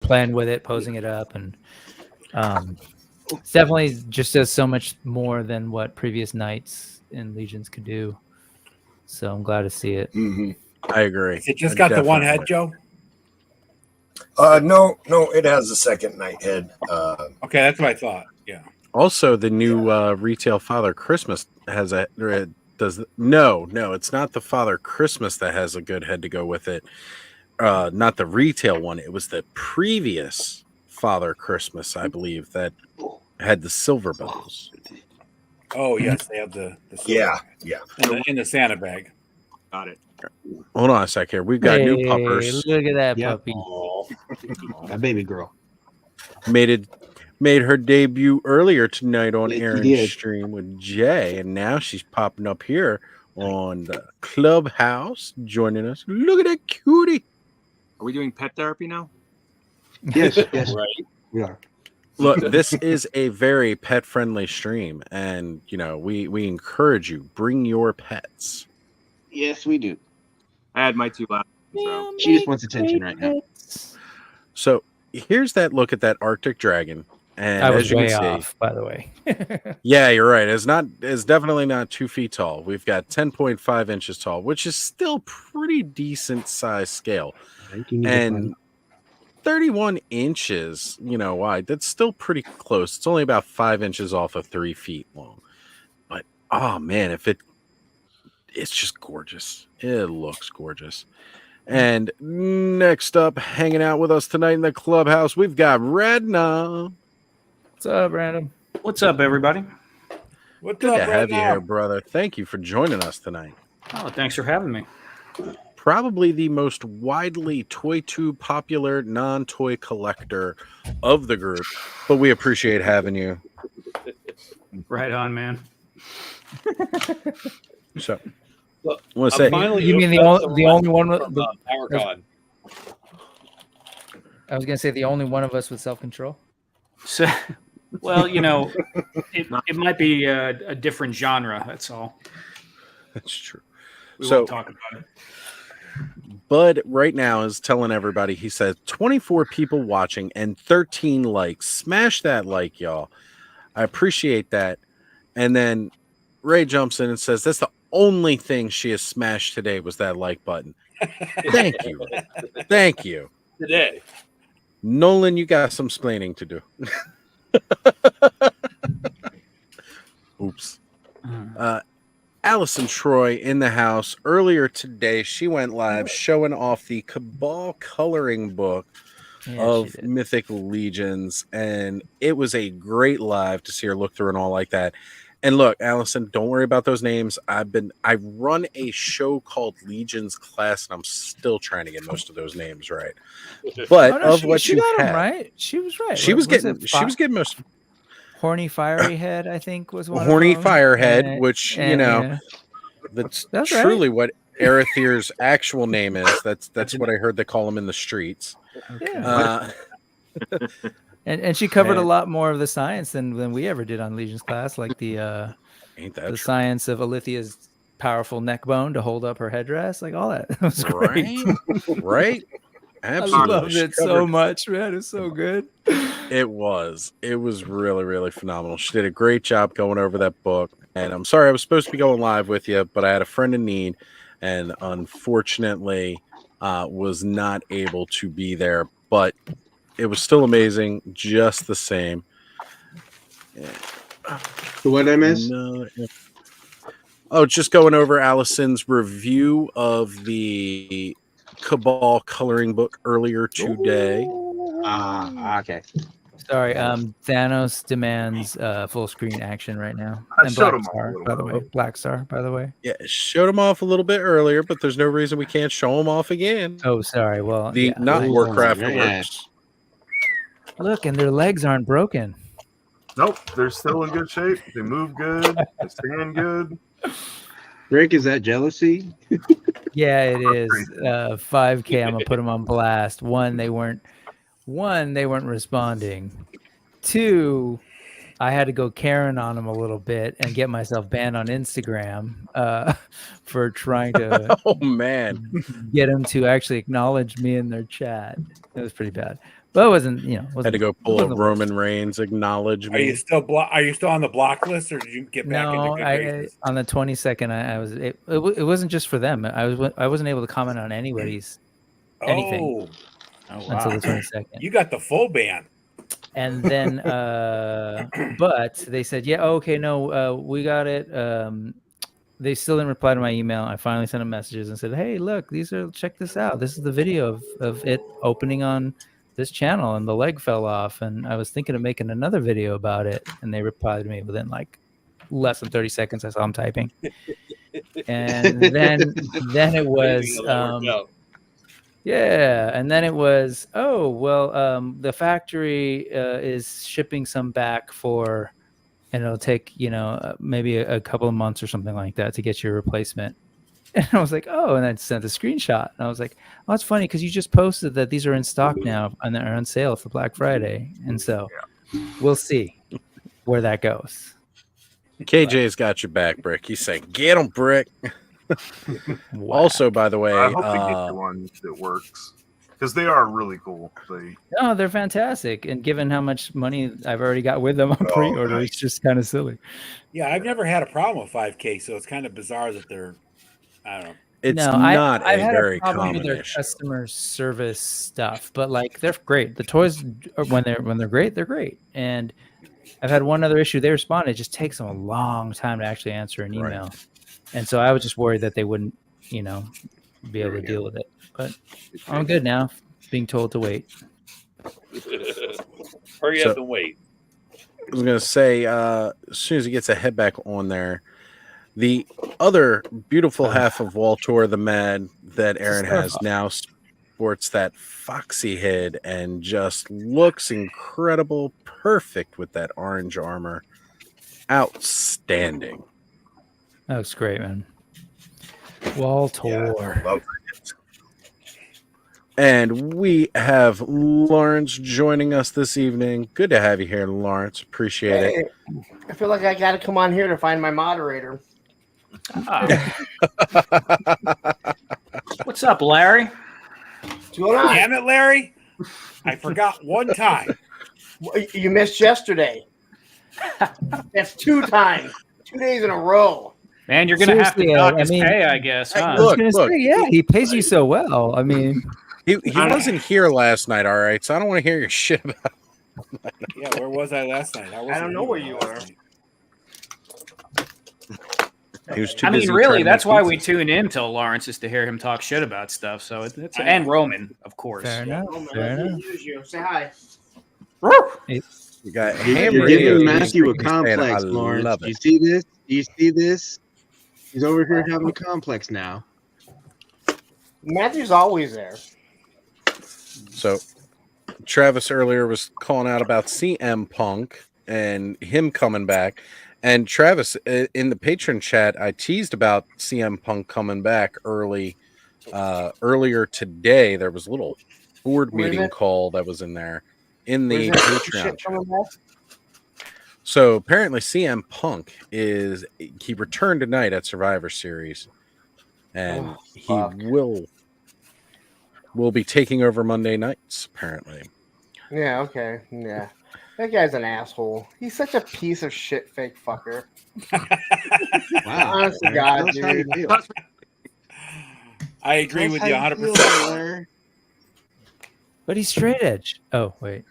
playing with it, posing it up, and it's definitely just does so much more than what previous Knights and Legions could do. So I'm glad to see it. Mm-hmm. I agree. Is it just got the one head, Joe? No, it has a second night head. Okay, that's what I thought. Yeah. Also, the new retail Father Christmas has a no, it's not the Father Christmas that has a good head to go with it. Not the retail one. It was the previous Father Christmas, I believe, that had the silver bells. Oh yes, they have the Yeah. in the Santa bag. Got it. Hold on a sec here. We've got new puppers. Look at that Yep. puppy. That baby girl. Made her debut earlier tonight on Yes, she Aaron's did. stream with Jay, and now she's popping up here on the Clubhouse, joining us. Look at that cutie. Are we doing pet therapy now? Yes, yes, Right. we are. Look, this is a very pet-friendly stream, and we encourage you, bring your pets. Yes, we do. I had my two last. So She just wants attention right now. So here's that look at that Arctic dragon, and I was as you way can see, off, by the way. yeah, you're right. It's definitely not 2 feet tall. We've got 10.5 inches tall, which is still pretty decent size scale, and 31 inches, wide. That's still pretty close. It's only about 5 inches off of 3 feet long. But oh man, it's just gorgeous. It looks gorgeous. And next up, hanging out with us tonight in the Clubhouse, we've got Redna. What's up, Brandon? What's up, everybody? What's Good up, to have you now? here, brother. Thank you for joining us tonight. Oh, thanks for having me. Probably the most widely ToyTube popular non-toy collector of the group, but we appreciate having you. Right on, man. So, Look, want to I'm say finally You mean the opened up only some one from, with PowerCon. I was gonna say the only one of us with self-control. So, well, it might be a different genre. That's all. that's true. We So- won't talk about it. Bud right now is telling everybody, he says 24 people watching and 13 likes. Smash that like, y'all. I appreciate that. And then Ray jumps in and says, that's the only thing she has smashed today was that like button. Thank you. Thank you. Today. Nolan, you got some splaining to do. Oops. Allison Troy in the house. Earlier today, she went live showing off the Cabal coloring book Yeah, of she did. Mythic Legions, and it was a great live to see her look through and all like that. And look, Allison, don't worry about those names. I run a show called Legions Class, and I'm still trying to get most of those names right. But Oh, no, of what she you got him had, right. She was right. she What was it? getting most. Horny Fiery Head, I think, was one. Horny of them. Firehead, And- which and, yeah. that's That's right. truly what Arathir's actual name is. That's what I heard they call him in the streets. Yeah. And she covered a and- lot more of the science than we ever did on Legion's Class, like the Ain't that the true? science of Alithia's powerful neck bone to hold up her headdress, like all that. It was great. Right? Right? I Absolutely. loved She it so covered- much, man. It's so good. It was really, really phenomenal. She did a great job going over that book. And I'm sorry I was supposed to be going live with you, but I had a friend in need and unfortunately was not able to be there. But it was still amazing, just the same. So what I missed? Oh, just going over Allison's review of the Cabal coloring book earlier today. Okay. Sorry, Thanos demands full screen action right now. I And showed Black him Star, a little by the bit. way. Black Star, by the way. Yeah, showed him off a little bit earlier, but there's no reason we can't show him off again. Oh, sorry. Well, The yeah. not Oh, Warcraft man. works. Look, and their legs aren't broken. Nope, they're still in good shape. They move good. They stand good. Rick, is that jealousy? Yeah, it is. 5K. I'm gonna put them on blast. One, they weren't responding. Two, I had to go Karen on them a little bit and get myself banned on Instagram for trying to Oh man. get them to actually acknowledge me in their chat. It was pretty bad. Well, it wasn't, Had to go pull a wasn't- Roman Reigns acknowledge Are you me. still Are you still on the block list, or did you get back No, into good graces? on the 22nd, I was. It wasn't just for them. I wasn't able to comment on anybody's anything. Oh, Until the 22nd. you got the full ban. And then, but they said, yeah, okay, no, we got it. They still didn't reply to my email. I finally sent them messages and said, hey, look, check this out. This is the video of it opening on this channel and the leg fell off. And I was thinking of making another video about it. And they replied to me within like less than 30 seconds. I saw them typing. And then it was, yeah. And then it was, oh, well, the factory is shipping some back for, and it'll take, maybe a couple of months or something like that to get your replacement. And I was like, oh, and I sent a screenshot. And I was like, oh, it's funny because you just posted that these are in stock now and they're on sale for Black Friday. And so we'll see where that goes. KJ's got your back, Brick. He said, get him, Brick. Wow. Also, by the way, I hope they get the one that works because they are really cool. No, they're fantastic. And given how much money I've already got with them on pre-order, it's just kind of silly. Yeah, I've never had a problem with 5K, so it's kind of bizarre that they're, I don't know. it's No, not I've a had very a problem common with their issue. customer service stuff, but like they're great. The toys, when they're great, they're great. And I've had one other issue. They responded. It just takes them a long time to actually answer an email, Right. and so I was just worried that they wouldn't, be able to deal with it. But I'm good now, being told to wait. Hurry So- up and wait. I was gonna say, as soon as he gets a head back on there, the other beautiful half of Waltor the Mad that Aaron has now sports that foxy head and just looks incredible, perfect with that orange armor. Outstanding. That looks great, man. Waltor. Love And we have Lawrence joining us this evening. Good to have you here, Lawrence. Appreciate it. I feel like I got to come on here to find my moderator. What's up, Larry? What's going on? Damn it, Larry! I forgot one time. You missed yesterday. That's 2 times. 2 days in a row. Man, you're gonna have to Seriously, dock I his mean- pay, I guess. Huh? Look, Yeah, he pays you so well. I mean, he wasn't here last night, all right, so I don't want to hear your shit about Yeah, where was I last night? I don't know where you are. He was too I mean, busy really, trying to that's make why pizza. we tune in till Lawrence is to hear him talk shit about stuff. So it's and Roman, of course. fair enough. Oh, man, Fair I enough. can't use you. Say hi. You got You're Hammer giving here. Matthew a He's saying, complex, I Lawrence. love Do you it. see this? Do you see this? He's over here having a complex now. Matthew's always there. So, Travis earlier was calling out about CM Punk and him coming back. And Travis, in the patron chat, I teased about CM Punk coming back earlier today. There was a little board Where is meeting it? call that was in there in the Where's that Patreon shit chat. coming back? So apparently CM Punk he returned tonight at Survivor Series, and fuck. he will be taking over Monday nights. Apparently, Yeah, okay. Yeah. That guy's an asshole. He's such a piece of shit fake fucker. Wow. Honest to God, That's how you dude. feel. I agree That's with how you feel, 100%. Larry. But he's straight edge. Oh, wait.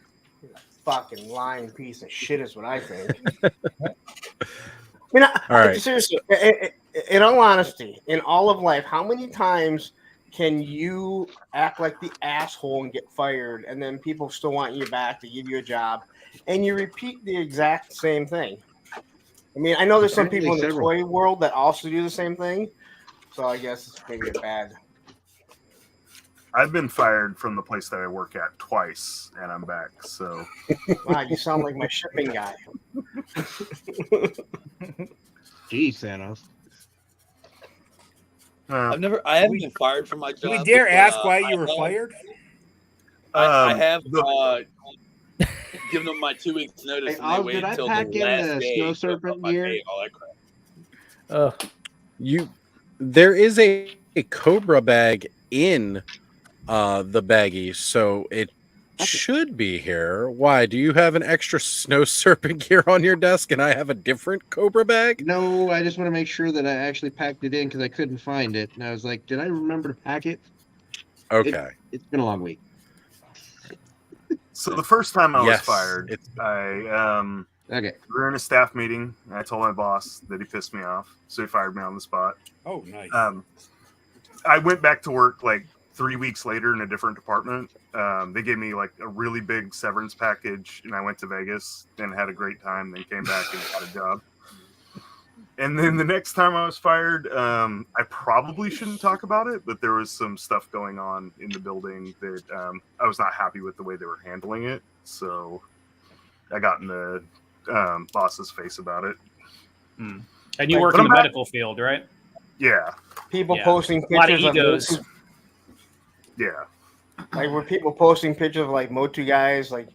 Fucking lying piece of shit is what I think. I mean, All right. seriously, in all honesty, in all of life, how many times can you act like the asshole and get fired, and then people still want you back to give you a job, and you repeat the exact same thing? I mean, I know there's some people in the Apparently toy world that also do the same thing, so I guess it's maybe a bad. I've been fired from the place that I work at twice, and I'm back. So Wow, you sound like my shipping guy. Gee, Thanos. I haven't been fired from my job. Do we dare but, ask why I you were have- fired? I have the- given them my 2 weeks notice, Hey, and they Og, waited did I until pack the in last the day snow to serpent up my gear? pay, all that crap. there is a Cobra bag in the baggies, so it should be here. Why? Do you have an extra snow serpent gear on your desk and I have a different Cobra bag? No, I just want to make sure that I actually packed it in because I couldn't find it. And I was like, did I remember to pack it? Okay. It's been a long week. So the first time I was Yes, fired, it's- Okay. we were in a staff meeting, and I told my boss that he pissed me off, so he fired me on the spot. Oh, nice. I went back to work like 3 weeks later in a different department. They gave me like a really big severance package, and I went to Vegas and had a great time. Then came back and got a job. And then the next time I was fired, I probably shouldn't talk about it, but there was some stuff going on in the building that I was not happy with the way they were handling it. So I got in the boss's face about it. And you Like, work but in I'm the not- medical field, right? Yeah, People Yeah. posting A lot of pictures of egos. Motu, yeah. like were people posting pictures of like Motu guys like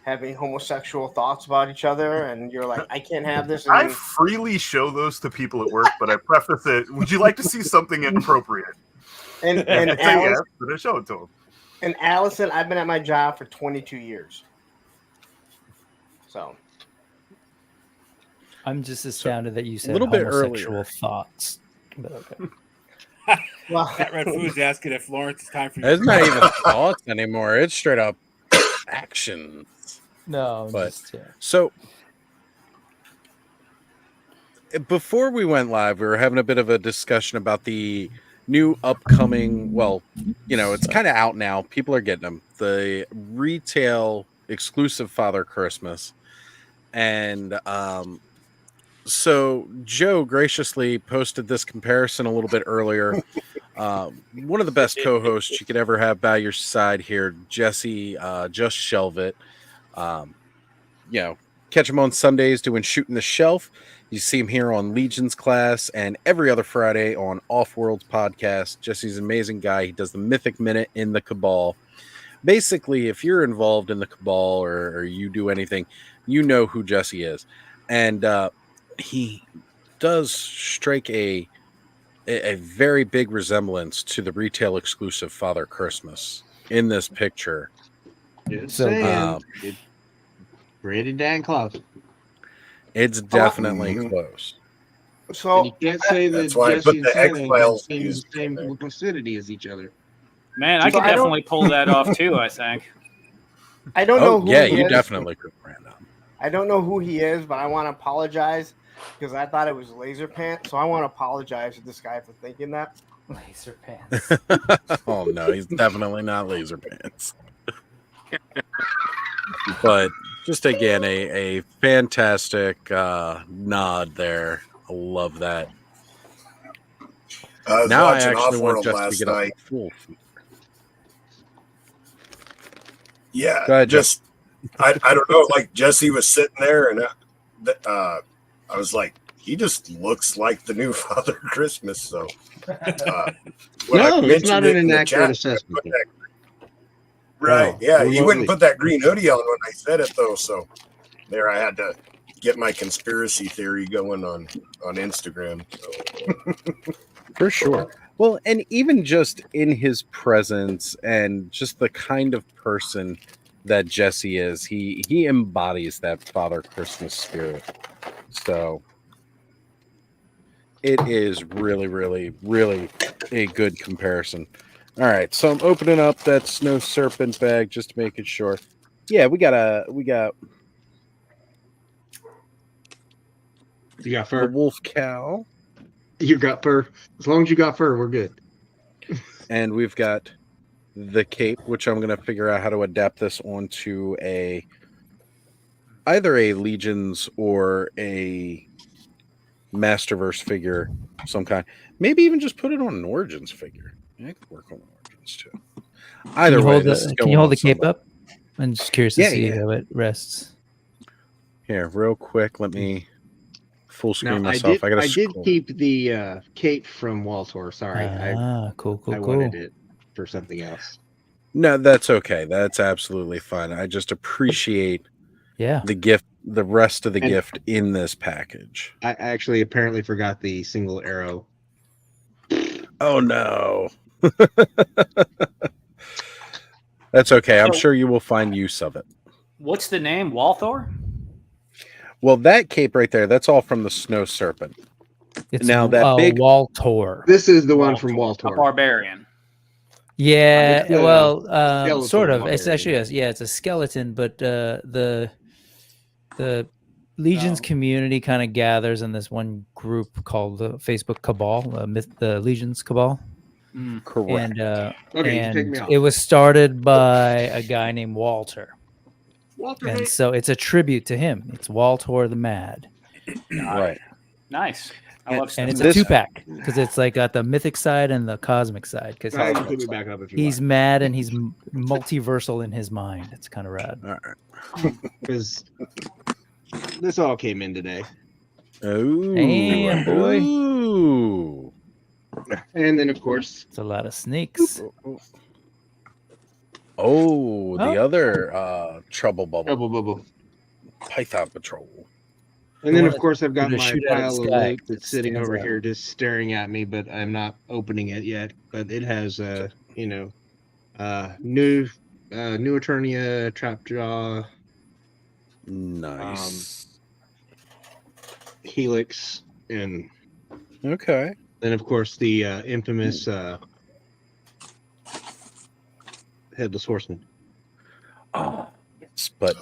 having homosexual thoughts about each other, and you're like, I can't have this. And I freely show those to people at work, but I preface it, would you like to see something inappropriate? and I say yes, but I show it to them. And Allison, I've been at my job for 22 years. So I'm just astounded that you said little bit homosexual earlier. thoughts. But okay. well, Pat Red Food's asking if Lawrence, it's time for you. It's not even thoughts anymore. It's straight up action. No, But- just, yeah. So before we went live, we were having a bit of a discussion about the new upcoming, well, you know, it's kind of out now. People are getting them. The retail exclusive Father Christmas. And so Joe graciously posted this comparison a little bit earlier. One of the best co-hosts you could ever have by your side here, Jesse, just shelve it. You know, catch him on Sundays doing Shooting the Shelf. You see him here on Legion's Class and every other Friday on Off Worlds Podcast. Jesse's an amazing guy. He does the Mythic Minute in the Cabal. Basically, if you're involved in the Cabal or you do anything, you know who Jesse is. And he does strike a very big resemblance to the retail exclusive Father Christmas in this picture. Just So, saying. Pretty dang close. It's definitely Mhm. close. And so you can't say that That's why I Jesse put and the Santa X-Files in the music same in there. vicinity as each other. Man, I So could I don't- definitely pull that off too, I think. I don't know Oh, who yeah, he you is. definitely could, Brandon. I don't know who he is, but I want to apologize because I thought it was Laser Pants. So I want to apologize to this guy for thinking that. Laser pants. Oh, no, he's definitely not Laser Pants. But just again, a fantastic nod there. I love that. I was Now I watching actually want Offworld Jesse to last get a night. full. Yeah, Go ahead, just I don't know. Like Jesse was sitting there, and I was like, he just looks like the new Father Christmas. So, when I No, it's mentioned not it an in the inaccurate chat, assessment. put that- right? No, Yeah, you remotely. wouldn't put that green hoodie on when I said it though. So, there I had to get my conspiracy theory going on Instagram. So. For sure. Well, and even just in his presence and just the kind of person that Jesse is, he embodies that Father Christmas spirit. So it is really, really, really a good comparison. All right, so I'm opening up that Snow Serpent bag just to make it sure. Yeah, we got You got the fur. wolf cow, You got fur. As long as you got fur, we're good. and we've got the cape, which I'm going to figure out how to adapt this onto either a Legions or a Masterverse figure of some kind. Maybe even just put it on an Origins figure. Yeah, I could work on Origins too. Either way, this is Can going you hold on the cape somebody. up? I'm just curious to Yeah, see yeah. how it rests. Here, real quick. Let me full screen Now, myself. I got to did keep the cape from Waltor. Sorry, Cool, I cool. wanted it for something else. No, that's okay. That's absolutely fine. I just appreciate Yeah. the gift, the rest of the And- gift in this package. I actually apparently forgot the single arrow. Oh no. That's okay. I'm So- sure you will find use of it. What's the name? Walthor? Well, that cape right there, that's all from the Snow Serpent. It's Now that big Waltor. This is the one from A Waltor. barbarian. Yeah, It's a well, skeletal sort of. It's barbarian. actually it's a skeleton, but the Legion's community kind of gathers in this one group called the Facebook Cabal, the Legion's Cabal, correct. and Okay, you can take me off. it was started by a guy named Walter, Walter and Hayes. so it's a tribute to him. It's Waltor the Mad, Right. Nice. I love and it's stuff. a 2-pack because it's like got the mythic side and the cosmic side. Because You can put me back up if you he's mad and he's multiversal in his mind. It's kind of rad. All right. want. Because this all came in today. Oh, Damn, boy. Ooh. And then, of course, It's a lot of sneaks. Oh, the Oh. other trouble bubble. Double Bubble. Python Patrol. And then, Wanna- of course, I've got to my shoot out of pile the of sky. loot that's It sitting stands over out. here just staring at me, but I'm not opening it yet. But it has, new Eternia, Trapjaw, Nice. Helix, and Okay. then, of course, the infamous Headless Horseman. Oh, yes, but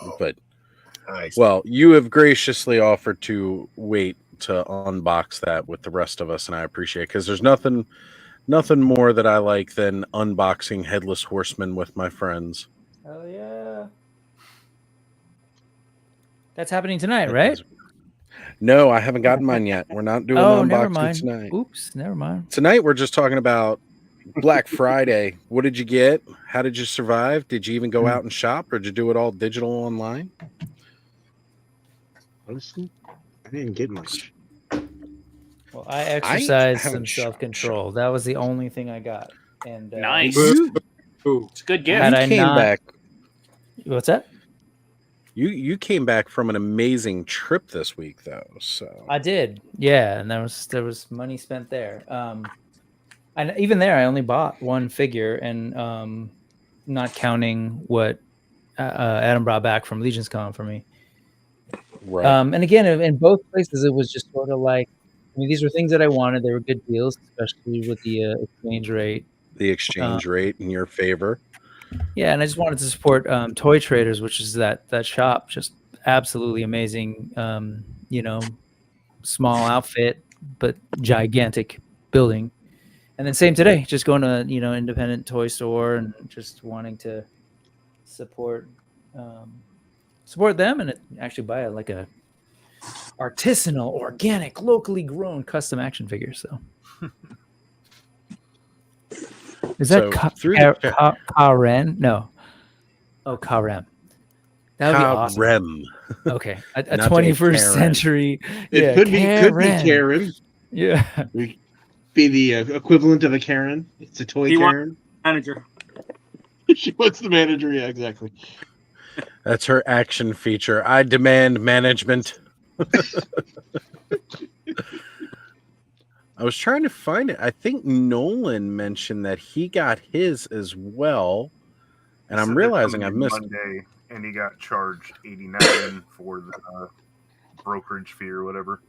Nice. well, you have graciously offered to wait to unbox that with the rest of us, and I appreciate it because there's nothing more that I like than unboxing Headless Horseman with my friends. Hell yeah. That's happening tonight, right? No, I haven't gotten mine yet. We're not doing Oh, the never unboxing mind. tonight. Oops, never mind. Tonight we're just talking about Black Friday. What did you get? How did you survive? Did you even go out and shop, or did you do it all digital online? Honestly, I didn't get much. Well, I exercised some haven't shot. self-control. That was the only thing I got. And Nice. You, It's a good gift. Had you I came not- back. What's that? You came back from an amazing trip this week, though. So I did, yeah, and there was money spent there. And even there, I only bought one figure, and not counting what Adam brought back from Legion's Con for me. right. And again, in both places, it was just sort of like, I mean, these were things that I wanted. They were good deals, especially with the exchange rate. The exchange rate in your favor. Yeah, and I just wanted to support Toy Traders, which is that shop, just absolutely amazing. Small outfit, but gigantic building. And then same today, just going to independent toy store and just wanting to support them and actually buy a artisanal, organic, locally grown custom action figure. So. Is that So, through the Karen? No. Oh, Karen. That would be awesome. Karen. Okay. A Not to 21st Karen. century. It could be Karen. Yeah. Be the equivalent of a Karen. It's a toy He wants- Karen. Manager. She wants the manager. Yeah, exactly. That's her action feature. I demand management. I was trying to find it. I think Nolan mentioned that he got his as well. And I'm Said they're realizing coming I've in missed. Monday, and he got charged $89 for the brokerage fee or whatever.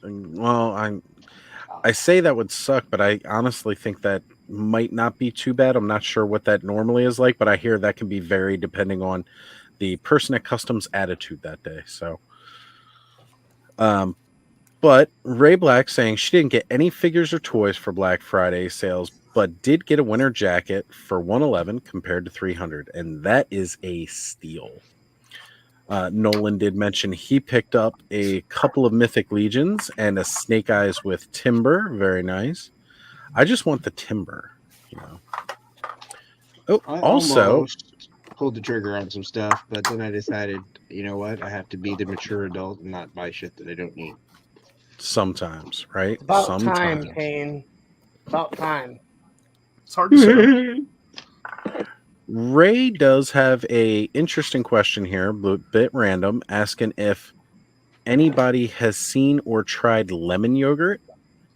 Well, I say that would suck, but I honestly think that might not be too bad. I'm not sure what that normally is like, but I hear that can be very depending on the person at customs attitude that day. So, but Ray Black saying she didn't get any figures or toys for Black Friday sales, but did get a winter jacket for $111 compared to $300, and that is a steal. Nolan did mention he picked up a couple of Mythic Legions and a Snake Eyes with Timber. Very nice. I just want the Timber, Oh, I also, almost pulled the trigger on some stuff, but then I decided, you know what? I have to be the mature adult and not buy shit that I don't need. sometimes, right? About Sometimes. time, Kane. About time. It's hard to say. Ray does have a interesting question here, a bit random, asking if anybody has seen or tried lemon yogurt.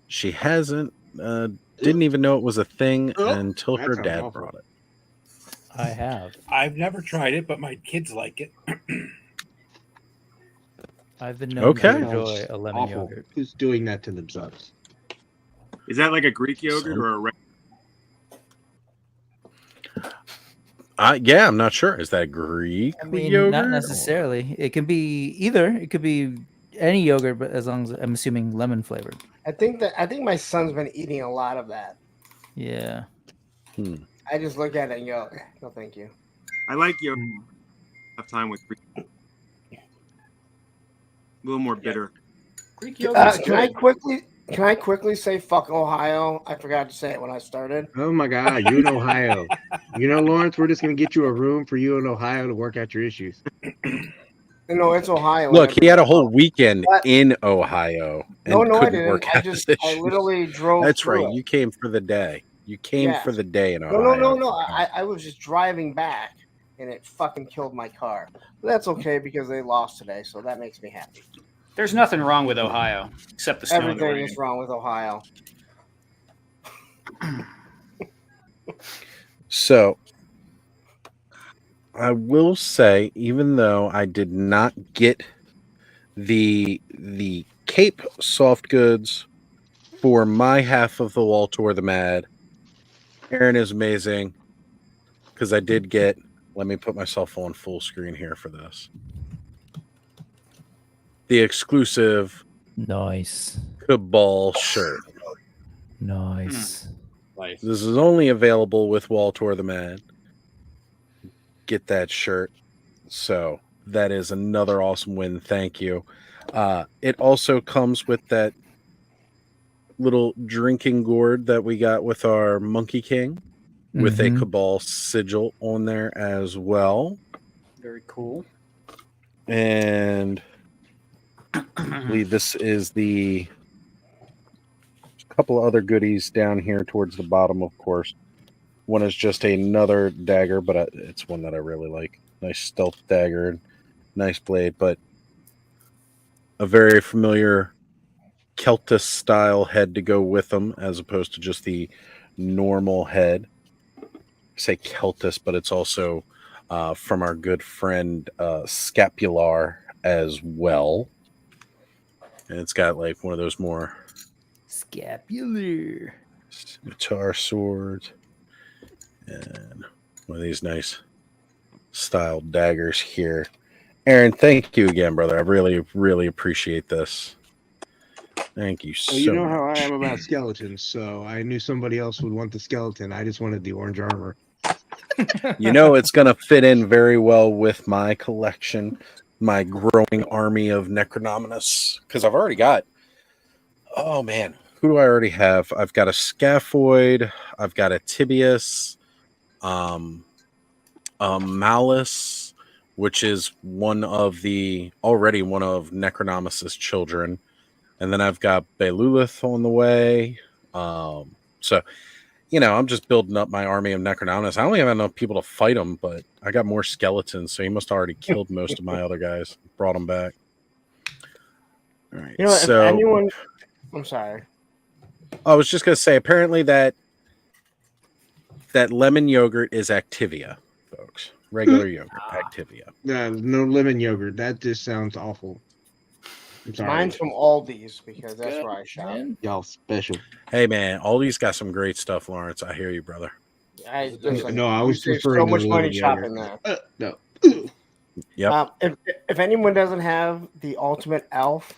She hasn't. Didn't even know it was a thing Oh, until that her sounds dad awful. brought it. I have. I've never tried it, but my kids like it. I've been known to Okay. enjoy a lemon Awful. yogurt. Who's doing that to themselves? Is that like a Greek yogurt or a red? Yeah, I'm not sure. Is that Greek I mean, yogurt? not necessarily. It can be either. It could be any yogurt, but as long as I'm assuming lemon flavored. I think my son's been eating a lot of that. Yeah. I just look at it and go, no, thank you. I like yogurt. Have time with Greek. A little more bitter. Greek yogurt. Can I quickly say fuck Ohio? I forgot to say it when I started. Oh my God, you in Ohio. You know, Lawrence, we're just going to get you a room for you in Ohio to work out your issues. No, it's Ohio. Look, he had a whole weekend in Ohio. And No, I couldn't didn't. work I out his I issues. literally drove. That's through right. it. You came for the day. You came Yeah. for the day in Ohio. No. I was just driving back, and it fucking killed my car. But that's okay because they lost today, so that makes me happy. There's nothing wrong with Ohio except the snow and the Everything rain. is wrong with Ohio. So I will say, even though I did not get the Cape soft goods for my half of the Wall Tour the Mad, Aaron is amazing because I did get. Let me put myself on full screen here for this. The exclusive Nice. Cabal shirt. Nice. Nice. This is only available with Wall Tour the Mad. Get that shirt. So that is another awesome win. Thank you. It also comes with that little drinking gourd that we got with our Monkey King with a Mhm. Cabal sigil on there as well. Very cool. And I believe this is the couple of other goodies down here towards the bottom, of course. One is just another dagger, but it's one that I really like. Nice stealth dagger, nice blade, but a very familiar Keltis style head to go with them, as opposed to just the normal head. I say Keltis, but it's also from our good friend Scapular as well. And it's got like one of those more Scapular. scimitar swords and one of these nice styled daggers here. Aaron, thank you again, brother. I really, really appreciate this. Thank you so Well, you know much. how I am about skeletons, so I knew somebody else would want the skeleton. I just wanted the orange armor. You know, it's going to fit in very well with my collection, my growing army of Necronominus, because I've already got, oh man, who do I already have? I've got a Scaphoid, I've got a Tibius, a Malice, which is one of Necronomus's children. And then I've got Belulith on the way. So, you know, I'm just building up my army of Necronominus. I don't even have enough people to fight them, but I got more skeletons, so he must have already killed most of my other guys. Brought them back. All right. You know, if anyone, I'm sorry. I was just going to say, apparently that lemon yogurt is Activia, folks. Regular yogurt, Activia. No lemon yogurt. That just sounds awful. I'm sorry. Mine's from Aldi's because that's where I shop. Y'all special. Hey, man, Aldi's got some great stuff, Lawrence. I hear you, brother. No, I was you save so referring to much the money lemon shopping yogurt. there. No. Yep. If anyone doesn't have the Ultimate Elf,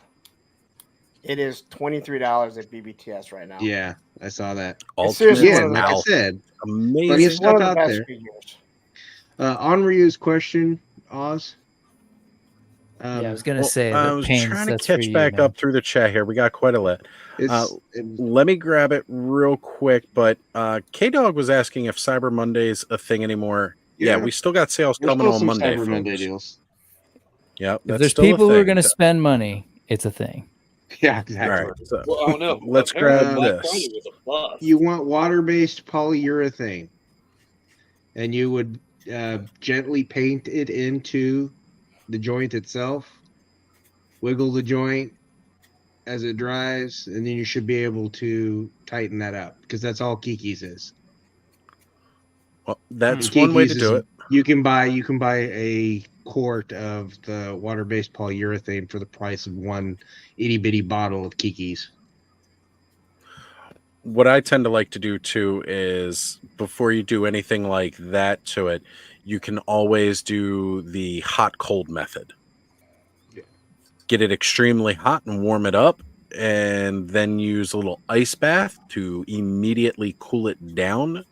it is $23 at BBTS right now. Yeah, I saw that. It's seriously Yeah, one of the like I best. said, Amazing. plenty of It's one stuff of the out best there. figures. On Ryu's question, Oz. Yeah, I was gonna say. I that was pains, trying to that's for catch you, back man. up through the chat here. We got quite a lot. Let me grab it real quick. But K-Dog was asking if Cyber Monday's a thing anymore. Yeah, we still got sales There's coming still on some Monday. Cyber Monday folks. deals. Yep. If there's people who are gonna spend money, it's a thing. Yeah, All exactly. right. So Well, I don't know. let's Apparently grab Black this. Friday was a bust. You want water-based polyurethane, and you would gently paint it into the joint itself. Wiggle the joint as it dries, and then you should be able to tighten that up because that's all Kiki's is. Well, that's And one way to Kiki's do is- it. You can buy a quart of the water-based polyurethane for the price of one itty bitty bottle of Kiki's. What I tend to like to do too is before you do anything like that to it, you can always do the hot cold method. Get it extremely hot and warm it up, and then use a little ice bath to immediately cool it down.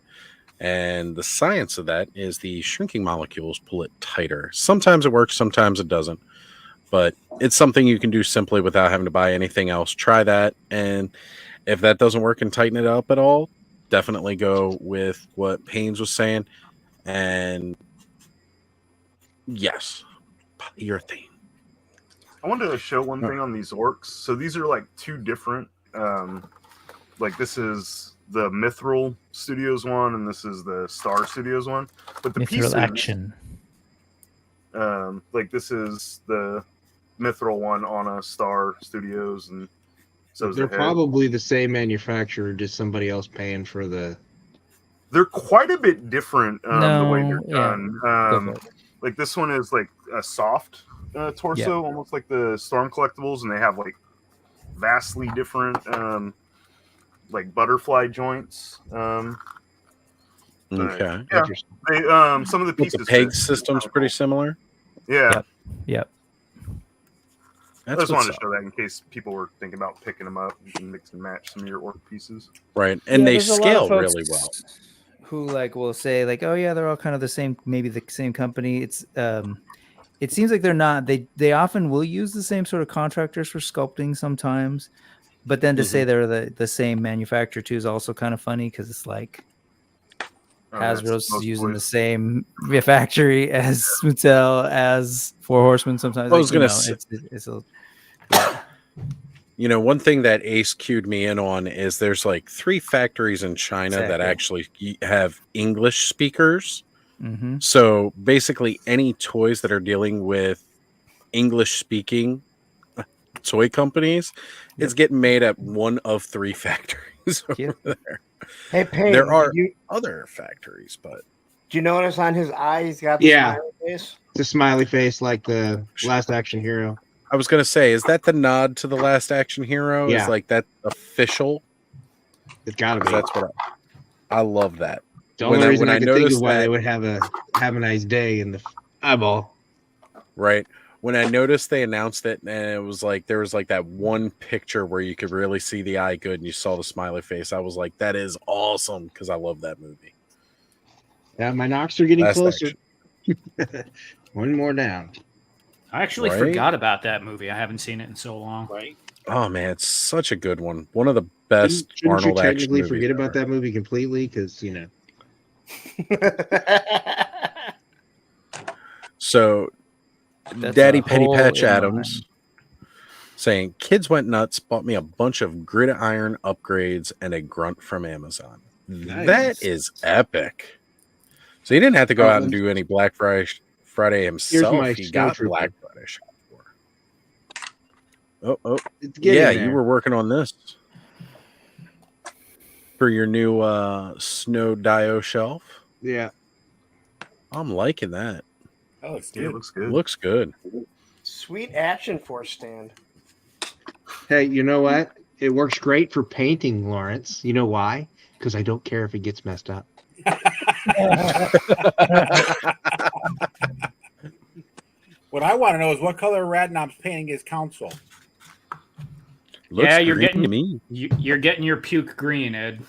And the science of that is the shrinking molecules pull it tighter. Sometimes it works, sometimes it doesn't. But it's something you can do simply without having to buy anything else. Try that. And if that doesn't work and tighten it up at all, definitely go with what Haynes was saying. And yes, polyurethane. I wanted to show one thing on these orcs. So these are like two different. Like this is the Mithril Studios one, and this is the Star Studios one. But the Mithril pieces, action. like this is the Mithril one on a Star Studios, and so is They're the head. probably the same manufacturer, just somebody else paying for the. They're quite a bit different the way they're No, yeah. done. Go for it. Like this one is like a soft torso, almost like the Storm Collectibles, and they have like vastly different like butterfly joints. Okay. Yeah, Interesting. they some of the But pieces. the peg fit system's kinda pretty cool. similar. Yeah, Yep. I That's just wanted what's to show that in case people were thinking about picking them up. You can mix and match some of your orc pieces. right. And Yeah, they there's a lot of scale folks really well. Who like will say like, oh yeah, they're all kind of the same, maybe the same company. It's it seems like they're not. They often will use the same sort of contractors for sculpting sometimes, but then to say they're the same manufacturer too is also kind of funny because it's like That's Hasbro's most using the boys. same factory as Mattel, as Four Horsemen. Sometimes I was like, you gonna know, say- it's a, You know, one thing that Ace cued me in on is there's like 3 factories in China that Exactly. actually have English speakers. mhm. So basically, any toys that are dealing with English speaking toy companies, it's getting made at one of 3 factories over Yep. there. Hey, Payne, There are you, other factories, but do you notice on his eye he's got the Yeah. smiley face? It's a smiley face like the Last Action Hero. I was gonna say, is that the nod to the Last Action Hero? Yeah. Is like that official? It's got to 'Cause be. that's what I love that. The when only I- reason when I I could think noticed of why that- they would have a nice day in the eyeball. Right. When I noticed they announced it, and it was like there was like that one picture where you could really see the eye good and you saw the smiley face. I was like, that is awesome because I love that movie. Yeah, my knocks are getting Last closer. One more down. I actually Right? forgot about that movie. I haven't seen it in so long. Right? Oh man, it's such a good one. One of the best Shouldn't you Arnold action technically movies. forget about ever. that movie completely? Because, you know. So, That's Daddy a Penny hole Patch in Adams saying, "Kids went nuts, bought me a bunch of gridiron upgrades and a grunt from Amazon." Nice. That is epic. So he didn't have to go out and Um, do any Black Friday himself. my He got snowtrooper. Black Friday shop for. Oh, It's getting yeah, there. you were working on this for your new Snow Dio shelf. Yeah. I'm liking that. That looks Yeah, it good. looks good. Looks good. Sweet Action Force stand. Hey, you know what? It works great for painting, Lawrence. You know why? Because I don't care if it gets messed up. What I want to know is what color Radnop's painting his council. Looks Yeah, you're green getting- to me. You're getting your puke green, Ed.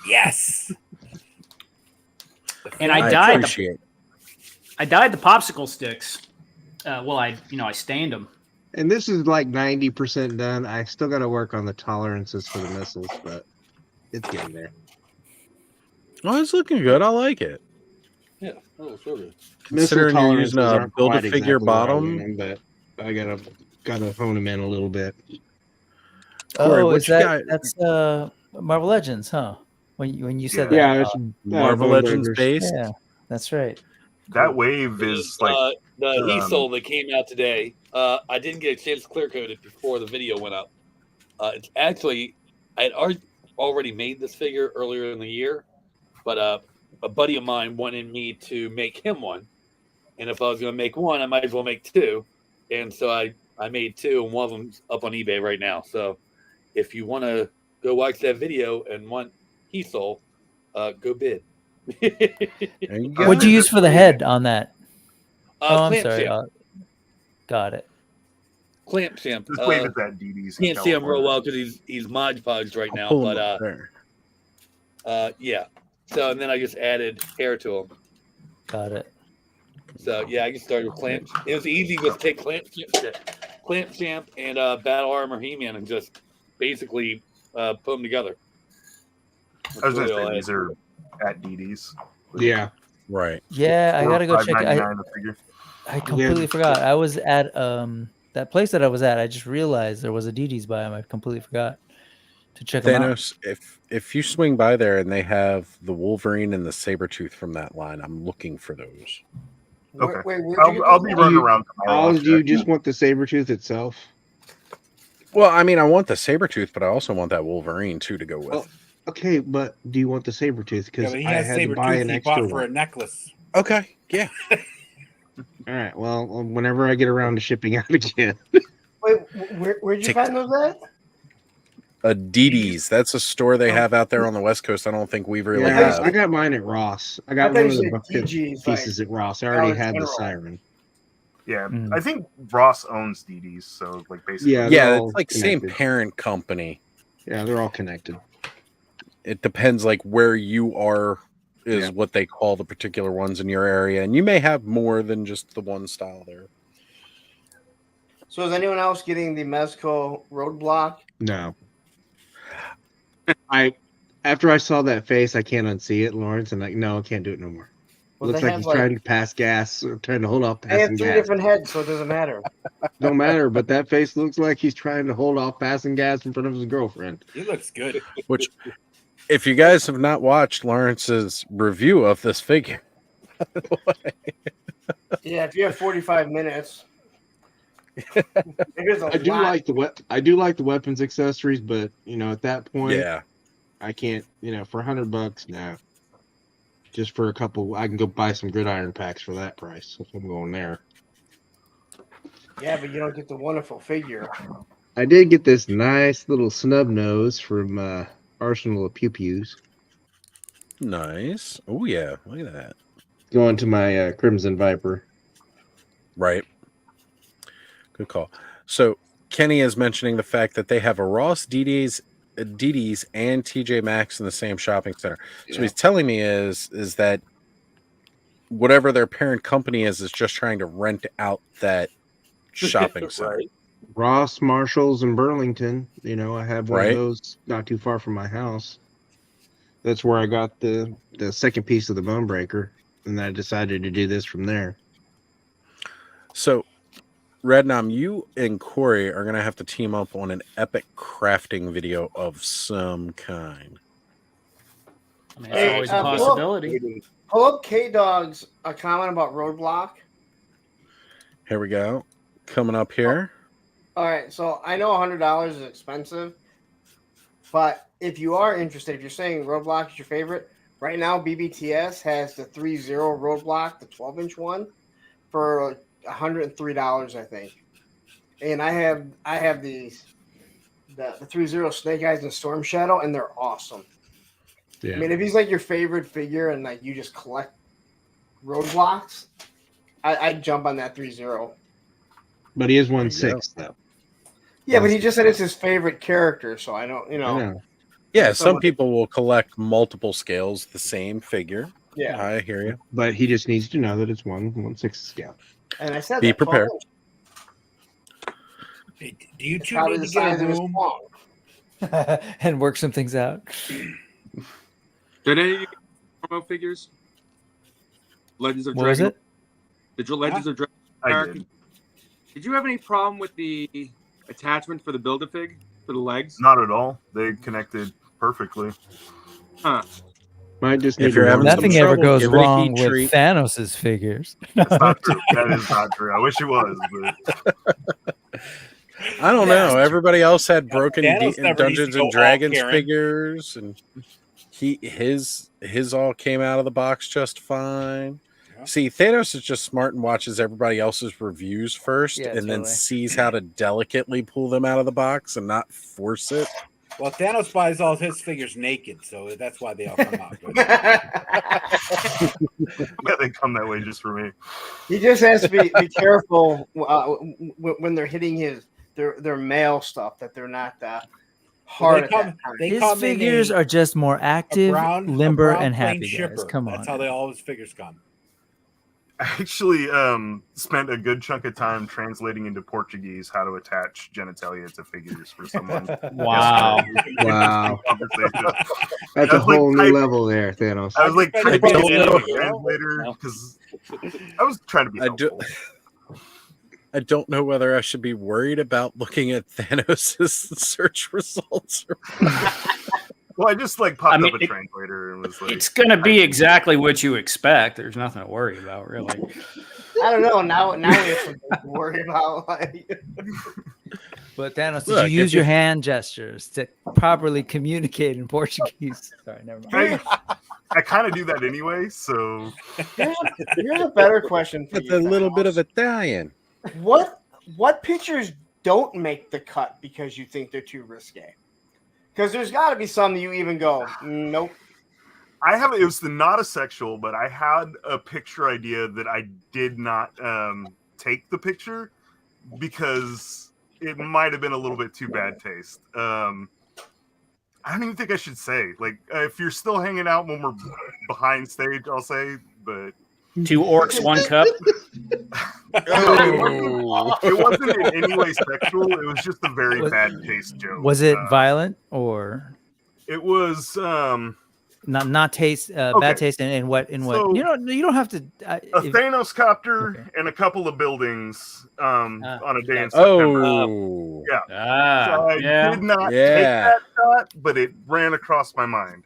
Yes. And I dyed the appreciate. I dyed the popsicle sticks. Well, I stained them. And this is like 90% done. I still got to work on the tolerances for the missiles, but it's getting there. Oh, it's looking good. I like it. Yeah. Oh, so good. Considering you're using a aren't build a quite figure exactly where I bottom. want 'em, but I gotta hone them in a little bit. Corey, Oh, what is you that got? that's Marvel Legends, huh? When you said Yeah, that, it's Marvel Bone Legends Burgers. based. yeah, that's right. That wave is like the um, ESOL that came out today. I didn't get a chance to clear code it before the video went up. It's actually I had already made this figure earlier in the year, but a buddy of mine wanted me to make him one, and if I was going to make one, I might as well make two, and so I made two, and one of them's up on eBay right now. So if you want to go watch that video and want he sold, go bid. What'd you use for the head on that? Oh, I'm Clamp sorry. champ. Got it. Clamp champ. Just wave at that DD's. Can't see him real well because he's Mod Podged right now, pull him but up there. yeah. So and then I just added hair to him. Got it. So yeah, I just started with clamp. It was easy to take clamp champ and Battle Armor He-Man and just basically put them together. I was That's gonna really say all I these are at DD's. Yeah. Right. Yeah, I gotta go check it. $5.99 a figure. I completely forgot. I was at that place that I was at. I just realized there was a DD's by him. I completely forgot to check them out. Thanos, if you swing by there and they have the Wolverine and the Sabretooth from that line, I'm looking for those. Okay. Wait, I'll be running around tomorrow. Oh, do you just want the Sabretooth itself? Well, I mean, I want the Sabretooth, but I also want that Wolverine too to go with. Well, okay, but do you want the Sabretooth? Yeah, Because but he I has had to buy Sabretooth an he extra bought for a one. necklace. Okay, yeah. All right. Well, whenever I get around to shipping out again. Wait, where'd you Tick- find those at? DD's. That's a store they have out there on the West Coast. I don't think we've really Yeah, have. I got mine at Ross. I got I thought one of you the said bucket DG's, pieces at Ross. I already Dollar had the General. siren. Yeah, Mm. I think Ross owns DD's, so like basically. Yeah, Yeah, they're all it's like same connected. parent company. Yeah, they're all connected. It depends like where you are is Yeah. what they call the particular ones in your area, and you may have more than just the one style there. So is anyone else getting the Mezco roadblock? No. After I saw that face, I can't unsee it, Lawrence, and no, I can't do it no more. Well, Looks they like have, he's like- trying to pass gas or trying to hold off They have passing three gas. different heads, so it doesn't matter. Don't matter, but that face looks like he's trying to hold off passing gas in front of his girlfriend. He looks good. Which, if you guys have not watched Lawrence's review of this figure, Yeah, if you have 45 minutes. There's a I do lot. like the weapons accessories, but at that point, yeah, I can't. For $100, no. Just for a couple, I can go buy some gridiron packs for that price if I'm going there. Yeah, but you don't get the wonderful figure. I did get this nice little snub nose from Arsenal of Pew Pews. nice. Oh yeah, look at that. Going to my Crimson Viper. Right. Good call. So Kenny is mentioning the fact that they have a Ross, DD's, and TJ Maxx in the same shopping center. So Yeah. he's telling me is that whatever their parent company is just trying to rent out that shopping center. Right. Ross, Marshalls, and Burlington. I have one Right. of those not too far from my house. That's where I got the second piece of the Bone Breaker, and I decided to do this from there. So, Rednam, you and Corey are going to have to team up on an epic crafting video of some kind. I mean, it's always a pull up- possibility. Pull up K-Dog's comment about roadblock. Here we go. Coming up here. All right, so I know $100 is expensive, but if you are interested, if you're saying roadblock is your favorite, right now BBTS has the 3.0 roadblock, the 12-inch one, for $103, I think. And I have the 3.0 Snake Eyes and Storm Shadow, and they're awesome. Yeah. I mean, if he's like your favorite figure and like you just collect roadblocks, I'd jump on that 3.0. But he is 1/6 though. Yeah, but he just said it's his favorite character, so I don't, I know. Yeah, Someone- some people will collect multiple scales, the same figure. Yeah. I hear you. But he just needs to know that it's 1/6 scale. And I said Be that, prepared. 12 Hey, do you It's two probably need the to get size a of his room? palm. And work some things out. Did any of you get promo figures? Legends of What was Dragon. it? The Legends of Dragon. I did. Did you have any problem with the attachment for the Build-A-Fig for the legs? Not at all. They connected perfectly. Huh. Might just If need you're to having warm some Nothing some- ever trouble, goes give it a wrong heat with treat. Thanos's figures. That's not true. That is not true. I wish it was, but I don't know. Everybody else had broken Thanos never needs to Dungeons go and all Dragons Karen. figures, and his all came out of the box just fine. Yeah. See, Thanos is just smart and watches everybody else's reviews first, Yeah, and then totally. sees how to delicately pull them out of the box and not force it. Well, Thanos buys all his figures naked, so that's why they all come out good. Yeah, they come that way just for me. He just has to be careful when they're hitting their male stuff that they're not hard at that time. His figures are just more active, limber, and plain happy. shipper. Guys. Come on. That's how all his figures come. I actually spent a good chunk of time translating into Portuguese how to attach genitalia to figures for someone. Wow. Wow. Conversation. That's I a was like, whole new level there, Thanos. I was like trying to be I don't a know. translator because I was trying to be helpful. I don't know whether I should be worried about looking at Thanos' search results. Well, I just like popped I mean, up a translator and was like, It's going to be exactly what you expect. There's nothing to worry about, really. I don't know. Now we have something to worry about. But Thanos, did Look, you use if your hand gestures to properly communicate in Portuguese? Sorry, never mind. I kind of do that anyway. So Here's a better question for With you. a little Thanos. bit of Italian. What pictures don't make the cut because you think they're too risque? Because there's got to be some that you even go, nope. I have it was not a sexual, but I had a picture idea that I did not take the picture because it might have been a little bit too bad taste. I don't even think I should say. Like, if you're still hanging out when we're behind stage, I'll say. But 2 orcs, 1 cup. it wasn't in any way sexual. It was just a very bad taste joke. Was it violent or It was. not taste? Bad taste in what? So- you don't have to. A Thanos copter and a couple of buildings on a day in September. Oh, Yeah. So I yeah. did not take Yeah. that shot, but it ran across my mind.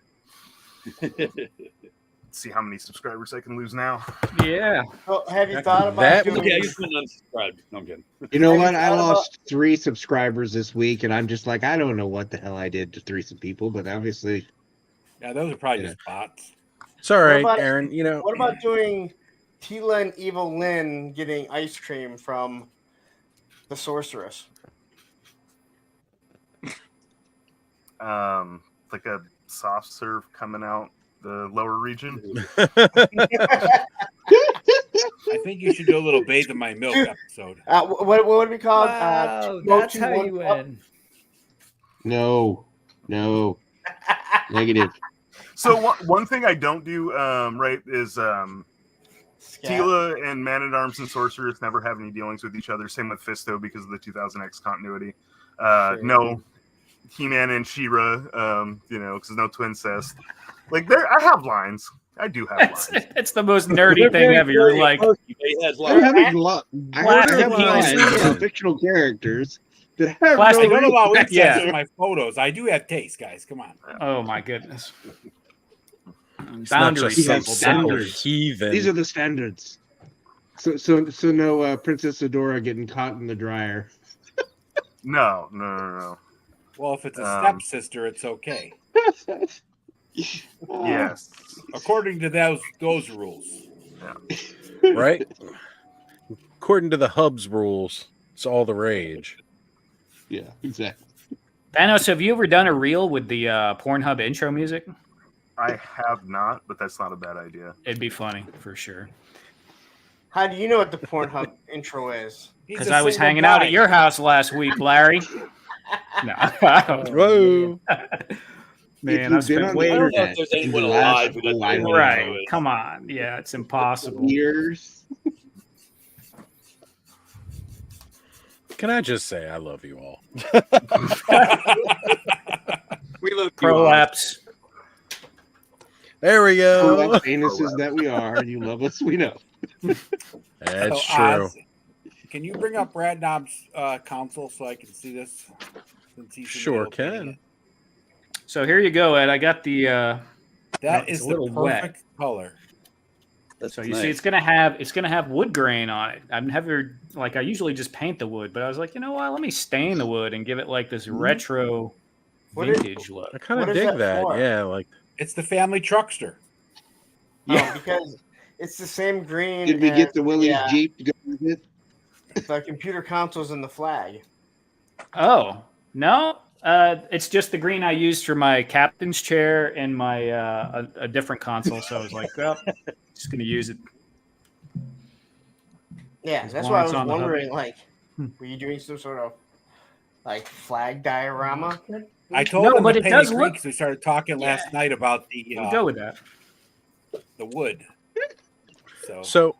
See how many subscribers I can lose now. Yeah. So have you thought about That- doing? Okay, I just went unsubscribed. No, I'm kidding. You know Have what? you I thought lost 3 subscribers this week, and I'm just like, I don't know what the hell I did to threesome people, but obviously, Yeah, those are probably just bots. it's all right, about- Aaron. You know, What about doing Tila and Evil Lynn getting ice cream from the sorceress? Like a soft serve coming out the lower region. I think you should do a little bathe in my milk episode. What would we call Wow, go that's to how one you cup? win. no, negative. So one thing I don't do right is Scat. Tila and Man at Arms and Sorceress never have any dealings with each other. Same with Fisto because of the 2000X continuity. No, He-Man and She-Ra, because no twincest. Like I have lines. I do have That's, lines. that's the most nerdy thing ever. You're like, Oh, He has I like, have Plastic lines penises. about fictional characters that have Plastic- no I don't know about reason. incest Yeah. in my photos. I do have taste, guys. Come on. oh my goodness. it's not Boundaries, just some people, simple boundaries. heathen. These are the standards. So no Princess Adora getting caught in the dryer. No. Well, if it's a Um, stepsister, it's okay. Yes. According to those rules. right? According to the Hubs rules, it's all the rage. Yeah, exactly. Thanos, have you ever done a reel with the Pornhub intro music? I have not, but that's not a bad idea. It'd be funny for sure. How do you know what the Pornhub intro is? He's Because a I was single hanging out guy. at your house last week, Larry. No, Whoa. man, If I've you've been spent on the way I don't know if internet there's in anyone the last alive who doesn't know I what don't it right. is. Come on, yeah, it's impossible. years. Can I just say I love you all? We love you all. Prolapse. There we So go. like anuses that we are, and you love us, we know. That's So, true. Oz, can you bring up Brad Knob's console so I can see this? Since he's in the Sure middle of painting can. it? So here you go, Ed. I got the. That It's is a the little wet. perfect color. That's So you nice. see, it's gonna have wood grain on it. I'm never like I usually just paint the wood, but I was like, you know what? Let me stain the wood and give it like this retro What is- vintage look. I kind What of is dig that that. for? Yeah, like It's the family truckster. Yeah, because it's the same green. Did we as get the Willie's the, Jeep to go with it? the computer consoles and the flag? Oh no, it's just the green I used for my captain's chair and my a different console. So I was like, well, just gonna use it. Yeah, As that's long why I as was on the hub. wondering. Like, were you doing some sort of like flag diorama? I told No, them but to it pay does me look- because we started talking last night about the We'll go with that. the wood. So, So,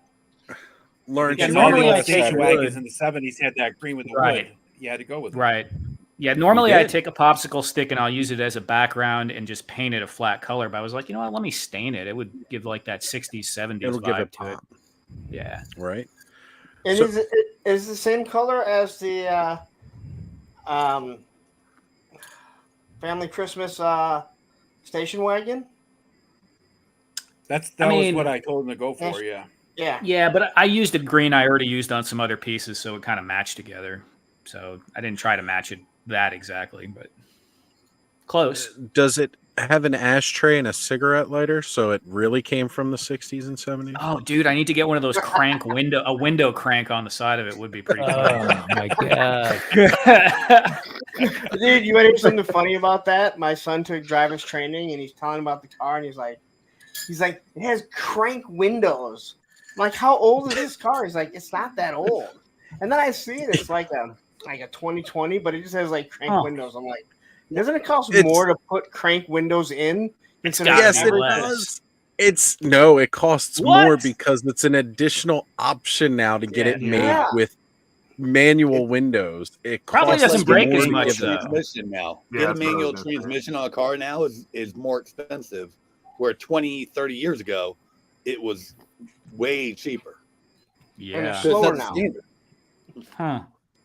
Lawrence, because Yeah, all normally the I old take station wood. wagons in the '70s had that green with the Right. wood. You had to go with it. Right. Yeah, normally I did. take a popsicle stick and I'll use it as a background and just paint it a flat color. But I was like, you know what? Let me stain it. It would give like that 60s, 70s it'll vibe give it to it. pop, Yeah. right? And So- is it is the same color as the family Christmas station wagon? That I was mean- what I told them to go for. Yes. Yeah. Yeah. Yeah, but I used a green I already used on some other pieces, so it kind of matched together. So I didn't try to match it that exactly, but close. Does it have an ashtray and a cigarette lighter, so it really came from the 60s and 70s? Oh, dude, I need to get one of those a window crank on the side of it would be pretty funny. Oh my god! Dude, you want to hear something funny about that? My son took driver's training and he's telling about the car and he's like, it has crank windows. I'm like, how old is this car? He's like, it's not that old. And then I see it, it's like a 2020, but it just has like crank Huh. windows. I'm like, doesn't it cost It's- more to put crank windows in? instead of gotta Yes, be it less. does. It costs What? more because it's an additional option now to get Yeah, it dude. made Yeah. with manual windows. It Probably costs doesn't break more as to much, get it- though. Transmission now. Yeah, Get a that's what I was manual gonna say. transmission on a car now is more expensive. Where 20, 30 years ago, it was way cheaper. Yeah. So it's Slower not now. standard. Huh.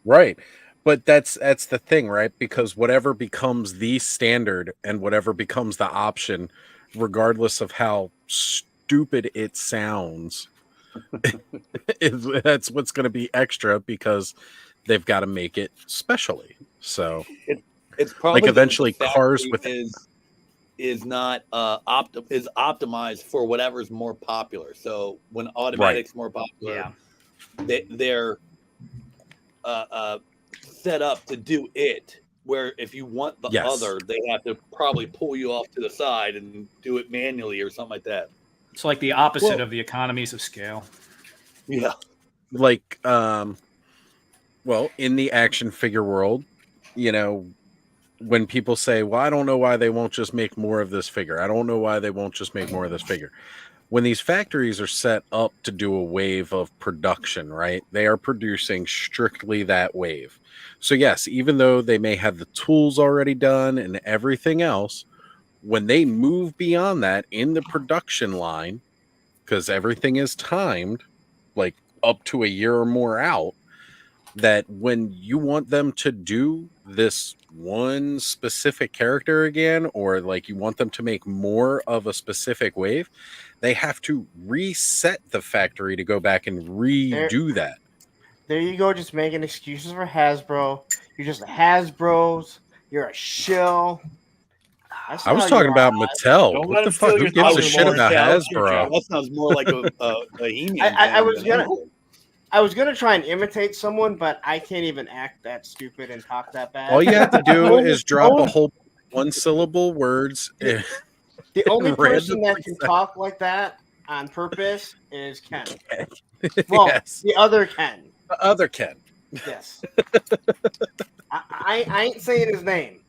Right. But that's the thing, right? Because whatever becomes the standard and whatever becomes the option, regardless of how stupid it sounds, that's what's going to be extra because they've got to make it specially. So It's probably Like, eventually the cars factory with- is not is optimized for whatever's more popular. So when automatic's more popular, Yeah. they're set up to do it. Where if you want the Yes. other, they have to probably pull you off to the side and do it manually or something like that. It's like the opposite Well- of the economies of scale. Yeah. like well, in the action figure world, when people say, well, I don't know why they won't just make more of this figure, I don't know why they won't just make more of this figure. When these factories are set up to do a wave of production, right, they are producing strictly that wave. So yes, even though they may have the tools already done and everything else, when they move beyond that in the production line, because everything is timed like up to a year or more out, that when you want them to do this one specific character again, or like you want them to make more of a specific wave, they have to reset the factory to go back and redo that. There you go, just making excuses for Hasbro. You're just Hasbro's. You're a shill. That's I was how talking you about are. Mattel. Don't What let the him fuck? steal Who your gives a thunder, shit Lawrence. about Yeah, that's your Hasbro? job. That sounds more like a He-Man. I was than gonna- anything. I was gonna try and imitate someone, but I can't even act that stupid and talk that bad. All you have to do Only- is drop a only- whole one-syllable words. The only person randomly that can talk like that on purpose is Ken. Well, Yes, the other Ken. the other Ken. Yes. I ain't saying his name.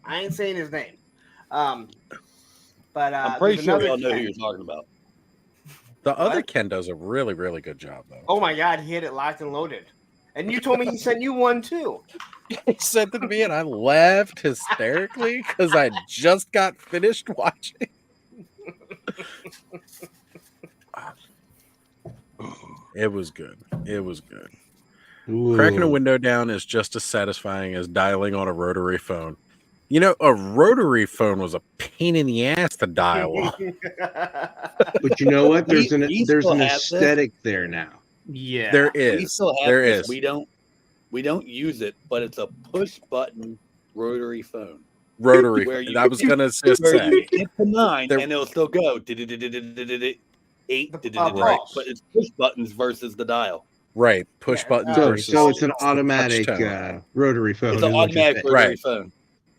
But I'm pretty there's sure we another all know who Ken. you're talking about. The other What? Ken does a really, really good job, though. Oh my God, he had it locked and loaded. And you told me he sent you one too. He sent it to me, and I laughed hysterically because I just got finished watching. It was good. It was good. Cracking a window down is just as satisfying as dialing on a rotary phone. A rotary phone was a pain in the ass to dial on. But you know what? There's an We there's still an have this. aesthetic there now. Yeah. There We is. still have There this. is. We don't use it, but it's a push button rotary phone. rotary. Where you- I was gonna just Where say you hit the 9 There- and it'll still go 8, pulse. but it's push buttons versus the dial. right push Yeah, buttons So, versus so it's an the touch automatic tone. rotary phone. It's is an what you're automatic saying. rotary Right. phone.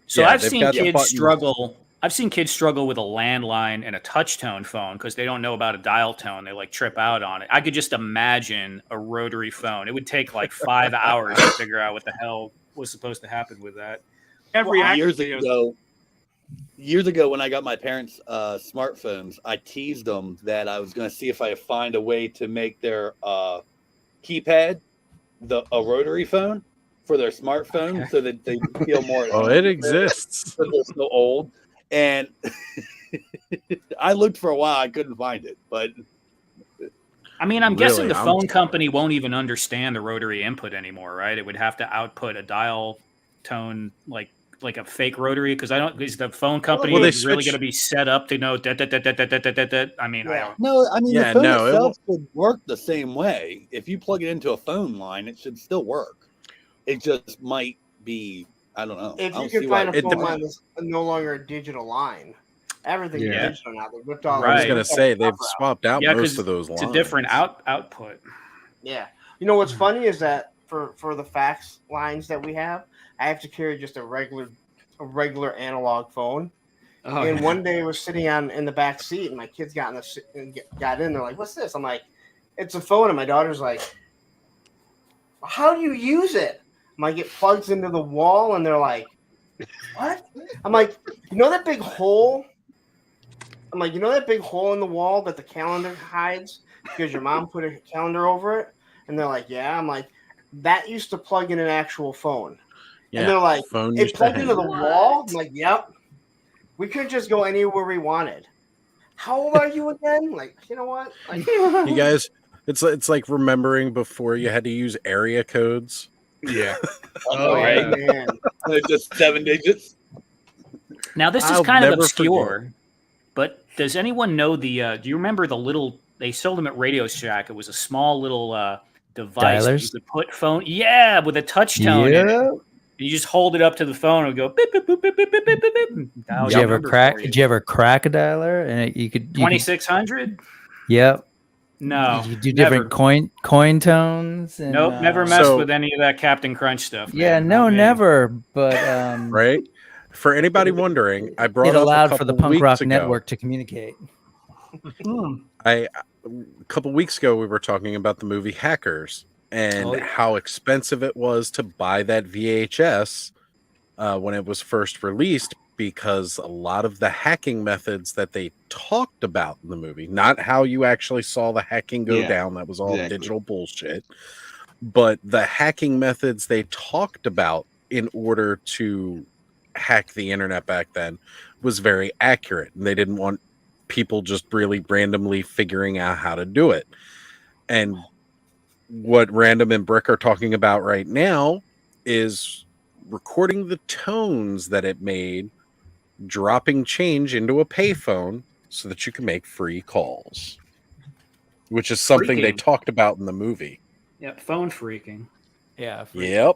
So Yeah, I've they've seen got the kids button- struggle. I've seen kids struggle with a landline and a touch tone phone because they don't know about a dial tone. They like trip out on it. I could just imagine a rotary phone. It would take like 5 hours to figure out what the hell was supposed to happen with that. Every Years ago, when I got my parents' smartphones, I teased them that I was going to see if I could find a way to make their keypad a rotary phone for their smartphone, so that they feel more. Oh, it exists. Because they're so old, and I looked for a while. I couldn't find it, but I mean, I'm guessing Really, the phone company won't even understand the rotary input anymore, right? It would have to output a dial tone like a fake rotary because I don't. Is the phone company Well, they really switched- going to be set up to know that? I mean, I Yeah. don't. no, I mean Yeah, the phone no, it itself would work the same way. If you plug it into a phone line, it should still work. It just might be. I don't know. If I you don't can see why find a it phone depends. line that's no longer a digital line, everything's Yeah. digital now. They ripped all. Right. I was gonna say they've copper out. swapped out Yeah, most 'cause of those lines. It's a different output. Yeah. You know what's funny is that for the fax lines that we have, I have to carry just a regular analog phone. Oh, And yeah. one day I was sitting in the back seat, and my kids got in. They're like, "What's this?" I'm like, "It's a phone." And my daughter's like, "How do you use it?" I'm like, "It plugs into the wall," and they're like, "What?" I'm like, "You know that big hole?" I'm like, "You know that big hole in the wall that the calendar hides because your mom put a calendar over it?" And they're like, "Yeah." I'm like, "That used to plug in an actual phone." Yeah, And they're like, phone "It used to plugged hang. into the wall?" I'm like, "Yep." We could just go anywhere we wanted. How old are you again? Like, you know what? Like, You guys, it's like remembering before you had to use area codes. Yeah. oh, yeah. man. It's just 7 digits. Now this is I'll kind of never obscure, but does anyone know the? Do you remember the little? They sold them at Radio Shack. It was a small little device that you Dialers? could put phone. Yeah, with a touch tone. In it. You just hold it up to the phone and go beep beep beep beep beep beep beep beep. beep. Dial Did your you ever numbers crack? for you. Did you ever crack a dialer? And you could 2600? Yep. No, You do never. different coin tones. And, Nope, never messed So- with any of that Captain Crunch stuff. Yeah, man, no, not me. never. But Right? For anybody wondering, I brought it up allowed a for the couple punk weeks rock ago- network to communicate. A couple weeks ago, we were talking about the movie Hackers and Oh, yeah. how expensive it was to buy that VHS when it was first released, because a lot of the hacking methods that they talked about in the movie, not how you actually saw the hacking go Yeah, down, that was all exactly. digital bullshit, but the hacking methods they talked about in order to hack the internet back then was very accurate, and they didn't want people just really randomly figuring out how to do it. And what Random and Brick are talking about right now is recording the tones that it made, dropping change into a payphone so that you can make free calls, which is something they Freaking. talked about in the movie. Yep, phone freaking. Yeah. Yep.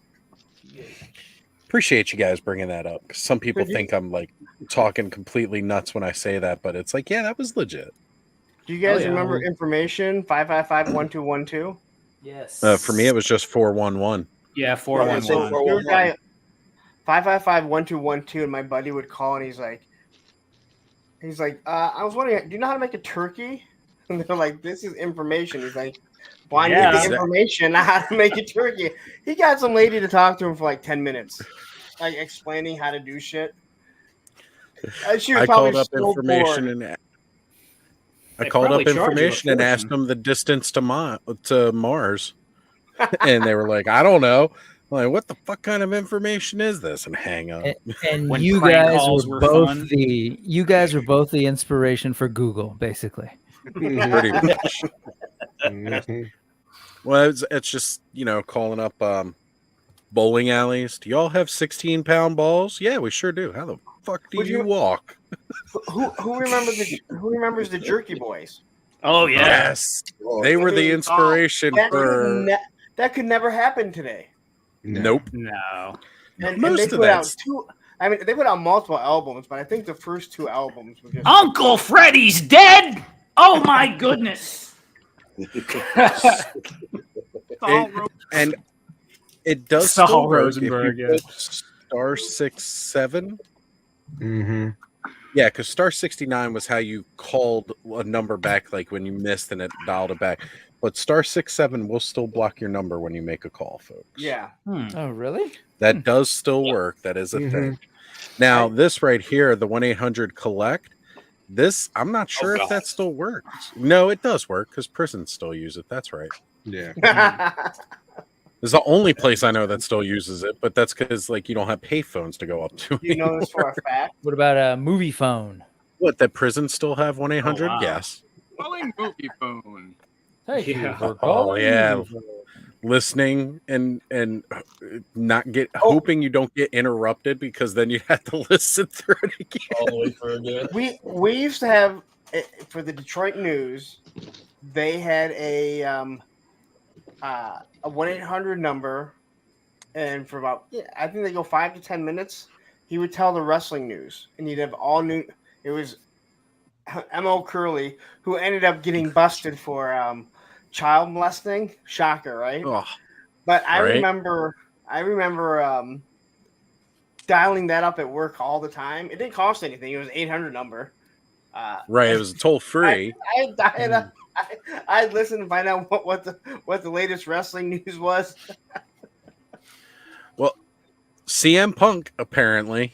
Appreciate you guys bringing that up, 'cause some people think I'm like talking completely nuts when I say that, but it's like, yeah, that was legit. Do you guys yeah. remember information 555-1212? Yes. For me, it was just 411. Yeah, Yeah, 411. so your guy 555-1212, and my buddy would call, and he's like, I was wondering, do you know how to make a turkey? And they're like, this is information. He's like, well, I Yeah. need the information, not how to make a turkey. He got some lady to talk to him for like 10 minutes, like explaining how to do shit. She was I probably called up so information bored. and I They called up probably charge you a information and asked fortune. them the distance to Mars, and they were like, "I don't know." I'm like, what the fuck kind of information is this? And hang up. And When you prank guys calls were were both fun. the inspiration for Google, basically. Pretty much. Mhm. Well, it's just calling up bowling alleys. Do y'all have 16-pound balls? Yeah, we sure do. How the fuck do Would you you- walk? Who remembers the Jerky Boys? Oh yeah. Yes, they were the inspiration for. That could never happen today. Nope. No. And Most they of put out that's- I mean, they put out multiple albums, but I think the first 2 albums were just Uncle Freddy's dead. Oh my goodness. And it does Saul still work if Rosenberg, you yeah. put star 67. Mm-hmm. Yeah, because star 69 was how you called a number back, like when you missed and it dialed it back. But star 67 will still block your number when you make a call, folks. yeah. Oh, really? That does still work. That is a Mhm. thing. Now, this right here, the 1-800-COLLECT, this, I'm not sure if that still works. No, it does work because prisons still use it. That's right. Yeah. It's the only place I know that still uses it, but that's because like you don't have payphones to go up to. You know this for a fact. What about a movie phone? What, that prisons still have 1-800? wow. Yes. Calling movie phone. Thank you Yeah. for Oh calling yeah. movie phone. Listening and not get hoping you don't get interrupted because then you have to listen through it again. All the way for again. We used to have for the Detroit News, they had a 1-800 number, and for about I think they go 5 to 10 minutes, he would tell the wrestling news, and he'd have all new. It was M.O. Curley who ended up getting busted for child molesting. Shocker, right? Oh, But I Right. remember dialing that up at work all the time. It didn't cost anything. It was an 800 number. right. It was toll free. I'd dial up. I'd listen to find out what the latest wrestling news was. Well, CM Punk apparently.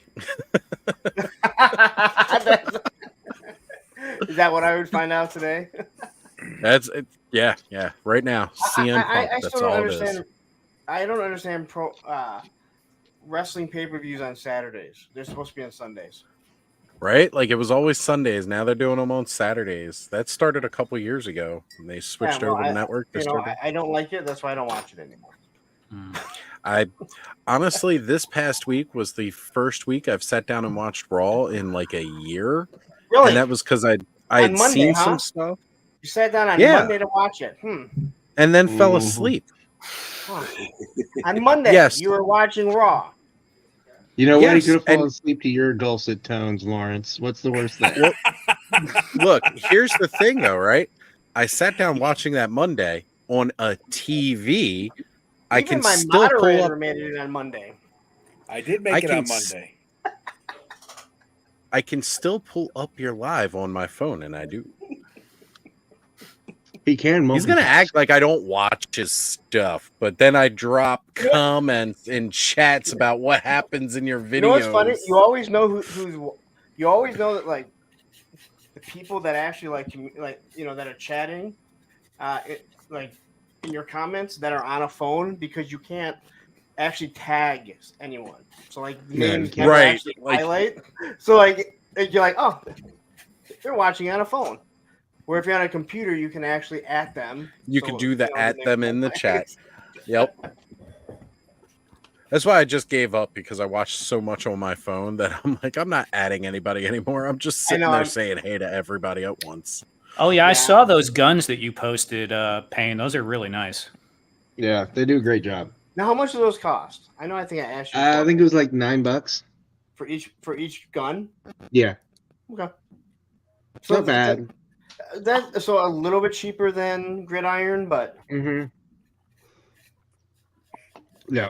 Is that what I would find out today? That's it. Yeah. Right now, CM Punk. I That's still don't all it understand. is. I don't understand wrestling pay-per-views on Saturdays. They're supposed to be on Sundays. Right? Like it was always Sundays. Now they're doing them on Saturdays. That started a couple years ago. And they switched over to network. They started- I don't like it. That's why I don't watch it anymore. I honestly, this past week was the first week I've sat down and watched Raw in like a year. Really? And that was because I On had Monday, seen huh? some stuff You sat down on Yeah. Monday to watch it. and then fell Mhm. asleep. Huh. On Monday, Yes. you were watching Raw. You know what? Yes, You could have fallen and- asleep to your dulcet tones, Lawrence. What's the worst thing? Well, look, here's the thing though, right? I sat down watching that Monday on a TV. I Even can my still pull moderator up. made it on Monday. I did I make it can on s- Monday. I can still pull up your live on my phone, and I do. He can. He's gonna multitask. act like I don't watch his stuff, but then I drop comments in chats about what happens in your videos. You know what's funny? You always know who's. You always know that like the people that actually like that are chatting, like in your comments that are on a phone because you can't actually tag anyone. So like the name you can't right, actually like- highlight. So like you're like, oh, they're watching on a phone. Where if you're on a computer, you can actually at them. You So, could do the know, at they- them in the chat. Yep. That's why I just gave up because I watched so much on my phone that I'm like, I'm not adding anybody anymore. I'm just sitting know, there I'm- saying hey to everybody at once. Oh yeah, I Yeah. saw those guns that you posted, Payne. Those are really nice. Yeah, they do a great job. Now, how much do those cost? I know. I think I asked you. I think it was like $9. for each gun. Yeah, Okay. it's not bad. That so a little bit cheaper than Gridiron, but Mm-hmm. Yeah. A Yeah,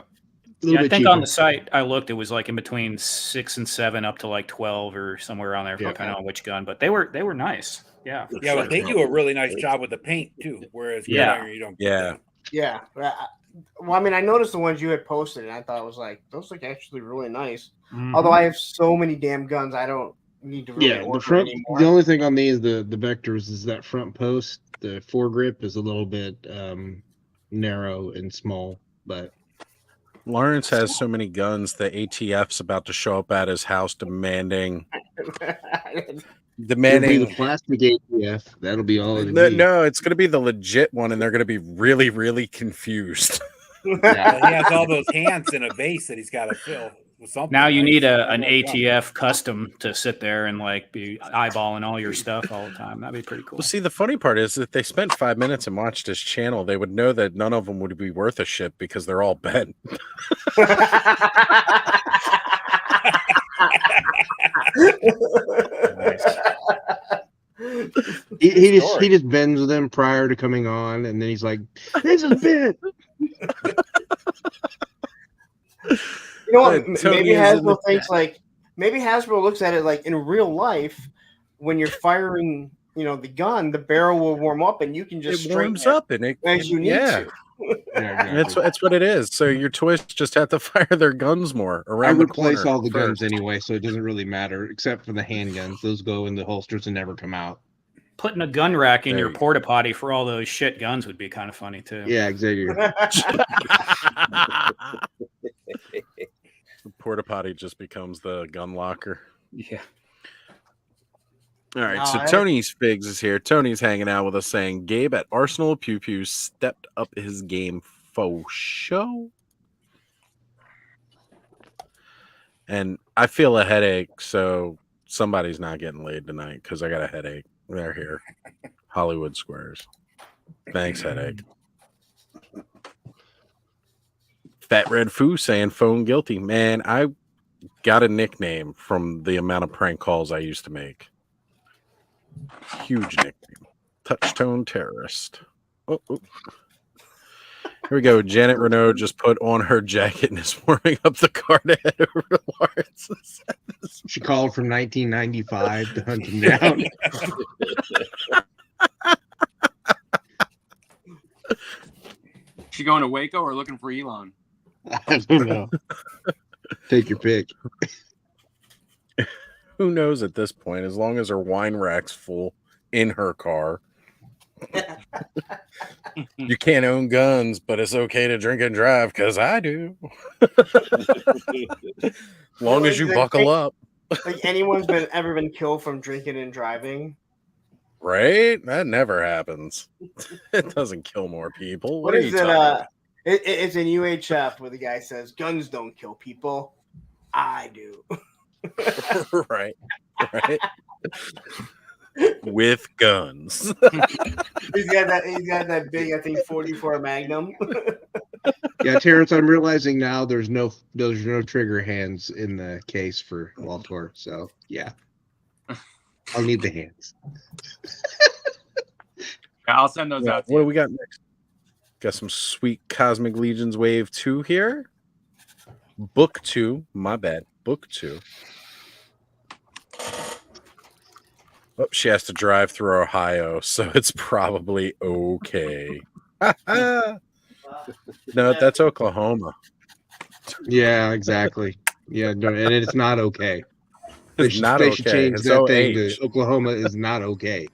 little I bit think cheaper. on the site I looked, it was like in between 6 and 7, up to like 12 or somewhere around there, Yeah. depending on which gun. But they were nice. Yeah. Yeah, but they do a really nice job with the paint too. Whereas Yeah. Gridiron, you don't. Yeah. yeah. Well, I mean, I noticed the ones you had posted, and I thought it was like those look actually really nice. Mhm. Although I have so many damn guns, I don't need to really Yeah, the order front. anymore. The only thing on these, the vectors, is that front post. The foregrip is a little bit narrow and small, but Lawrence has so many guns that ATF's about to show up at his house demanding it'll be the demanding plastic ATF. That'll be all it no, be. no, it's gonna be the legit one, and they're gonna be really, really confused. Yeah. He has all those hands in a vase that he's got to fill with something. Now you right? need So an that's what I'm- ATF custom to sit there and like be eyeballing all your stuff all the time. That'd be pretty cool. Well, see, the funny part is if they spent 5 minutes and watched his channel, they would know that none of them would be worth a shit because they're all bent. He just bends with them prior to coming on, and then he's like, "This is bit." You know what? Tony Maybe is in Hasbro the thinks like maybe Hasbro looks at it like in real life when you're firing, the gun, the barrel will warm up and you can just It warms up and it as you need yeah. to. That's what it is. So your toys just have to fire their guns more I around the replace corner all the guns first. anyway, so it doesn't really matter, except for the handguns. Those go in the holsters and never come out. Putting a gun rack in There your you go. porta potty for all those shit guns would be kind of funny too. Yeah, exactly. The porta potty just becomes the gun locker. Yeah. All right, No, so Tony's Figs is here. Tony's hanging out with us saying Gabe at Arsenal Pew Pew stepped up his game faux show. And I feel a headache, so somebody's not getting laid tonight because I got a headache. They're here. Hollywood Squares. Thanks, headache. Fat Red Foo saying phone guilty. Man, I got a nickname from the amount of prank calls I used to make. Huge nickname. Touchtone Terrorist. Oh. Here we go. Janet Renault just put on her jacket and is warming up the car to head over to Lawrence. She called from 1995 to hunt him down. She going to Waco or looking for Elon? I don't know. Take your pick. Who knows at this point, as long as her wine rack's full in her car. You can't own guns, but it's okay to drink and drive because I do. As long as you buckle up. Like anyone's ever been killed from drinking and driving? Right? That never happens. It doesn't kill more people. What are is you it? talking It's in UHF where the guy says, "Guns don't kill people. I do." about? Right. With guns. He's got that big, I think, 44 Magnum. Yeah, Terrence, I'm realizing now there's no trigger hands in the case for Waltor. So yeah, I'll need the hands. Yeah, I'll send those out. What do we got next? Got some sweet Cosmic Legions Wave 2 here. Book 2. My bad. Book 2. Oh, she has to drive through Ohio, so it's probably okay. No, that's Oklahoma. Yeah, exactly. Yeah, no, and it's not okay. It's not they should okay. change It's that thing OH. to Oklahoma is not okay.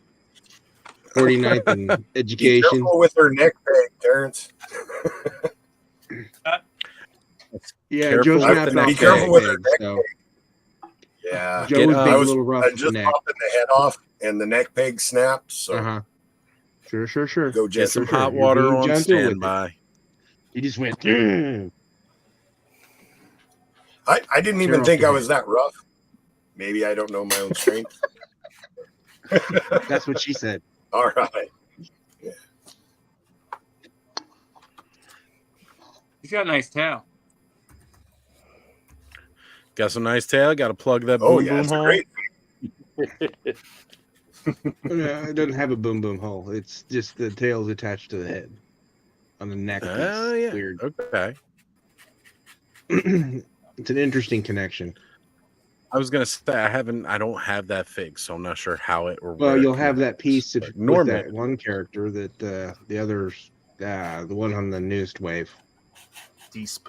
49th in Be education. careful with her neck bag, Terrence. Yeah, Careful Joe's with not the about neck Be careful bag. with her big, neck so peg. Yeah. Joe was Get big, up. a little rough I with the just neck. popping the head off and the neck peg snapped. So Uh-huh. Sure. go Get Jesse. some Sure. hot You're water being on gentle with it. standby. You just went. I didn't even Tear think off I the was that rough. Maybe I don't know my own strength. That's what she said. All right. He's got a nice tail. Got some nice tail. Got to plug that Oh boom yeah, boom it's a hole. great. It doesn't have a boom boom hole. It's just the tail's attached to the head on the neck. piece. Oh yeah. Weird. Okay. It's an interesting connection. I was gonna say I don't have that fig, so I'm not sure how it or Well, where it you'll have that connects. piece But with normally, that one character that the others, the one on the newest wave,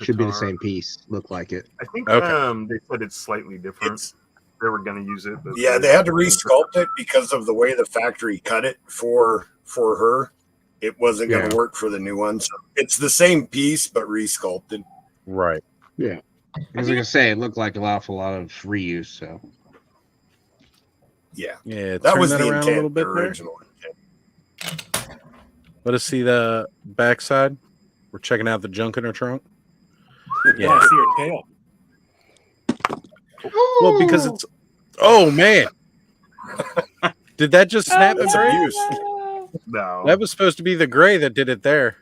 should be the same piece. Look like it. I think Okay. they said it's slightly different. It's, They were going to use it, but yeah, they had to resculpt it because of the way the factory cut it for her. It wasn't going to work for the new one. So it's the same piece but resculpted. right. Yeah. I was gonna say it looked like an awful lot of reuse. So Yeah, Yeah, that turn was that the around a little intent, bit the there. original intent. Let us see the backside. We're checking out the junk in her trunk. Yeah, I see her tail. Well, because it's. Oh man! Did that just snap the That's gray? abuse. no. That was supposed to be the gray that did it there.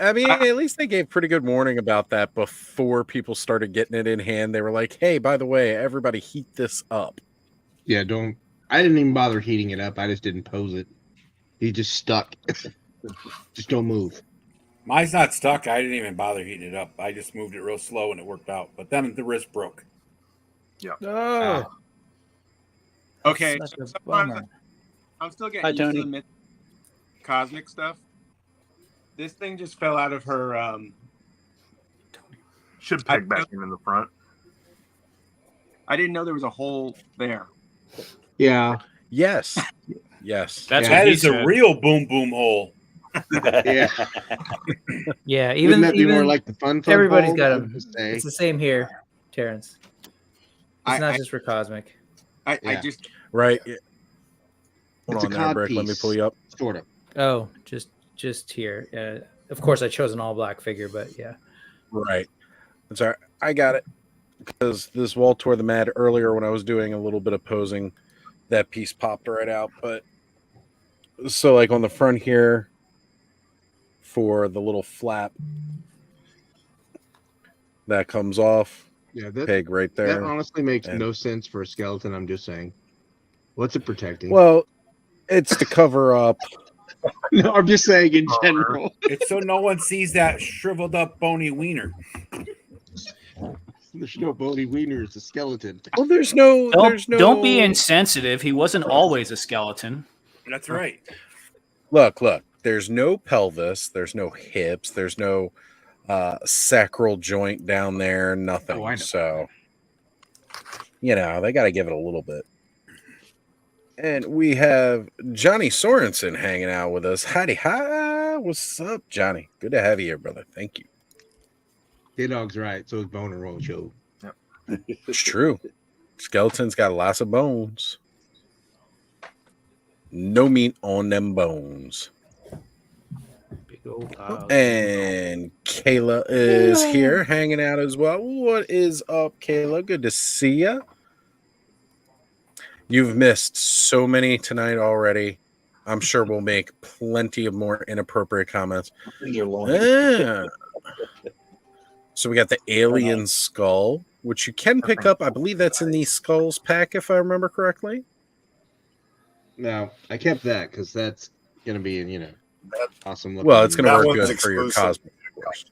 I mean, at least they gave pretty good warning about that before people started getting it in hand. They were like, "Hey, by the way, everybody heat this up." Yeah, don't. I didn't even bother heating it up. I just didn't pose it. He just stuck. Just don't move. Mine's not stuck. I didn't even bother heating it up. I just moved it real slow and it worked out. But then the wrist broke. Oh, Okay, such a sometimes bummer. I'm still getting Hi, used to Tony. the cosmic stuff. This thing just fell out of her. Should peg back in the front. I didn't know there was a hole there. Yeah, Yes, yes. That's Yeah. what That he is a said. real boom boom hole. yeah. Yeah, Wouldn't even that be even more like the fun? everybody's hole? got I them. would say. It's the same here, Terrence. It's not just for cosmic. I Yeah. just Right. Yeah. Hold It's a on there, cod Brick. Let me piece. pull you up. Sort of. Oh, just here. Of course, I chose an all black figure, but yeah. Right. That's all right. I got it. Because this wall tore the mat earlier when I was doing a little bit of posing. That piece popped right out. But so, like on the front here, for the little flap, that comes off. Yeah, that Peg right that there. honestly makes And- no sense for a skeleton. I'm just saying. What's it protecting? Well, it's to cover up. no, I'm just saying in general. It's so no one sees that shriveled up bony wiener. There's no bony wiener. It's a skeleton. Well, there's no. Don't be insensitive. He wasn't always a skeleton. That's right. Look. There's no pelvis. There's no hips. There's no sacral joint down there. Nothing. Oh, I know. So, they got to give it a little bit. And we have Johnny Sorensen hanging out with us. Howdy, hi. What's up, Johnny? Good to have you here, brother. Thank you. K-Dog's right. So is Boner Roll Show. It's true. Skeleton's got lots of bones. No meat on them bones. Big old pile. And Kayla is here hanging out as well. What is up, Kayla? Good to see you. You've missed so many tonight already. I'm sure we'll make plenty of more inappropriate comments. You're long. Ah. So we got the alien skull, which you can pick up. I believe that's in the skulls pack, if I remember correctly. No, I kept that because that's gonna be in awesome. Well, it's going to That work one's good for your exclusive. cosmic, of course.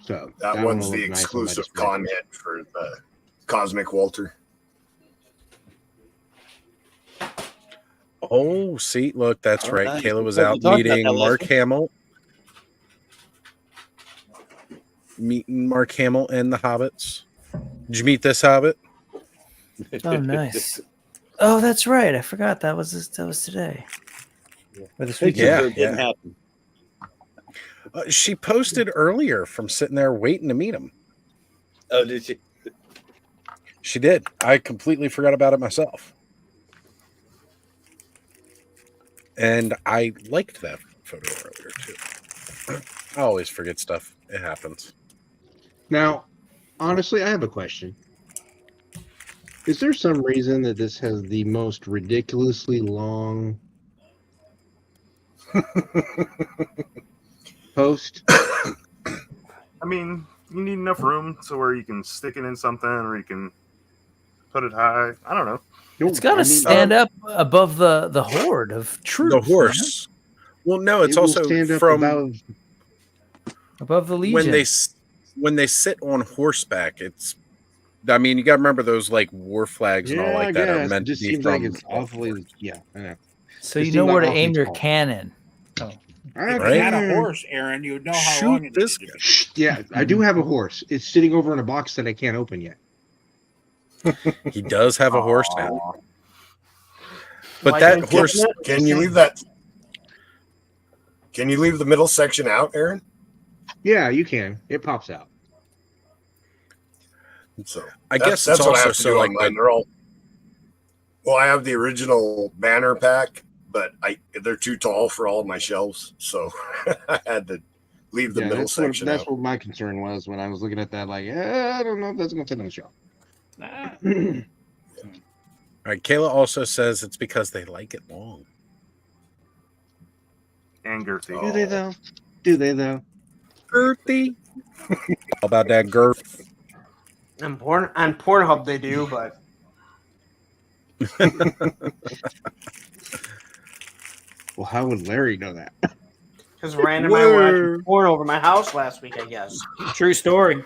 So That one one's will the look nice on my exclusive display. con hit for the Cosmic Walter. Oh, see, look, that's Oh, right. nice. Kayla was We out talked about meeting that last Mark week. Hamill. Meeting Mark Hamill and the Hobbits. Did you meet this Hobbit? Oh, nice. Oh, that's right. I forgot that was today. Or this weekend. Yeah, It didn't yeah. happen. She posted earlier from sitting there waiting to meet him. Oh, did you? She did. I completely forgot about it myself. And I liked that photo earlier, too. I always forget stuff. It happens. Now, honestly, I have a question. Is there some reason that this has the most ridiculously long post? I mean, you need enough room so where you can stick it in something or you can put it high. I don't know. It's got to stand up above the horde of troops. The horse. Well, no, it's It will also stand up from above the legion. when they sit on horseback. It's, I mean, you got to remember those like war flags and all like that are guess. meant It just to be seems from. like it's awfully. Yeah, I know. so It you seemed know like where to awfully aim your tall. cannon. If Right? you had a horse, Aaron, you'd know how Shoot long it this needed to be. Yeah, I do have a horse. It's sitting over in a box that I can't open yet. He does have a horse now. Aw. But Why that don't you horse, get it? Can you leave that? Can you leave the middle section out, Aaron? Yeah, you can. It pops out. So I guess that's it's what I also have to so do like on mine. They're all. Well, I have the original banner pack, but they're too tall for all of my shelves, so I had to leave the Yeah, middle section that's out. what my concern was when I was looking at that. Like, I don't know if that's going to fit on the shelf. all right, Kayla also says it's because they like it long. And girthy. Do they though? Do they though? Girthy. How about that girth? On Pornhub they do, but Well, how would Larry know that? because random man watching porn over my house last week, I guess. True story.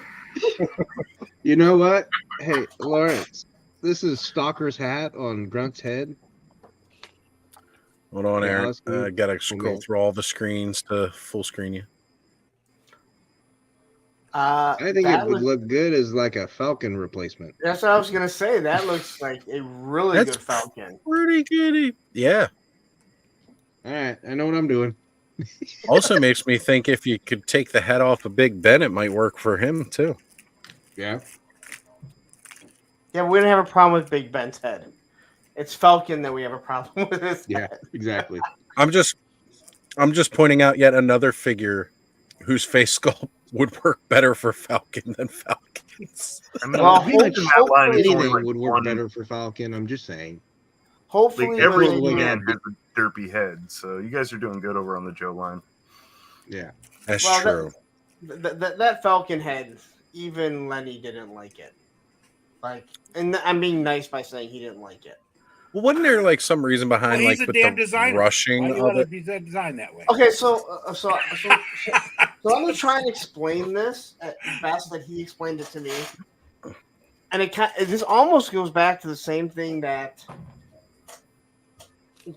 You know what? Hey, Lawrence, this is Stalker's hat on Grunt's head. Hold on, Yeah, Aaron. let's go. I gotta scroll Okay. through all the screens to full screen you. I think that it would look- look good as like a Falcon replacement. That's what I was gonna say. That looks like a really That's good Falcon. Pretty goody. Yeah. All right, I know what I'm doing. Also makes me think if you could take the head off of Big Ben, it might work for him too. Yeah. Yeah, we don't have a problem with Big Ben's head. It's Falcon that we have a problem with. His Yeah, head. exactly. I'm just pointing out yet another figure whose face sculpt would work better for Falcon than Falcon's. I mean, Well, pretty much in that line is only Anything like would work one. better for Falcon. I'm just saying. Hopefully, Like every when they do- man has a derpy head, so you guys are doing good over on the Joe line. Yeah. That's Well, true. that Falcon head, even Lenny didn't like it. Like, and I'm being nice by saying he didn't like it. Well, wasn't there like some reason Well, behind he's like a with damn the designer. rushing Why do you of let it? it be designed that way? Okay, so let me try and explain this as best that he explained it to me. And this almost goes back to the same thing that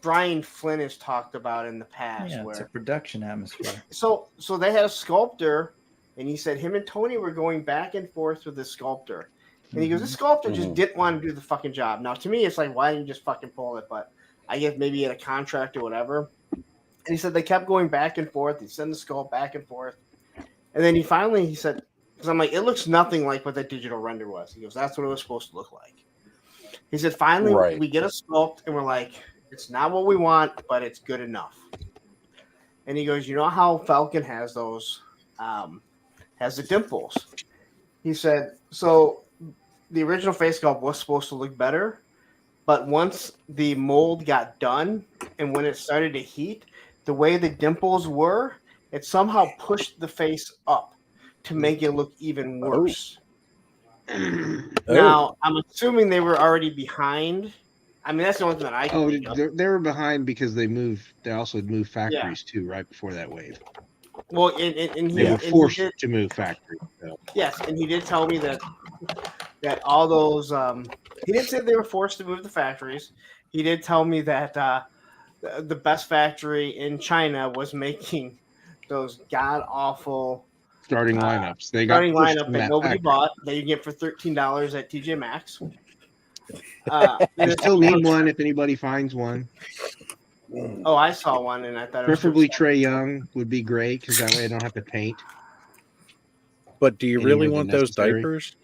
Brian Flynn has talked about in the past. Yeah, where it's a production atmosphere. so they had a sculptor, and he said him and Tony were going back and forth with the sculptor. And he goes, this sculptor just didn't want to do the fucking job. Now, to me, it's like, why didn't you just fucking pull it? But I guess maybe he had a contract or whatever. And he said they kept going back and forth. He sent the sculpt back and forth. And then he said, because I'm like, it looks nothing like what that digital render was. He goes, that's what it was supposed to look like. He said, finally, Right. we get a sculpt, and we're like, it's not what we want, but it's good enough. And he goes, you know how Falcon has those, has the dimples? He said, so the original face sculpt was supposed to look better, but once the mold got done and when it started to heat, the way the dimples were, it somehow pushed the face up to make it look even worse. Now, I'm assuming they were already behind. I mean, that's the only thing that I can Oh, think of. they were behind because they moved. They also moved factories too, right before that wave. Well, and They he, were and he forced did, to move factories. So. yes, and he did tell me that all those he didn't say they were forced to move the factories. He did tell me that the best factory in China was making those god awful Starting lineups. They got starting pushed lineup from that that nobody factory. bought that you get for $13 at TJ Maxx. I still need one if anybody finds one. Oh, I saw one and I thought it was Preferably Trey Young would be great because that way I don't have to paint. But do you Any really more want than those necessary. diapers?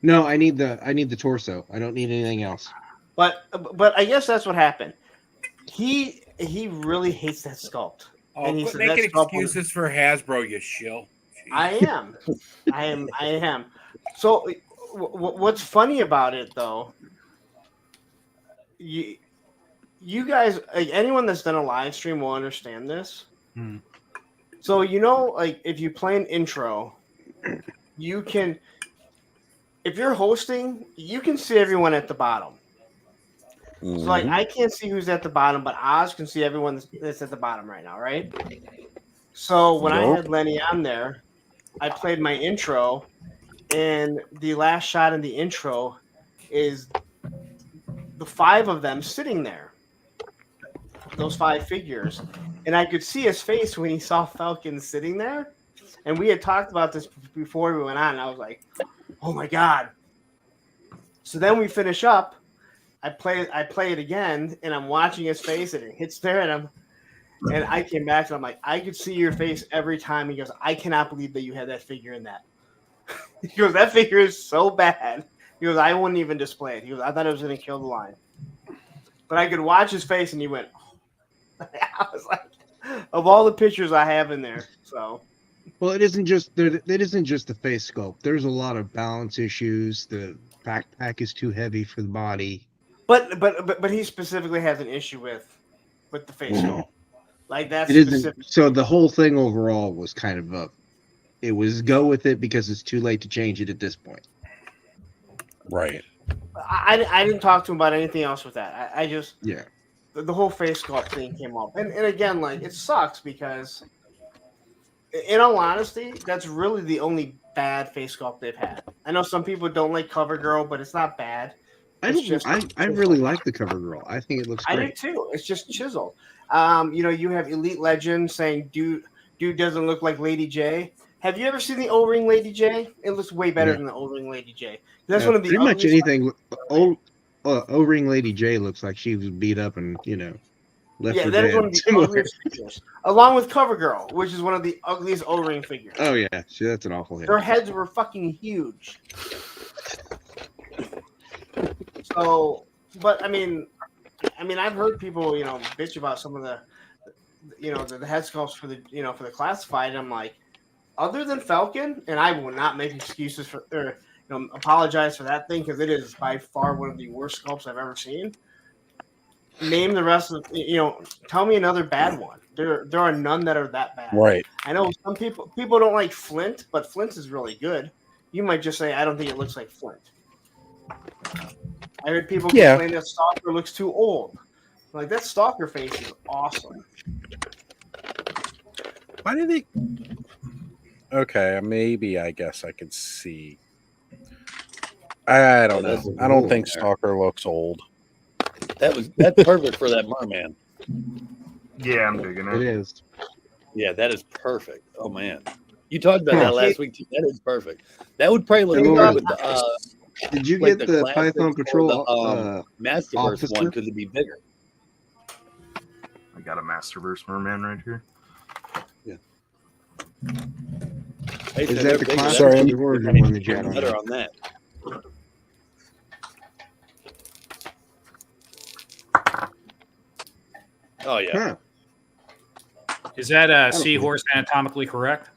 No, I need the torso. I don't need anything else. But I guess that's what happened. He really hates that sculpt. Oh, And he quit said making that's couple- excuses for Hasbro, you shill. I am. So what's funny about it though, you guys, like, anyone that's done a live stream will understand this. Hmm. So like if you play an intro, you can, if you're hosting, you can see everyone at the bottom. So like I can't see who's at the bottom, but Oz can see everyone that's at the bottom right now, right? So when I had Lenny on there, I played my intro, and the last shot in the intro is the 5 of them sitting there, those 5 figures, and I could see his face when he saw Falcon sitting there, and we had talked about this before we went on, and I was like, oh my god. So then we finish up, I play it again, and I'm watching his face, and it hits there, and I came back, and I'm like, I could see your face every time. He goes, I cannot believe that you had that figure in that. He goes, that figure is so bad. He goes, I wouldn't even display it. He goes, I thought it was going to kill the line. But I could watch his face, and he went, oh. I was like, of all the pictures I have in there. So, Well, it isn't just the face sculpt. There's a lot of balance issues. The backpack is too heavy for the body. but he specifically has an issue with the face sculpt. Like that's It isn't. specific. So the whole thing overall was kind of a. It was go with it because it's too late to change it at this point. Right. I didn't talk to him about anything else with that. I just Yeah. the whole face sculpt thing came up, and again, like it sucks because, in all honesty, that's really the only bad face sculpt they've had. I know some people don't like CoverGirl, but it's not bad. I really like the CoverGirl. I think it looks I do great. too. It's just chiseled. You have Elite Legend saying dude doesn't look like Lady J. Have you ever seen the O-ring Lady J? It looks way better than the O-ring Lady J. That's one of the pretty much ugliest- anything. O-ring Lady J looks like she was beat up and left Yeah, for that is dead one of the somewhere. ugliest figures, along with CoverGirl, which is one of the ugliest O-ring figures. Oh yeah, see, that's an awful hit. Their heads were fucking huge. So, but I mean, I've heard people, bitch about some of the head sculpts for the classified. And I'm like, other than Falcon, and I will not make excuses for or apologize for that thing because it is by far one of the worst sculpts I've ever seen. Name the rest of tell me another bad one. There are none that are that bad. Right. I know some people don't like Flint, but Flint is really good. You might just say I don't think it looks like Flint. I heard people complain that Stalker looks too old. Like that Stalker face is awesome. Why did they? Okay, maybe I guess I could see. I don't know. I don't think Stalker looks old. That's perfect for that merman. Yeah, I'm digging It it. is. Yeah, that is perfect. Oh man, you talked about that last week too. That is perfect. That would probably look good with the. Did you like get the classic Python or Patrol the Masterverse officer? one because it'd be bigger. I got a Masterverse merman right here. Hey, Is so that they're the bigger. classic Sorry, or the origin one that you had on Better there? on that. Oh yeah. Huh. Is that seahorse anatomically correct?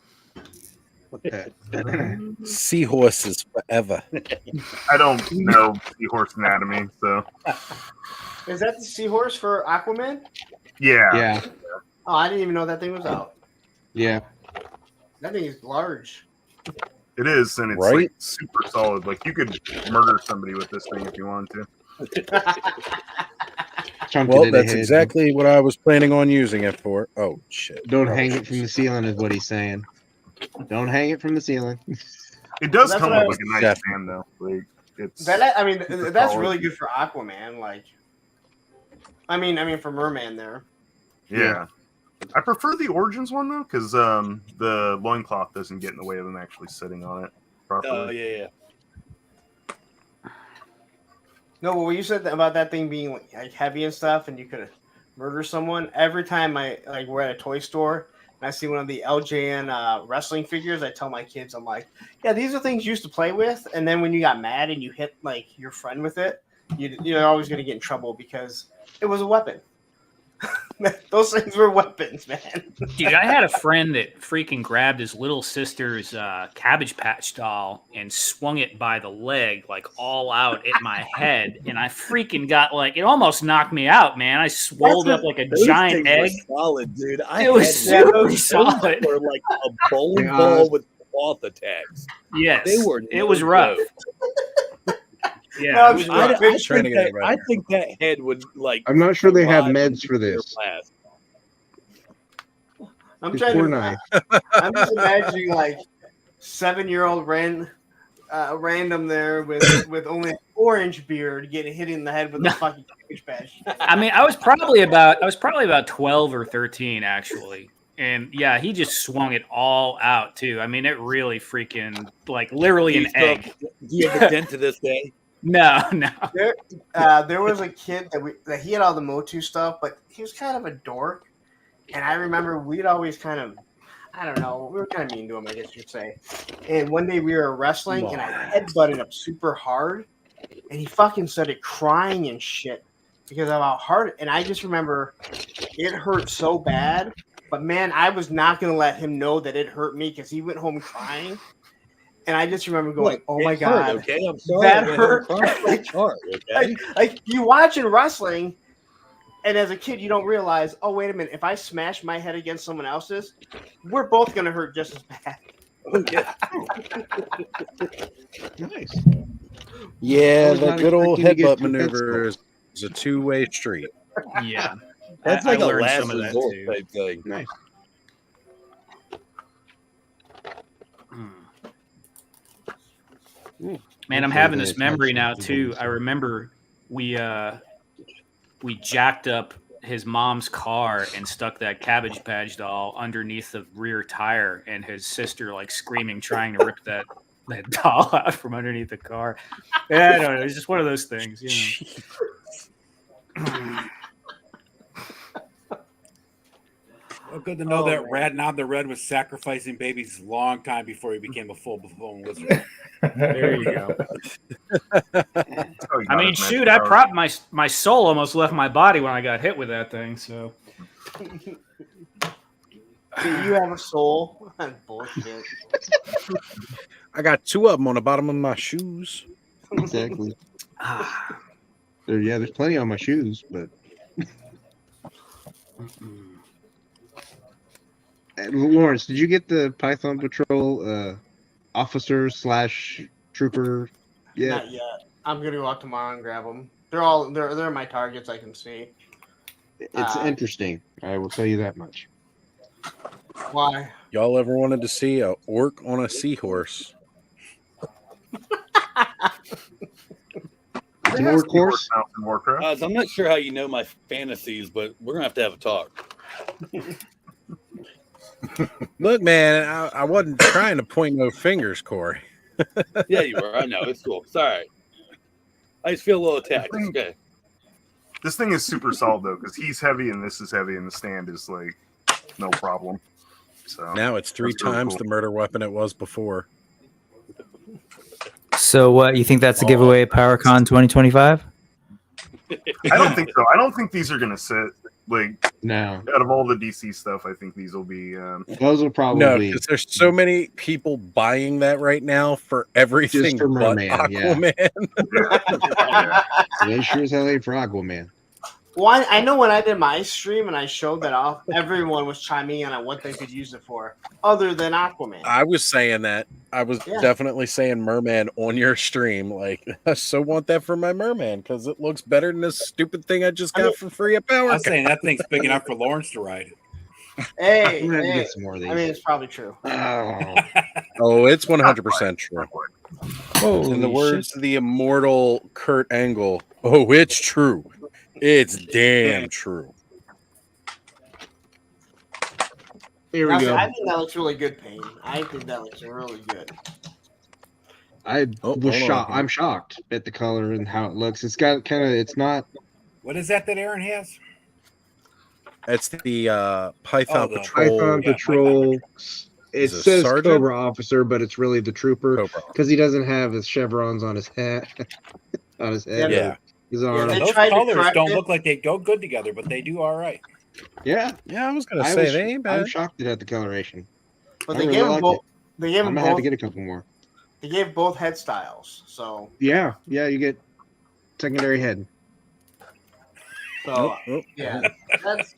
Seahorses forever. I don't know seahorse anatomy, so Is that the seahorse for Aquaman? yeah. Yeah, Oh, I didn't even know that thing was out. yeah. That thing is large. It is, and it's Right? like super solid. Like you could murder somebody with this thing if you wanted to. Chunk Well, it in the that's head. exactly what I was planning on using it for. Oh shit! Don't hang it from the ceiling, is what he's saying. Don't hang it from the ceiling. It does That's come what I with like a nice Definitely. stand though. Like it's That's solid. really good for Aquaman. Like, I mean for Merman there. Yeah. I prefer the Origins one though, because the loincloth doesn't get in the way of them actually sitting on it properly. Oh yeah. No, but when you said about that thing being like heavy and stuff, and you could murder someone, every time we're at a toy store and I see one of the LJN wrestling figures, I tell my kids, I'm like, yeah, these are things you used to play with, and then when you got mad and you hit like your friend with it, you're always going to get in trouble because it was a weapon. Those things were weapons, man. Dude, I had a friend that freaking grabbed his little sister's Cabbage Patch doll and swung it by the leg, like all out at my head. And I freaking got it almost knocked me out, man. I swelled up like a Those giant things egg. were solid, dude. It was super those solid. were like a bowling Yeah. ball with cloth attacks. Yes. They were. It was no rough. joke. Yeah. No, it was I, rough. I, Trying to think get it that, right. I think that head would like. I'm not sure they have survive meds for nuclear this. blast. I'm It's trying poor to. knife. I'm just imagining 7-year-old random there with only an orange beard getting hit in the head with a fucking Cabbage Patch. I mean, I was probably about 12 or 13 actually. And yeah, he just swung it all out too. I mean, it really freaking literally an egg. Do you have a dent to this day? No. There was a kid that he had all the Motu stuff, but he was kind of a dork. And I remember we'd always kind of, I don't know, we were kind of mean to him, I guess you'd say. And one day we were wrestling, and I headbutted him super hard, and he fucking started crying and shit because of how hard. And I just remember it hurt so bad, but man, I was not going to let him know that it hurt me because he went home crying. And I just remember going, Look, "Oh my it god, hurt, okay, I'm sorry. that I went hurt!" home crying. It's hard, okay? Like you watching wrestling, And as a kid, you don't realize, oh, wait a minute, if I smash my head against someone else's, we're both going to hurt just as bad. Nice. Yeah, I was the not good old expecting to get headbutt to maneuver is a two-way street. Yeah. That's I like a learned last some of that resort too. type thing. Nice. Man, I'm having this memory now too. I remember we jacked up his mom's car and stuck that Cabbage Patch doll underneath the rear tire, and his sister like screaming, trying to rip that doll out from underneath the car. Yeah, I don't know. It's just one of those things, you know. Well, good to know that Radnob the Red was sacrificing babies a long time before he became a full-blown wizard. There you go. Oh, I mean, shoot, I prop my soul almost left my body when I got hit with that thing. So Do you have a soul? Bullshit. I got two of them on the bottom of my shoes. Exactly. There's plenty on my shoes, but Lawrence, did you get the Python Patrol officer / trooper? Yeah. Not yet. I'm gonna go out tomorrow and grab them. They're my targets. I can see. It's interesting. I will tell you that much. Why? Y'all ever wanted to see a orc on a seahorse? An orc horse? I'm not sure how you know my fantasies, but we're gonna have to have a talk. Look, man, I wasn't trying to point no fingers, Corey. Yeah, you were. I know. It's cool. It's all right. I just feel a little attacked. It's okay. This thing is super solid though, because he's heavy and this is heavy, and the stand is like no problem. So Now it's three that's really times cool. the murder weapon it was before. So what you think that's a giveaway at PowerCon 2025? I don't think so. I don't think these are gonna sit. Like, No. out of all the DC stuff, I think these will be. Those will probably No, because there's so many people buying that right now for everything for but Merman, Aquaman. They sure as hell ain't for Aquaman. Well, I know when I did my stream and I showed that off, everyone was chiming in on what they could use it for, other than Aquaman. I was saying that. I was Yeah. definitely saying Merman on your stream. Like, I so want that for my Merman because it looks better than this stupid thing I just got for free at Power. I'm saying that thing's big enough for Lawrence to ride. Hey, I'm gonna have to hey. get some more of these. I mean, it's probably true. Oh, it's 100% true. In the words of the immortal Kurt Angle, oh, it's true. It's damn true. Here we Now, see, go. I think that looks really good, Payne. I think that looks really good. I Oh, was hold on. shocked. I'm shocked at the color and how it looks. It's got kind of. It's not. What is that Aaron has? It's the Python the Patrol. Python yeah, Patrol. It Is it says sergeant? Cobra officer, but it's really the trooper Cobra. because he doesn't have his chevrons on his hat. On his head. Yeah. His Yeah, arm. they Those tried to colors correct don't it. look like they go good together, but they do all right. Yeah. Yeah, I was gonna I say was, they ain't bad. I'm shocked at the coloration. But I they really gave them like both. it. They gave I'm them gonna have to both. get a couple more. They gave both head styles. So, Yeah. You get secondary head. so Oh, yeah, that's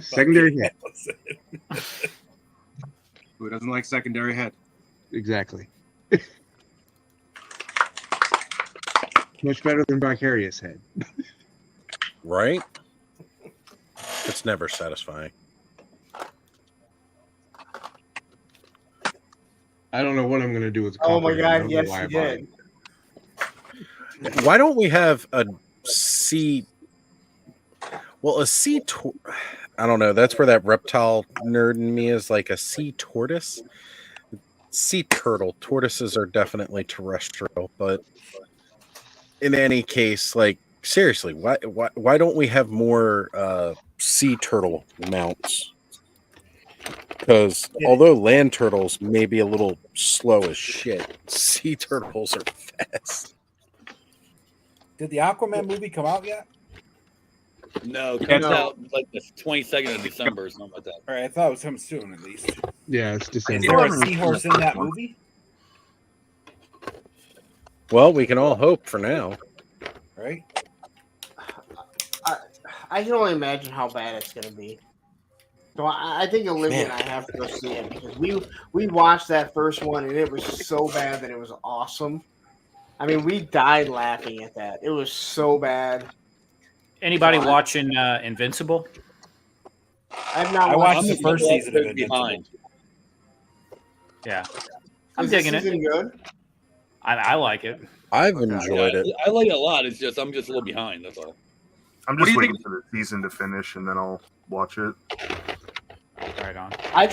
Secondary head. Who doesn't like secondary head? Exactly. Much better than Vicarious head. right? It's never satisfying. I don't know what I'm gonna do with the Oh my copper head. I god, don't know yes, why I you bought did. it. Why don't we have a sea? Well, a sea. I don't know. That's where that reptile nerd in me is like a sea tortoise. Sea turtle. Tortoises are definitely terrestrial, but in any case, like seriously, why don't we have more sea turtle mounts? Because although land turtles may be a little slow as shit, sea turtles are fast. Did the Aquaman movie come out yet? No, it comes out like the 22nd of December or something like that. All right, I thought it was coming soon at least. Yeah, it's Is December. there a seahorse in that movie? Well, we can all hope for now. Right? I can only imagine how bad it's gonna be. So I think Olivia and I have to go see it because we watched that first one and it was so bad that it was awesome. I mean, we died laughing at that. It was so bad. Anybody watching Invincible? I've not I watched watched the it. first season of Behind. Invincible. Yeah, I'm Is this digging it. season good? I like it. I've Okay. enjoyed it. I like it a lot. It's just I'm just a little behind. That's all. I'm What do just you waiting think- for the season to finish and then I'll watch it. Right on. I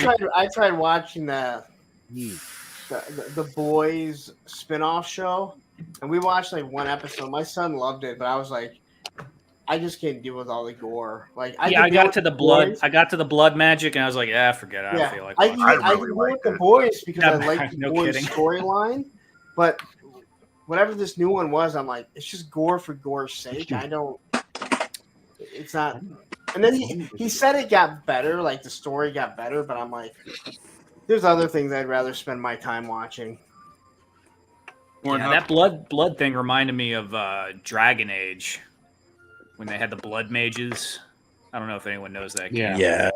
tried watching the Boys spin-off show, and we watched like one episode. My son loved it, but I was like, I just can't deal with all the gore. Like, I can deal got with to the blood. Boys. I got to the blood magic, and I was like, "Yeah, forget it. I don't feel like." I watching can, it." I really can deal liked with the it. Boys because Yeah, I like the no Boys kidding. storyline, but whatever this new one was, I'm like, it's just gore for gore's sake. I don't. It's not. And then he said it got better, like the story got better, but I'm like, there's other things I'd rather spend my time watching. Yeah, Pornhub. that blood thing reminded me of Dragon Age when they had the blood mages. I don't know if anyone knows that game. Yeah.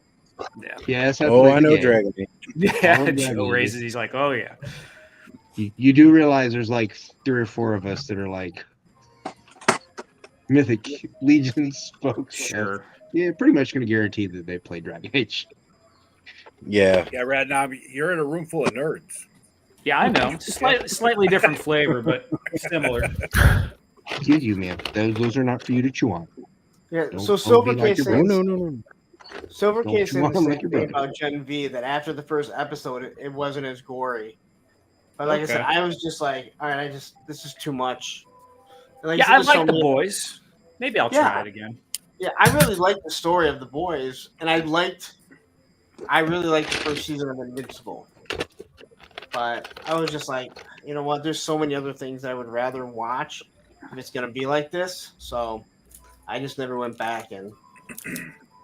Yeah. Yes. Oh, I know Game. Dragon Age. Yeah. Oh, Joe Dragon raises. Age. He's like, "Oh yeah." You do realize there's like 3 or 4 of us that are like Mythic Legions folks. so, Sure. yeah, pretty much going to guarantee that they play Dragon Age. Yeah. Yeah, Rad Knob, you're in a room full of nerds. Yeah, I know. Slightly different flavor, but similar. Excuse you, man. Those are not for you to chew on. Yeah. Don't- So don't be like Silvercase your says, brother. No. Silvercase Don't said you want the him same like your thing brother. about Gen V, that after the first episode, it wasn't as gory. But like I said, Okay. I was just like, all right, this is too much. And like Yeah, said, I there's so like the many- boys. Maybe I'll Yeah. try it again. Yeah, I really liked the story of the boys, and I really liked the first season of Invincible. But I was just like, you know what? There's so many other things I would rather watch if it's gonna be like this. So I just never went back, and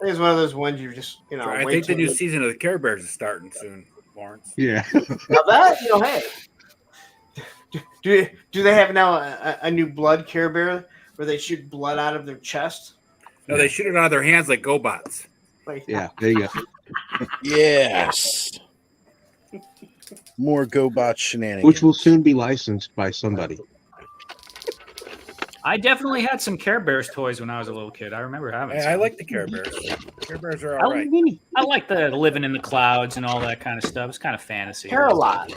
it's one of those ones you just, you know. I wait think the till new season of the Care Bears is starting soon, Lawrence. Yeah. Now that, you know, hey, do they have now a new blood Care Bear where they shoot blood out of their chest? No, they shoot it out of their hands like GoBots. Like, Yeah, there you go. Yes. More GoBot shenanigans. Which will soon be licensed by somebody. I definitely had some Care Bears toys when I was a little kid. I remember having. I some. like the Care Bears. Care Bears are I, all right. I like the living in the clouds and all that kind of stuff. It's kind of fantasy. Care-a-Lot.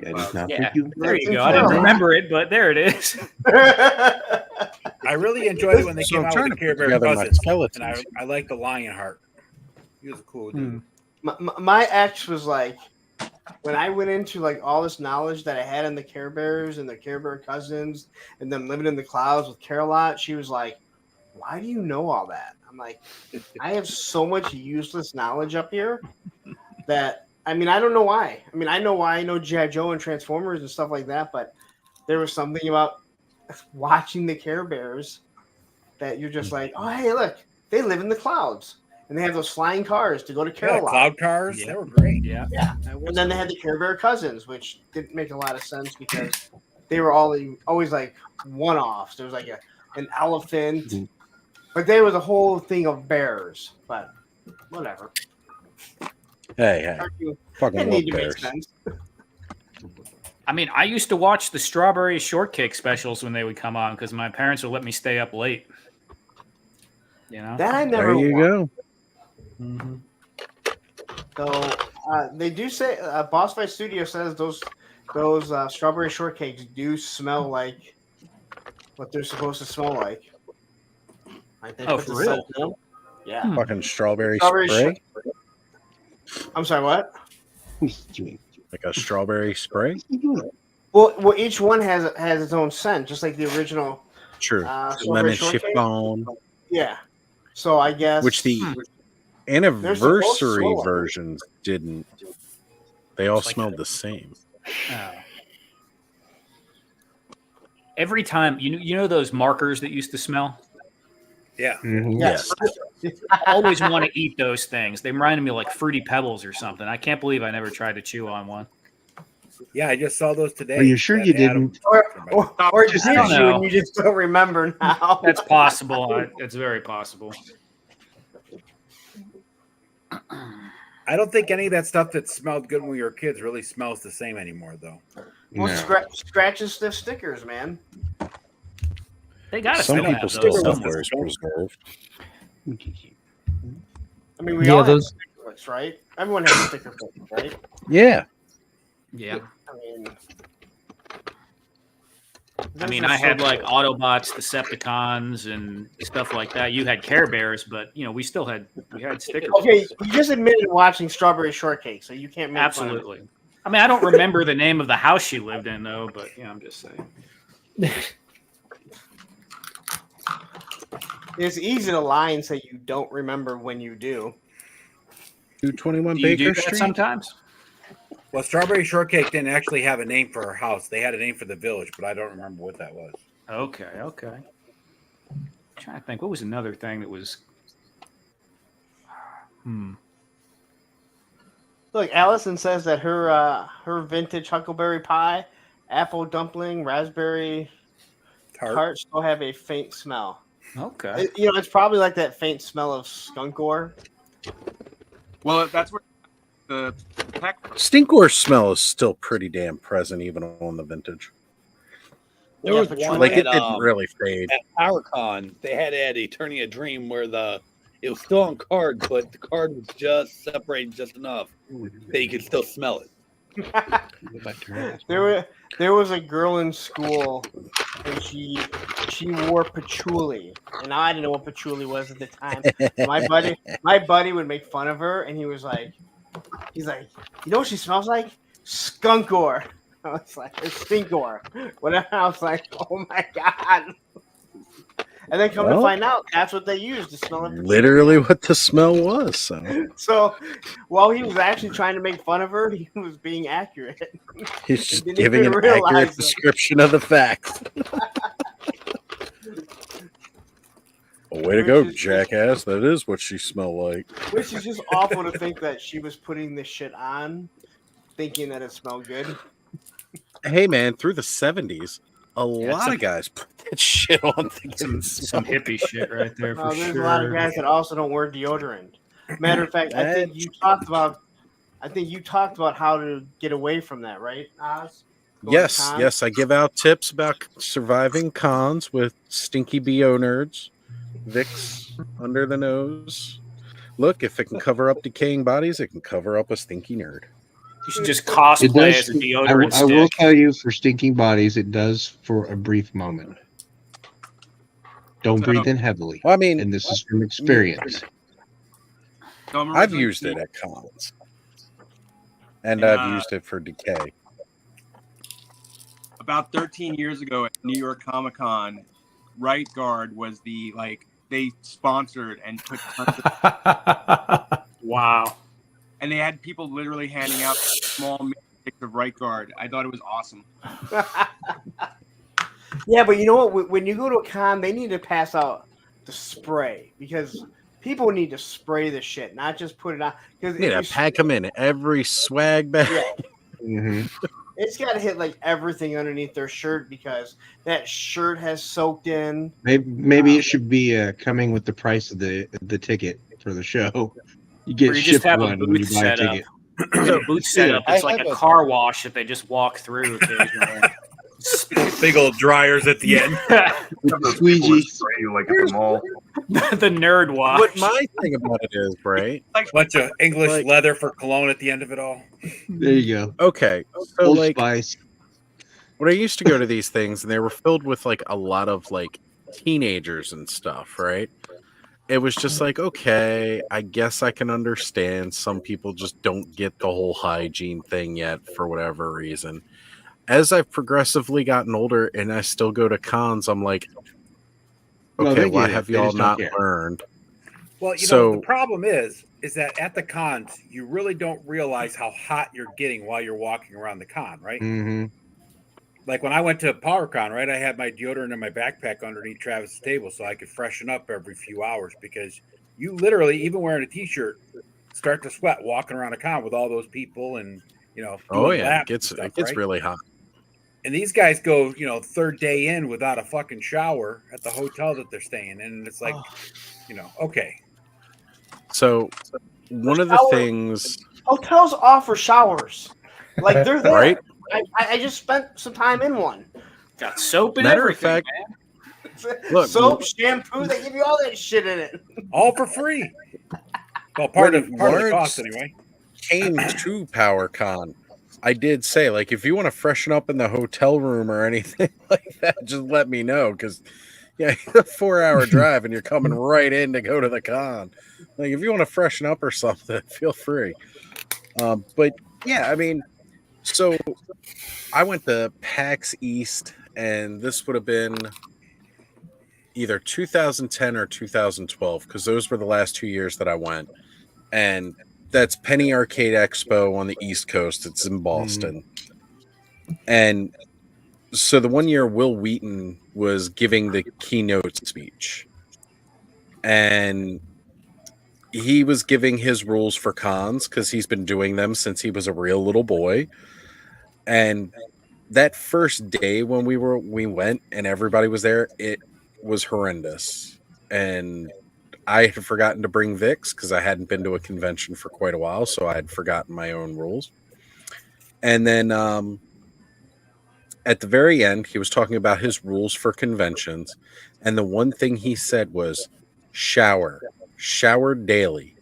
That is not Yeah, for you. there you go. I didn't remember it, but there it is. I really enjoyed it when they So came I'm out trying with to the Care put Bear together my cousins, skeletons. and I like the Lionheart. He was a cool dude. my ex was like, when I went into like all this knowledge that I had in the Care Bears and the Care Bear cousins and them living in the clouds with Care-a-Lot, she was like, why do you know all that? I'm like, I have so much useless knowledge up here that, I mean, I don't know why. I mean, I know why I know G.I. Joe and Transformers and stuff like that, but there was something about watching the Care Bears that you're just like, oh, hey, look, they live in the clouds. And they have those flying cars to go to Yeah, Care-a-Lot. cloud cars, Yeah. they were great. Yeah. Yeah. And then they had the Care Bear cousins, which didn't make a lot of sense because they were always like one-offs. There was like an elephant, Mhm. but there was a whole thing of bears. But whatever. Hey, fucking It love need to make bears. sense. I mean, I used to watch the strawberry shortcake specials when they would come on because my parents would let me stay up late. You know? That I never. There you watched. go. So they do say Boss Fight Studio says those strawberry shortcakes do smell like what they're supposed to smell like. Like they Oh, put for the real? scent in them. Yeah. Fucking strawberry Strawberry spray. I'm sorry. What? Like a strawberry spray. Well, each one has its own scent, just like the original. True. Strawberry Lemon shortcake? chiffon. Yeah. So I guess Which the supposed to anniversary smell like it. versions didn't. They all It's like smelled a- the same. Oh. Every time, you know those markers that used to smell? Yeah. Mhm. yes. I always want to eat those things. They reminded me of like Fruity Pebbles or something. I can't believe I never tried to chew on one. Yeah, I just saw those today. Are you sure that you Adam- didn't? Or did I don't you know. and you just don't remember now? That's possible. It's very possible. I don't think any of that stuff that smelled good when we were kids really smells the same anymore, though. Well, No. scratches stiff stickers, man. They got to Some still people have still those have somewhere. theirs preserved. I mean, we Yeah, all those- have sticker books, right? Everyone has sticker books, right? Yeah. Yeah. I mean, I had like Autobots, Decepticons, and stuff like that. You had Care Bears, but we had stickers. Okay, you just admitted watching Strawberry Shortcake, so you can't make fun of it. Absolutely. I mean, I don't remember the name of the house she lived in, though. But I'm just saying. It's easy to lie and say you don't remember when you do. 221 Do you do Baker that Street. sometimes? Well, Strawberry Shortcake didn't actually have a name for her house. They had a name for the village, but I don't remember what that was. Okay. I'm trying to think. What was another thing that was? Look, Allison says that her vintage Huckleberry pie, apple dumpling, raspberry tart still have a faint smell. Okay. It's probably like that faint smell of skunk ore. Well, that's where the heck. Stinkor smell is still pretty damn present, even on the vintage. There Yeah, was but one Like it at, didn't really fade. at PowerCon. They had Eternia Dream where it was still on card, but the card was just separated just enough that you could still smell it. There was a girl in school, and she wore patchouli, and I didn't know what patchouli was at the time. My buddy would make fun of her, and he's like, you know what she smells like? Skunk ore. I was like, it's stink ore. Whatever. I was like, oh my god. And then come to Well, find out, that's what they used to smell it. Literally what the smell was. So while he was actually trying to make fun of her, he was being accurate. He's just Didn't giving even an realize accurate it. description of the facts. Way to go, jackass. That is what she smelled like. Which is just awful to think that she was putting this shit on, thinking that it smelled good. Hey, man, through the 70s, a lot some- of guys put that shit on thinking Some hippie shit right there for There's sure. a lot of guys that also don't wear deodorant. Matter of fact, I think you talked about how to get away from that, right, Oz? Going to Yes, cons? yes, I give out tips about surviving cons with stinky BO nerds. Vicks under the nose. Look, if it can cover up decaying bodies, it can cover up a stinky nerd. You should just cosplay as a deodorant I will stick. tell you, for stinking bodies, it does for a brief moment. Don't breathe in heavily. Well, I mean, and this is from experience. So I'm I've originally used it from- at cons, and Yeah. I've used it for decay. about 13 years ago at New York Comic Con. Right Guard was they sponsored and put tons of, Wow. and they had people literally handing out small sticks of Right Guard. I thought it was awesome. Yeah, but you know what? When you go to a con, they need to pass out the spray because people need to spray the shit, not just put it on. Because Yeah, pack them in every swag bag. Mhm. it's got to hit like everything underneath their shirt because that shirt has soaked in. Maybe it should be coming with the price of the ticket for the show. You get Or you just shipped have a one when you booth buy a set up. ticket. So a boot setup. I It's like have a a- car wash that they just walk through occasionally. Big old dryers at the end. Squeegee. Spray you like at the mall. The nerd wash. What my thing about it is, right? Bunch of English Like- leather for cologne at the end of it all. There you go. Okay, so Old like Spice. when I used to go to these things, and they were filled with like a lot of like teenagers and stuff, right? It was just like, okay, I guess I can understand some people just don't get the whole hygiene thing yet for whatever reason. As I've progressively gotten older and I still go to cons, I'm like, No, okay, they why get it. have They y'all just don't not care. learned? Well, So- the problem is that at the cons, you really don't realize how hot you're getting while you're walking around the con, right? Mm-hmm. Like when I went to PowerCon, right, I had my deodorant in my backpack underneath Travis's table so I could freshen up every few hours because you literally, even wearing a t-shirt, start to sweat walking around a con with all those people and Oh doing yeah, laps it and stuff, gets right? really hot. And these guys go, third day in without a fucking shower at the hotel that they're staying in. And it's like, okay. So one of the Shower- things, Hotels offer showers. Like they're there. Right? I just spent some time in one. Got soap and matter of everything, fact, man. look, Soap, shampoo, they give you all that shit in it. All for free. Well, part of the Lawrence cost anyway. came to PowerCon, I did say, like, if you want to freshen up in the hotel room or anything like that, just let me know. Because, yeah, a 4-hour drive and you're coming right in to go to the con. Like, if you want to freshen up or something, feel free. But, yeah, I mean, so I went to PAX East, and this would have been either 2010 or 2012, because those were the last 2 years that I went. And that's Penny Arcade Expo on the East Coast. It's in Boston. And so the one year Will Wheaton was giving the keynote speech. And he was giving his rules for cons because he's been doing them since he was a real little boy. And that first day when we went and everybody was there, it was horrendous. And I had forgotten to bring Vicks because I hadn't been to a convention for quite a while, so I had forgotten my own rules. And then at the very end, he was talking about his rules for conventions, and the one thing he said was shower daily.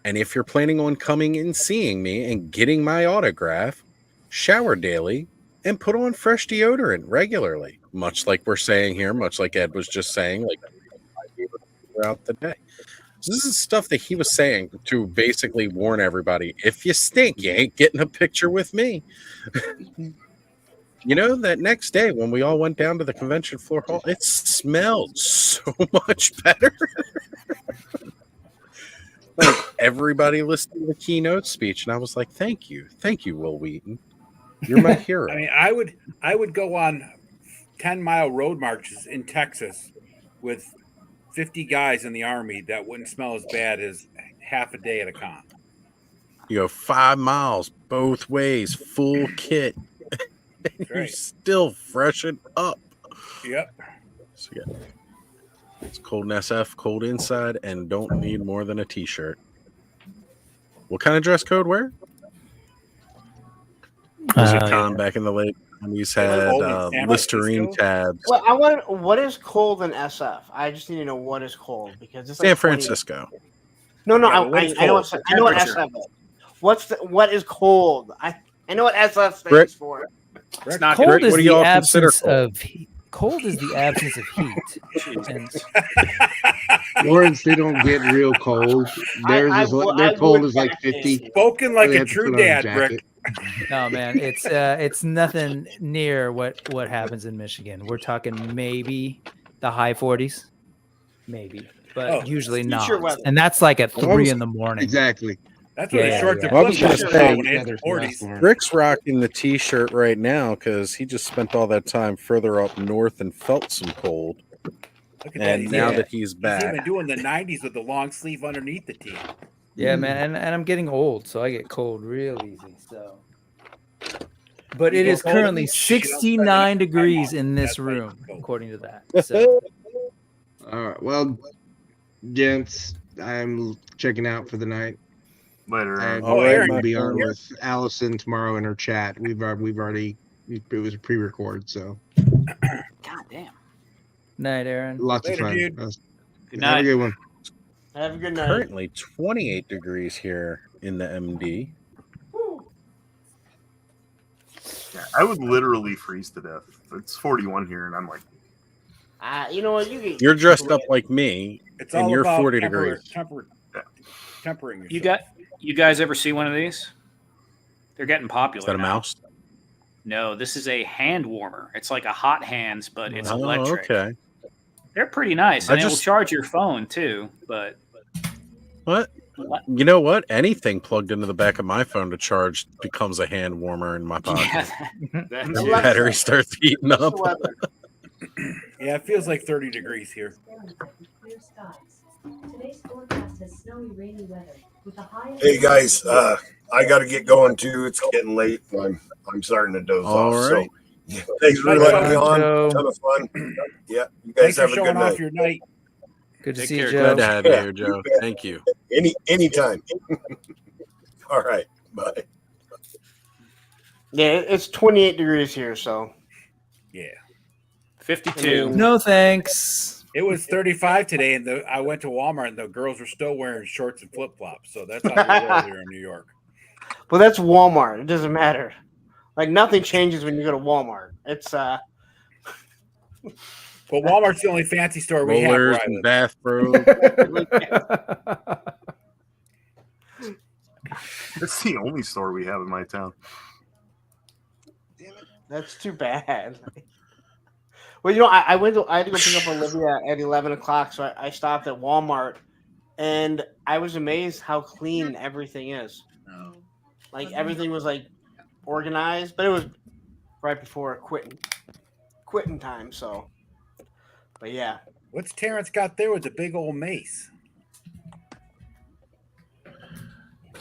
And if you're planning on coming and seeing me and getting my autograph, shower daily and put on fresh deodorant regularly, much like we're saying here, much like Ed was just saying, like throughout the day. So this is stuff that he was saying to basically warn everybody, if you stink, you ain't getting a picture with me. That next day when we all went down to the convention floor hall, it smelled so much better. Like everybody listened to the keynote speech, and I was like, thank you, Will Wheaton. You're my hero. I mean, I would go on 10-mile road marches in Texas with 50 guys in the Army that wouldn't smell as bad as half a day at a con. You go 5 miles both ways, full kit. You're still freshen up. Yep. So yeah, it's cold in SF, cold inside, and don't need more than a t-shirt. What kind of dress code wear? Was your con back in the late 90s had Listerine tabs? Well, what is cold in SF? I just need to know what is cold because it's like San Francisco. No, Yeah, I know what SF is. What is cold? I know what SF stands for. It's not Cold Rick, is what do the you all consider absence cold? of heat. Cold is the absence of heat. And Lawrence, they don't get real cold. Their cold is like 50. Spoken like They a have to true put on a dad, jacket. Rick. no, man, it's nothing near what happens in Michigan. We're talking maybe the high 40s, maybe, but usually not. weather. And that's like at 3 in the morning. Exactly. That's what Yeah, short yeah. the I was blood gonna pressure say, when it hit the 40s. Rick's rocking the t-shirt right now because he just spent all that time further up north and felt some cold. Look at And that. now Yeah. that he's He's back, even doing the 90s with the long sleeve underneath the tee. Yeah, man, and I'm getting old, so I get cold real easy. So, but You it get is cold, currently you don't 69 spend degrees time in on this it. That's room, right. according to that. So, All right. Well, gents, I'm checking out for the night. Later. And All right, we'll be my on friend. with Allison tomorrow in her chat. We've already it was a pre-record, so God damn. night, Aaron. lots Later, of fun. dude. Good Have a night. good one. Have a good night. currently 28 degrees here in the MD. Yeah, I would literally freeze to death. It's 41 here, and I'm like, You know what? You're dressed up like me, It's and all you're about 40 degrees. Tempering You guys ever see one of these? They're getting popular. Is that a now. mouse? No, this is a hand warmer. It's like a hot hands, but it's Oh, electric. okay. They're pretty nice, I and they will just- charge your phone too. But What? You know what? Anything plugged into the back of my phone to charge becomes a hand warmer in my pocket. yeah, that's The it. battery starts heating up. Yeah, it feels like 30 degrees here. Clear skies. Today's forecast into snowy, rainy weather with a high. Hey guys, I got to get going too. It's getting late. I'm starting to doze All off. right. So thanks for Night, letting me Joe. on. Joe. Ton of fun. Yeah, you Thanks guys for have a showing good off night. your night. Good to Take see care, you, Glad Joe. to have you Yeah, here, you Joe. bet. Thank you. Anytime. All right. Bye. Yeah, it's 28 degrees here, so Yeah. 52. No thanks. It was 35 today, and I went to Walmart, and the girls were still wearing shorts and flip flops. So that's how we roll here in New York. well, that's Walmart. It doesn't matter. Like nothing changes when you go to Walmart. It's But Walmart's the only fancy store we have where Rollers I and live. bathrobe. It's the only store we have in my town. that's too bad. Well, you know, I had to go pick up Olivia at 11 o'clock, so I stopped at Walmart, and I was amazed how clean everything is. Like everything was like organized, but it was right before quitting time. So, but yeah, What's Terrence got there with the big old mace?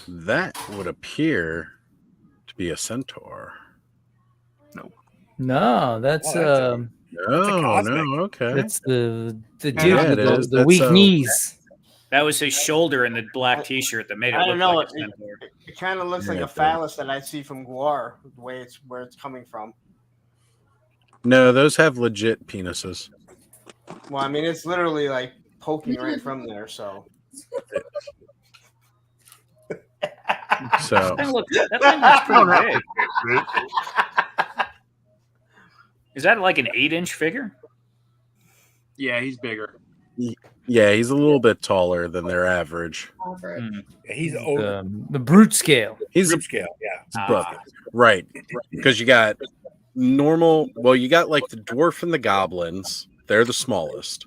That would appear to be a centaur. No, that's Oh, that's a- No, cosmic. no, okay. that's the dude Yeah, with it is. the That's, weak knees. That was his shoulder in the black T-shirt that made it I look don't know. like a It, centaur. it kind of looks Yeah, like it a does. phallus that I see from Guar, the way it's where it's coming from. No, those have legit penises. Well, I mean, it's literally like poking right from there. So, So That thing looks pretty big. Is that like an 8-inch figure? Yeah, he's bigger. yeah, he's a little bit taller than their average. Hmm. Yeah, he's over The brute scale. He's a group scale. Yeah. book. Right. Because you got normal, well, you got like the dwarf and the goblins. They're the smallest.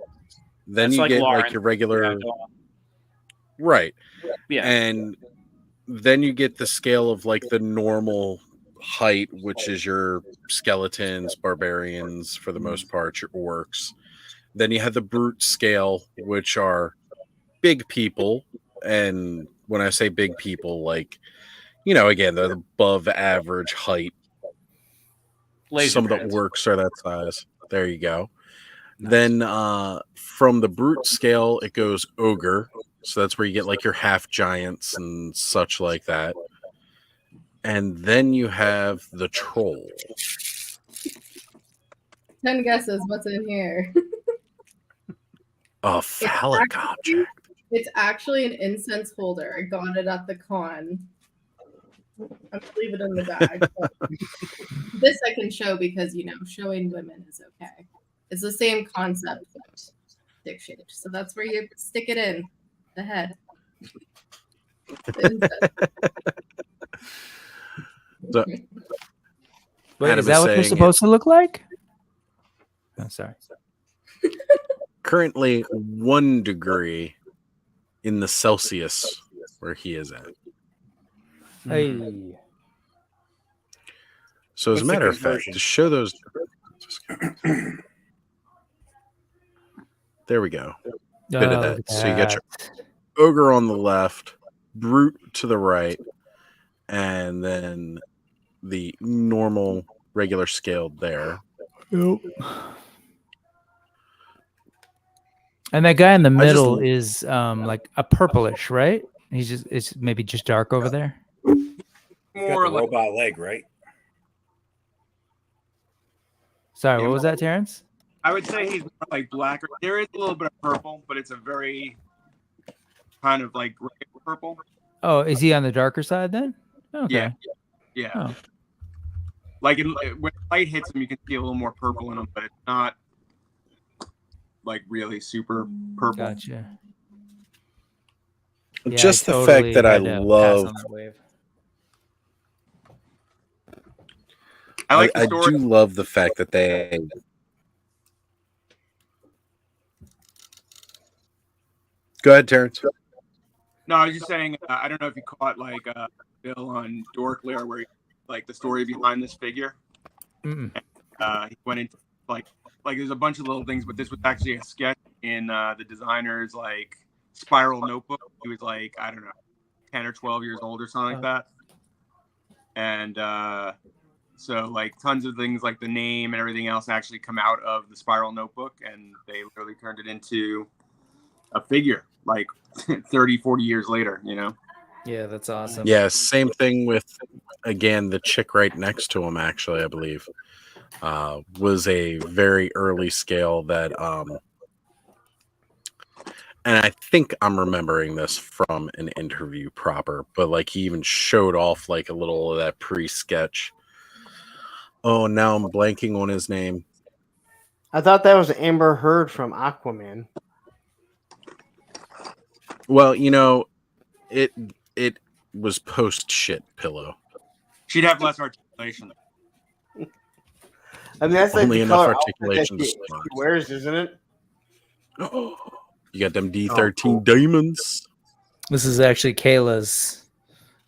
Then That's you like get Lauren. like your regular, Yeah, go on. right. Yeah. And then you get the scale of like the normal height, which is your skeletons, barbarians, for the most part, your orcs. Then you have the brute scale, which are big people. And when I say big people, like, you know, again, they're above average height. Laser Some of the pants. orcs are that size. There you go. Then from the brute scale, it goes ogre. So that's where you get like your half giants and such like that. And then you have the troll. 10 guesses. What's in here? A phallic object. It's actually an incense holder. I got it at the con. I'm gonna leave it in the bag. but this I can show because showing women is okay. It's the same concept, but stick shaped. So that's where you stick it in the head. The incense. So, Wait, Adam is that what they're saying supposed to look like? Oh, sorry. currently 1 degree in the Celsius where he is at. Hey. So as What's a the matter of fact, conversion? to show those, there we go. Bit of Oh, that. look at So you got your that. ogre on the left, brute to the right, and then the normal regular scaled there. And that guy in the just- middle is like a purplish, right? It's maybe just dark over there. He's More got the like robot leg, right? Sorry, Yeah, what was that, Terrence? I would say he's more like black. There is a little bit of purple, but it's a very kind of like gray purple. Oh, is he on the darker side then? Okay. Yeah, yeah. Oh. Like when light hits him, you can see a little more purple in him, but it's not like really super purple. Gotcha. Yeah, Just the totally fact that I had to pass love, on that wave. I like the I story. do love the fact that they. Go ahead, Terrence. No, I was just saying. I don't know if you caught like Bill on Dork Lair, where like the story behind this figure. Mm-mm. He went into like there's a bunch of little things, but this was actually a sketch in the designer's like spiral notebook. He was like, I don't know, 10 or 12 years old or something like that. And so like tons of things like the name and everything else actually come out of the spiral notebook, and they literally turned it into a figure like 30, 40 years later, you know? Yeah, that's awesome. Yeah, same thing with, again, the chick right next to him, actually, I believe, was a very early scale that, and I think I'm remembering this from an interview proper, but like he even showed off like a little of that pre-sketch. Oh, now I'm blanking on his name. I thought that was Amber Heard from Aquaman. Well, you know, it was post shit pillow. She'd have less articulation. I mean, that's like Only the enough color articulation to outfit that she survive. wears, isn't it? You got them D13 cool. diamonds. This is actually Kayla's.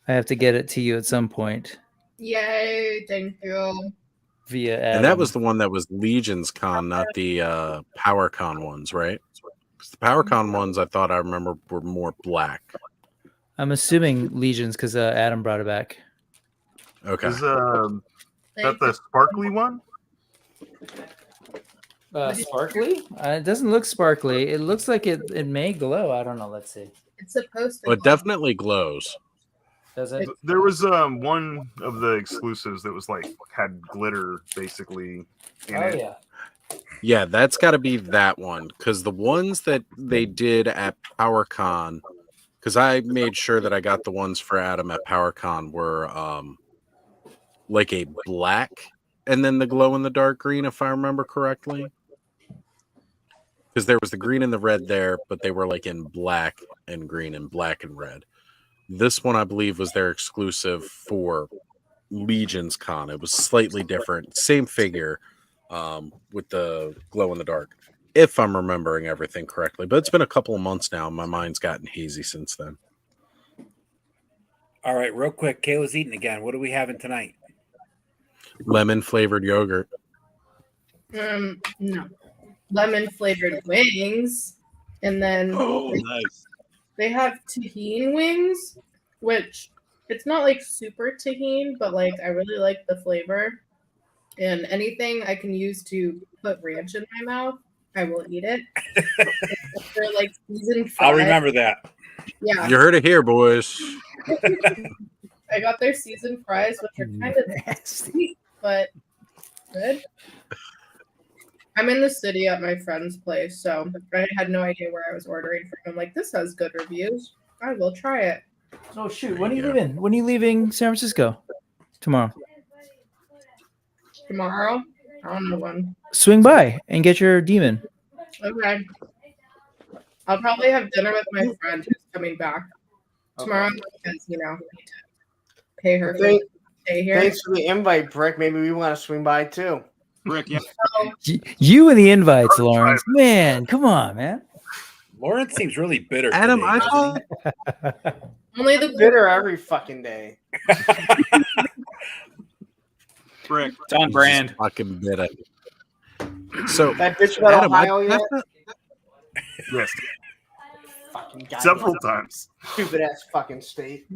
I have to get it to you at some point Yay! Thank you. via Adam. And that was the one that was Legion's Con, not the PowerCon ones, right? 'Cause the PowerCon ones, I thought I remember were more black. I'm assuming Legions because Adam brought it back. Okay. Is that the sparkly one? Sparkly? It doesn't look sparkly. It looks like it may glow. I don't know. Let's see. It's supposed to. Well, it definitely glows. Does it? There was one of the exclusives that was like had glitter basically in it. yeah. Yeah, that's got to be that one, because the ones that they did at PowerCon, because I made sure that I got the ones for Adam at PowerCon were like a black and then the glow in the dark green, if I remember correctly. Because there was the green and the red there, but they were like in black and green and black and red. This one, I believe, was their exclusive for Legion's Con. It was slightly different, same figure, with the glow in the dark, if I'm remembering everything correctly. But it's been a couple of months now. My mind's gotten hazy since then. All right, real quick. Kayla's eating again. What are we having tonight? Lemon flavored yogurt. No. Lemon flavored wings. And then Nice. they have tahini wings, which it's not like super tahini, but like I really like the flavor. And anything I can use to put ranch in my mouth, I will eat it. They're like seasoned fries. I'll remember that. Yeah. You heard it here, boys. I got their seasoned fries, which are kind of sweet, but good. I'm in the city at my friend's place, so I had no idea where I was ordering from. I'm like, this has good reviews. I will try it. Oh shoot! When are you leaving? When are you leaving San Francisco? Tomorrow. Tomorrow? I don't know when. Swing by and get your demon. Okay. I'll probably have dinner with my friend who's coming back tomorrow because, you know, I need to pay her for stay here. Thanks for the invite, Brick. Maybe we want to swing by too. Rick, yeah. You and the invites, Lawrence. Man, come on, man. Lawrence seems really bitter. Adam, today, I doesn't thought Only the Bitter every fucking day. Rick. It's on brand. fucking bitter. So, That bitch about Adam, Ohio yet? Yes, Fucking goddamn several times. stupid ass fucking state.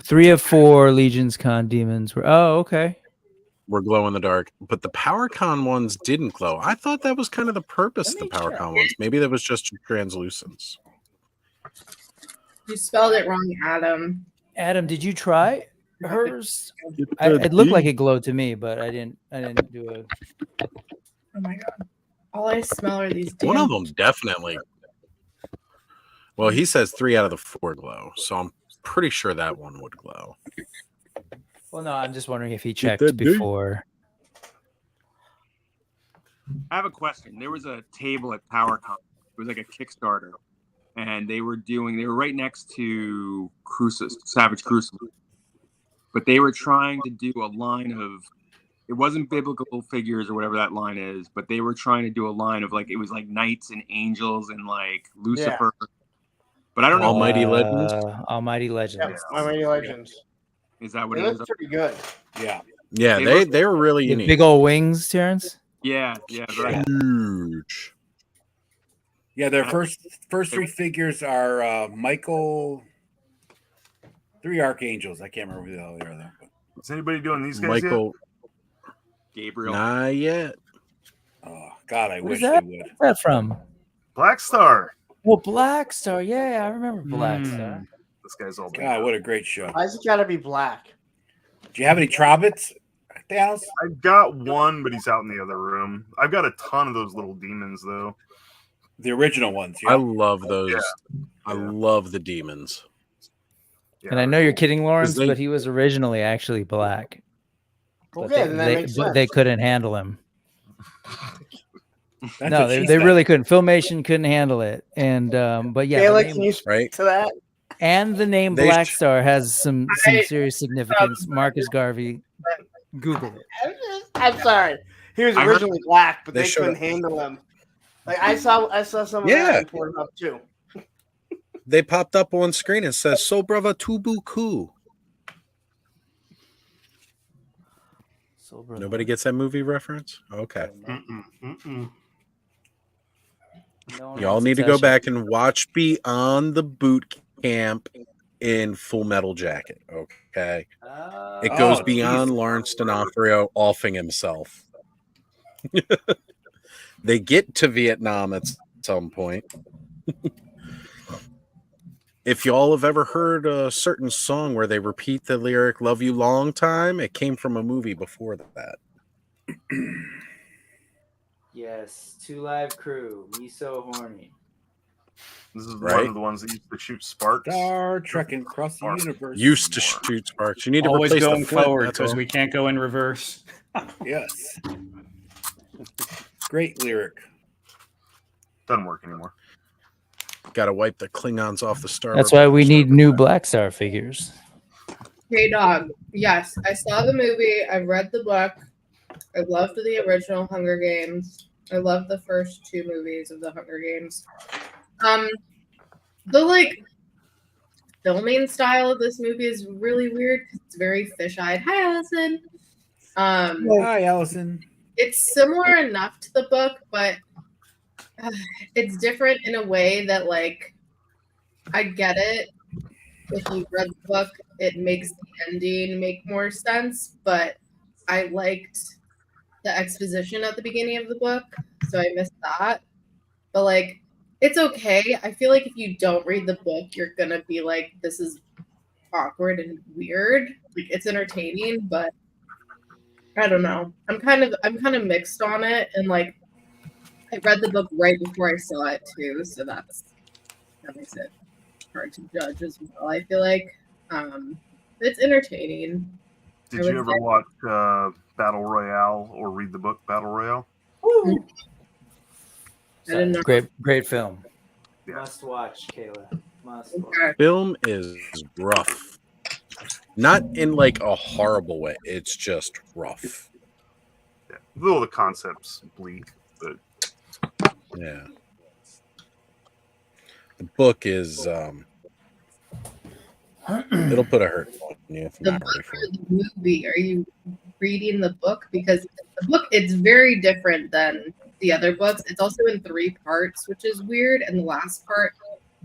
3 of 4 Legion's Con demons were. Oh, okay. we're glow in the dark, but the PowerCon ones didn't glow. I thought that was kind of the purpose of the PowerCon ones. Maybe that was just translucence. You spelled it wrong, Adam. Adam, did you try hers? It looked like it glowed to me, but I didn't do it. Oh my god. All I smell are these One damn of them definitely. Well, he says 3 out of the 4 glow, so I'm pretty sure that one would glow. Well, no, I'm just wondering if he that checked dude. before. I have a question. There was a table at PowerCon. It was like a Kickstarter, and they were right next to Savage Crucible, but they were trying to do a line of. It wasn't biblical figures or whatever that line is, but they were trying to do a line of like it was like knights and angels and like Lucifer. Yeah. But I don't know. Almighty Legends. Almighty Legends. Yeah, Almighty Legends. Is that what it is? looks pretty good. Yeah. Yeah, they were really unique. Big old wings, Terrence. Yeah, very huge. Yeah, their first three figures are Michael, 3 archangels. I can't remember who the hell they are though. But Is anybody doing these guys Michael, Gabriel. not yet. oh God, I What wish is they that? would. Where's that from? yet? Black Star. Well, Black Star. Yeah, I remember Black Hmm. Star. This guy's all big. God, what a great show. Why's it gotta be black? Do you have any Trobits, Dallas? I've got one, but he's out in the other room. I've got a ton of those little demons, though. The original ones. I Yeah. love those. Yeah. I love the demons. Yeah. And I know you're kidding, Lawrence, they- but he was originally actually black. But Okay, then that makes but sense. they couldn't handle him. That's No, what they she said. really couldn't. Filmation couldn't handle it. And but yeah, the Kayla, name- can you speak right? to that? and the name They Black sh- Star has some serious significance. Marcus Garvey, Google it. I'm sorry. He was I heard- originally black, but They they showed couldn't up- handle him. Like I saw some of Yeah. that in Pornhub too. They popped up on screen and says "So brava tubuku." So, brother, Nobody gets that movie reference. Okay, no one y'all wants need to go touch back and watch Beyond the Boot Camp in Full Metal Jacket. Okay, it goes Oh, beyond geez. Lawrence D'Onofrio offing himself. They get to Vietnam at some point. If y'all have ever heard a certain song where they repeat the lyric "Love you long time," it came from a movie before that. Yes, 2 Live Crew. Me so horny. This is Right. one of the ones that used to shoot sparks. Star trekking across the universe. Used to shoot sparks. You need to Always replace going the flint, forward that's because all. we can't go in reverse. Yes. Great lyric. Doesn't work anymore. Got to wipe the Klingons off the star. That's why we need new Black Star figures. Hey dog. Yes, I saw the movie. I read the book. I loved the original Hunger Games. I loved the first 2 movies of the Hunger Games. The like filming style of this movie is really weird because it's very fisheye. Hi, Allison. Hi, Allison. It's similar enough to the book, but it's different in a way that like I get it. If you read the book, it makes the ending make more sense, but I liked the exposition at the beginning of the book, so I missed that. But like it's okay. I feel like if you don't read the book, you're gonna be like, this is awkward and weird. Like it's entertaining, but I don't know. I'm kind of mixed on it, and like I read the book right before I saw it too, so that makes it hard to judge as well. I feel like it's entertaining. Did you ever watch Battle Royale or read the book Battle Royale? I didn't know. Great film. Yeah. Must watch, Kayla. Must watch. Okay. Film is rough. Not in like a horrible way. It's just rough. Yeah. Though the concept's bleak, but Yeah. The book is it'll put a hurt on you if The you're not book ready for or it. the movie? Are you reading the book? Because the book it's very different than the other books. It's also in 3 parts, which is weird. And the last part,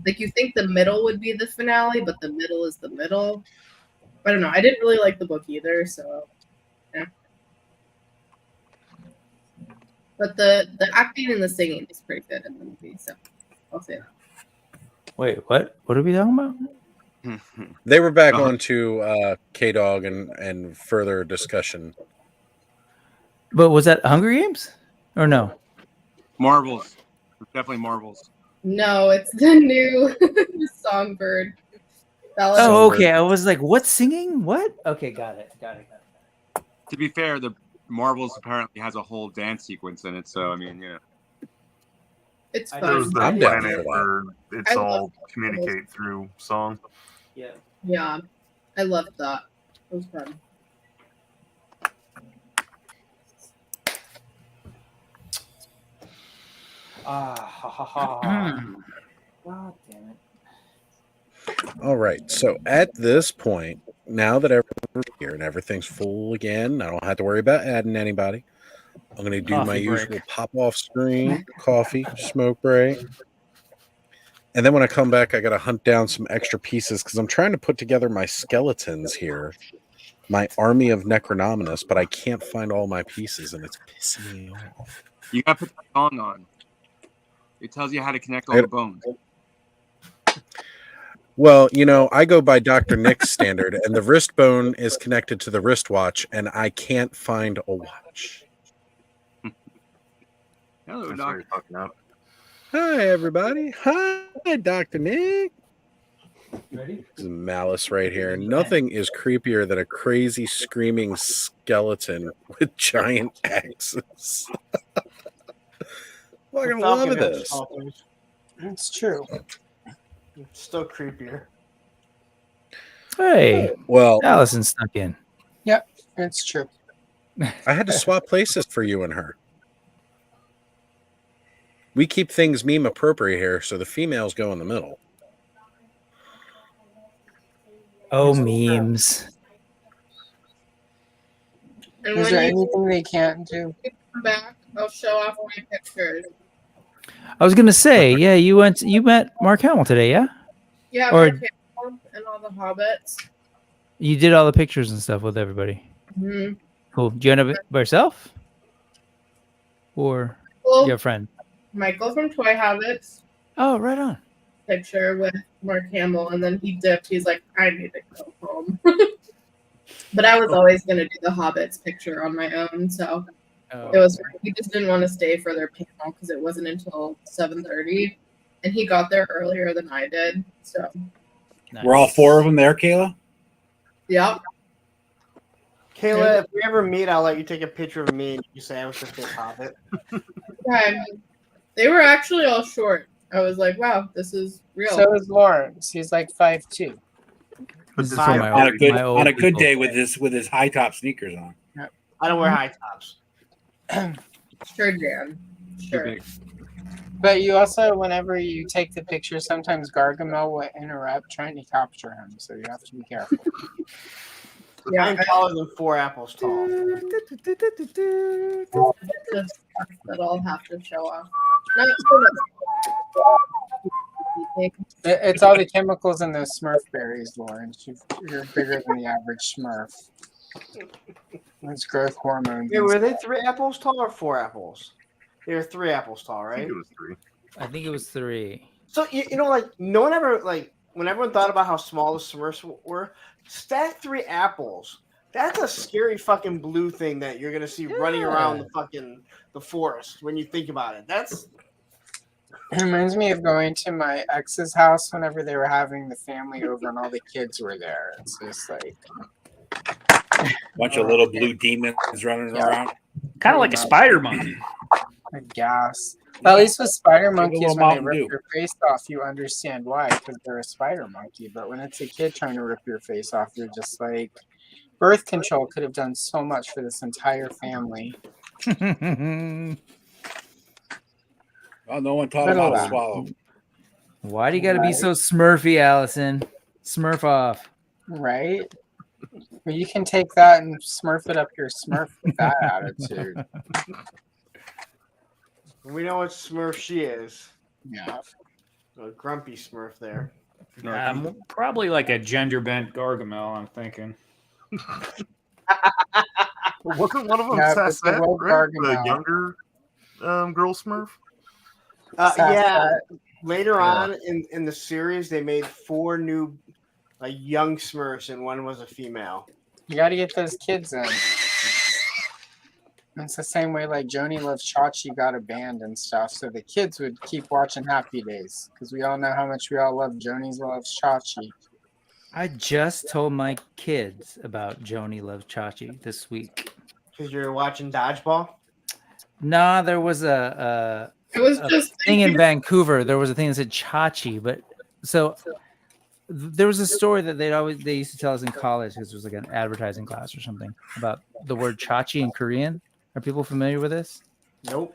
like you think the middle would be the finale, but the middle is the middle. I don't know. I didn't really like the book either, so yeah. But the acting and the singing is pretty good in the movie, so I'll say that. Wait, what? What are we talking about? They were back on to K-Dog and further discussion. But was that Hunger Games or no? Marvels. Definitely Marvels. No, it's the new Songbird. Ballad of- Oh, okay. I was like, what singing? What? Okay, got it. To be fair, the Marvels apparently has a whole dance sequence in it. So I mean, yeah. It's I it was fun. the I'm down planet for that. where it's I love all communicate through song. Yeah. Yeah, I loved that. It was fun. God damn it. All right. So at this point, now that everyone's here and everything's full again, I don't have to worry about adding anybody. I'm going to do my Coffee break. usual pop off screen, coffee, smoke break. And then when I come back, I got to hunt down some extra pieces because I'm trying to put together my skeletons here, my army of Necronominus, but I can't find all my pieces, and it's pissing me off. You got to put the song on. It tells you how to connect all the bones. Well, you know, I go by Dr. Nick's standard, and the wrist bone is connected to the wristwatch, and I can't find a watch. Hello, That's Doc. what you're talking about. Hi, everybody. Hi, Dr. Nick. Ready? This is Malice right here. Nothing is creepier than a crazy screaming skeleton with giant axes. Fucking love this. It's true. It's still creepier. Hey, well, Allison snuck in. Yep, it's true. I had to swap places for you and her. We keep things meme appropriate here, so the females go in the middle. Oh, memes. And Is when there you anything they can't do? come back, I'll show off my pictures. I was gonna say, yeah, you met Mark Hamill today, yeah? Yeah, Or- Mark Hamill and all the hobbits. You did all the pictures and stuff with everybody. Mm-hmm. Cool. Did you end up by yourself? Or Well, your friend? Michael from Toy Hobbits Oh, right on. picture with Mark Hamill, and then he dipped. He's like, I need to go home. But I was always going to do the Hobbits picture on my own, so it was. We just didn't want to stay for their panel because it wasn't until 7:30, and he got there earlier than I did. So, We're all four of them there, Kayla. yeah. Kayla, if we ever meet, I'll let you take a picture of me and you say I was the fifth Hobbit. Okay. They were actually all short. I was like, wow, this is real. So is Lawrence. He's like 5'2". This is for Fine. my On old, a good my old good people. day with his high top sneakers on. I don't wear high tops. Sure, Jan. Sure. But you also, whenever you take the picture, sometimes Gargamel will interrupt trying to capture him, so you have to be careful. Yeah, I'm taller than 4 apples tall. that I'll have to show off. Not so much. It's all the chemicals in those Smurf berries, Lawrence. You're bigger than the average Smurf. It's growth hormones. Yeah, were they 3 apples tall or 4 apples? They were 3 apples tall, I right? think it was 3. I think it was 3. So you know, like no one ever like when everyone thought about how small the Smurfs were, stack 3 apples. That's a scary fucking blue thing that you're gonna see running around the forest when you think about it. That's It reminds me of going to my ex's house whenever they were having the family over and all the kids were there. It's just like Bunch of little blue demons running around. Kind of like a spider monkey. a gas. At least with spider monkeys, little when they Mountain rip Dew. your face off, you understand why, because they're a spider monkey. But when it's a kid trying to rip your face off, you're just like, birth control could have done so much for this entire family. Well, no one taught But him how to alas. swallow. Why do you got to be so Smurfy, Allison? Smurf off. Right? But you can take that and smurf it up your Smurf with that attitude. we know what Smurf she is. Yeah. A grumpy Smurf there. Probably like a gender bent Gargamel, I'm thinking. Wasn't one of them Yeah, but the Sassette, Rogue right? The Gargamel. younger girl Smurf? Yeah. Later Yeah. on in the series, they made 4 new young Smurfs, and one was a female. You got to get those kids in. It's the same way like Joni Loves Chachi got a band and stuff, so the kids would keep watching Happy Days because we all know how much we all love Joni Loves Chachi. I just told my kids about Joni Loves Chachi this week. Because you're watching Dodgeball? Nah, there was a It was a just thing in Vancouver. There was a thing that said Chachi, but so there was a story that they used to tell us in college because it was like an advertising class or something about the word Chachi in Korean. Are people familiar with this? Nope.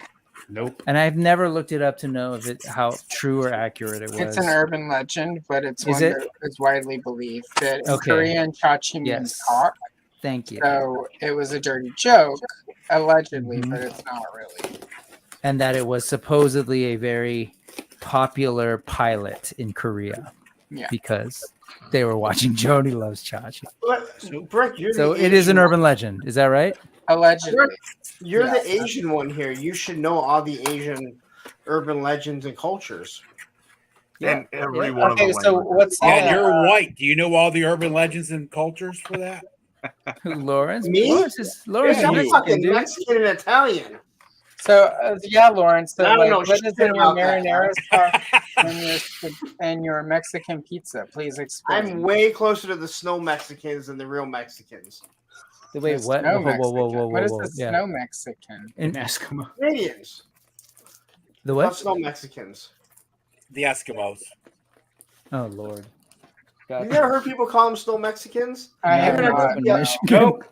And I've never looked it up to know if how true or accurate it was. It's an urban legend, but it's Is one it? that is widely believed that in Okay. Korean, Chachi means Yes. cock. Thank you. So it was a dirty joke, allegedly, Mhm. but it's not really. And that it was supposedly a very popular pilot in Korea Yeah. because they were watching Jody Loves Chachi. But, Brick, you're So the it is an Asian urban legend. Is that right? Allegedly. Brick, you're Yes. the Asian one here. You should know all the Asian urban legends and cultures. And every one of Okay, them. so what's Yeah, and that? you're white. Do you know all the urban legends and cultures for that? Who, Lawrence? Me? Lawrence is Yeah, I'm you. fucking dude. Mexican and Italian. So yeah, Lawrence. So I don't like, know what shit is in your about that, marinara sauce and your Mexican pizza? Please explain. I'm way closer to the snow Mexicans than the real Mexicans. Wait, The what? snow Whoa, whoa, whoa, Mexican. whoa, What is whoa, the yeah. snow Mexican? In Eskimo. Canadians. the Not what? snow Mexicans. The Eskimos. Oh Lord. You never heard people call them snow Mexicans? I No, have I grew not. up in Yeah. Michigan. Nope.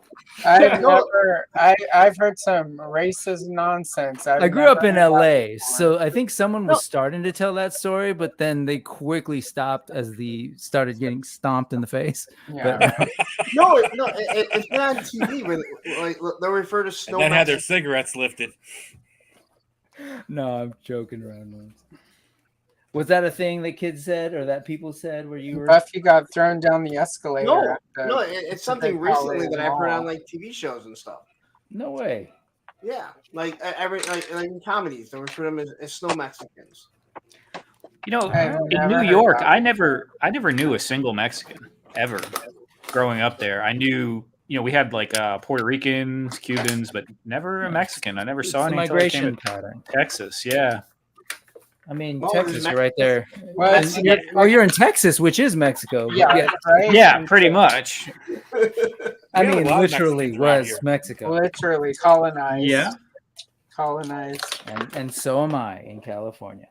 I've No. never. I've heard some racist nonsense. I grew up in never heard that LA, before. so I think someone was No. starting to tell that story, but then they quickly stopped as the started getting stomped in the face. Yeah, But right. No, it's been on TV when like they'll refer to And snow then had their Mexicans. cigarettes lifted. no, I'm joking around. Lawrence. Was that a thing that kids said or that people said where you were? Buffy got thrown down the escalator. No, at the no, it's something Pacific recently College that I've heard on Mall. like TV shows and stuff. No way. Yeah, like like in comedies, they refer to them as snow Mexicans. You know, I've in never New heard York, that. I never knew a single Mexican ever growing up there. I knew, we had like Puerto Ricans, Cubans, but never a Mexican. I never It's saw the any until I came migration to pattern. Texas. Yeah. I mean, Well, Texas, there's you're right there. Well, That's- it's- Oh, you're in Texas, which is Mexico. but yeah, right. Yeah, pretty much. I We have a mean, lot of literally Mexicans around was here. Mexico, Literally colonized. Yeah. Colonized. and so am I in California,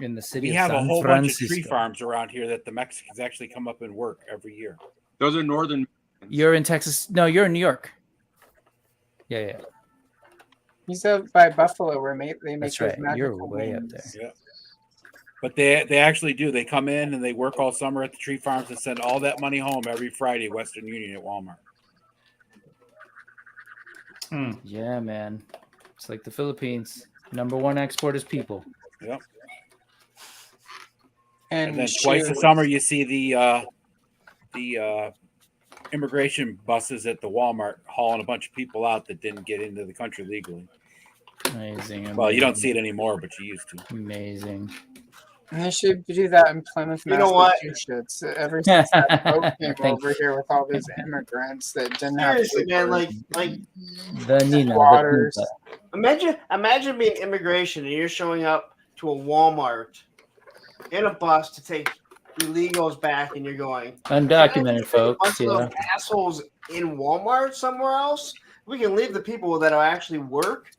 in the city We of have a San whole Francisco. bunch of tree farms around here that the Mexicans actually come up and work every year. Those are northern. You're in Texas. No, you're in New York. Yeah. He's up by Buffalo where they make That's those right. magical You're way up wings. there. Yeah. But they actually do. They come in and they work all summer at the tree farms and send all that money home every Friday, Western Union at Walmart. Yeah, man. It's like the Philippines. Number one export is people. Yep. And, And then twice a shoes. summer you see the immigration buses at the Walmart hauling a bunch of people out that didn't get into the country legally. Amazing. Well, you don't see it anymore, but you used to. Amazing. And they should do that in Plymouth, You know what? Massachusetts. Ever since that boat came Thank over here with all those immigrants that didn't have Seriously, man, like The Nina. Waters. The imagine being immigration and you're showing up to a Walmart in a bus to take illegals back, and you're going Undocumented "Can I just take a folks. bunch of Yeah. those assholes in Walmart somewhere else. We can leave the people that actually work,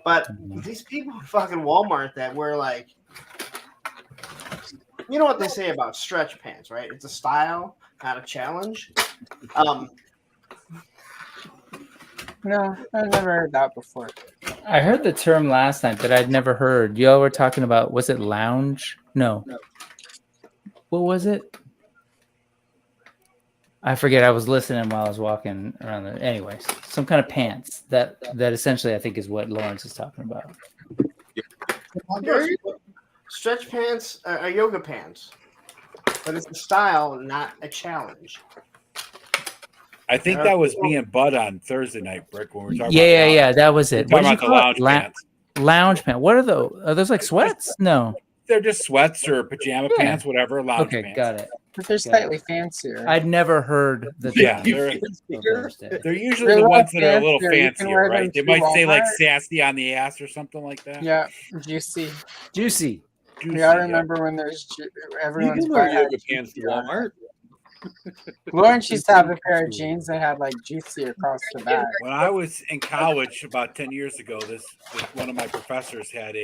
but these people in fucking Walmart that wear like, you know what they say about stretch pants, right? It's a style, not a challenge. No, I've never heard that before. I heard the term last night that I'd never heard. Y'all were talking about, was it lounge? No. What was it? I forget. I was listening while I was walking around. Anyways, some kind of pants that essentially I think is what Lawrence is talking about. Stretch pants are yoga pants, but it's a style, not a challenge. I think that was me and Bud on Thursday night, Brick, when we were talking Yeah, about that was it. We're What talking did you about the call lounge it? pants. Lounge pants. What are those? Are those like sweats? No. They're just sweats or pajama Yeah. pants, whatever. Lounge Okay, pants. got it. But they're Got it. slightly fancier. I'd never heard the Yeah, term. they're usually They're the a ones lot that are a little fancier. You can fancier, wear them right? They to might say like Walmart. sassy on the ass or something like that. Yeah, juicy. Juicy. Juicy, You gotta yeah. remember when there's You everyone's can wear butt had yoga pants to juicy on it. Walmart. Lawrence used to have a pair of jeans that had like juicy across the back. When I was in college about 10 years ago, this one of my professors had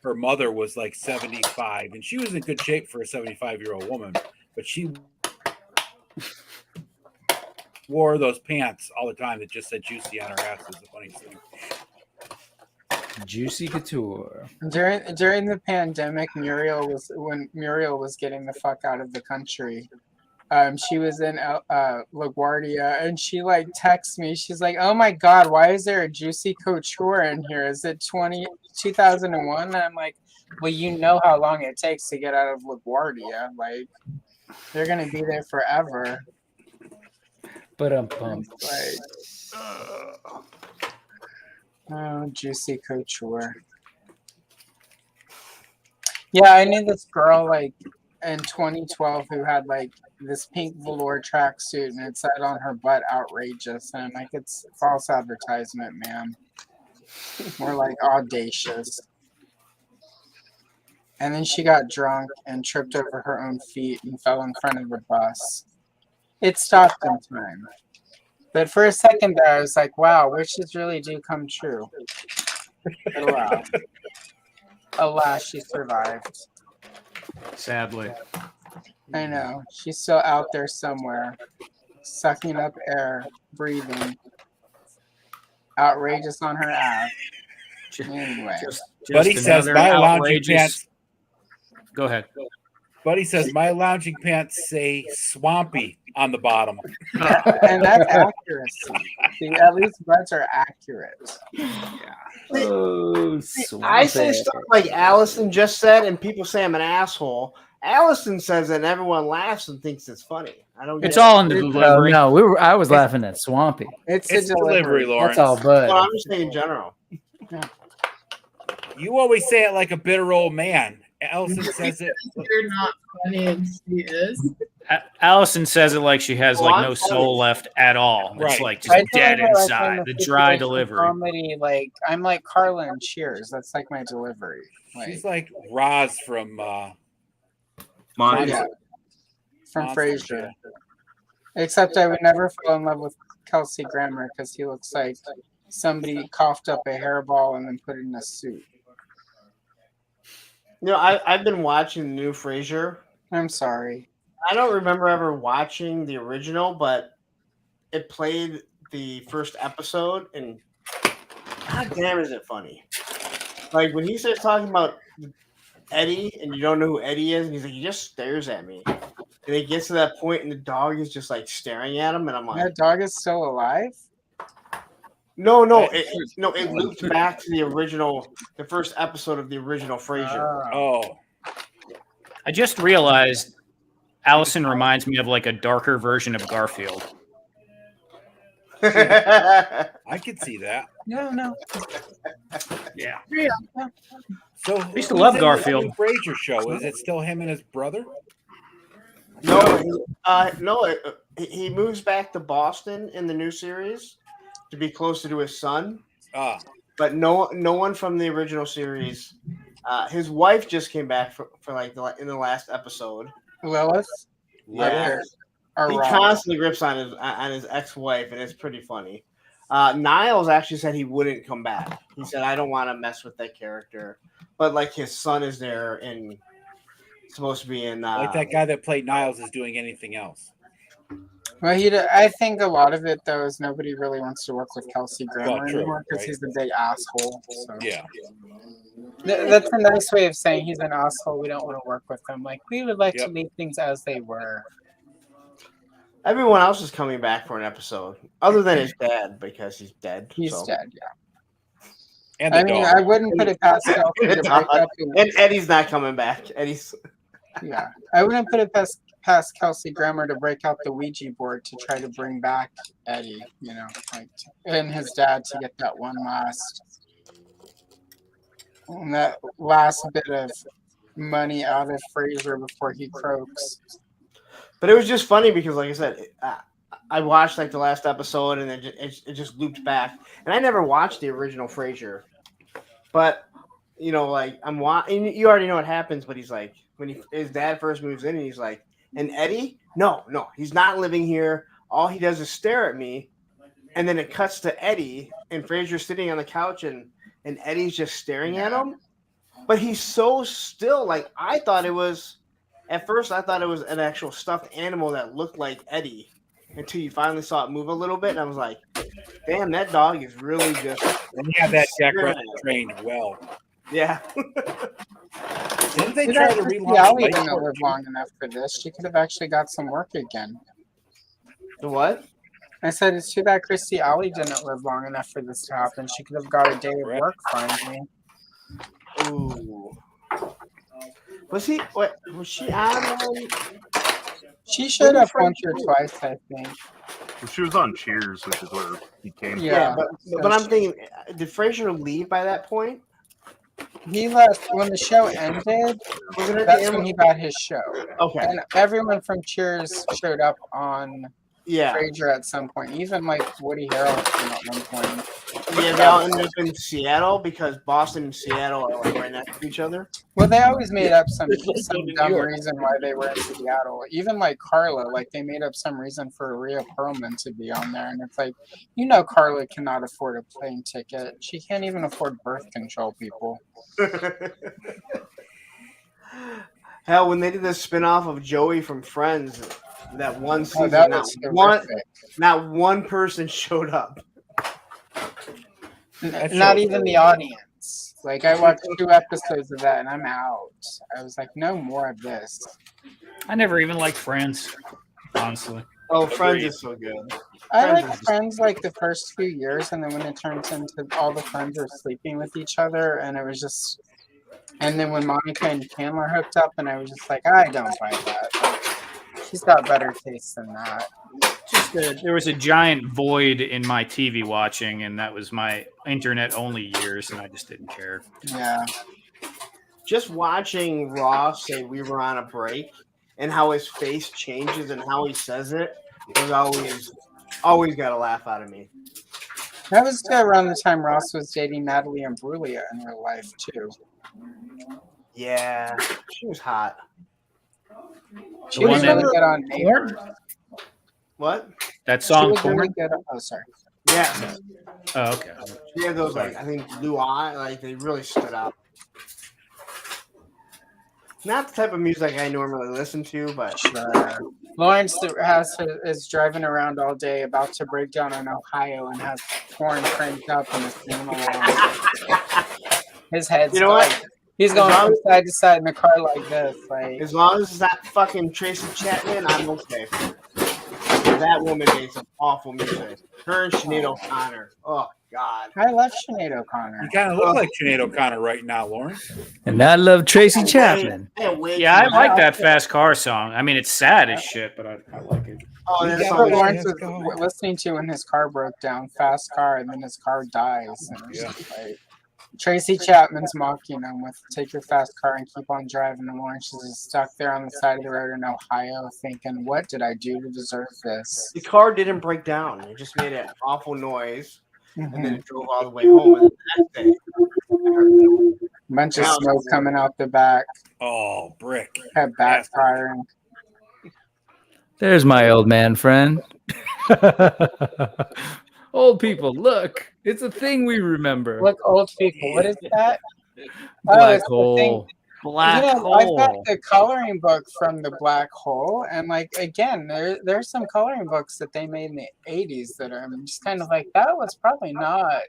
her mother was like 75, and she was in good shape for a 75-year-old woman, but she wore those pants all the time that just said juicy on her ass. Is the funniest thing. Juicy couture. During the pandemic, Muriel was getting the fuck out of the country. She was in LaGuardia, and she like texts me. She's like, "Oh my god, why is there a juicy couture in here? Is it 2001?" And I'm like, Well, you know how long it takes to get out of LaGuardia. Like, they're gonna be there forever. But Like, oh, juicy couture. Yeah, I knew this girl like in 2012 who had like this pink velour tracksuit and it said on her butt "outrageous," and I'm like, it's false advertisement, man. More like audacious. And then she got drunk and tripped over her own feet and fell in front of the bus. It stopped in time. But for a second there, I was like, wow, wishes really do come true. But alas, she survived. Sadly. I know. She's still out there somewhere, sucking up air, breathing. Outrageous on her ass. Anyway. Buddy says my lounging pants. Go ahead. Buddy says my lounging pants say swampy on the bottom. And that's accuracy. See, at least butts are accurate. Oh, I say stuff like Allison just said, and people say I'm an asshole. Allison says it, and everyone laughs and thinks it's funny. I don't. It's all in the delivery. No, I was laughing at Swampy. It's a delivery, Lawrence. That's all, bud. Well, I'm just saying in general. You always say it like a bitter old man. Allison says it. You're not funny, and she is. Allison says it like she has like no soul left at all. It's Right. like just dead inside. The dry 50% delivery. Comedy, like I'm like Carla in Cheers. That's like my delivery. She's like Roz from Monty. Yeah, from Monster, Frasier. Except I would never fall in love with Kelsey Grammer because he looks like somebody coughed up a hairball and then put it in a suit. You know, I've been watching the new Frasier. I'm sorry. I don't remember ever watching the original, but it played the first episode, and god damn, is it funny? Like when he starts talking about Eddie, and you don't know who Eddie is, and he's like, he just stares at me, and it gets to that point, and the dog is just like staring at him, and I'm like, That dog is still alive? no, it looped back to the original, the first episode of the original Frasier. Oh, I just realized Allison reminds me of like a darker version of Garfield. I could see that. No. Yeah. So I used to love Garfield. The Frasier show, is it still him and his brother? No, he moves back to Boston in the new series to be closer to his son. But no one from the original series. His wife just came back for like in the last episode. Lilith? Yeah. Or He Rob? constantly grips on his ex-wife, and it's pretty funny. Niles actually said he wouldn't come back. He said, "I don't want to mess with that character," but like his son is there and supposed to be in. Like that guy that played Niles is doing anything else. Well, I think a lot of it though is nobody really wants to work with Kelsey Grammer Well, true, anymore because right. he's a big asshole. So. Yeah. That's a nice way of saying he's an asshole. We don't want to work with him. Like we would like to leave things as they were. Everyone else is coming back for an episode, other than his dad because he's dead. He's so. dead, yeah. And I mean, I wouldn't put it past Kelsey to break up. And Eddie's not coming back. Eddie's. Yeah, I wouldn't put it past Kelsey Grammer to break out the Ouija board to try to bring back Eddie. You know, like and his dad to get that that last bit of money out of Frasier before he croaks. But it was just funny because, like I said, I watched like the last episode and then it just looped back. And I never watched the original Frasier. But, you know, like I'm watching, you already know what happens. But he's like, when his dad first moves in and he's like, and Eddie? No, he's not living here. All he does is stare at me. And then it cuts to Eddie and Frasier's sitting on the couch and Eddie's just staring at him. But he's so still. Like I thought it was. At first, I thought it was an actual stuffed animal that looked like Eddie until you finally saw it move a little bit. And I was like, damn, that dog is really just. And yeah, that Jack Russell trained well. Yeah. Didn't they try to relaunch Allie Fight didn't Club? live long enough for this. She could have actually got some work again. The what? I said it's too bad Christy Alley didn't live long enough for this to happen. She could have got a day of work finally. Ooh. Was he? What was she on? She showed up once or twice, I think. Well, she was on Cheers, which is where he came Yeah, from. but I'm thinking, did Frasier leave by that point? He left when the show ended. Wasn't it That's the when end? he got his show. Okay. And everyone from Cheers showed up on Yeah. Frasier at some point. Even like Woody Harrelson at one point. Yeah, they all ended up in Seattle because Boston and Seattle are like right next to each other. Well, they always made up some New dumb York. reason why they were in Seattle. Even like Carla, like they made up some reason for Rhea Perlman to be on there, and it's like, Carla cannot afford a plane ticket. She can't even afford birth control, people. Hell, when they did the spinoff of Joey from Friends, that one season, that was not one person showed up. Not even the audience. Like I watched 2 episodes of that, and I'm out. I was like, no more of this. I never even liked Friends, honestly. Oh, Friends is so good. I like Friends like the first few years, and then when it turns into all the friends are sleeping with each other, and it was just. And then when Monica and Chandler hooked up, and I was just like, I don't buy that. She's got better taste than that. There was a giant void in my TV watching, and that was my internet-only years, and I just didn't care. Yeah. Just watching Ross say we were on a break and how his face changes and how he says it was always got a laugh out of me. That was around the time Ross was dating Natalie Imbruglia in real life, too. Yeah, she was hot. She was really good on Neighbors. What? That song, She was really Porn? good. Oh, sorry. Yeah. Oh, okay. She had those, like, I think blue eye, like, they really stood out. Not the type of music I normally listen to, but Lawrence is driving around all day, about to break down in Ohio, and has porn cranked up in his name along. His head's You know what? like, he's going from side to side in the car like this. Like, as long as it's not fucking Tracy Chapman, I'm okay. That woman made some awful music. Her and Sinead O'Connor. Oh God. I love Sinead O'Connor. You kind of look like Sinead O'Connor right now, Lawrence. And I love Tracy Chapman. Yeah, I like that Fast Car song. I mean, it's sad as shit, but I like it. Oh, That's what Lawrence was listening to when his car broke down. Fast car, and then his car dies. And it's just like, Tracy Chapman's mocking him with "Take your fast car and keep on driving." And Lawrence is stuck there on the side of the road in Ohio, thinking, "What did I do to deserve this?" The car didn't break down. It just made an awful noise, and then it drove all the way home. And the next day, Bunch of smoke coming out the back. Oh, brick. Kept backfiring. There's my old man friend. Old people, look, it's a thing we remember. Look, old people. What is that? Black it's the thing. hole. Black I've hole. got the coloring book from the Black Hole, and like again, there's some coloring books that they made in the '80s that are just kind of like that was probably not.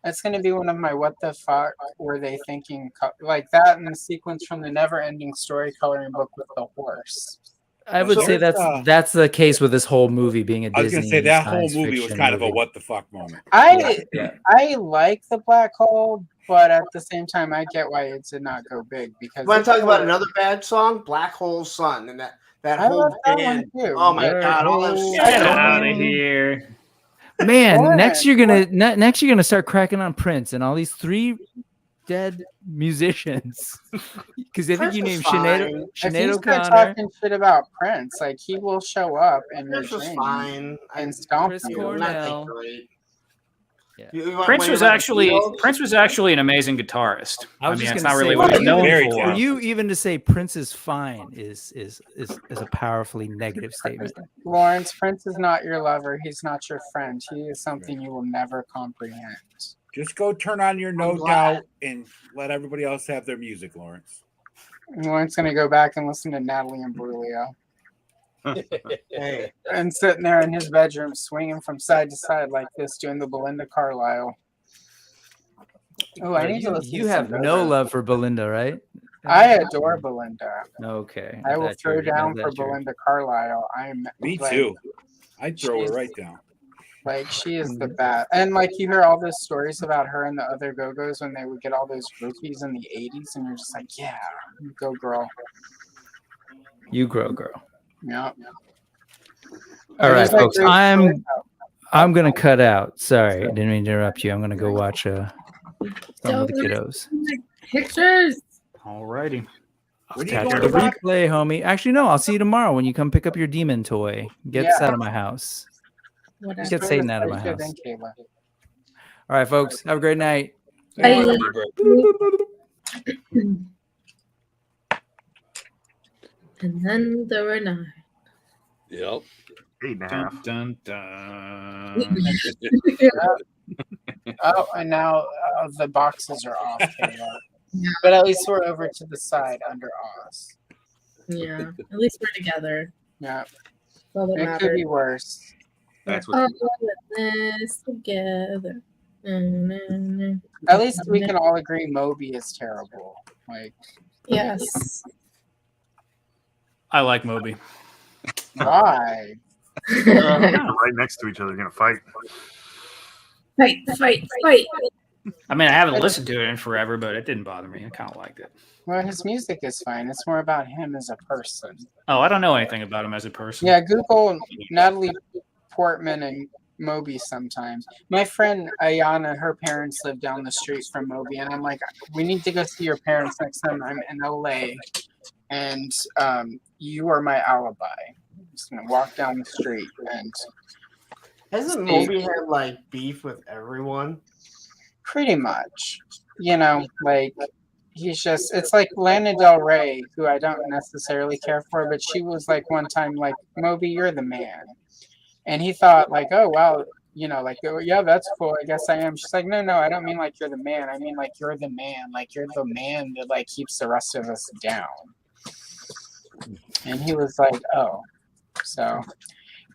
That's going to be one of my what the fuck were they thinking like that in the sequence from the Never Ending Story coloring book with the horse. I would say that's the case with this whole movie being a Disney. I was going to say that whole science movie was fiction kind of a movie. what the fuck moment. I like the Black Hole, but at the same time, I get why it did not go big because. You want to talk about another bad song? Black Hole Sun, and that I whole love that band. one too. Oh my God! All those Get out of here. Man, next you're gonna start cracking on Prince and all these 3 dead musicians because I think Prince you was named fine. Sinead If you start O'Connor. talking shit about Prince, like he will show up in your Prince was dream fine. and stomp Chris you. Cornell. Not that great. Yeah. You want Prince to was play about the actually Beatles? an amazing guitarist. I was mean, just it's gonna not say, really what he's known very for. For you even to say Prince is fine is a powerfully negative statement. Lawrence, Prince is not your lover. He's not your friend. He is something you will never comprehend. Just go turn on your No glad. Doubt and let everybody else have their music, Lawrence. Lawrence gonna go back and listen to Natalie Imbruglia Hey, and sitting there in his bedroom swinging from side to side like this, doing the Belinda Carlisle. Oh, I need to listen. You to have some no Belinda. love for Belinda, right? I adore Belinda. Okay. I will thought you throw were- down I for thought you were- Belinda Carlisle. I'm Me like, too. I'd throw her she's- right down. Like she is the best. And like you hear all those stories about her and the other Go-Go's when they would get all those rookies in the 80s, and you're just like, yeah, go girl. You grow, girl. Yeah. All right, There's, like, folks. great stories I'm gonna cut out. Sorry, I didn't mean to interrupt you. I'm gonna go watch some of the kiddos. Pictures. Alrighty. Where do you Catch going the to watch? replay, homie. Actually, no. I'll see you tomorrow when you come pick up your demon toy. Get this Yeah. out of my house. Whatever. Get Satan out of my Good house. than Kayla. All right, folks. Have a great night. Bye. And then there were 9. Yep. 8.5. Dun, dun, dun. Oh, and now the boxes are off, Kayla. But at least we're over to the side under Oz. Yeah. At least we're together. Yeah. That's all that It could matters. be worse. That's All what. in this together. Na-na-na. At least we can all agree Moby is terrible. Like, Yes. I like Moby. why? They're right next to each other, gonna fight. Fight, fight, fight. I mean, I haven't listened to it in forever, but it didn't bother me. I kind of liked it. Well, his music is fine. It's more about him as a person. Oh, I don't know anything about him as a person. Yeah, Google Natalie Portman and Moby sometimes. My friend Ayana, her parents live down the street from Moby, and I'm like, we need to go see your parents next time I'm in LA, and you are my alibi. I'm just gonna walk down the street and Hasn't see. Moby had like beef with everyone? Pretty much, you know, like he's just, it's like Lana Del Rey, who I don't necessarily care for, but she was like one time like, Moby, you're the man. And he thought like, oh, wow, you know, like, oh, yeah, that's cool. I guess I am. She's like, no, I don't mean like you're the man. I mean like you're the man. Like you're the man that like keeps the rest of us down. And he was like, oh. So,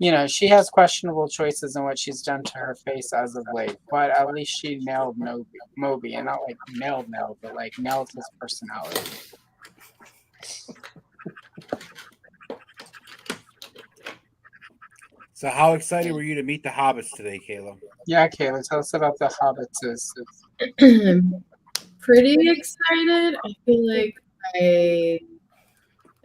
you know, she has questionable choices in what she's done to her face as of late, but at least she nailed Moby, and not like nailed, but like nailed his personality. So, how excited were you to meet the hobbits today, Kayla? Yeah, Kayla, tell us about the hobbits. Pretty excited. I feel like I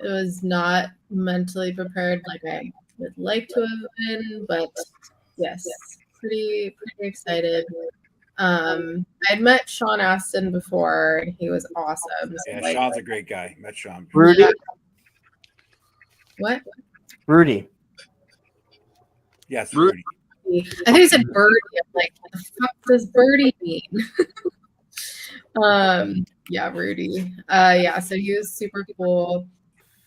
was not mentally prepared like I would like to have been, but yes, pretty excited. I'd met Sean Astin before, and he was awesome. So, Yeah, like, Sean's a great guy. Met Sean. Rudy. Yeah. What? Rudy. Yes, Rudy. Rudy. I think he said birdie. I'm like, what the fuck does birdie mean? Yeah, Rudy. Yeah, so he was super cool.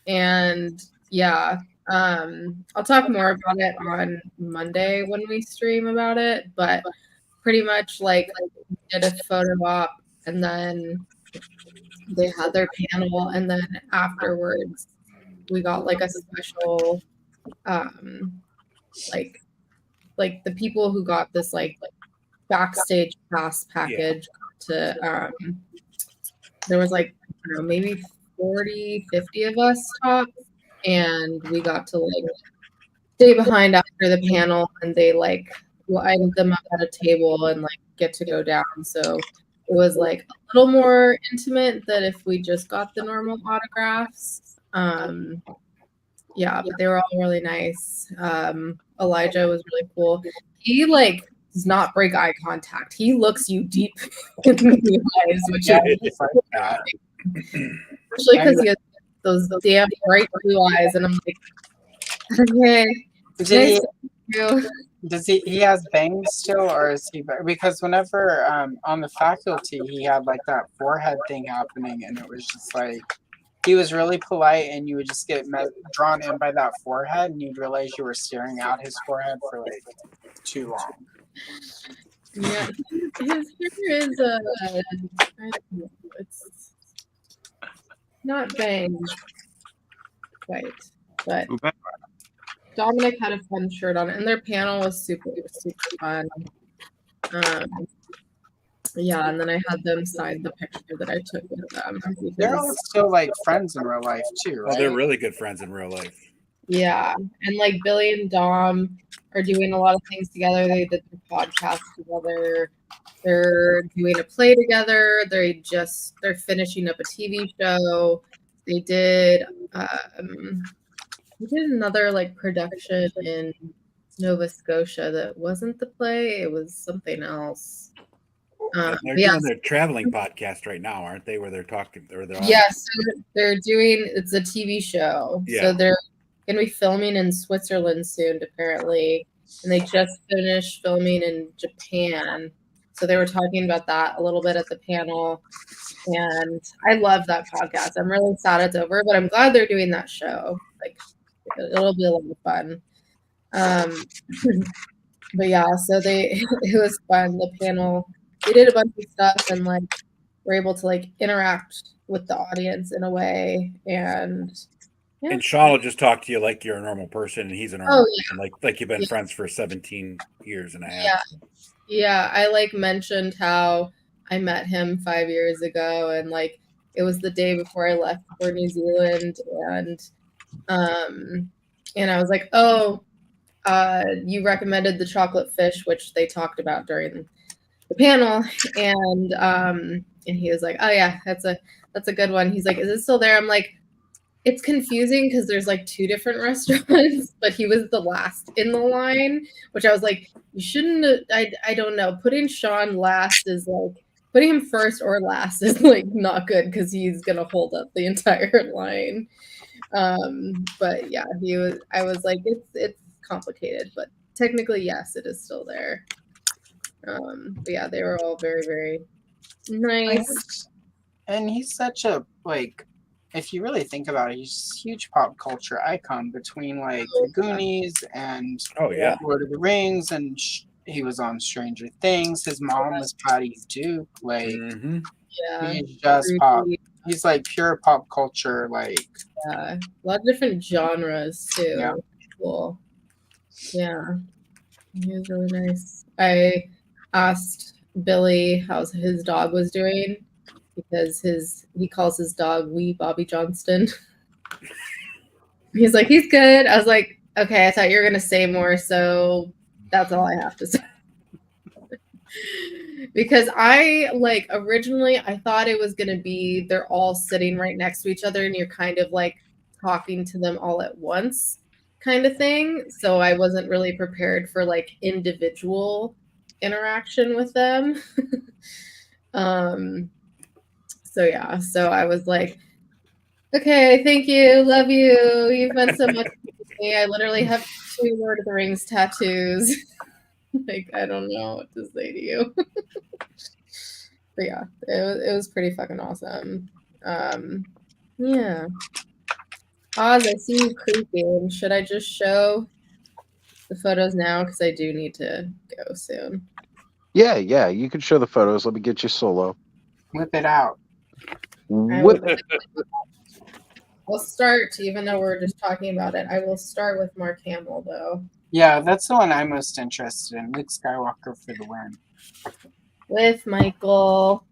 And yeah, I'll talk more about it on Monday when we stream about it, but pretty much like did a photo op, and then they had their panel, and then afterwards we got like a special like the people who got this like backstage pass package to there was like, I don't know, maybe 40, 50 of us tops, and we got to like stay behind after the panel, and they like lined them up at a table and like get to go down. So it was like a little more intimate than if we just got the normal autographs. Yeah, but they were all really nice. Elijah was really cool. He like does not break eye contact. He looks you deep in the eyes, which is especially because he has those damn bright blue eyes, and I'm like, okay. Does he has bangs still, or is he? Because whenever on the faculty, he had like that forehead thing happening, and it was just like he was really polite, and you would just get drawn in by that forehead, and you'd realize you were staring out his forehead for like too long. Yeah, his hair is I don't know, it's not bangs quite, but Dominic had a fun shirt on, and their panel was super fun. Yeah, and then I had them sign the picture that I took with them. They're all still like friends in real life too, right? Oh, they're really good friends in real life. Yeah, and like Billy and Dom are doing a lot of things together. They did the podcast together. They're doing a play together. They're finishing up a TV show. They did another like production in Nova Scotia that wasn't the play. It was something else. They're doing their traveling podcast right now, aren't they? Where they're talking, or they're Yes, they're doing. It's a TV show, Yeah. so they're going to be filming in Switzerland soon, apparently, and they just finished filming in Japan. So they were talking about that a little bit at the panel, and I love that podcast. I'm really sad it's over, but I'm glad they're doing that show. Like, it'll be a lot of fun. But yeah, so it was fun. The panel, they did a bunch of stuff and like were able to like interact with the audience in a way, and yeah. And Sean will just talk to you like you're a normal person, and he's a normal person, like you've been Yeah. friends for 17 years and a half. Yeah, I like mentioned how I met him 5 years ago, and like it was the day before I left for New Zealand, and I was like, oh, you recommended the chocolate fish, which they talked about during the panel, and he was like, oh yeah, that's a good one. He's like, is it still there? I'm like, it's confusing because there's like 2 different restaurants, but he was the last in the line, which I was like, you shouldn't. I don't know. Putting Sean last is like putting him first or last is like not good because he's gonna hold up the entire line. But yeah, I was like, it's complicated, but technically yes, it is still there. But yeah, they were all very, very nice. And he's such a like, if you really think about it, he's a huge pop culture icon between like the Goonies and Lord of the Rings, and he was on Stranger Things. His mom was Patty Duke. Like, Yeah, he's just pop. He's like pure pop culture. Like, yeah, a lot of different genres too. Yeah. Cool. Yeah, he was really nice. I asked Billy how his dog was doing because he calls his dog Wee Bobby Johnston. He's like, he's good. I was like, okay, I thought you were gonna say more, so that's all I have to say. Because I like originally I thought it was gonna be they're all sitting right next to each other and you're kind of like talking to them all at once kind of thing. So I wasn't really prepared for like individual interaction with them. So yeah, so I was like, okay, thank you, love you. You've meant so much to me. I literally have 2 Lord of the Rings tattoos. Like, I don't know what to say to you. But yeah, it was pretty fucking awesome. Yeah. Oz, I see you creeping. Should I just show the photos now? Because I do need to go soon. Yeah, you can show the photos. Let me get you solo. whip it out. Whip We'll start, even though we're just talking about it. I will start with Mark Hamill, though. Yeah, that's the one I'm most interested in. Luke Skywalker for the win. With Michael.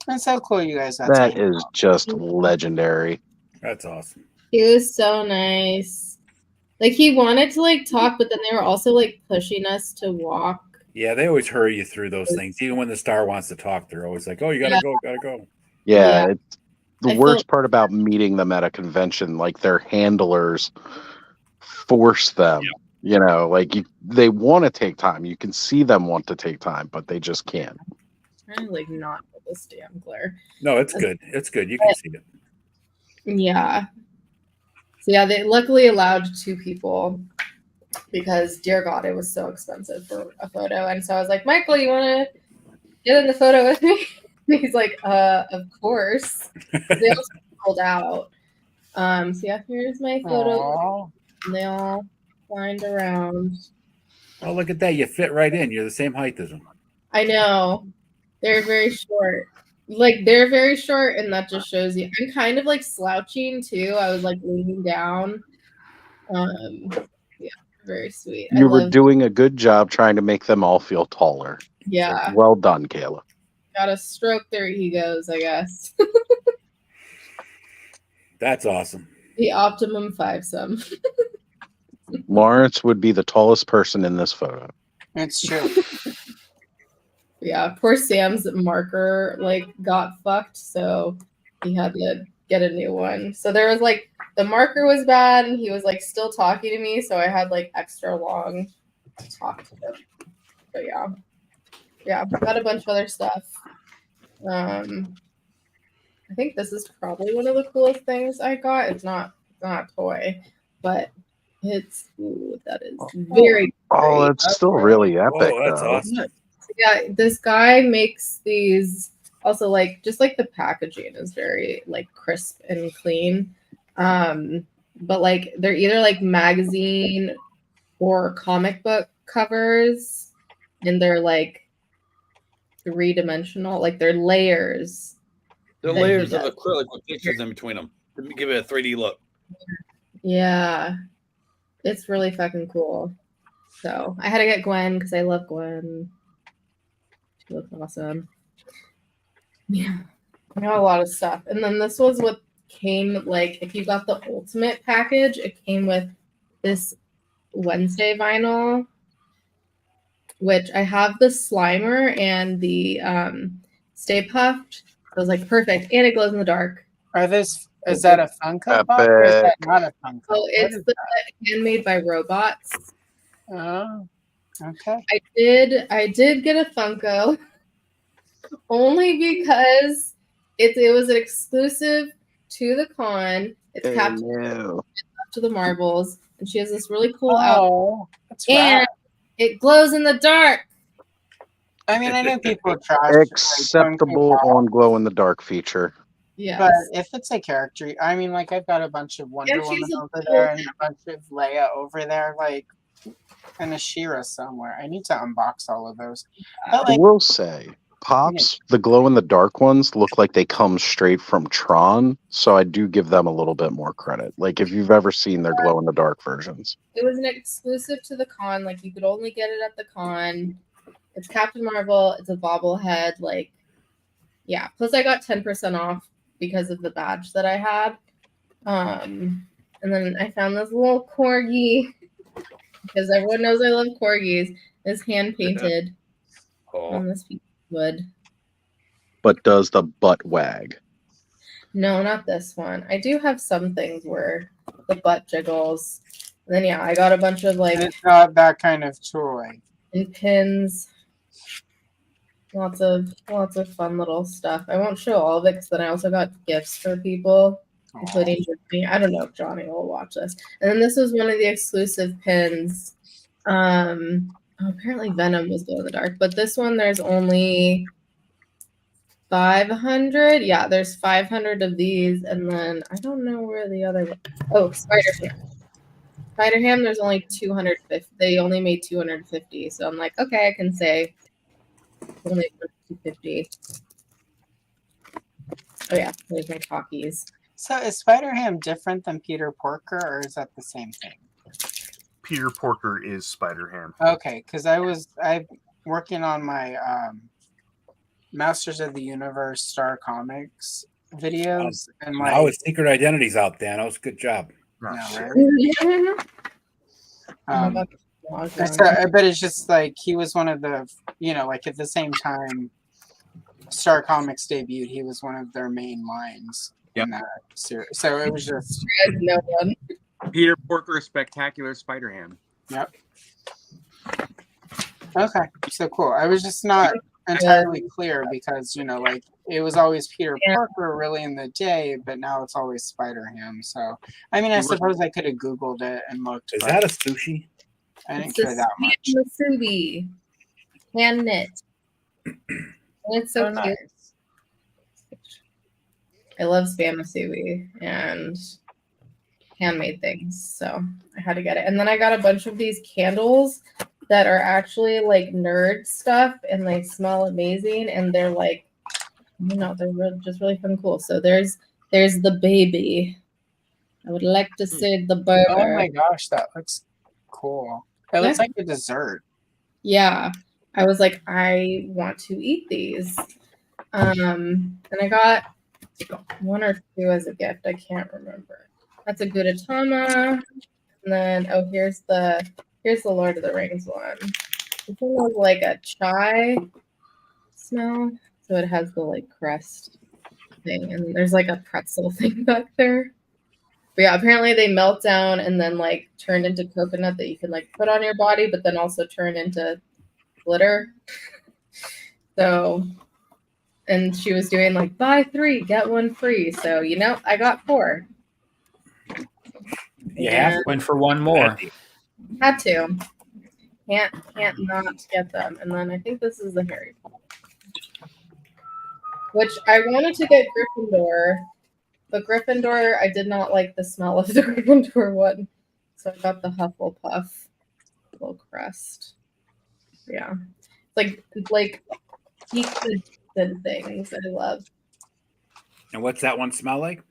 That's so cool you guys got that to is just legendary. That's awesome. He was so nice. Like, he wanted to, like, talk, but then they were also, like, pushing us to walk. Yeah, they always hurry you through those things. Even when the star wants to talk, they're always like, oh, you gotta go, gotta go. Yeah, it's the I worst part about meeting them at a convention, like their handlers force them. You know, like they want to take time. You can see them want to take time, but they just can't. Trying to, like, not put this damn glare. No, it's good. It's good. You can see it. Yeah. So, yeah, they luckily allowed 2 people because, dear God, it was so expensive for a photo. And so I was like, Michael, you want to get in the photo with me? He's like, of course. They also pulled out. So, yeah, here's my photo. Aww. And they all lined around. Oh, look at that. You fit right in. You're the same height as them. I know. They're very short. Like, they're very short, and that just shows you. I'm kind of, like, slouching, too. I was, like, leaning down. Yeah, very sweet. You were doing a good job trying to make them all feel taller. Yeah. So, well done, Kayla. Gotta stroke their egos, I guess. That's awesome. The optimum fivesome. Lawrence would be the tallest person in this photo. It's true. Yeah, poor Sam's marker like got fucked, so he had to get a new one. So there was like the marker was bad, and he was like still talking to me, so I had like extra long to talk to him. But yeah, got a bunch of other stuff. I think this is probably one of the coolest things I got. It's not a toy, but it's that is very. Oh, it's still really epic, Oh, that's though. awesome. Yeah, this guy makes these also like just like the packaging is very like crisp and clean. But like they're either like magazine or comic book covers, and they're like three-dimensional, like they're layers. The that he layers of does. acrylic with pictures in between them. Let me give it a 3D look. Yeah, it's really fucking cool. So I had to get Gwen because I love Gwen. She looks awesome. Yeah, I got a lot of stuff. And then this was what came, like, if you got the ultimate package, it came with this Wednesday vinyl, which I have the Slimer and the Stay Puffed. So I was like, perfect. And it glows in the dark. Is that a Funko Pop or is that not a Funko? Oh, it's the handmade by robots. Oh, okay. I did get a Funko only because it was an exclusive to the con. It's captured to the marbles, and she has this really cool outfit. That's and rad. it glows in the dark. I mean, I know people trash Acceptable on glow in the dark feature. Yeah, but if it's a character, I mean, like I've got a bunch of Wonder And she's Woman a over there and a bunch of Leia over there, like, and a She-Ra somewhere. I need to unbox all of those. But I like, will say, Pops, the glow in the dark ones look like they come straight from Tron, so I do give them a little bit more credit. Like if you've ever seen their glow in the dark versions. It was an exclusive to the con. Like you could only get it at the con. It's Captain Marvel. It's a bobblehead. Like, yeah. Plus, I got 10% off because of the badge that I had. And then I found this little corgi because everyone knows I love corgis. It's hand painted on this piece of wood. But does the butt wag? No, not this one. I do have some things where the butt jiggles. And then yeah, I got a bunch of like it's not that kind of toy. and pins. Lots of fun little stuff. I won't show all of it because then I also got gifts for people, including me. I don't know if Johnny will watch this. And then this was one of the exclusive pins. Apparently Venom was glow in the dark, but this one there's only 500. Yeah, there's 500 of these, and then I don't know where the other one. Oh, Spider-Ham. Spider-Ham, there's only 250. They only made 250, so I'm like, okay, I can say only 250. Oh yeah, there's my talkies. So is Spider-Ham different than Peter Porker, or is that the same thing? Peter Porker is Spider-Ham. Okay, because I'm working on my Masters of the Universe Star Comics videos, and like Now his secret identity's out, Thanos. Good job. But it's just like he was one of the, like at the same time Star Comics debuted, he was one of their main lines in that series. So it was just no one. Peter Porker, Spectacular Spider-Ham. Yep. Okay, so cool. I was just not entirely clear because like it was always Peter Parker really in the day, but now it's always Spider-Ham. So I mean, I suppose I could have Googled it and looked. Is that a sushi? I didn't care that much. Masubi, hand knit. And it's so cute. Nice. I love Spam Masubi and handmade things, so I had to get it. And then I got a bunch of these candles that are actually like nerd stuff, and they smell amazing, and they're like, they're just really fun, cool. So there's the baby. I would like to say the burger. Oh my gosh, that looks cool. It looks like a dessert. Yeah, I was like, I want to eat these. And I got one or two as a gift. I can't remember. That's a Gudetama. And then here's the Lord of the Rings one. This one was like a chai smell. So it has the like crust thing, and there's like a pretzel thing back there. But yeah, apparently they melt down and then like turn into coconut that you can like put on your body, but then also turn into glitter. So, and she was doing like buy 3, get 1 free. So, I got 4. Yeah, went for one more. Had to. Can't not get them. And then I think this is the Harry Potter, which I wanted to get Gryffindor, but Gryffindor, I did not like the smell of the Gryffindor one. So I got the Hufflepuff little crust. Yeah. It's like pizza things I love. And what's that one smell like?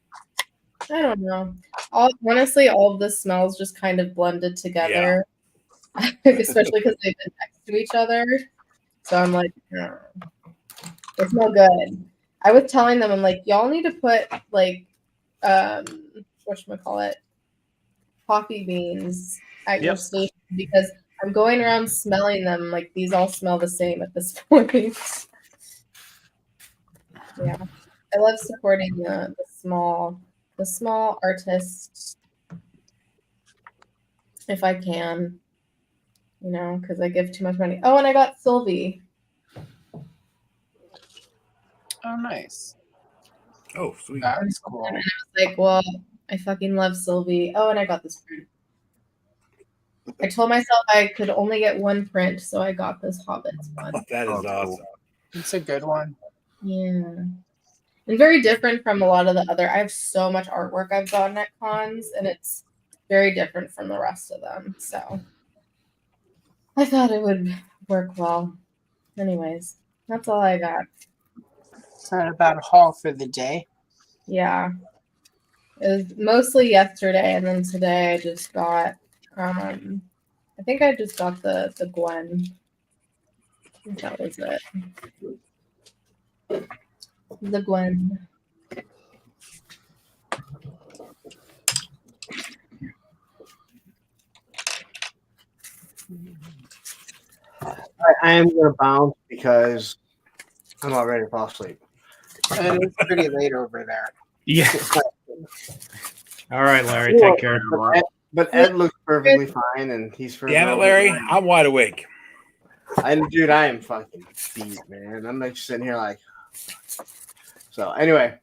I don't know. Honestly, all of the smells just kind of blended together, especially because they've been next to each other. So I'm like, no. They smell good. I was telling them, I'm like, y'all need to put like, whatchamacallit, coffee beans at your station because I'm going around smelling them like these all smell the same at this point. Yeah, I love supporting the small artists if I can, because I give too much money. Oh, and I got Sylvie. Oh, nice. Oh, sweet. That's cool. And I was like, well, I fucking love Sylvie. Oh, and I got this print. I told myself I could only get 1 print, so I got this Hobbits one. Oh, that is awesome. It's a good one. Yeah. And very different from a lot of the other. I have so much artwork I've gotten at cons, and it's very different from the rest of them. So I thought it would work well. Anyways, that's all I got. It's not about a haul for the day. Yeah. It was mostly yesterday, and then today I just got I think I just got the Gwen. I think that was it. The Gwen. I am going to bounce because I'm not ready to fall asleep. And it's pretty late over there. Yeah. All right, Larry. Take care. But Ed looks perfectly fine, and he's for. Damn it, Larry! I'm wide awake. Dude, I am fucking beat, man. I'm like sitting here like. So anyway,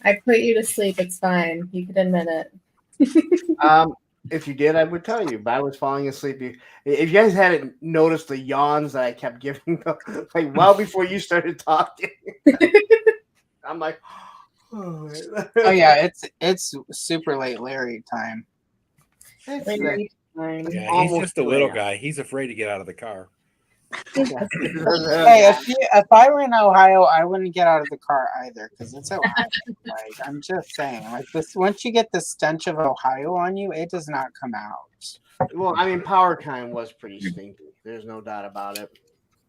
I put you to sleep. It's fine. You can admit it. if you did, I would tell you. But I was falling asleep. If you guys hadn't noticed the yawns that I kept giving, like well before you started talking, I'm like, oh yeah, it's super late Larry time. Yeah, he's just a little guy. He's afraid to get out of the car. Hey, if I were in Ohio, I wouldn't get out of the car either because it's Ohio. Like I'm just saying, like this. Once you get the stench of Ohio on you, it does not come out. Well, I mean, PowerCon was pretty stinky. There's no doubt about it.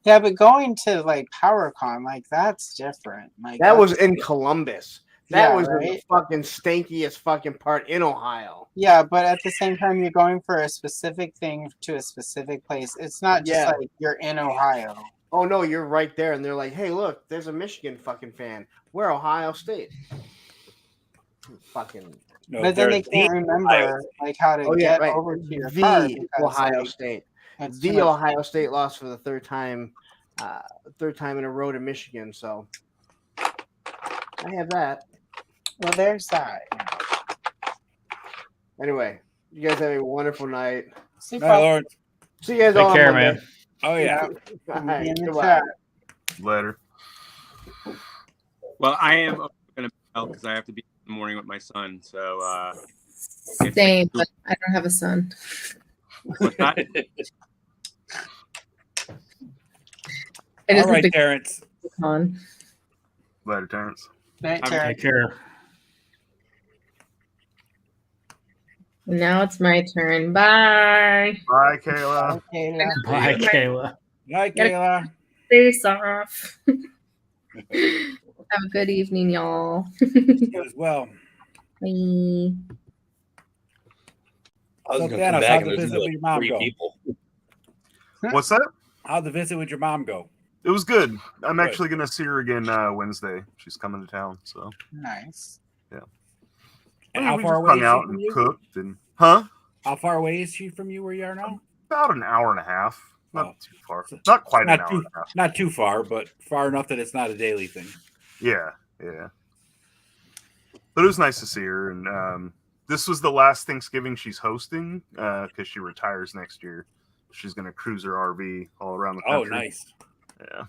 Yeah, but going to like PowerCon, like that's different. Like that was in Columbus. That was right? the fucking stankiest fucking part in Ohio. Yeah, but at the same time, you're going for a specific thing to a specific place. It's not just like you're in Ohio. Oh no, you're right there, and they're like, "Hey, look, there's a Michigan fucking fan. We're Ohio State." Fucking. No, but then they can't remember like how to get over to your car. Ohio State. The Ohio State lost for the third time in a row to Michigan. So I have that. Well, there's that. Anyway, you guys have a wonderful night. Bye, Lord. See you guys Take all care, on Monday. man. Oh yeah. All right, goodbye. Later. Well, I am going to help because I have to be in the morning with my son. So same, but I don't have a son. What's that? It All right, Terrence. Later, Terrence. Night, Take care. Now it's my turn. Bye. Bye, Kayla. Bye, Kayla. Bye, Kayla. Stay soft. Have a good evening, y'all. You as well. Bye. I was So, going to come Dennis, back how'd and the there's visit like with your mom 3 go? people. What's that? How'd the visit with your mom go? It was good. I'm Good. actually gonna see her again Wednesday. She's coming to town, so Nice. yeah. And I how mean, we far just away hung is she out from and you? cooked and How far away is she from you where you are now? about an hour and a half. Not Oh. too far. Not quite an Not hour too, and a half. not too far, but far enough that it's not a daily thing. Yeah, yeah. But it was nice to see her, and this was the last Thanksgiving she's hosting because she retires next year. She's gonna cruise her RV all around the country. Oh, nice. Yeah.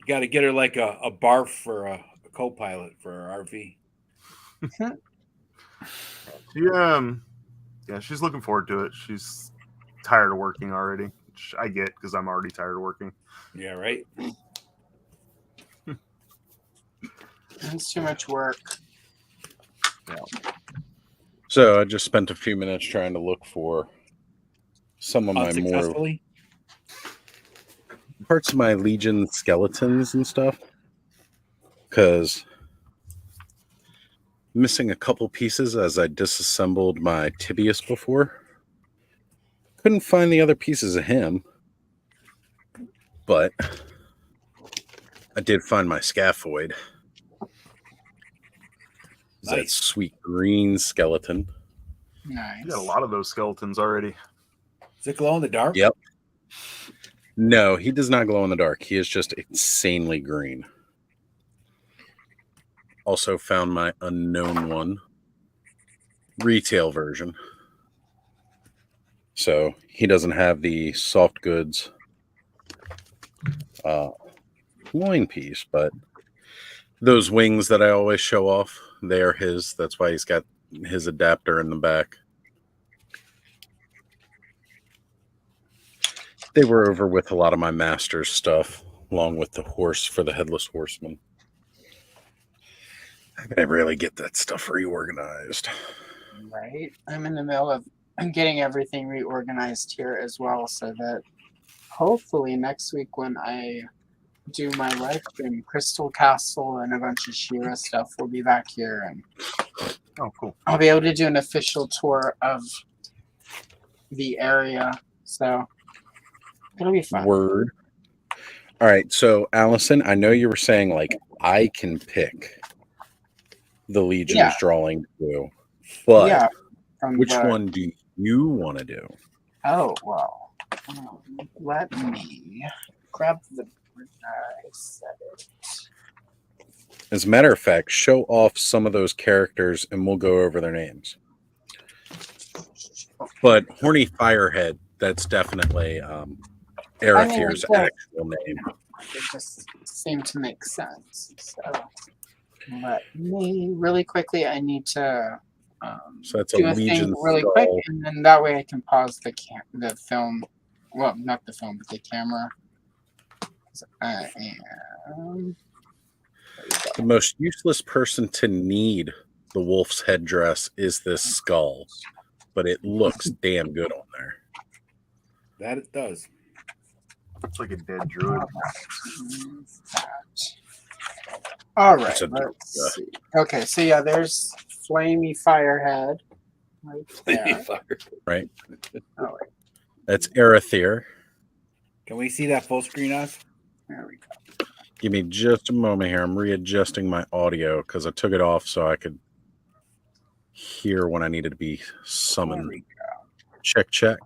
You got to get her like a barf for a co-pilot for her RV. Yeah, she's looking forward to it. She's tired of working already, which I get because I'm already tired of working. Yeah, right. It's too much work. So I just spent a few minutes trying to look for some of my more Unsuccessfully. parts of my Legion skeletons and stuff, because missing a couple pieces as I disassembled my Tibius before. Couldn't find the other pieces of him, but I did find my scaphoid. That Nice. sweet green skeleton. Nice. You got a lot of those skeletons already. Does it glow in the dark? Yep. No, he does not glow in the dark. He is just insanely green. Also found my unknown one. Retail version. So he doesn't have the soft goods loin piece, but those wings that I always show off, they are his. That's why he's got his adapter in the back. They were over with a lot of my master's stuff, along with the horse for the Headless Horseman. I gotta really get that stuff reorganized. Right. I'm in the middle of getting everything reorganized here as well, so that hopefully next week when I do my live stream, Crystal Castle and a bunch of Shira stuff will be back here, and Oh, cool. I'll be able to do an official tour of the area. So it'll be fun. Word. All right, so Allison, I know you were saying like I can pick the Legion's Yeah. drawing to, but Yeah, from which the- one do you want to do? Oh well. Let me grab the. I said it. As a matter of fact, show off some of those characters and we'll go over their names. But Horny Firehead, that's definitely Arathir's well, actual name. It just seemed to make sense. So let me really quickly. I need to So that's a do a Legion thing really quick, skull. and then that way I can pause the film. Well, not the film, but the camera. So I am. The most useless person to need the wolf's headdress is this skull, but it looks damn good on there. That it does. It's like a dead druid. All right, It's a- let's see. Okay, so yeah, there's Flamey Firehead. Right there. Right? Oh, wait, That's Arathir. Can we see that full screen us? there we go. Give me just a moment here. I'm readjusting my audio because I took it off so I could hear when I needed to be There summoned. we go. Check, check.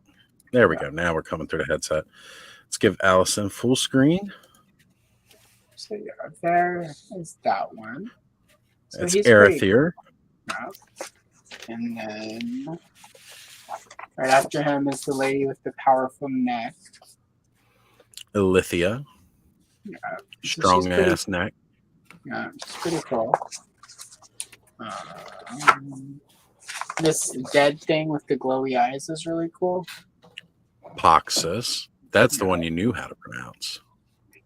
There we go. Now we're coming through the headset. Let's give Allison full screen. So yeah, there is that one. So That's he's pretty Arathir. cool. And then right after him is the lady with the powerful neck. Elithia. Yeah, Strong pretty- ass neck. Yeah, it's pretty cool. This dead thing with the glowy eyes is really cool. Poxus. That's the one you knew how to pronounce.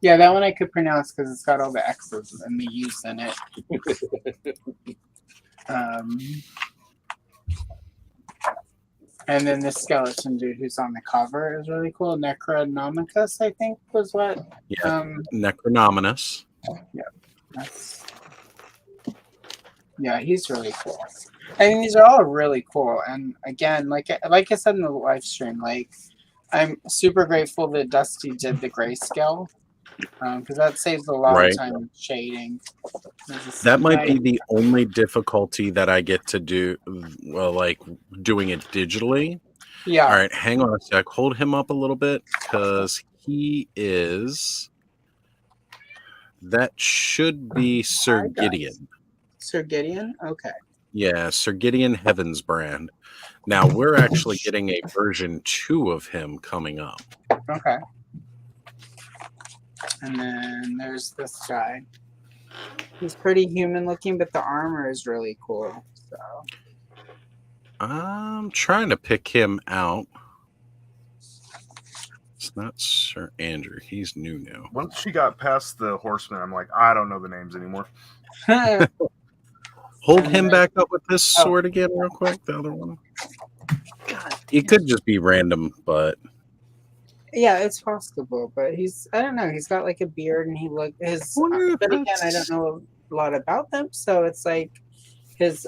Yeah, that one I could pronounce because it's got all the X's and the U's in it. And then this skeleton dude who's on the cover is really cool. Necronomicus, I think, was what. Yeah. Necronominus. Yeah, that's. Yeah, he's really cool. I mean, these are all really cool. And again, like I said in the live stream, like I'm super grateful that Dusty did the grayscale because that saves a lot Right. of time shading. That might be the only difficulty that I get to do, well, like doing it digitally. Yeah. All right, hang on a sec. Hold him up a little bit because he is. That should be Sir Gideon. Sir Gideon? Okay. Yeah, Sir Gideon Heavens brand. Now we're actually getting a version 2 of him coming up. Okay. And then there's this guy. He's pretty human looking, but the armor is really cool. So I'm trying to pick him out. It's not Sir Andrew. He's new now. Once she got past the horseman, I'm like, I don't know the names anymore. Hold him back up with this sword again, real quick. The other one. He could just be random, but yeah, it's possible, but I don't know, he's got like a beard and he but again, I don't know a lot about them, so it's like his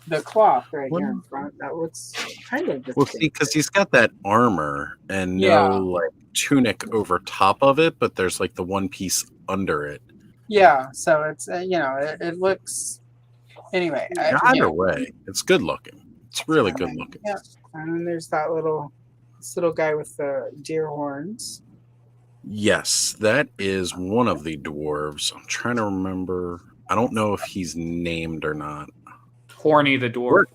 the cloth right here in front, that looks kind of well, see, because he's got that armor and no like tunic over top of it, but there's like the one piece under it. Yeah, so it's it looks anyway. Either way, it's good looking. It's really good looking. Yeah, and then there's this little guy with the deer horns. Yes, that is one of the dwarves. I'm trying to remember. I don't know if he's named or not. Horny the dwarf.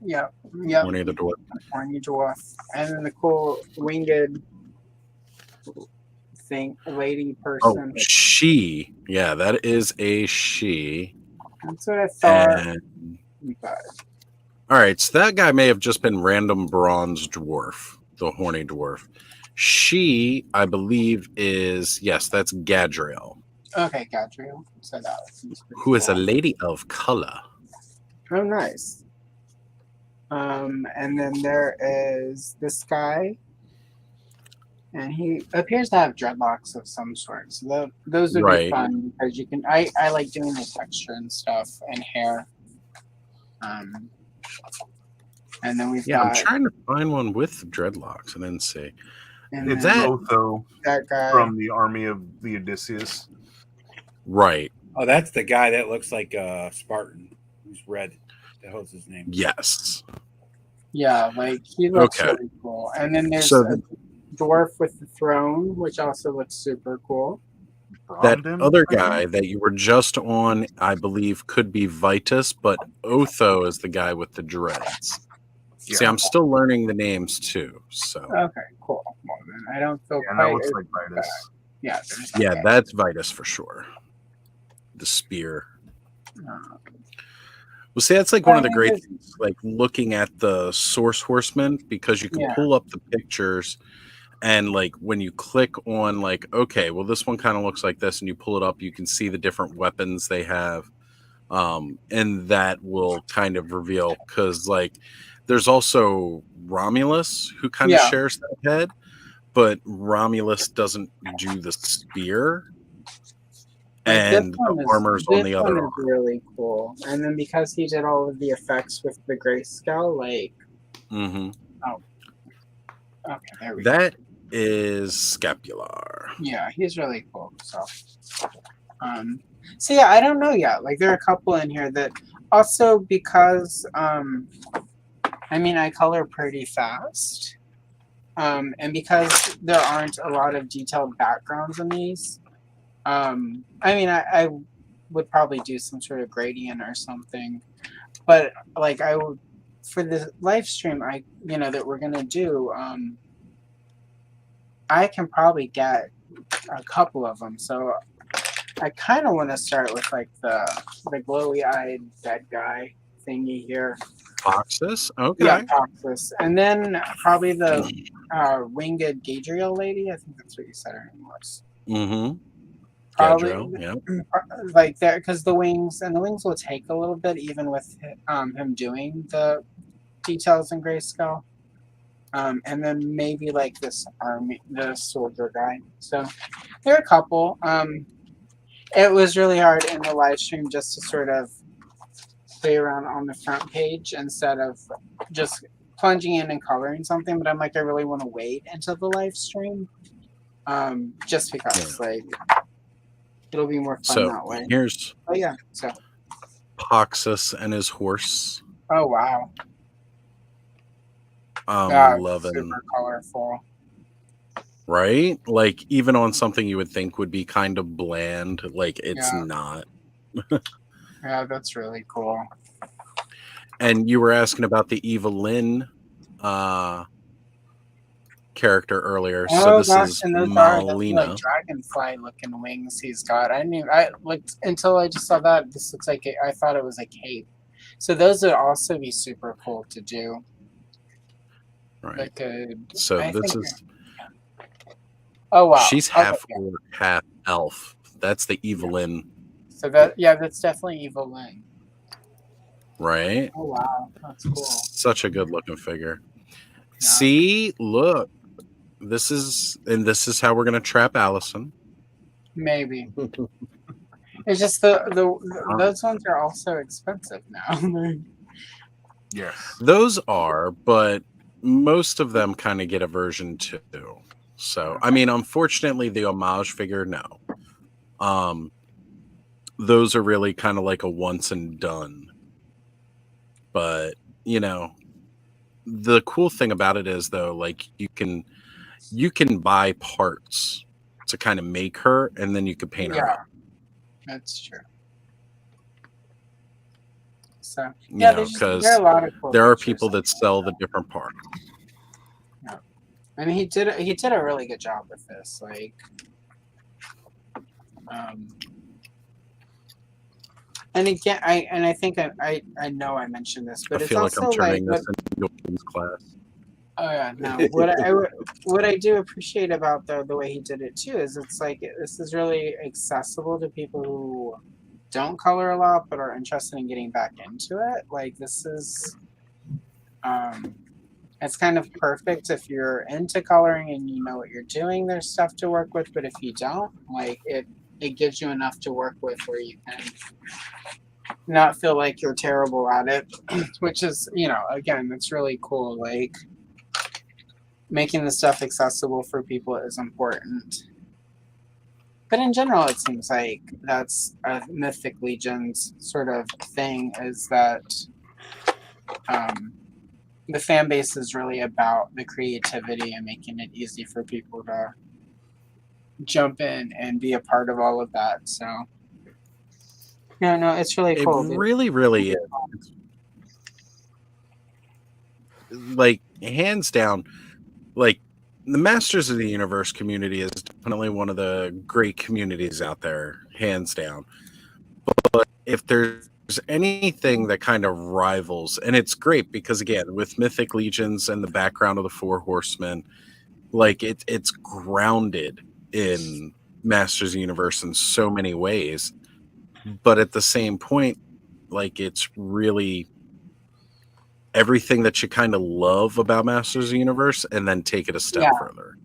Yeah. Horny the dwarf. Horny dwarf, and then the cool winged thing, lady person. Oh, she. Yeah, that is a she. That's what I thought. But... All right, so that guy may have just been random bronze dwarf, the horny dwarf. She, I believe, is that's Gadriel. Okay, Gadriel. So who is a lady of color. Oh, nice. And then there is this guy, and he appears to have dreadlocks of some sort. So those would be fun because you can. I like doing the texture and stuff and hair. And then we've got. I'm trying to find one with dreadlocks and then see. And It's then Otho that guy from the army of the Odysseus. Right. Oh, that's the guy that looks like Spartan, who's red. The hell's his name? Yes. Yeah, like he looks really cool. And then there's a dwarf with the throne, which also looks super cool. That other guy that you were just on, I believe, could be Vitus, but Otho is the guy with the dreads. Yeah. See, I'm still learning the names too. So okay, cool. Well, then I don't feel quite. That looks like Vitus. Yeah, that's Vitus for sure. The spear. Well, see, that's like one of the great things, like looking at the source horseman, because you can pull up the pictures. And like when you click on like, okay, well, this one kind of looks like this, and you pull it up, you can see the different weapons they have. And that will kind of reveal, because like there's also Romulus who kind of shares that head, but Romulus doesn't do the spear. And the armor's on the other arm. Really cool. And then because he did all of the effects with the grayscale, like okay, there we go. That is Scapular. Yeah, he's really cool. So yeah, I don't know yet. Like there are a couple in here that also because I mean I color pretty fast. And because there aren't a lot of detailed backgrounds in these, I mean I would probably do some sort of gradient or something. But like I would for the live stream that we're gonna do, I can probably get a couple of them. So I kind of want to start with like the glowy-eyed dead guy thingy here. Toxus? Okay. Yeah, Toxus. And then probably the winged Gadriel lady. I think that's what you said her name was. Mm-hmm. Probably, Gadriel, like there, because the wings will take a little bit, even with him doing the details in grayscale. And then maybe like this the soldier guy. So there are a couple. It was really hard in the live stream just to sort of play around on the front page instead of just plunging in and coloring something. But I'm like, I really want to wait until the live stream, just because like it'll be more fun So that way. here's Oh yeah. So. Poxus and his horse. Oh wow. I'm loving, super colorful. right? Like even on something you would think would be kind of bland, like it's not. Yeah, that's really cool. And you were asking about the Evelyn character earlier. So this is and those are those, Malina. like dragonfly looking wings he's got. I looked until I just saw that. This looks like I thought it was a cape. So those would also be super cool to do. Right. Like So this is. Oh wow. She's half orc, half elf. That's the Evelyn. So that's definitely Evelyn. Right. Oh wow, that's cool. Such a good looking figure. Yeah. See, look. This is how we're gonna trap Allison. Maybe. It's just those ones are also expensive now. Yes. Those are, but most of them kind of get a version 2. So I mean, unfortunately, the homage figure, no. Those are really kind of like a once and done. But you know, the cool thing about it is though, like you can buy parts to kind of make her, and then you could paint her up. That's true. So yeah, because there are people that sell the different parts. Yeah. I mean, he did a really good job with this. Like, and again, I think I know I mentioned this, but I it's feel like also I'm turning this into a class. Oh yeah, no. What I do appreciate about the way he did it too is it's like this is really accessible to people who don't color a lot but are interested in getting back into it. Like this is, it's kind of perfect if you're into coloring and you know what you're doing. There's stuff to work with, but if you don't, like it gives you enough to work with where you can not feel like you're terrible at it, which is, you know, again, it's really cool. Like making the stuff accessible for people is important. But in general, it seems like that's a Mythic Legion's sort of thing, is that the fan base is really about the creativity and making it easy for people to jump in and be a part of all of that. So, yeah, no, it's really cool. It really, really is. Like, hands down, like, the Masters of the Universe community is definitely one of the great communities out there, hands down. But if there's anything that kind of rivals, and it's great because, again, with Mythic Legions and the background of the Four Horsemen, like, it's grounded in Masters of the Universe in so many ways. But at the same point, like, it's really everything that you kind of love about Masters of the Universe and then take it a step further,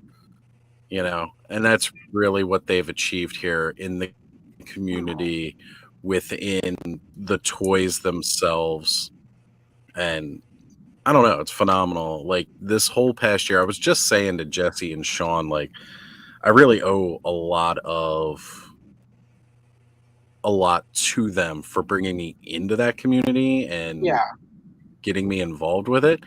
you know, and that's really what they've achieved here in the community, within the toys themselves. And I don't know, it's phenomenal. Like this whole past year, I was just saying to Jesse and Sean, like, I really owe a lot to them for bringing me into that community and getting me involved with it.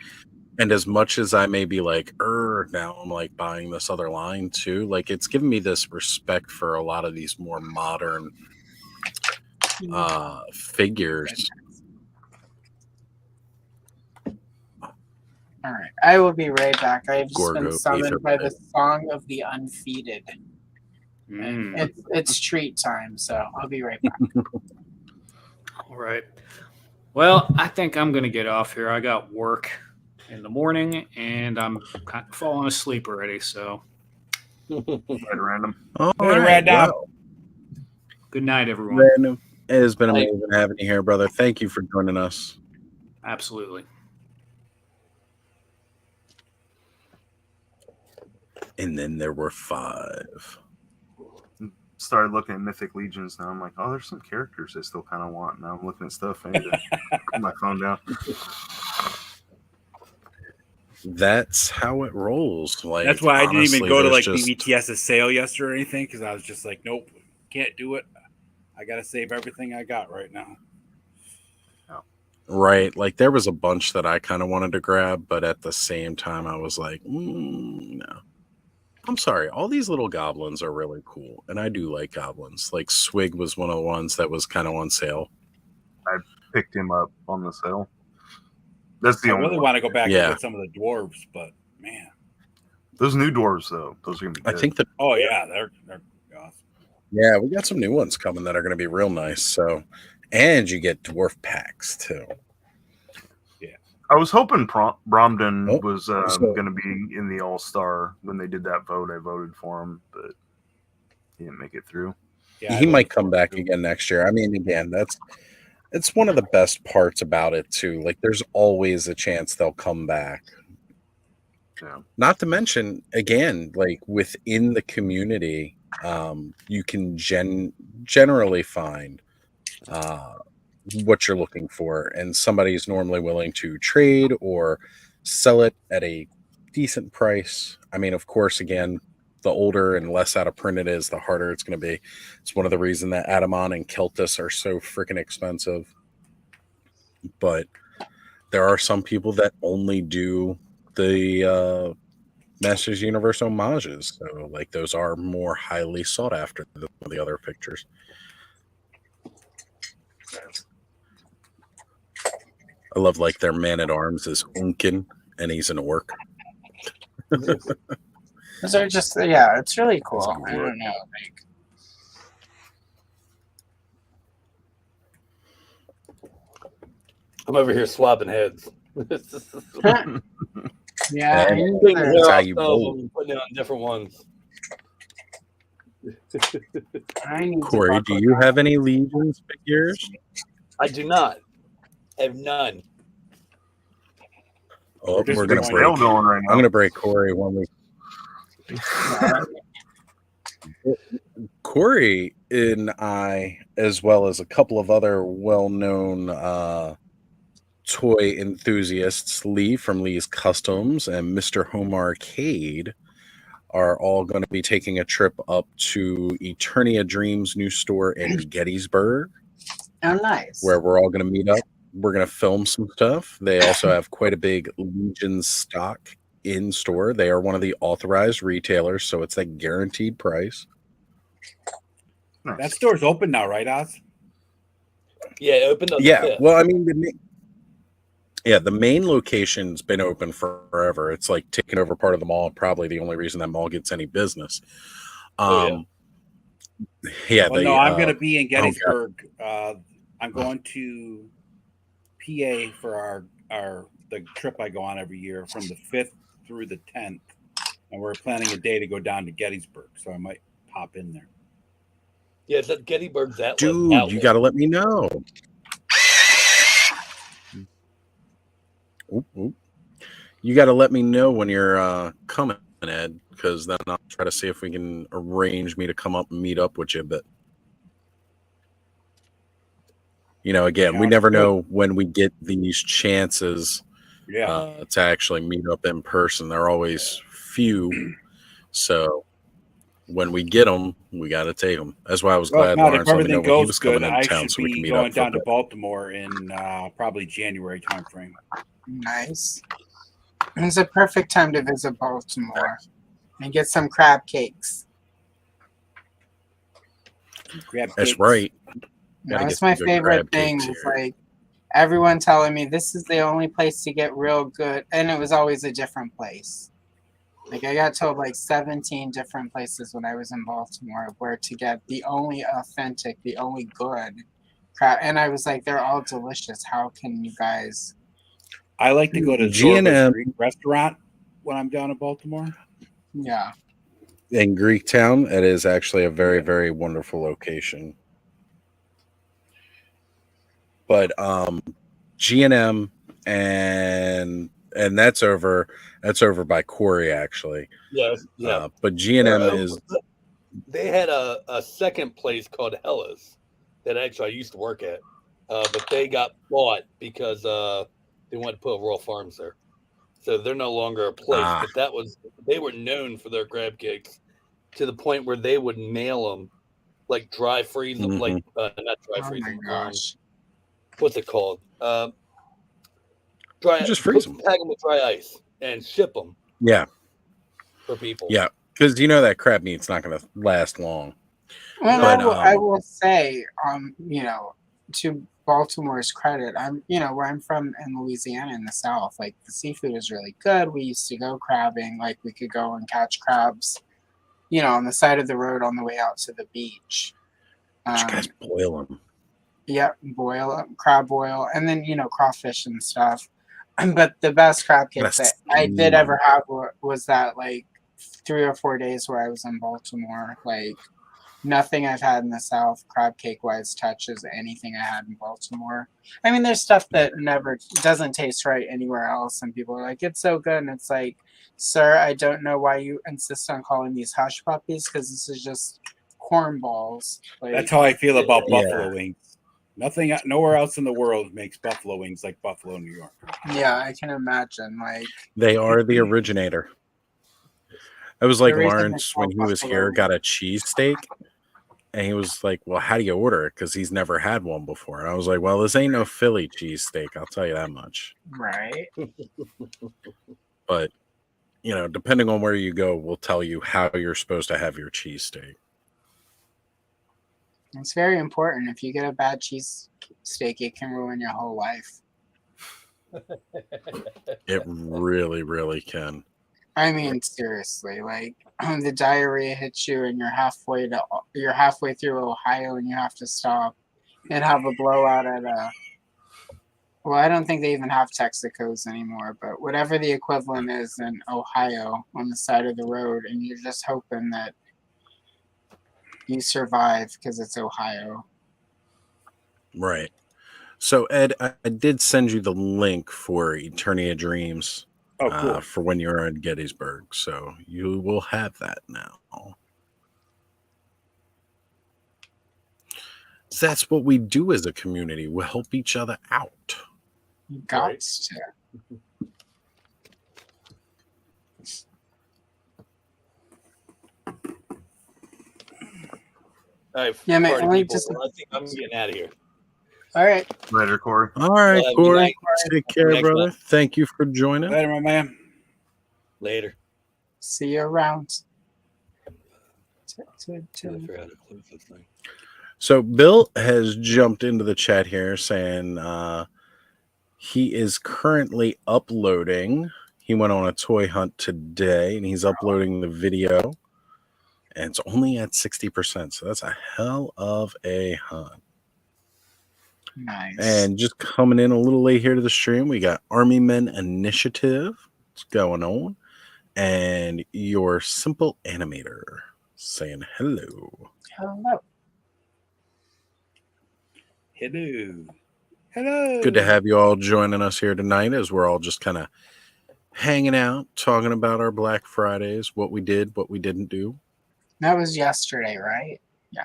And as much as I may be like, now I'm like buying this other line too, like it's given me this respect for a lot of these more modern figures. All right, I will be right back. I've just been summoned by the Song of the Unfeated. It's treat time, so I'll be right back. All right. Well, I think I'm going to get off here. I got work in the morning, and I'm kind of falling asleep already. So, random. All right. Well, good night, everyone. Random. It has been amazing having you here, brother. Thank you for joining us. Absolutely. And then there were 5. started looking at Mythic Legions now. I'm like, oh, there's some characters I still kind of want. Now I'm looking at stuff. I need to put my phone down. That's how it rolls. Like That's why I didn't even honestly, go to there's like just- BBTS's sale yesterday or anything because I was just like, nope, can't do it. I got to save everything I got right now. Right. Like there was a bunch that I kind of wanted to grab, but at the same time, I was like, no. I'm sorry. All these little goblins are really cool. And I do like goblins. Like Swig was one of the ones that was kind of on sale. I picked him up on the sale. That's the I only really one. want to go back Yeah. and get some of the dwarves, but man. Those new dwarves, though, those are going to be I good. think that, Oh, yeah. They're awesome. yeah, we got some new ones coming that are going to be real nice. So, and you get dwarf packs too. I was hoping Bromden Oh, was so- going to be in the All-Star when they did that vote. I voted for him, but he didn't make it through. Yeah, He might come back again next year. I mean, again, it's one of the best parts about it too. Like there's always a chance they'll come back. Yeah. Not to mention, again, like within the community, you can generally find what you're looking for, and somebody's normally willing to trade or sell it at a decent price. I mean, of course, again, the older and less out of print it is, the harder it's going to be. It's one of the reasons that Adamon and Keltis are so freaking expensive. But there are some people that only do the Masters Universe homages, so like those are more highly sought after than the other pictures. I love like their man at arms is Unkin, and he's an orc. Those are just, yeah, it's really cool. I don't know. Like, I'm over here swapping heads. yeah, I And need that's to- how you roll. Putting it on different ones. I need to Corey, buckle do you down. have any Legions figures? I do not. I have none. Oh, There's we're a gonna big break. sale going right now. I'm gonna break Corey when we. Corey and I, as well as a couple of other well-known toy enthusiasts, Lee from Lee's Customs and Mr. Home Arcade, are all going to be taking a trip up to Eternia Dreams' new store in Gettysburg, Oh, nice. where we're all going to meet up. We're going to film some stuff. They also have quite a big Legion stock in store. They are one of the authorized retailers, so it's a guaranteed price. Nice. That store's open now, right, Oz? Yeah, it opened up. the Yeah, 5th. well, I mean, the main location's been open forever. It's like taking over part of the mall. Probably the only reason that mall gets any business. Oh, Yeah, Well, they, no, I'm going to be in God. Gettysburg. I'm going to PA for the trip I go on every year from the 5th through the 10th, and we're planning a day to go down to Gettysburg, so I might pop in there. Yeah, it's at Gettysburg's outlet. Dude, you got to let me know. Oop, oop. You got to let me know when you're coming, Ed, because then I'll try to see if we can arrange me to come up and meet up with you. But you know, again, we never know when we get these chances to actually meet up in person. They're always few, so when we get them, we got to take them. That's why I was glad Well, Lawrence if let me know everything when he goes was coming good, into I town, should so we can be meet going up. down For to Baltimore in probably January timeframe. Nice. It's a perfect time to visit Baltimore and get some crab cakes. That's right. Gotta That's get my some good favorite crab thing. cakes Is here. like everyone telling me this is the only place to get real good, and it was always a different place. Like I got told like 17 different places when I was in Baltimore where to get the only authentic, the only good crab, and I was like, they're all delicious. How can you guys? I like to go to G&M. Zorba's Greek restaurant when I'm down in Baltimore. Yeah. In Greektown, it is actually a very, very wonderful location. But G&M and that's over by Corey actually. Yeah, yeah. But G&M is they had a second place called Hellas that actually I used to work at, but they got bought because they wanted to put Royal Farms there, so they're no longer a place. Ah. But they were known for their crab cakes to the point where they would mail them, like dry freeze them, like not dry freeze them. What's it called? Just freeze them. Tag them with dry ice and ship them. Yeah. For people. Yeah, because you know that crab meat's not going to last long. Well, But, I will say, to Baltimore's credit, where I'm from in Louisiana in the South, like the seafood is really good. We used to go crabbing, like we could go and catch crabs, on the side of the road on the way out to the beach. You guys boil them. Yep, crab boil, and then crawfish and stuff. But the best crab cakes that I did ever have was that like 3 or 4 days where I was in Baltimore. Like nothing I've had in the South crab cake wise touches anything I had in Baltimore. I mean, there's stuff that never doesn't taste right anywhere else, and people are like, "It's so good," and it's like, "Sir, I don't know why you insist on calling these hush puppies because this is just corn balls." Like, That's how I feel about buffalo wings. Nowhere else in the world makes buffalo wings like Buffalo, New York. Yeah, I can imagine. Like They are the originator. It was like The reason Lawrence, when he was here, got a cheesesteak. And he was like, well, how do you order it? Because he's never had one before. And I was like, well, this ain't no Philly cheesesteak. I'll tell you that much. right. But, depending on where you go, we'll tell you how you're supposed to have your cheesesteak. It's very important. If you get a bad cheese steak, it can ruin your whole life. It really, really can. I mean, seriously, like the diarrhea hits you and you're halfway through Ohio and you have to stop and have a blowout at well, I don't think they even have Texaco's anymore, but whatever the equivalent is in Ohio on the side of the road, and you're just hoping that you survive because it's Ohio. Right. So, Ed, I did send you the link for Eternia Dreams for when you're in Gettysburg. So you will have that now. That's what we do as a community. We help each other out. You got to. All right, Yeah, man, party only people, just- I think I'm getting out of here. All right. Later, Corey. All right, Good Corey. night, Take care, Next brother. month. Thank you for joining. Later, my man. Later. See you around. I forgot to close this thing. So Bill has jumped into the chat here saying he is currently uploading. He went on a toy hunt today and he's uploading the video. And it's only at 60%. So that's a hell of a hunt. Nice. And just coming in a little late here to the stream, we got Army Men Initiative. What's going on? And your Simple Animator saying hello. Hello. Hello. Good to have you all joining us here tonight as we're all just kind of hanging out, talking about our Black Fridays, what we did, what we didn't do. That was yesterday, right? Yeah.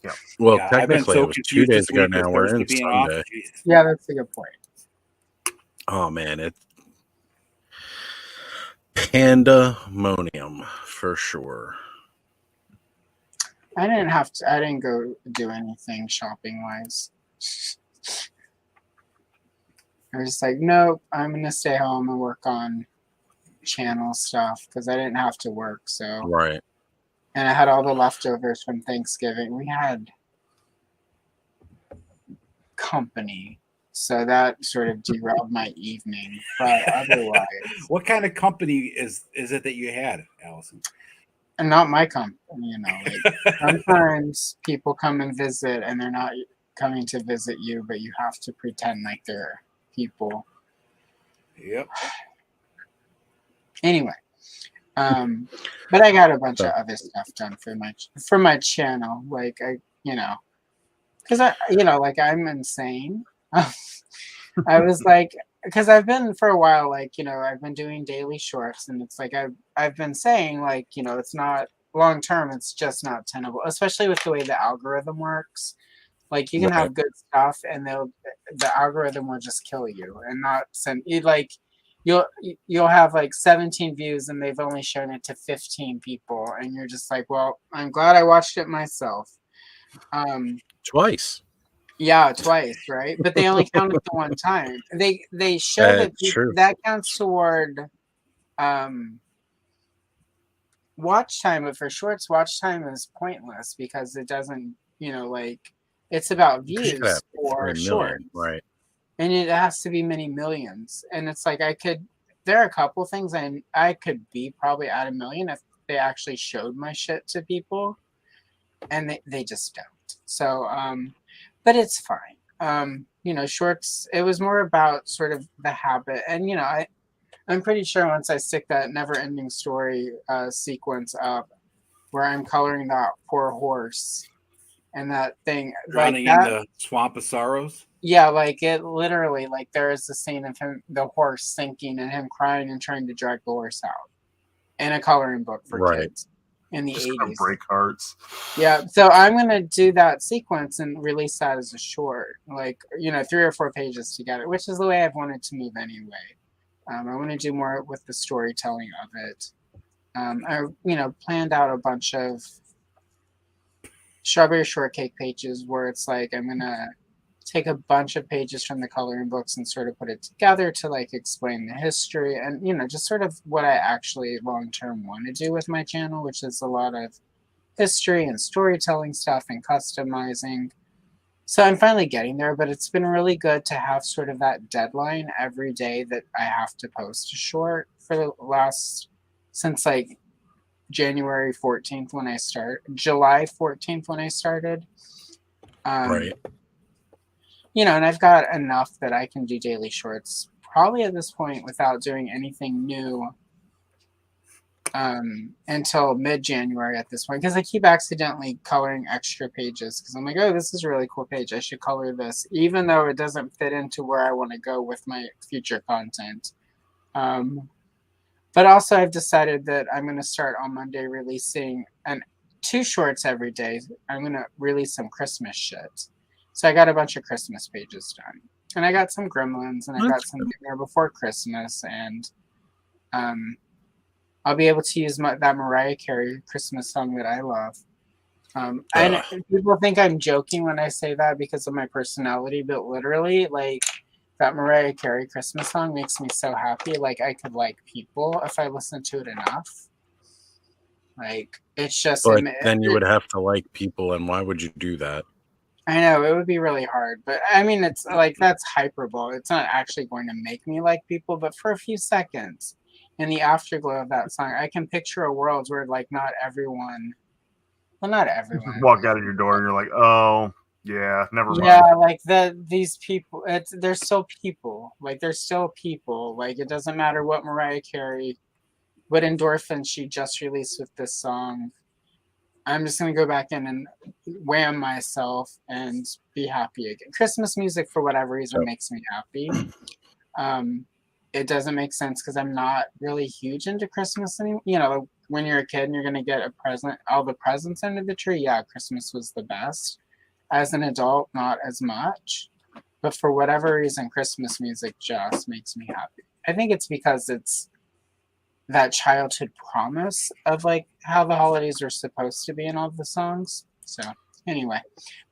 Yeah. Well, Yeah, I've been technically, so it was 2 confused days this ago week with now. We're Thursday in being off. Sunday. Jeez. Yeah, that's a good point. Oh, man. It's pandemonium for sure. I didn't go do anything shopping wise. I was just like, nope, I'm gonna stay home and work on channel stuff because I didn't have to work. So Right. and I had all the leftovers from Thanksgiving. We had company, so that sort of derailed my evening. But otherwise, What kind of company is it that you had, Allison? and not my company, like sometimes people come and visit and they're not coming to visit you, but you have to pretend like they're people. Yep. Anyway, but I got a bunch of other stuff done for my channel, like because like I'm insane. I was like, because I've been for a while, like I've been doing daily shorts, and it's like I've been saying, like it's not long term, it's just not tenable, especially with the way the algorithm works. Like you can have good stuff, and the algorithm will just kill you and not send you like you'll have like 17 views and they've only shown it to 15 people, and you're just like, well, I'm glad I watched it myself. Twice. Yeah, twice, right? But they only count it the one time. They show that True. that counts toward watch time, but for shorts, watch time is pointless because it doesn't, like it's about views for shorts, right? And it has to be many millions. And it's like there are a couple things I could be probably at 1 million if they actually showed my shit to people, and they just don't. So, but it's fine. Shorts. It was more about sort of the habit, and I'm pretty sure once I stick that never-ending story sequence up, where I'm coloring that poor horse and that thing, drowning like that, in the swamp of sorrows. Yeah, like it literally, like there is the scene of him, the horse sinking, and him crying and trying to drag the horse out in a coloring book for kids in the 80s. Break hearts. Yeah, so I'm gonna do that sequence and release that as a short, like 3 or 4 pages together, which is the way I've wanted to move anyway. I want to do more with the storytelling of it. I planned out a bunch of strawberry shortcake pages where it's like I'm gonna take a bunch of pages from the coloring books and sort of put it together to like explain the history and just sort of what I actually long term want to do with my channel, which is a lot of history and storytelling stuff and customizing. So I'm finally getting there, but it's been really good to have sort of that deadline every day that I have to post a short for the since like January 14th when I July 14th when I started. Right. And I've got enough that I can do daily shorts probably at this point without doing anything new until mid-January at this point, because I keep accidentally coloring extra pages because I'm like, oh, this is a really cool page. I should color this, even though it doesn't fit into where I want to go with my future content. But also I've decided that I'm going to start on Monday releasing 2 shorts every day. I'm going to release some Christmas shit. So I got a bunch of Christmas pages done. And I got some Gremlins, and I got some Dinner Before Christmas, and I'll be able to use that Mariah Carey Christmas song that I love. And people think I'm joking when I say that because of my personality, but literally, like, that Mariah Carey Christmas song makes me so happy. Like, I could like people if I listen to it enough. Like, it's just... But then you would have to like people, and why would you do that? I know, it would be really hard. But, I mean, it's like, that's hyperbole. It's not actually going to make me like people, but for a few seconds, in the afterglow of that song, I can picture a world where, like, not everyone... Well, not everyone. You just walk out of your door, and you're like, oh... Yeah, never mind. Yeah, like these people, they're still people. Like, they're still people. Like, it doesn't matter what Mariah Carey, what endorphins she just released with this song. I'm just going to go back in and wham myself and be happy again. Christmas music, for whatever reason, makes me happy. It doesn't make sense because I'm not really huge into Christmas anymore. You know, when you're a kid and you're going to get a present, all the presents under the tree, yeah, Christmas was the best. As an adult, not as much, but for whatever reason, Christmas music just makes me happy. I think it's because it's that childhood promise of like how the holidays are supposed to be in all the songs. So anyway,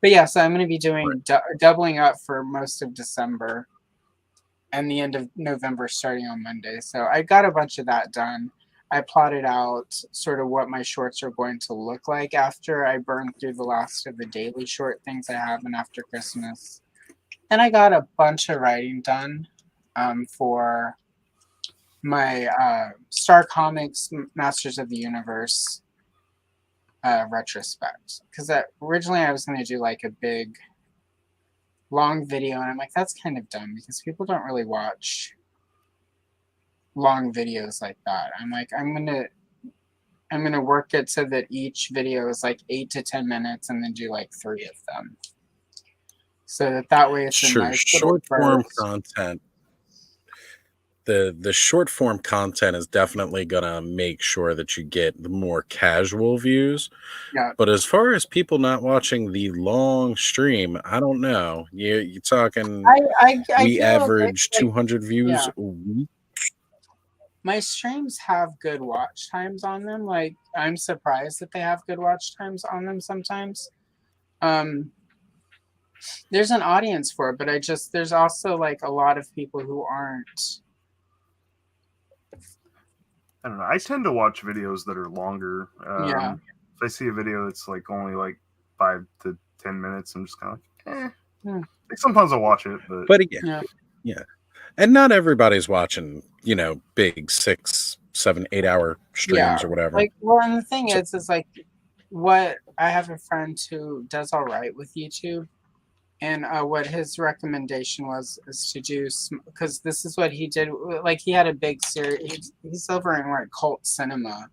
but yeah, so I'm going to be doing doubling up for most of December and the end of November starting on Monday. So I got a bunch of that done. I plotted out sort of what my shorts are going to look like after I burn through the last of the daily short things I have in After Christmas. And I got a bunch of writing done for my Star Comics Masters of the Universe retrospect. Because originally I was going to do like a big, long video, and I'm like, that's kind of dumb because people don't really watch long videos like that. I'm like, I'm gonna work it so that each video is like 8 to 10 minutes, and then do like 3 of them, so that way it's a nice short form content. the short form content is definitely gonna make sure that you get the more casual views. Yeah. But as far as people not watching the long stream, I don't know. You're talking. I We feel average like 200 views yeah. a week. My streams have good watch times on them. Like I'm surprised that they have good watch times on them sometimes. There's an audience for it, but there's also like a lot of people who aren't. I don't know. I tend to watch videos that are longer. Yeah. If I see a video that's like only like 5 to 10 minutes, I'm just kind of like, Hmm. Like sometimes I'll watch it, But again, yeah. And not everybody's watching, big 6, 7, 8 hour streams or whatever. Like, well, and the thing is like, what I have a friend who does all right with YouTube, and what his recommendation was is to do because this is what he did. Like, he had a big series. He's over in like Cult Cinema,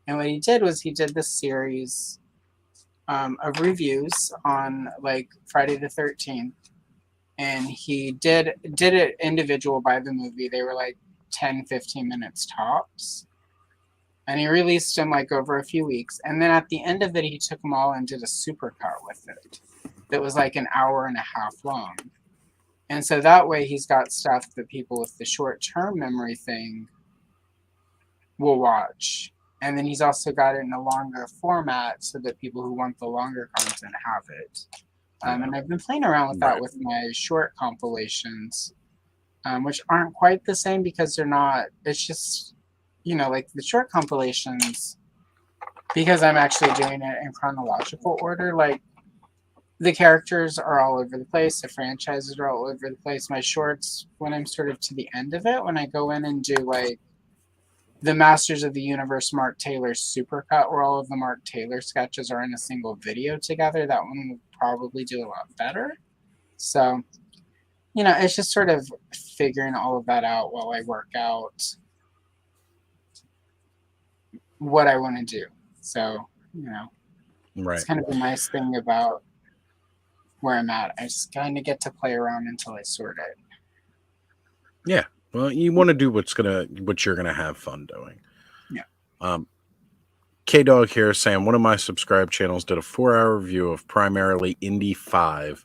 and what he did was he did this series of reviews on like Friday the 13th. And he did it individual by the movie. They were like 10, 15 minutes tops. And he released them like over a few weeks. And then at the end of it, he took them all and did a supercut with it. That was like an hour and a half long. And so that way he's got stuff that people with the short-term memory thing will watch. And then he's also got it in a longer format so that people who want the longer content have it. And I've been playing around with that with my short compilations, which aren't quite the same because they're not, it's just, like the short compilations, because I'm actually doing it in chronological order, like the characters are all over the place, the franchises are all over the place. My shorts, when I'm sort of to the end of it, when I go in and do like the Masters of the Universe Mark Taylor supercut, where all of the Mark Taylor sketches are in a single video together, that one would probably do a lot better. So, it's just sort of figuring all of that out while I work out what I want to do. So, it's kind of a nice thing about where I'm at. I just kind of get to play around until I sort it. Yeah. Well, you want to do what you're gonna have fun doing. Yeah. K Dog here saying one of my subscribed channels did a 4-hour review of primarily Indy 5,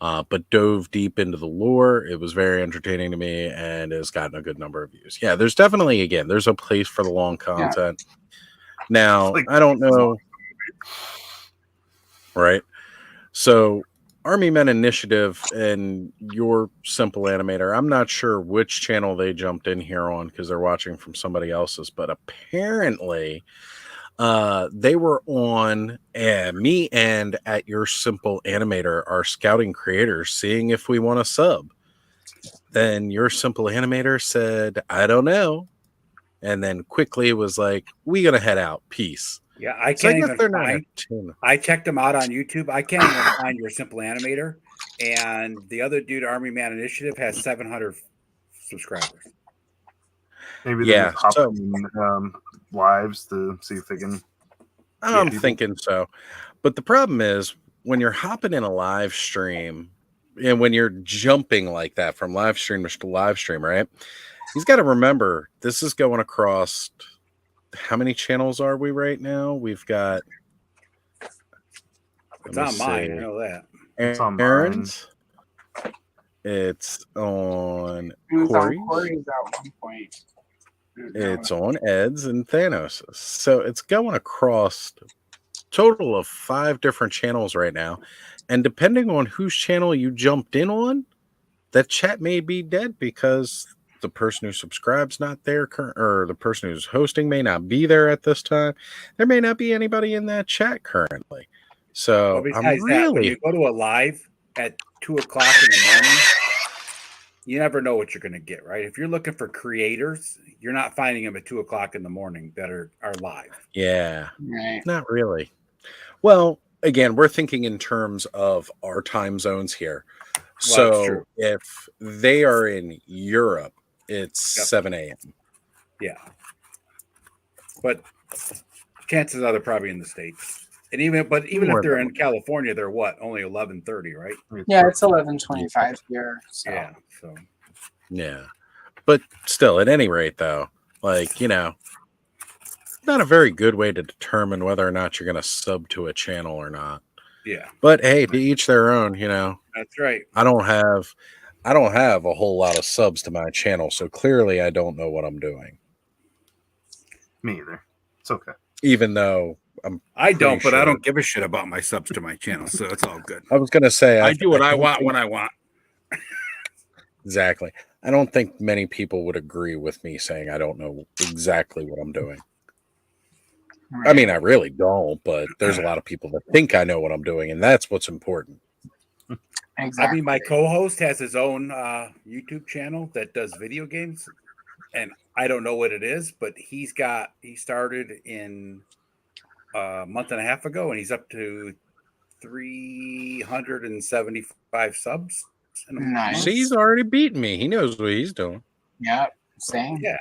but dove deep into the lore. It was very entertaining to me and has gotten a good number of views. Yeah, there's definitely there's a place for the long content. Yeah. Now, I don't know. Right. So Army Men Initiative and your Simple Animator, I'm not sure which channel they jumped in here on because they're watching from somebody else's, but apparently they were on me and at Your Simple Animator, our scouting creators, seeing if we want to sub. Then Your Simple Animator said, I don't know. And then quickly was like, we gonna head out. Peace. Yeah, I So can't guess even they're not find. a tune. I checked them out on YouTube. I can't even find Your Simple Animator, and the other dude, Army Man Initiative, has 700 subscribers. Maybe they're just hopping lives to see if they can. I'm thinking so. But the problem is when you're hopping in a live stream and when you're jumping like that from live stream to live stream, right? He's got to remember this is going across. How many channels are we right now? We've got. It's on mine. I know that. It's on Aaron's. It's on Corey's. Corey's at one point. It's on Ed's and Thanos. So it's going across total of 5 different channels right now. And depending on whose channel you jumped in on, that chat may be dead because the person who subscribes not there, or the person who's hosting may not be there at this time. There may not be anybody in that chat currently. So besides that, when you go to a live at 2:00 in the morning, you never know what you're going to get, right? If you're looking for creators, you're not finding them at 2:00 in the morning that are live. Yeah, right. Not really. Well, again, we're thinking in terms of our time zones here. So if they are in Europe, it's 7 a.m. Yeah. But chances are they're probably in the States. And even if they're in California, they're what? Only 11:30, right? Yeah, it's 11:25 here. So. Yeah. So. Yeah. But still, at any rate, though, like, not a very good way to determine whether or not you're going to sub to a channel or not. Yeah, But hey, to each their own, that's right. I don't have a whole lot of subs to my channel, so clearly I don't know what I'm doing. Me either. It's okay. Even though I don't, but I sure. don't give a shit about my subs to my channel, so it's all good. I was going to say I do what I don't want think- when I want. Exactly. I don't think many people would agree with me saying I don't know exactly what I'm doing. I mean, I really don't, but there's a lot of people that think I know what I'm doing, and that's what's important. Exactly. I mean, my co-host has his own YouTube channel that does video games, and I don't know what it is, but he started in a month and a half ago, and he's up to 375 subs. Nice. See, he's already beaten me. He knows what he's doing. Yep. Same. Yeah,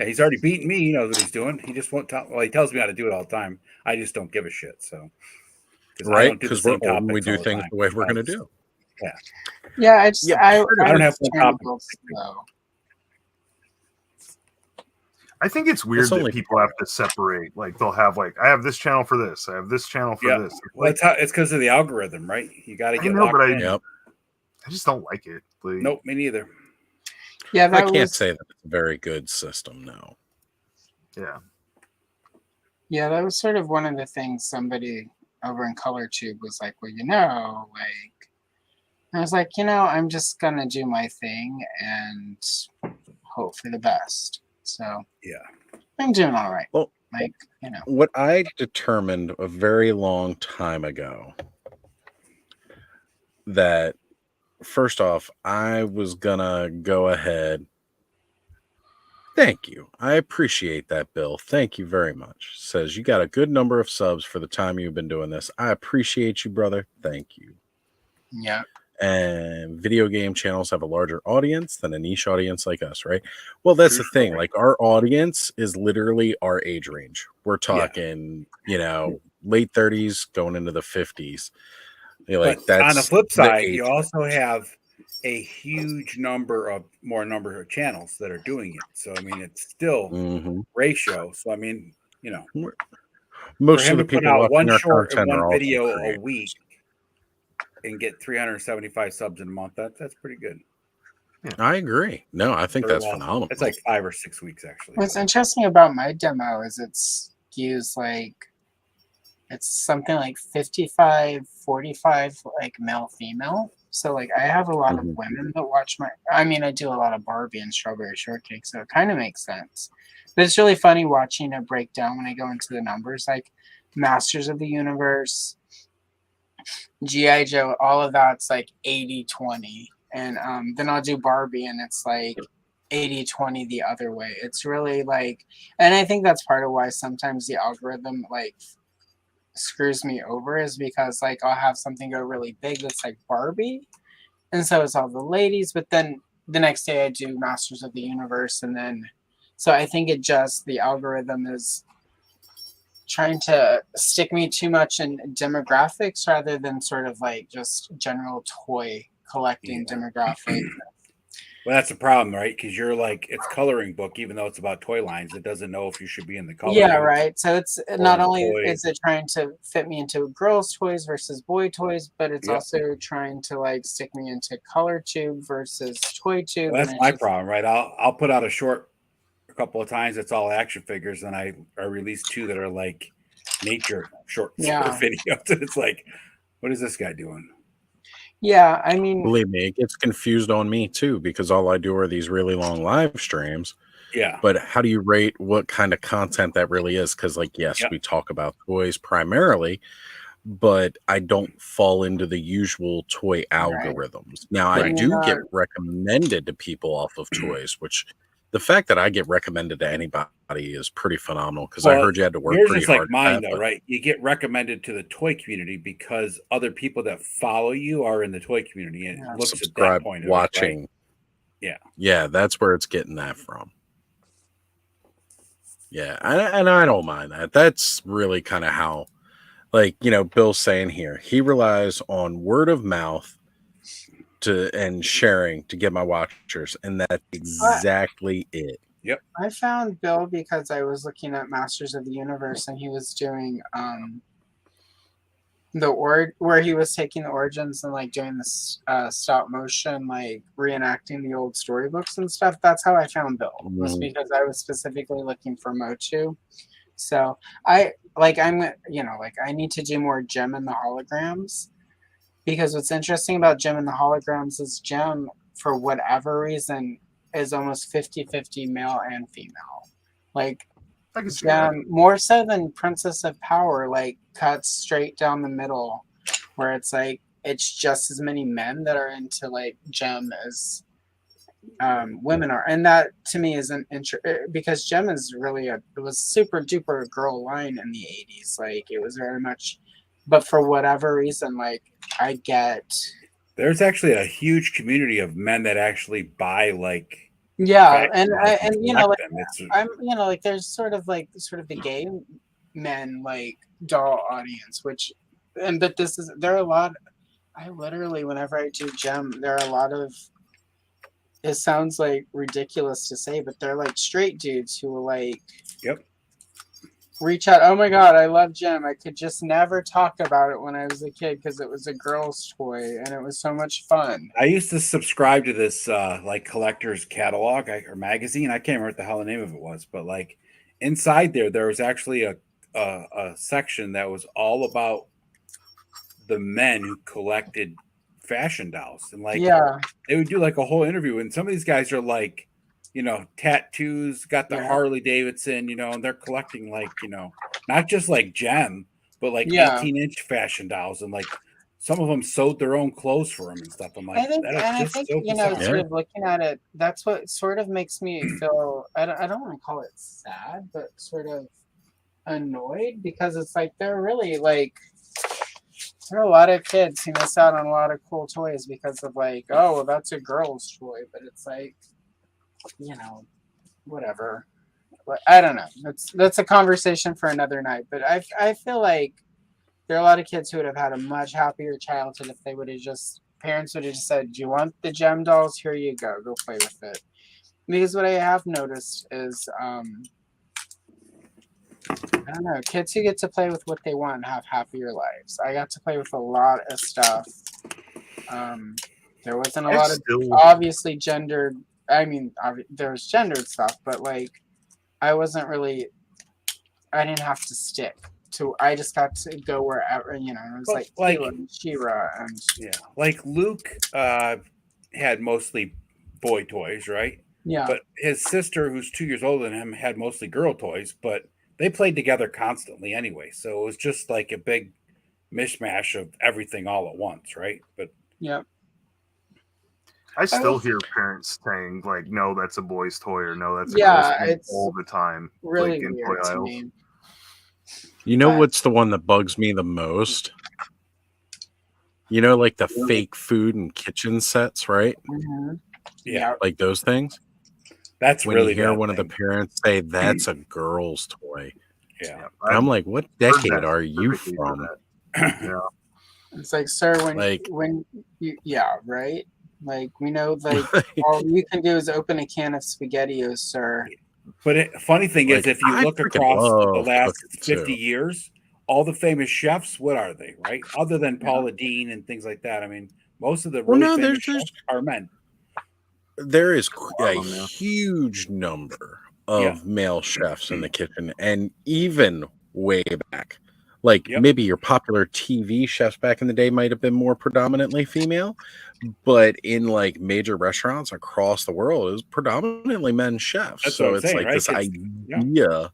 he's already beaten me. He knows what he's doing. He just won't tell. Well, he tells me how to do it all the time. I just don't give a shit. So, Right? Because we're old and we do things the way we're going to do. Yeah. Yeah, I just I don't have one copy. though. I think it's weird It's that only- people have to separate. Like they'll have I have this channel for this. I have this channel for Yeah. this. Well, it's because of the algorithm, right? You got to I get know, locked but in. Yep. I just don't like it. Like, Nope, me neither. Yeah, I that can't was say that it's a very good system, no. Yeah. yeah, that was sort of one of the things somebody over in ColorTube was like, well, like I was like, I'm just gonna do my thing and hope for the best. So yeah, I'm doing all right. Well, like, what I determined a very long time ago that first off, I was gonna go ahead. Thank you. I appreciate that, Bill. Thank you very much. Says you got a good number of subs for the time you've been doing this. I appreciate you, brother. Thank you. yeah. And video game channels have a larger audience than a niche audience like us, right? Well, that's the thing. Like our audience is literally our age range. We're talking, late 30s going into the 50s. Like But that's on the flip the side, age you also have a huge number of channels that are doing it. So I mean, it's still Mhm. ratio. So I mean, Most for him of the to put people out watching one our short and content are one also video a creators. week and get 375 subs in a month, that's pretty good. I agree. No, I think that's Well, phenomenal. It's like 5 or 6 weeks actually. What's interesting about my demo is it's something like 55, 45 like male female. So like I have a lot of women that watch I do a lot of Barbie and Strawberry Shortcake, so it kind of makes sense. But it's really funny watching a breakdown when I go into the numbers, like Masters of the Universe, G.I. Joe, all of that's like 80-20. And then I'll do Barbie and it's like 80-20 the other way. It's really like, and I think that's part of why sometimes the algorithm like screws me over is because like I'll have something go really big that's like Barbie, and so it's all the ladies, but then the next day I do Masters of the Universe, and then so I think the algorithm is trying to stick me too much in demographics rather than sort of like just general toy collecting demographic. Well, that's the problem, right? Because you're like, it's coloring book, even though it's about toy lines. It doesn't know if you should be in the color. Yeah, right. So it's not the only toy. is it trying to fit me into girls' toys versus boy toys, but it's Yep. also trying to like stick me into color tube versus toy tube. Well, and that's it's my just- problem, right? I'll put out a short a couple of times. It's all action figures, and I release 2 that are like nature short Yeah. videos. And it's like, what is this guy doing? Yeah, I mean, Believe me, it gets confused on me too because all I do are these really long live streams. Yeah. But how do you rate what kind of content that really is? Because, like, yes, we talk about toys primarily, but I don't fall into the usual toy algorithms. Now, I Right. do get recommended to people off of toys, which the fact that I get recommended to anybody is pretty phenomenal because I Well, heard you had to work yours pretty is like hard. for mine, that, though, but- right? You get recommended to the toy community because other people that follow you are in the toy community, and it looks at Subscribe, that point of it, watching. right? Yeah. Yeah, that's where it's getting that from. Yeah, and I don't mind that. That's really kind of how, like, Bill's saying here, he relies on word of mouth and sharing to get my watchers, and that's exactly it. Yep. I found Bill because I was looking at Masters of the Universe, and he was doing where he was taking the origins and like doing this stop motion, like reenacting the old storybooks and stuff. That's how I found Bill, was because I was specifically looking for Motu. So I need to do more Gem and the Holograms, because what's interesting about Gem and the Holograms is Gem, for whatever reason, is almost 50-50 male and female. Like Gem, more so than Princess of Power, like cuts straight down the middle, where it's like it's just as many men that are into like Gem as women are, and that to me is because Gem is really it was super duper girl line in the 80s. Like it was very much, but for whatever reason, like I get there's actually a huge community of men that actually buy like and you know like I'm like there's sort of the gay men like doll audience, but there are a lot. I literally, whenever I do Gem, there are a lot of, it sounds like ridiculous to say, but they're like straight dudes who will like reach out. Oh my god, I love Gem. I could just never talk about it when I was a kid because it was a girl's toy and it was so much fun. I used to subscribe to this like collector's catalog or magazine. I can't remember what the hell the name of it was, but like inside there was actually a section that was all about the men who collected fashion dolls, and like they would do like a whole interview, and some of these guys are like, you know, tattoos, got the Harley Davidson, you know, and they're collecting like, you know, not just like Gem, but like 18-inch fashion dolls, and like some of them sewed their own clothes for them and stuff. I'm like, I think you know, sort of looking at it, that's what sort of makes me feel. I don't want to call it sad, but sort of annoyed, because it's like they're really like. There are a lot of kids who miss out on a lot of cool toys because of like, oh, well, that's a girl's toy, but it's like, you know, whatever. But I don't know. That's a conversation for another night. But I feel like there are a lot of kids who would have had a much happier childhood if they would have parents would have just said, "Do you want the Gem dolls? Here you go. Go play with it." Because what I have noticed is, I don't know, kids who get to play with what they want have happier lives. I got to play with a lot of stuff. There wasn't a lot of obviously gendered. I mean, there was gendered stuff, but like, I didn't have to stick to. I just got to go wherever, you know. It was like She-Ra and like Luke had mostly boy toys, right? Yeah. But his sister, who's 2 years older than him, had mostly girl toys, but they played together constantly anyway. So it was just like a big mishmash of everything all at once, right? But I still hear parents saying like, "No, that's a boy's toy," or "No, that's a girl's toy," it's all the time. Really like, in weird toy to aisles. me. You know what's the one that bugs me the most? You know, like the fake food and kitchen sets, right? Mm-hmm. Yeah, like those things. That's when really you hear bad one thing. of the parents say that's a girl's toy. Yeah, and I'm like, what decade are you from? Yeah, it's like, sir, when you right? Like we know, like all you can do is open a can of SpaghettiOs, sir. But funny thing is, Like, if you I look freaking across the love last cooking, 50 too. years, all the famous chefs, what are they, right? Other than Paula Deen and things like that. I mean, most of the Well, really no, famous there's chefs are men. There is a them, yeah. huge number of male chefs in the kitchen, and even way back, like maybe your popular TV chefs back in the day might have been more predominantly female, but in like major restaurants across the world, it was predominantly men chefs. That's so what I'm it's saying, like right? this idea,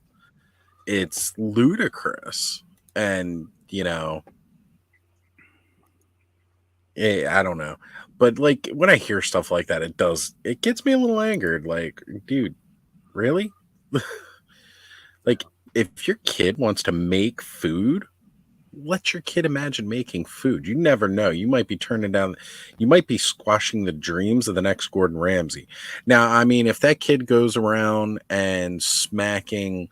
it's ludicrous, and you know. I don't know. But like when I hear stuff like that, it gets me a little angered. Like, dude, really? Like, if your kid wants to make food, let your kid imagine making food. You never know. You might be you might be squashing the dreams of the next Gordon Ramsay. Now, I mean, if that kid goes around and smacking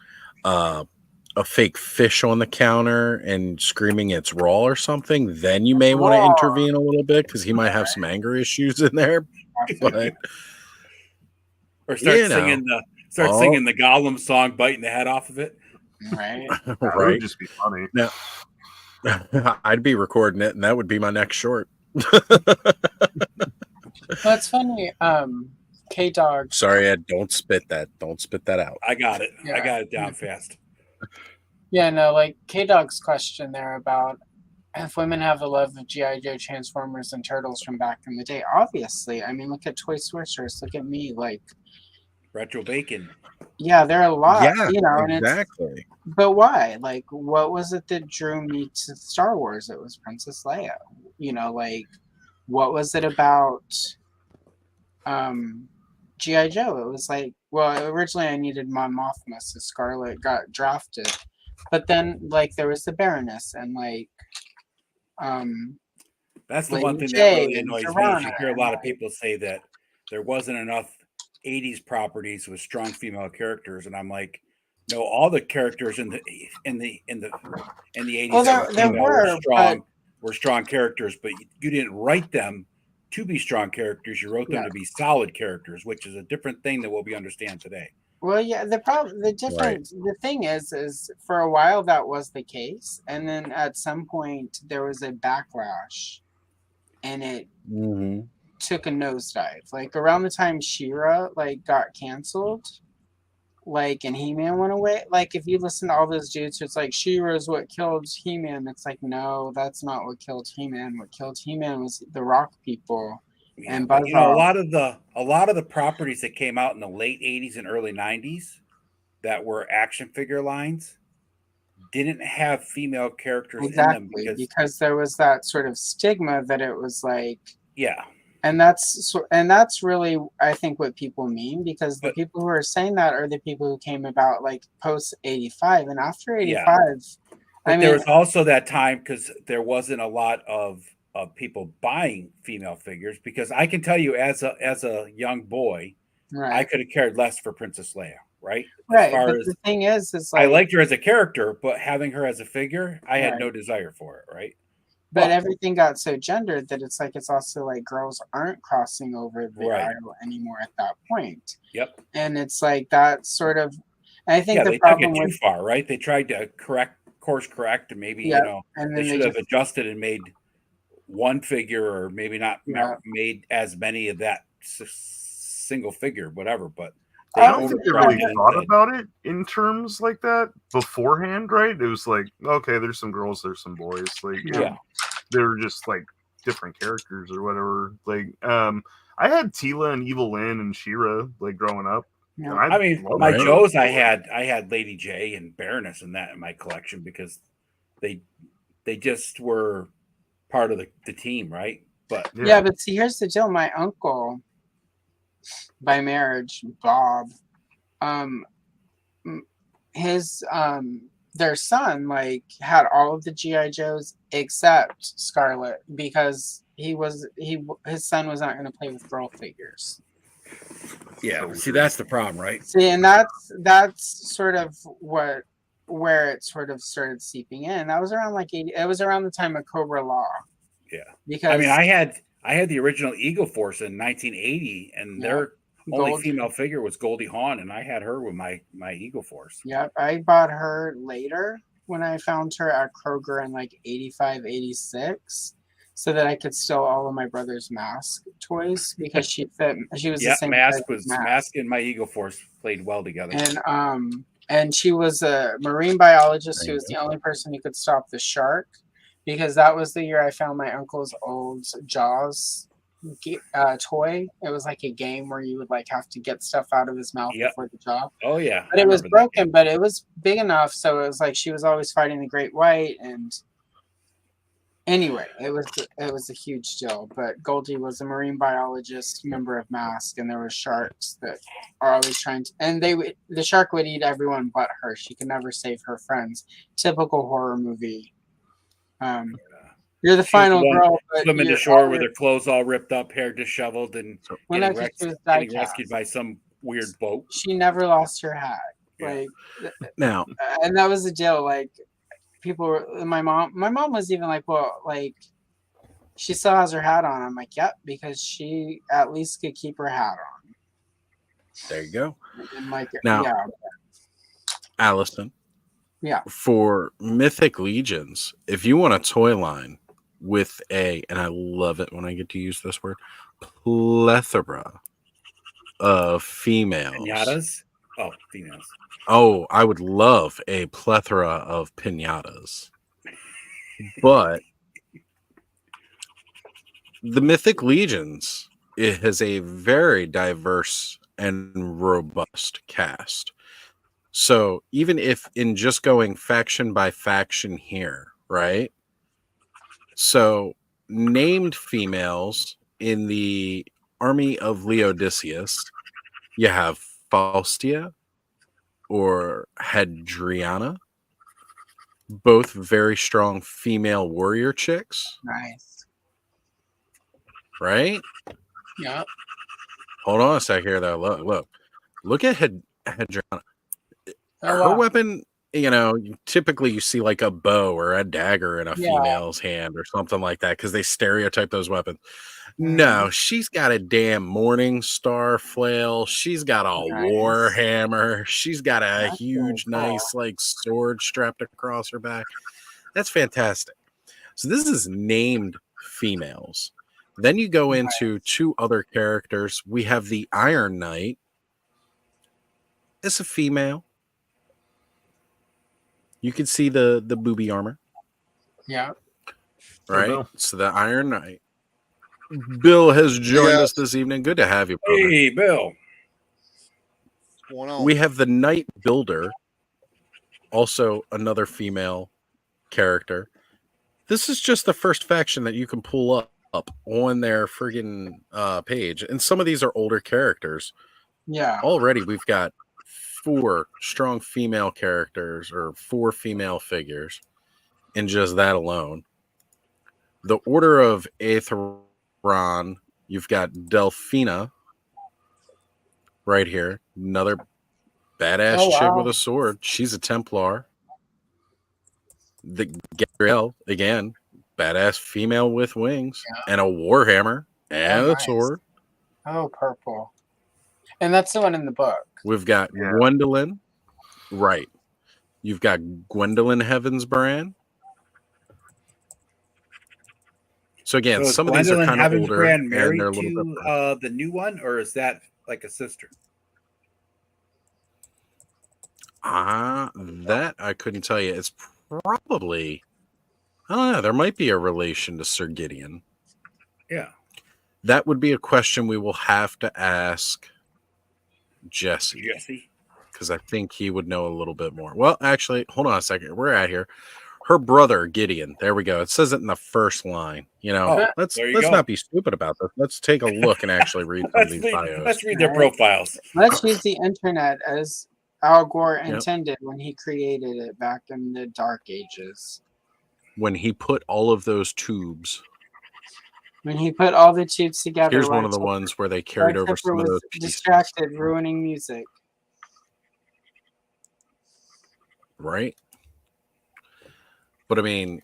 a fake fish on the counter and screaming it's raw or something, then you may want to intervene a little bit because he might have some anger issues in there. But or start you know. singing the Gollum song, biting the head off of it. Right. That Right. would just be funny. Now, I'd be recording it, and that would be my next short. Well, it's funny. K-Dog. Sorry, Ed. Don't spit that. Don't spit that out. I got it. I Yeah. got it down fast. Yeah, no, like K-Dog's question there about if women have a love of G.I. Joe, Transformers, and Turtles from back in the day. Obviously. I mean, look at Toy Switchers. Look at me. Like, Retro Bacon. yeah, there are a lot. Yeah, you know, and exactly. but why? Like, what was it that drew me to Star Wars? It was Princess Leia. You know, like, what was it about G.I. Joe? It was like, well, originally I needed Mon Mothma, so Scarlet got drafted. But then, like, there was the Baroness and, like, That's the Lady one thing that Jaye really and annoys me. Is Serana you hear a and, lot of like, people say that there wasn't enough 80s properties with strong female characters, and I'm like, no, all the characters in the 80s well, that there were were, strong characters, but you didn't write them to be strong characters. You wrote them Yeah. to be solid characters, which is a different thing than what we understand today. well, yeah, the thing is for a while that was the case, and then at some point there was a backlash, and it Mm-hmm. took a nosedive. Like around the time She-Ra like got canceled, like and He-Man went away. Like if you listen to all those dudes, it's like She-Ra is what killed He-Man. It's like no, that's not what killed He-Man. What killed He-Man was the Rock people and But, you know, Buzz a Off. lot of the properties that came out in the late 80s and early 90s that were action figure lines didn't have female characters in them Exactly, because there was that sort of stigma that it was like, yeah. and that's really I think what people mean, because the people who are saying that are the people who came about like post 85 and after 85. Yeah. But I there mean, was also that time because there wasn't a lot of people buying female figures, because I can tell you as a young boy, I right, could have cared less for Princess Leia, right? right. But the thing is I like, liked her as a character, but having her as a figure, I had Right. no desire for it, right? but everything got so gendered that it's like it's also like girls aren't crossing over the Right. aisle anymore at that point, Yep. and it's like that sort of. And I think Yeah, the they took problem it too with far, right? They tried to course correct, and maybe Yeah, you know and they then should they have just adjusted and made one figure, or maybe not Yeah. made as many of that single figure, whatever. But I don't think they really overcorrected thought and- about it in terms like that beforehand, right? It was like, okay, there's some girls, there's some boys. Like, Yeah. they're just like different characters or whatever. Like, I had Tila and Evil Lynn and She-Ra like growing up. Yeah. and I mean, loved my those. Joes, I had Lady J and Baroness in that in my collection because they just were part of the team, right? But Yeah, but see, here's the deal. My uncle, by marriage, Bob, his their son like had all of the GI Joes except Scarlet because his son was not going to play with girl figures. Yeah, see, that's the problem, right? See, and that's sort of where it sort of started seeping in. That was around like 80. It was around the time of Cobra Law. yeah, Because I mean, I had the original Eagle Force in 1980, and their only Gold. female figure was Goldie Hawn, and I had her with my Eagle Force. Yep, I bought her later when I found her at Kroger in like 85, 86, so that I could steal all of my brother's Mask toys because she fit. She was Yeah, the same. Mask size as Mask and my Eagle Force played well together. And she was a marine biologist who was the only person who could stop the shark, because that was the year I found my uncle's old Jaws toy. It was like a game where you would like have to get stuff out of his mouth before the jaw. Oh yeah, But it was broken, but it was big enough, so it was like she was always fighting the great white. And anyway, it was a huge deal. But Goldie was a marine biologist, member of Mask, and there were sharks that are always trying to, and the shark would eat everyone but her. She could never save her friends. Typical horror movie. You're the final girl, but swimming to you're shore with always- her clothes all ripped up, hair disheveled, and When getting, actually she was getting die-cast. rescued by some weird boat. She never lost her hat. Like, Now, and that was the deal. Like, people were, my mom was even like, well, like, she still has her hat on. I'm like, yep, because she at least could keep her hat on. there you go. And like, Now, yeah, Allison, yeah, for Mythic Legions, if you want a toy line with and I love it when I get to use this word, plethora of females. Pinatas? Oh, females. Oh, I would love a plethora of pinatas. But the Mythic Legions, it has a very diverse and robust cast. So even if in just going faction by faction here, right? So named females in the army of Leodicius, you have Faustia or Hadriana, both very strong female warrior chicks, nice. right? Yeah. Hold on a sec here, though. Look at Hadriana. Oh, Her wow. weapon, typically you see like a bow or a dagger in a Yeah. female's hand or something like that because they stereotype those weapons. No, she's got a damn morning star flail. She's got a war hammer. She's got a That's huge, really cool. nice like sword strapped across her back. That's fantastic. So this is named females. Then you go into two other characters. We have the Iron Knight. It's a female. You can see the booby armor, Yeah. right? Bill. So the Iron Knight. Bill has joined Yes. us this evening. Good to have you, brother. Hey, Bill. What's going on? We have the Knight Builder, also another female character. This is just the first faction that you can pull up on their friggin' page. And some of these are older characters. Yeah. Already we've got 4 strong female characters or 4 female figures in just that alone. The Order of Aetheron, you've got Delphina right here. Another badass Oh, chick wow. with a sword. She's a Templar. The Gabrielle, again, badass female with wings and a warhammer and Oh, a nice. sword. Oh, purple. And that's the one in the book. We've got Gwendolyn. Right. You've got Gwendolyn Heavensbrand. So again, So is some of these are Gwendolyn kind of older Heavensbrand and married they're a little bit to the new one, or is that like a sister? That I couldn't tell you. It's probably, I don't know, there might be a relation to Sir Gideon. Yeah. That would be a question we will have to ask Jesse. Because I think he would know a little bit more. Well, actually, hold on a second. We're at here. Her brother, Gideon. There we go. It says it in the first line. Let's there you go. not be stupid about this. Let's take a look and actually read some of these bios. Let's read their profiles. Let's use the internet as Al Gore Yep. intended when he created it back in the Dark Ages. When he put all of those tubes, When he put all the tubes together. here's one of the Lex- ones where they carried Lex over Hooper some of was those pieces. distracted, ruining music. Right? But I mean,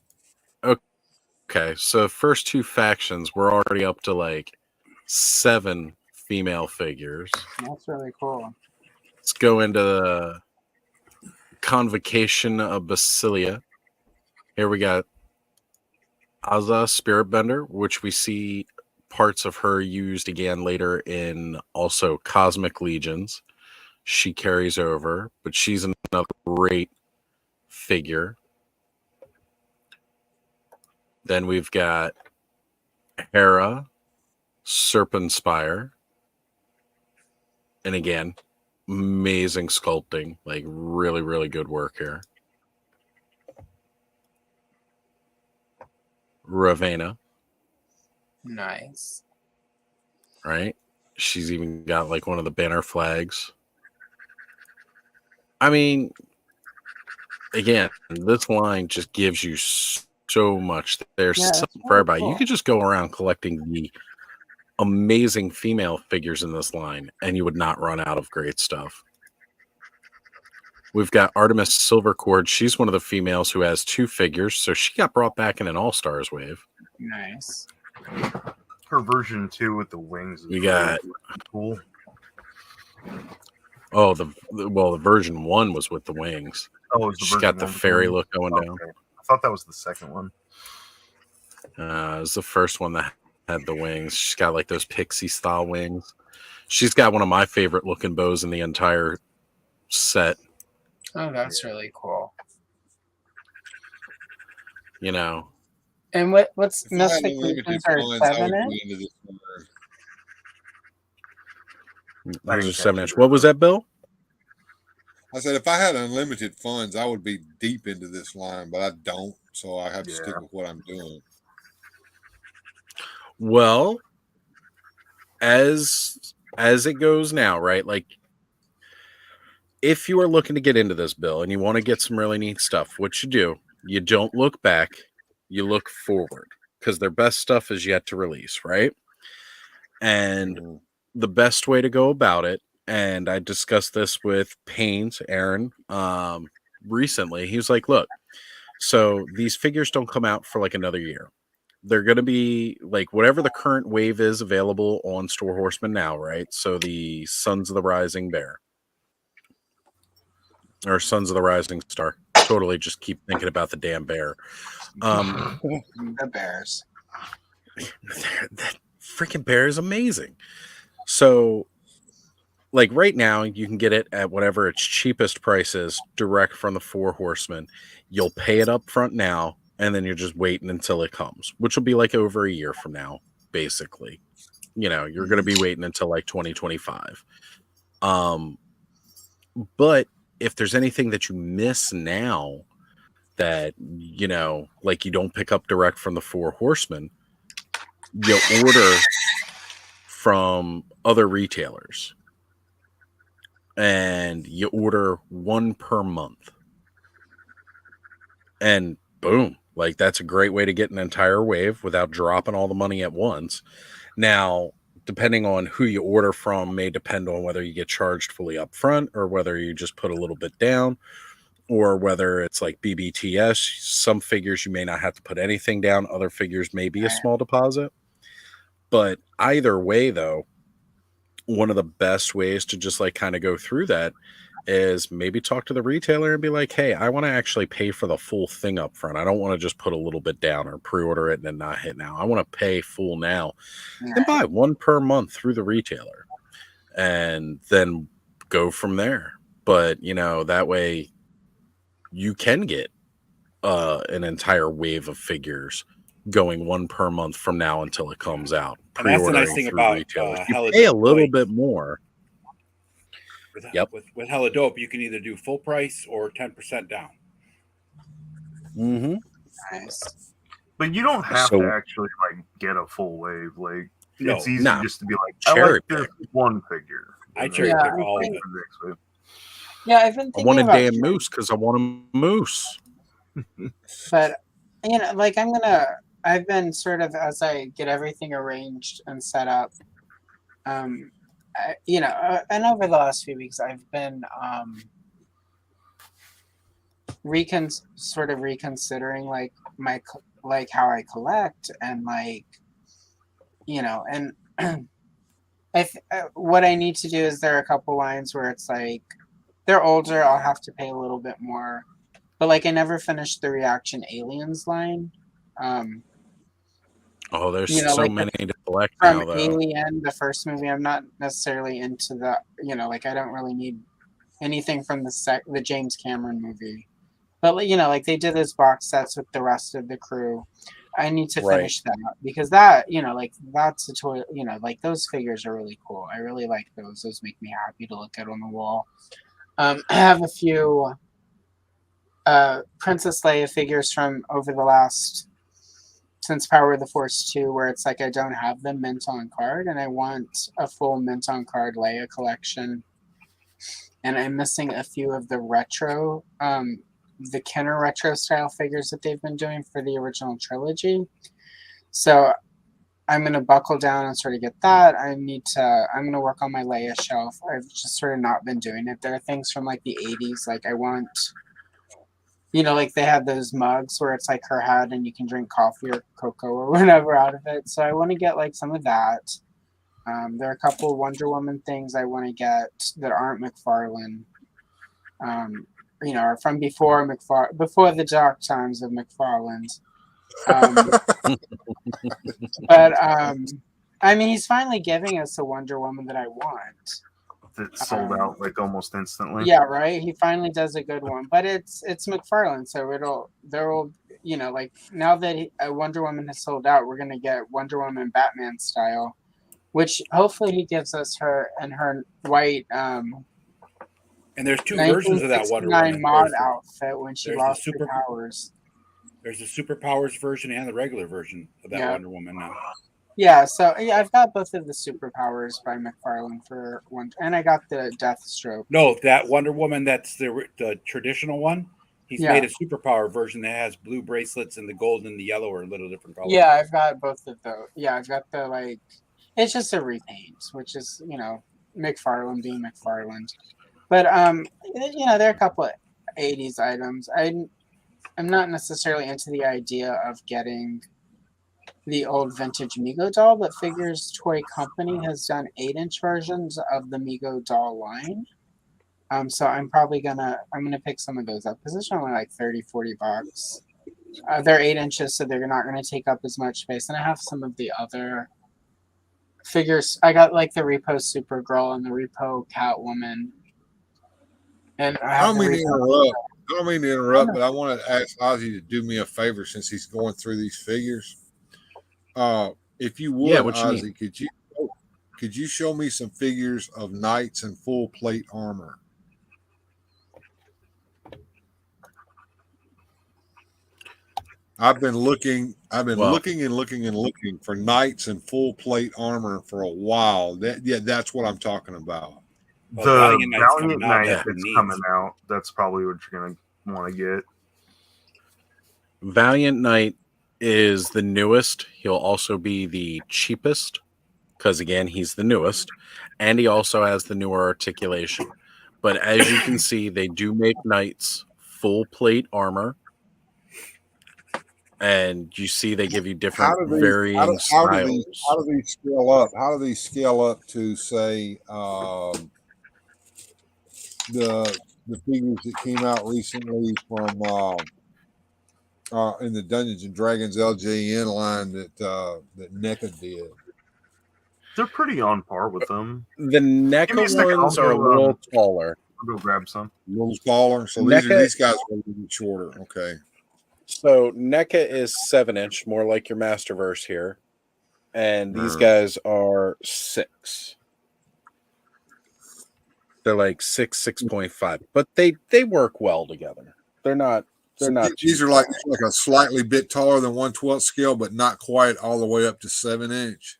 okay, so first 2 factions, we're already up to like 7 female figures. That's really cool. Let's go into the Convocation of Basilia. Here we got Azza Spiritbender, which we see parts of her used again later in also Cosmic Legions. She carries over, but she's another great figure. Then we've got Hera, Serpentspire. And again, amazing sculpting, like really, really good work here. Ravenna, Nice. right? She's even got like one of the banner flags. I mean, again, this line just gives you so much. There's Yeah, it's something for really everybody. You cool. could just go around collecting the amazing female figures in this line, and you would not run out of great stuff. We've got Artemis Silvercord. She's one of the females who has 2 figures, so she got brought back in an All-Stars wave. Nice. Her version 2 with the wings. Is You got really cool. Oh, the version 1 was with the wings. Oh, it was the She's got version the 1 with fairy wings? look going down. Okay. I thought that was the second one. It was the first one that had the wings. She's got like those pixie style wings. She's got one of my favorite looking bows in the entire set. Oh, that's really cool. You know, And what's If I had Mystic unlimited Legions are funds, I 7 would inch? be into this one. those are 7 inch. What was that, Bill? I said if I had unlimited funds, I would be deep into this line, but I don't, so I have to stick with what I'm doing. Well, as it goes now, right? Like, if you are looking to get into this, Bill, and you want to get some really neat stuff, what you do, you don't look back, you look forward, because their best stuff is yet to release, right? And the best way to go about it, and I discussed this with Payne's Aaron recently. He was like, look, so these figures don't come out for like another year. They're going to be like whatever the current wave is available on Store Horseman now, right? So the Sons of the Rising Bear or Sons of the Rising Star. Totally just keep thinking about the damn bear. The bears. That freaking bear is amazing. So, like right now, you can get it at whatever its cheapest price is, direct from the Four Horsemen. You'll pay it up front now, and then you're just waiting until it comes, which will be like over a year from now, basically. You know, you're going to be waiting until like 2025. But if there's anything that you miss now that, you know, like you don't pick up direct from the Four Horsemen, you'll order from other retailers. And you order 1 per month. And boom, like that's a great way to get an entire wave without dropping all the money at once. Now, depending on who you order from may depend on whether you get charged fully up front or whether you just put a little bit down or whether it's like BBTS. Some figures you may not have to put anything down. Other figures may be a small deposit. But either way, though, one of the best ways to just like kind of go through that is maybe talk to the retailer and be like, hey, I want to actually pay for the full thing up front. I don't want to just put a little bit down or pre-order it and then not hit now. I want to pay full now and buy 1 per month through the retailer and then go from there. But, you know, that way you can get an entire wave of figures going 1 per month from now until it comes out. And that's the nice thing about you pay a little bit more. With Hella Dope, you can either do full price or 10% down. Mm-hmm. Nice. But you don't have So- to actually like get a full wave. Like No. it's easy Nah. just to be like, Cherry I like this one figure. I And cherry then pick all of pick it. the next wave. Yeah, I've been I thinking want a about damn moose because I want a moose. but you know, like I've been sort of, as I get everything arranged and set up, and over the last few weeks I've been reconsidering like like how I collect and like, you know, and what I need to do is there are a couple lines where it's like they're older, I'll have to pay a little bit more, but like I never finished the Reaction Aliens line. Oh, there's You know, so like many to collect From now, though. Alien, the first movie, I'm not necessarily into the, you know, like I don't really need anything from the James Cameron movie, but you know, like they did those box sets with the rest of the crew. I need to Right. finish that because that, you know, like that's a toy, you know, like those figures are really cool. I really like those. Those make me happy to look at on the wall. I have a few Princess Leia figures from over the last since Power of the Force 2 where it's like I don't have them mint on card and I want a full mint on card Leia collection. And I'm missing a few of the retro, the Kenner retro style figures that they've been doing for the original trilogy. So I'm gonna buckle down and sort of get that. I'm gonna work on my Leia shelf. I've just sort of not been doing it. There are things from like the 80s, like I want, like they had those mugs where it's like her head and you can drink coffee or cocoa or whatever out of it. So I want to get like some of that. There are a couple of Wonder Woman things I want to get that aren't McFarlane. Or from before the dark times of McFarlane's. But I mean, he's finally giving us a Wonder Woman that I want. It sold out like almost instantly. Yeah, right. He finally does a good one, but it's McFarlane, so there will like now that Wonder Woman has sold out, we're gonna get Wonder Woman Batman style, which hopefully he gives us her in her white And there's two versions of that Wonder 1969 Woman. mod There's outfit when she the lost her powers. There's the superpowers version and the regular version of that Wonder Woman now. Yeah, so I've got both of the superpowers by McFarlane for one, and I got the Deathstroke. No, that Wonder Woman, that's the traditional one. He's made a superpower version that has blue bracelets, and the gold and the yellow are a little different colors. Yeah, I've got both of those. Yeah, I've got the it's just a repaint, which is McFarlane being McFarlane. But there are a couple of 80s items. I'm not necessarily into the idea of getting the old vintage Mego doll, but Figures Toy Company has done 8-inch versions of the Mego doll line. So I'm gonna pick some of those up because it's only like $30-$40. They're 8 inches, so they're not gonna take up as much space. And I have some of the other figures. I got like the Repo Supergirl and the Repo Catwoman. And I don't mean to interrupt, but I want to ask Ozzy to do me a favor since he's going through these figures. If you would, Ozzy, could you show me some figures of knights in full plate armor? I've been looking for knights in full plate armor for a while. That's what I'm talking about. The Valiant Knight that's coming out, that's probably what you're going to want to get. Valiant Knight is the newest. He'll also be the cheapest because, again, he's the newest. And he also has the newer articulation. But as you can see, they do make Knights full plate armor. And you see they give you different varying styles. How do these scale up? How do these scale up to, say, the figures that came out recently from in the Dungeons and Dragons LJN line that NECA did? They're pretty on par with them. The NECA ones are a little taller. I'll go grab some. A little taller. So these guys are a little bit shorter. Okay. So NECA is 7-inch, more like your Masterverse here. And these guys are 6. They're like 6.5, but they work well together. They're not. These are like a slightly bit taller than 1/12 scale, but not quite all the way up to 7-inch.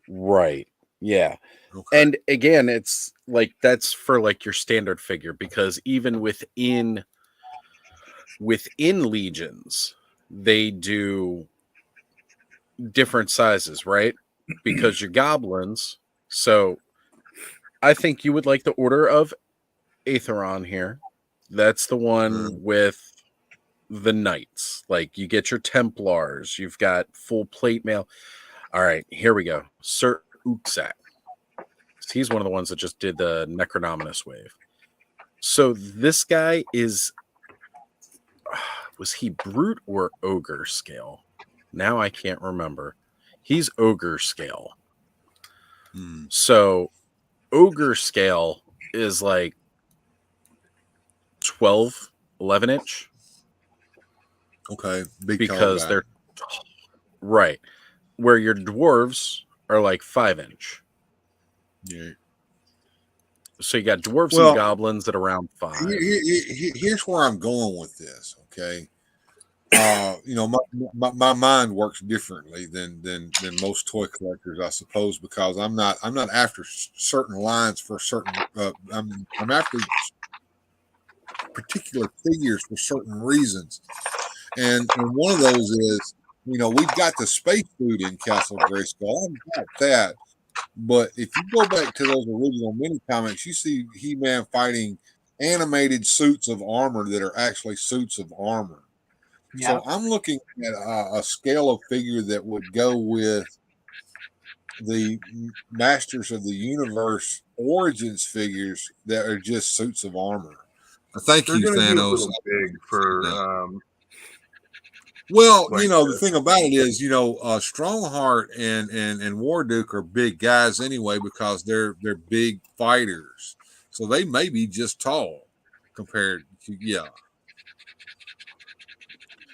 Right. Yeah. Okay. And again, it's like that's for like your standard figure because even within Legions, they do different sizes, right? Because your goblins. So I think you would like the Order of Aetheron here. That's the one with the knights. Like you get your Templars, you've got full plate mail. All right, here we go. Sir Uxat. He's one of the ones that just did the Necronominus wave. So this guy is, was he brute or ogre scale? Now I can't remember. He's ogre scale. So ogre scale is like 12, 11 inch. Okay. Because they're right. Where your dwarves are like 5-inch. Yeah. So you got dwarves and goblins at around 5. Here's where I'm going with this. Okay. My mind works differently than most toy collectors, I suppose, because I'm not after certain lines for certain. I'm after particular figures for certain reasons, and one of those is You know, we've got the space food in Castle Grayskull. I've got that. But if you go back to those original mini comics, you see He-Man fighting animated suits of armor that are actually suits of armor. Yeah. So I'm looking at a scale of figure that would go with the Masters of the Universe Origins figures that are just suits of armor. Thank They're you, gonna be a Thanos. little big for Well, like you know, the thing about it is, you know, Strongheart and Warduke are big guys anyway because they're big fighters. So they may be just tall compared to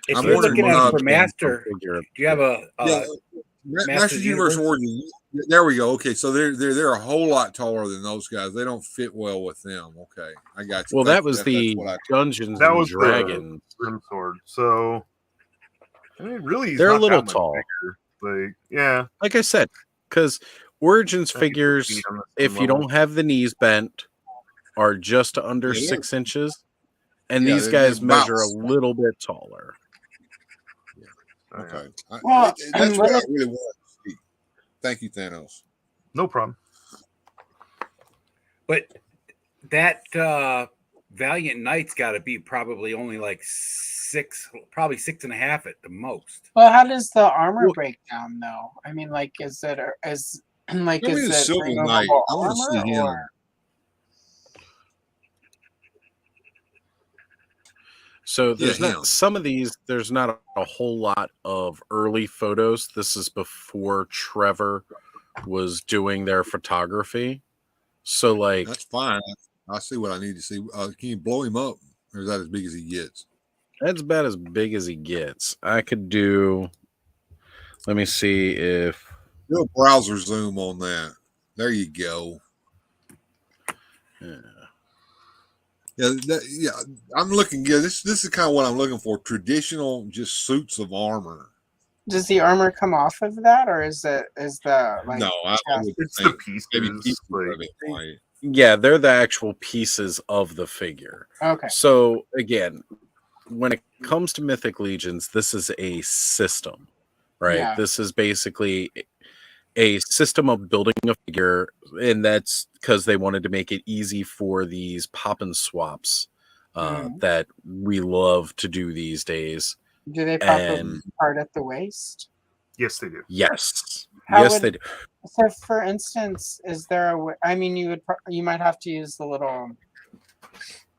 If I'm you're wondering, looking at it for Master, do you have a Masters Universe Origins? There we go. Okay, so they're a whole lot taller than those guys. They don't fit well with them. Okay, I got you. Well, Thank that you. was the Dungeons that and was Dragons. the Grim Sword. So I mean, really, he's They're a not little that much tall. bigger. Like, yeah, Like I said, because Origins I think figures, feet on the same if you level. don't have the knees bent, are just under Yeah, 6 inches, and yeah, these they're guys about measure a little bit taller. Okay, Well, that's what what I if- really want to see. Thank you, Thanos. No problem. But that Valiant Knight's got to be probably only like 6, probably 6.5 at the most. Well, how does the armor break down though? I mean, like, is it like Give me is the it Silver Knight. removable I want to see armor him. or? So there's Yeah, not him. some of these. There's not a whole lot of early photos. This is before Trevor was doing their photography. So like That's fine. I see what I need to see. Can you blow him up, or is that as big as he gets? that's about as big as he gets. I could do. Let me see if Do a browser zoom on that. There you go. Yeah, I'm looking. Yeah, this is kind of what I'm looking for. Traditional, just suits of armor. Does the armor come off of that, or is the like? No, I would It's the think pieces. maybe pieces Like, of it, right? yeah, they're the actual pieces of the figure. Okay. So again, when it comes to Mythic Legions, this is a system, right? Yeah. This is basically a system of building a figure, and that's because they wanted to make it easy for these pop and swaps that we love to do these days. Do they pop And apart at the waist? yes, they do. yes, How yes, would- they do. So, for instance, is there I mean, you might have to use the little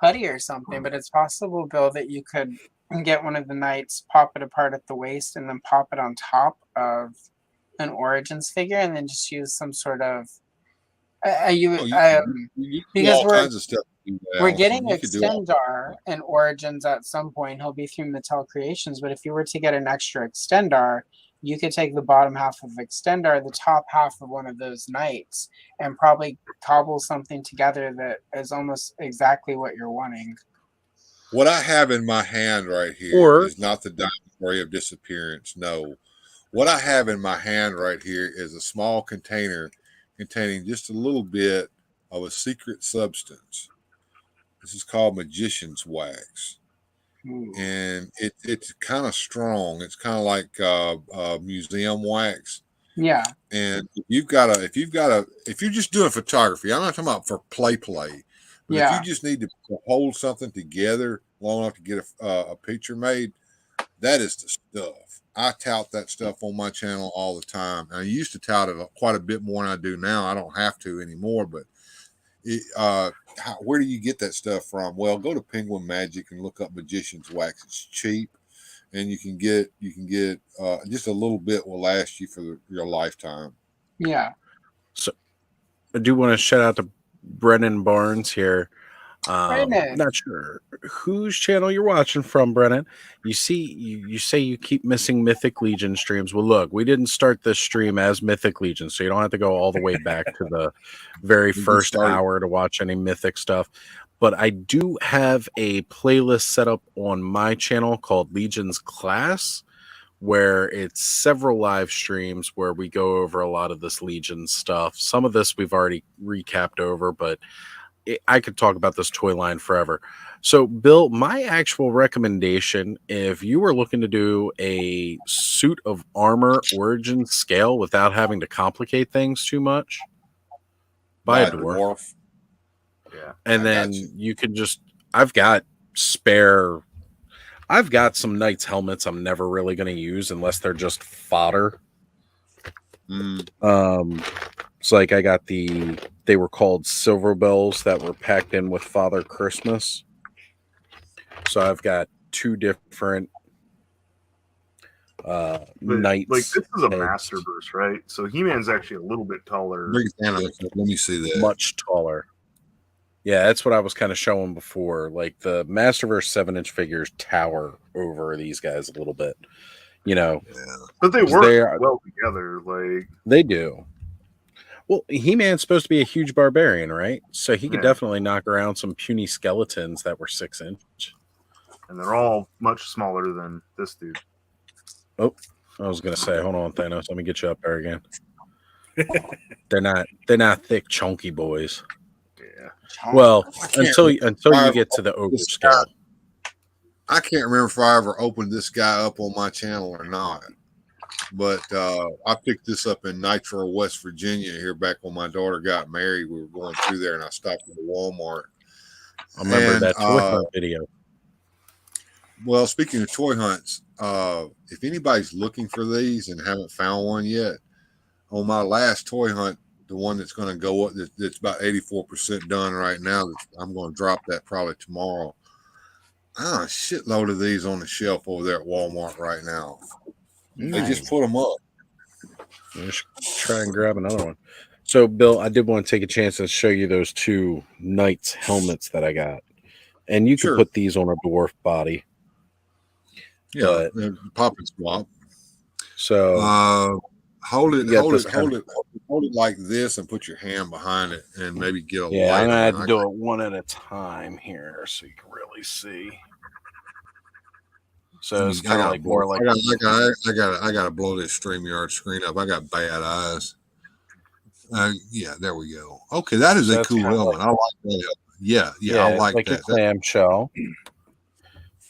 putty or something, but it's possible, Bill, that you could get one of the knights, pop it apart at the waist, and then pop it on top of an Origins figure, and then just use some sort of. You can do Because all kinds of stuff. to do that, we're Allison. getting You could do all- Extendar and Origins at some point. He'll be through Mattel Creations, but if you were to get an extra Extendar, you could take the bottom half of Extendar, the top half of one of those knights, and probably cobble something together that is almost exactly what you're wanting. What I have in my hand right here Or- is not the Diamond Ray of Disappearance. No. What I have in my hand right here is a small container containing just a little bit of a secret substance. This is called Magician's Wax. And it's kind of strong. It's kind of like museum wax. Yeah. And if you're just doing photography, I'm not talking about for play, but Yeah. if you just need to hold something together long enough to get a picture made, that is the stuff. I tout that stuff on my channel all the time. I used to tout it quite a bit more than I do now. I don't have to anymore, but where do you get that stuff from? Well, go to Penguin Magic and look up Magician's Wax. It's cheap, and you can get just a little bit will last you for your lifetime. Yeah. So I do want to shout out to Brennan Barnes here. Brennan. Not sure whose channel you're watching from, Brennan. You see, you say you keep missing Mythic Legion streams. Well, look, we didn't start this stream as Mythic Legion, so you don't have to go all the way back to the very first hour to watch any Mythic stuff. But I do have a playlist set up on my channel called Legion's Class, where it's several live streams where we go over a lot of this Legion stuff. Some of this we've already recapped over, but I could talk about this toy line forever. So, Bill, my actual recommendation, if you were looking to do a suit of armor origin scale without having to complicate things too much, buy a dwarf. Yeah. And then you can just, I've got some Knights helmets I'm never really going to use unless they're just fodder. It's like I got they were called Silver Bells that were packed in with Father Christmas. So I've got two different knights. Like this is a Masterverse, right? So He-Man's actually a little bit taller. Let me see that. Much taller. Yeah, that's what I was kind of showing before. Like the Masterverse 7-inch figures tower over these guys a little bit. You know. Yeah. But they work well together. Like they do. Well, He-Man's supposed to be a huge barbarian, right? So he could definitely knock around some puny skeletons that were 6-inch. And they're all much smaller than this dude. Oh, I was gonna say, hold on, Thanos. Let me get you up there again. They're not thick, chunky boys. Yeah. Well, until you get to the ogre scale. I can't remember if I ever opened this guy up on my channel or not. But I picked this up in Nitro, West Virginia here back when my daughter got married. We were going through there and I stopped at the Walmart. I remember that toy hunt video. Well, speaking of toy hunts, if anybody's looking for these and haven't found one yet, on my last toy hunt, the one that's going to go up, that's about 84% done right now, I'm going to drop that probably tomorrow. A shitload of these on the shelf over there at Walmart right now. Nice. They just put them up. Let's try and grab another one. So, Bill, I did want to take a chance and show you those two Knights helmets that I got. And you can put these on a dwarf body. Yeah, pop and swap. So hold it like this and put your hand behind it and maybe get a light. I'm gonna have to do it one at a time here so you can really see. So it's kind of like more like I gotta blow this StreamYard screen up. I got bad eyes. Yeah, there we go. Okay, that is a cool helmet. I like that. Yeah, I like that. Like a clamshell.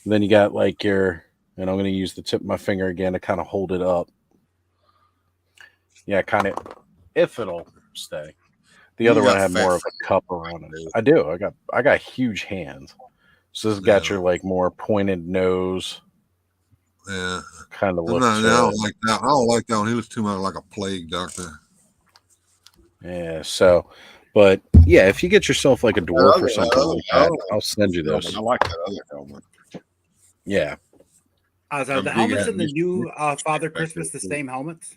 Then you got like your. And I'm going to use the tip of my finger again to kind of hold it up. Yeah, kind of, if it'll stay. The other one had more of a cup around it. I do. I got huge hands. So this has got your like more pointed nose. Yeah. Kind of look. I don't like that. I don't like that one. He looks too much like a plague doctor. Yeah. So, but yeah, if you get yourself like a dwarf or something like that, I'll send you those. I like that other helmet. Yeah. So the helmets in the new Father Christmas the same helmets?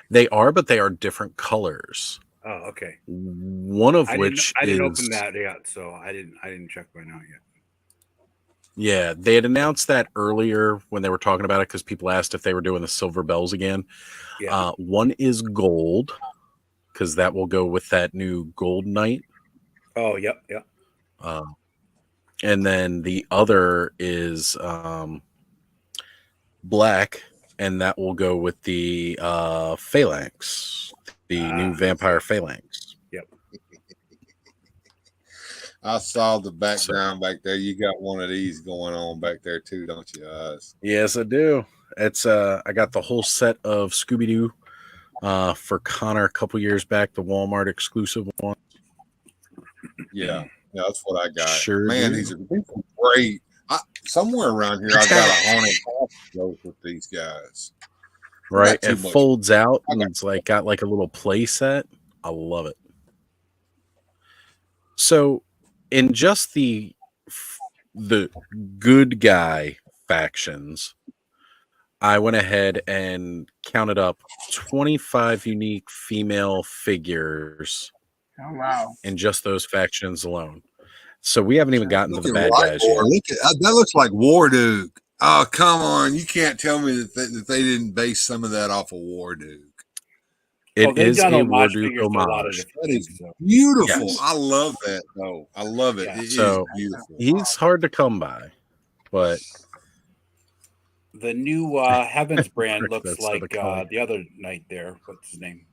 They are, but they are different colors. Oh, okay. One of which I didn't open that yet, so I didn't check mine out yet. Yeah, they had announced that earlier when they were talking about it because people asked if they were doing the Silver Bells again. Yeah. One is gold because that will go with that new Gold Knight. Oh, yep. And then the other is black, and that will go with the Phalanx, the new Vampire Phalanx. Yep. I saw the background back there. You got one of these going on back there too, don't you, Oz? Yes, I do. It's I got the whole set of Scooby-Doo for Connor a couple years back, the Walmart exclusive one. Yeah, that's what I got. Sure, man, these are great. Somewhere around here, I got a haunted house with these guys. Right, it folds out and it's like got like a little play set. I love it. So, in just the good guy factions, I went ahead and counted up 25 unique female figures. Oh wow! In just those factions alone. So we haven't even gotten to the bad guys yet. That looks like Warduke. Oh, come on. You can't tell me that they didn't base some of that off of Warduke. It is a Warduke homage. That is beautiful. Yes. I love that, though. I love it. Yeah. It So is beautiful. he's hard to come by, but The new Heavens brand looks That's like the color. the other knight there. What's his name?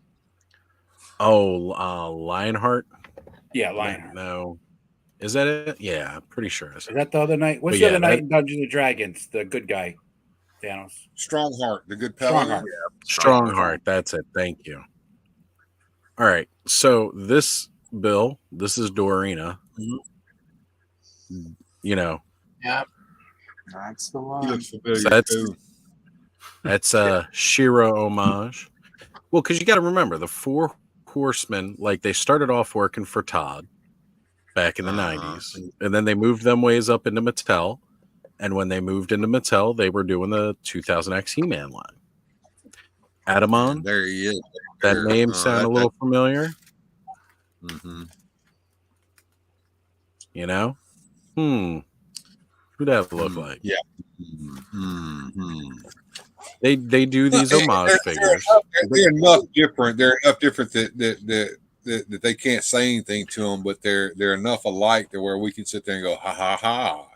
Lionheart. Yeah, Lionheart. No, Is that it? Yeah, I'm pretty sure. Is that the other night? What's But the yeah, other night that- in Dungeons and Dragons? The good guy, Thanos. Strongheart, the good paladin. Strongheart. Strongheart. That's it. Thank you. All right. So this Bill, this is Dorina. You know, Yep. That's the He one. looks familiar so that's too. that's a Shira homage. Well, because you got to remember the Four Horsemen, like they started off working for Todd back in the '90s, and then they moved them ways up into Mattel. And when they moved into Mattel, they were doing the 2000X He-Man line. Adamon, There he is. that There. name sound a little familiar? Mm-hmm. You know? Who'd that look like? Yeah. Mm-hmm. They do these homage figures. They're enough different. They're enough different that they can't say anything to them, but they're enough alike to where we can sit there and go ha ha ha.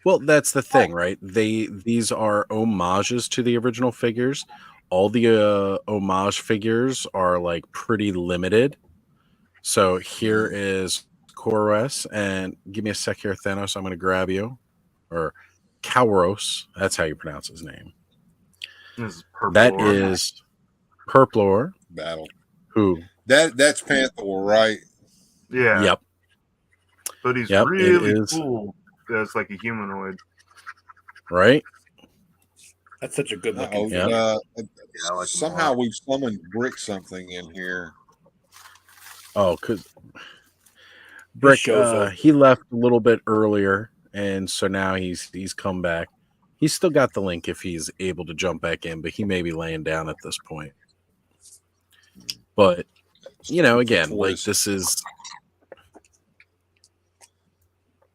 Well, that's the thing, right? These are homages to the original figures. All the homage figures are like pretty limited. So here is Koros, and give me a sec here, Thanos. I'm going to grab you, or Kauros. That's how you pronounce his name. This is Purple That Orc. is Purplor. Battle. Who? That's Panther, right? Yeah. Yep. But he's Yep, it really is. cool. That's like a humanoid. Right? That's such a good Uh-oh, looking. Yep. I like him a somehow lot. we've summoned Brick something in here. Oh, because Brick, shows up. he left a little bit earlier, and so now he's come back. He's still got the link if he's able to jump back in, but he may be laying down at this point. But you know, again, like this is,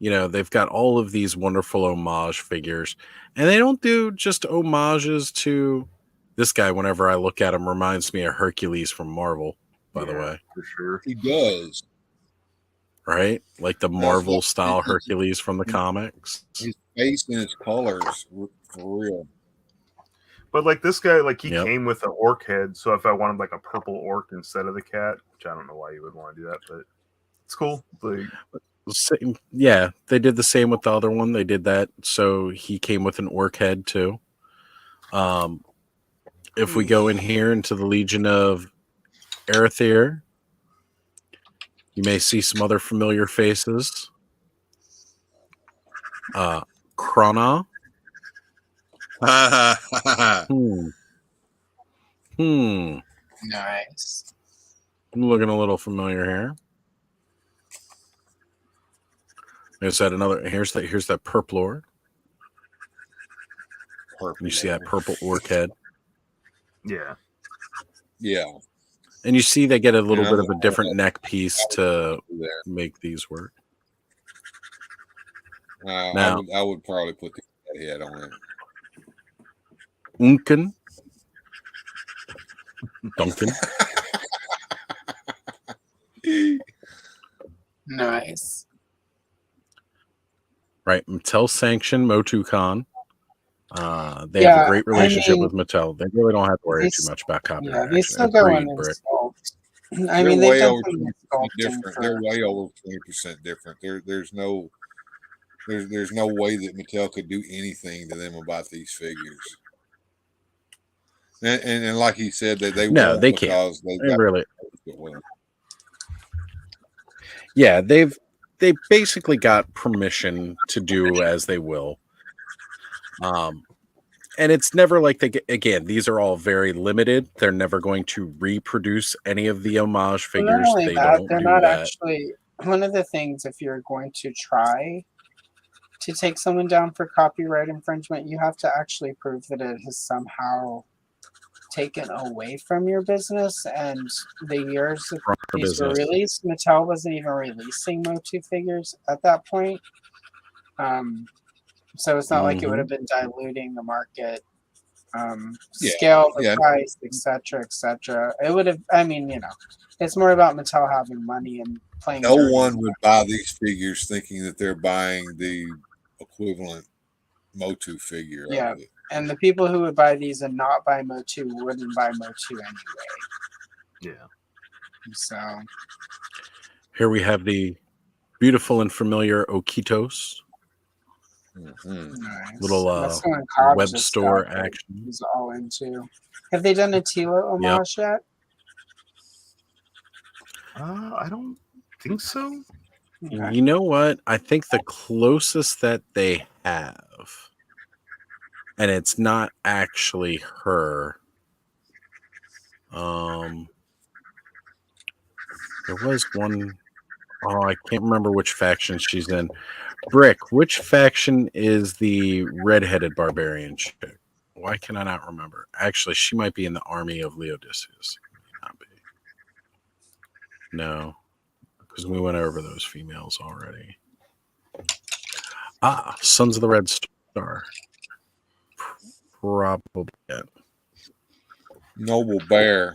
you know, they've got all of these wonderful homage figures, and they don't do just homages to this guy. Whenever I look at him, reminds me of Hercules from Marvel. By the way, for sure. He does. Right? Like the Marvel style Hercules from the comics. His face and his colors, for real. But like this guy, like he Yep. came with an orc head. So if I wanted like a purple orc instead of the cat, which I don't know why you would want to do that, but it's cool. Like, Same, yeah, they did the same with the other one. They did that. So he came with an orc head too. If we go in here into the Legion of Arethyr, you may see some other familiar faces. Krona. Nice. I'm looking a little familiar here. There's that another. Here's that Purplor. You see that purple orc head. yeah. Yeah. And you see they get a little Yeah, bit of a different neck piece to make these work. Now- I would probably put the head on it. Unken. Duncan. Nice. Right. Mattel sanctioned MotuCon. They have a great relationship with Mattel. They really don't have to worry too much about copyright. Yeah, they action. still go Agreed, on and Brick. sculpt. I They're mean, they've way done over some 20% sculpting different. for. They're way over 20% different. There's no way that Mattel could do anything to them about these figures. And like he said, that they No, won't they can't. because they They really. Yeah, they basically got permission to do as they will. And it's never like again, these are all very limited. They're never going to reproduce any of the homage Well, not figures. only They that, don't they're do not that. actually. One of the things, if you're going to try to take someone down for copyright infringement, you have to actually prove that it has somehow taken away from your business. And the years that From your these were business. released, Mattel wasn't even releasing Motu figures at that point. So it's not like it would have been diluting the market. Scale, the price, etc., etc. It would have. I mean, you know, it's more about Mattel having money and playing. No dirty. one would buy these figures thinking that they're buying the equivalent Motu figure. Yeah, Of it. and the people who would buy these and not buy Motu wouldn't buy Motu anyway. Yeah. So Here we have the beautiful and familiar Okitos. Mm-hmm. Little That's the one Cobb web just store got, action. He's all into. Have they done a Tila homage yet? I don't think so. You know what? I think the closest that they have, and it's not actually her. There was one. Oh, I can't remember which faction she's in. Brick, which faction is the redheaded barbarian chick? Why can I not remember? Actually, she might be in the army of Leodicius. Not be. No, because we went over those females already. Ah, Sons of the Red Star. Probably it. Noble Bear.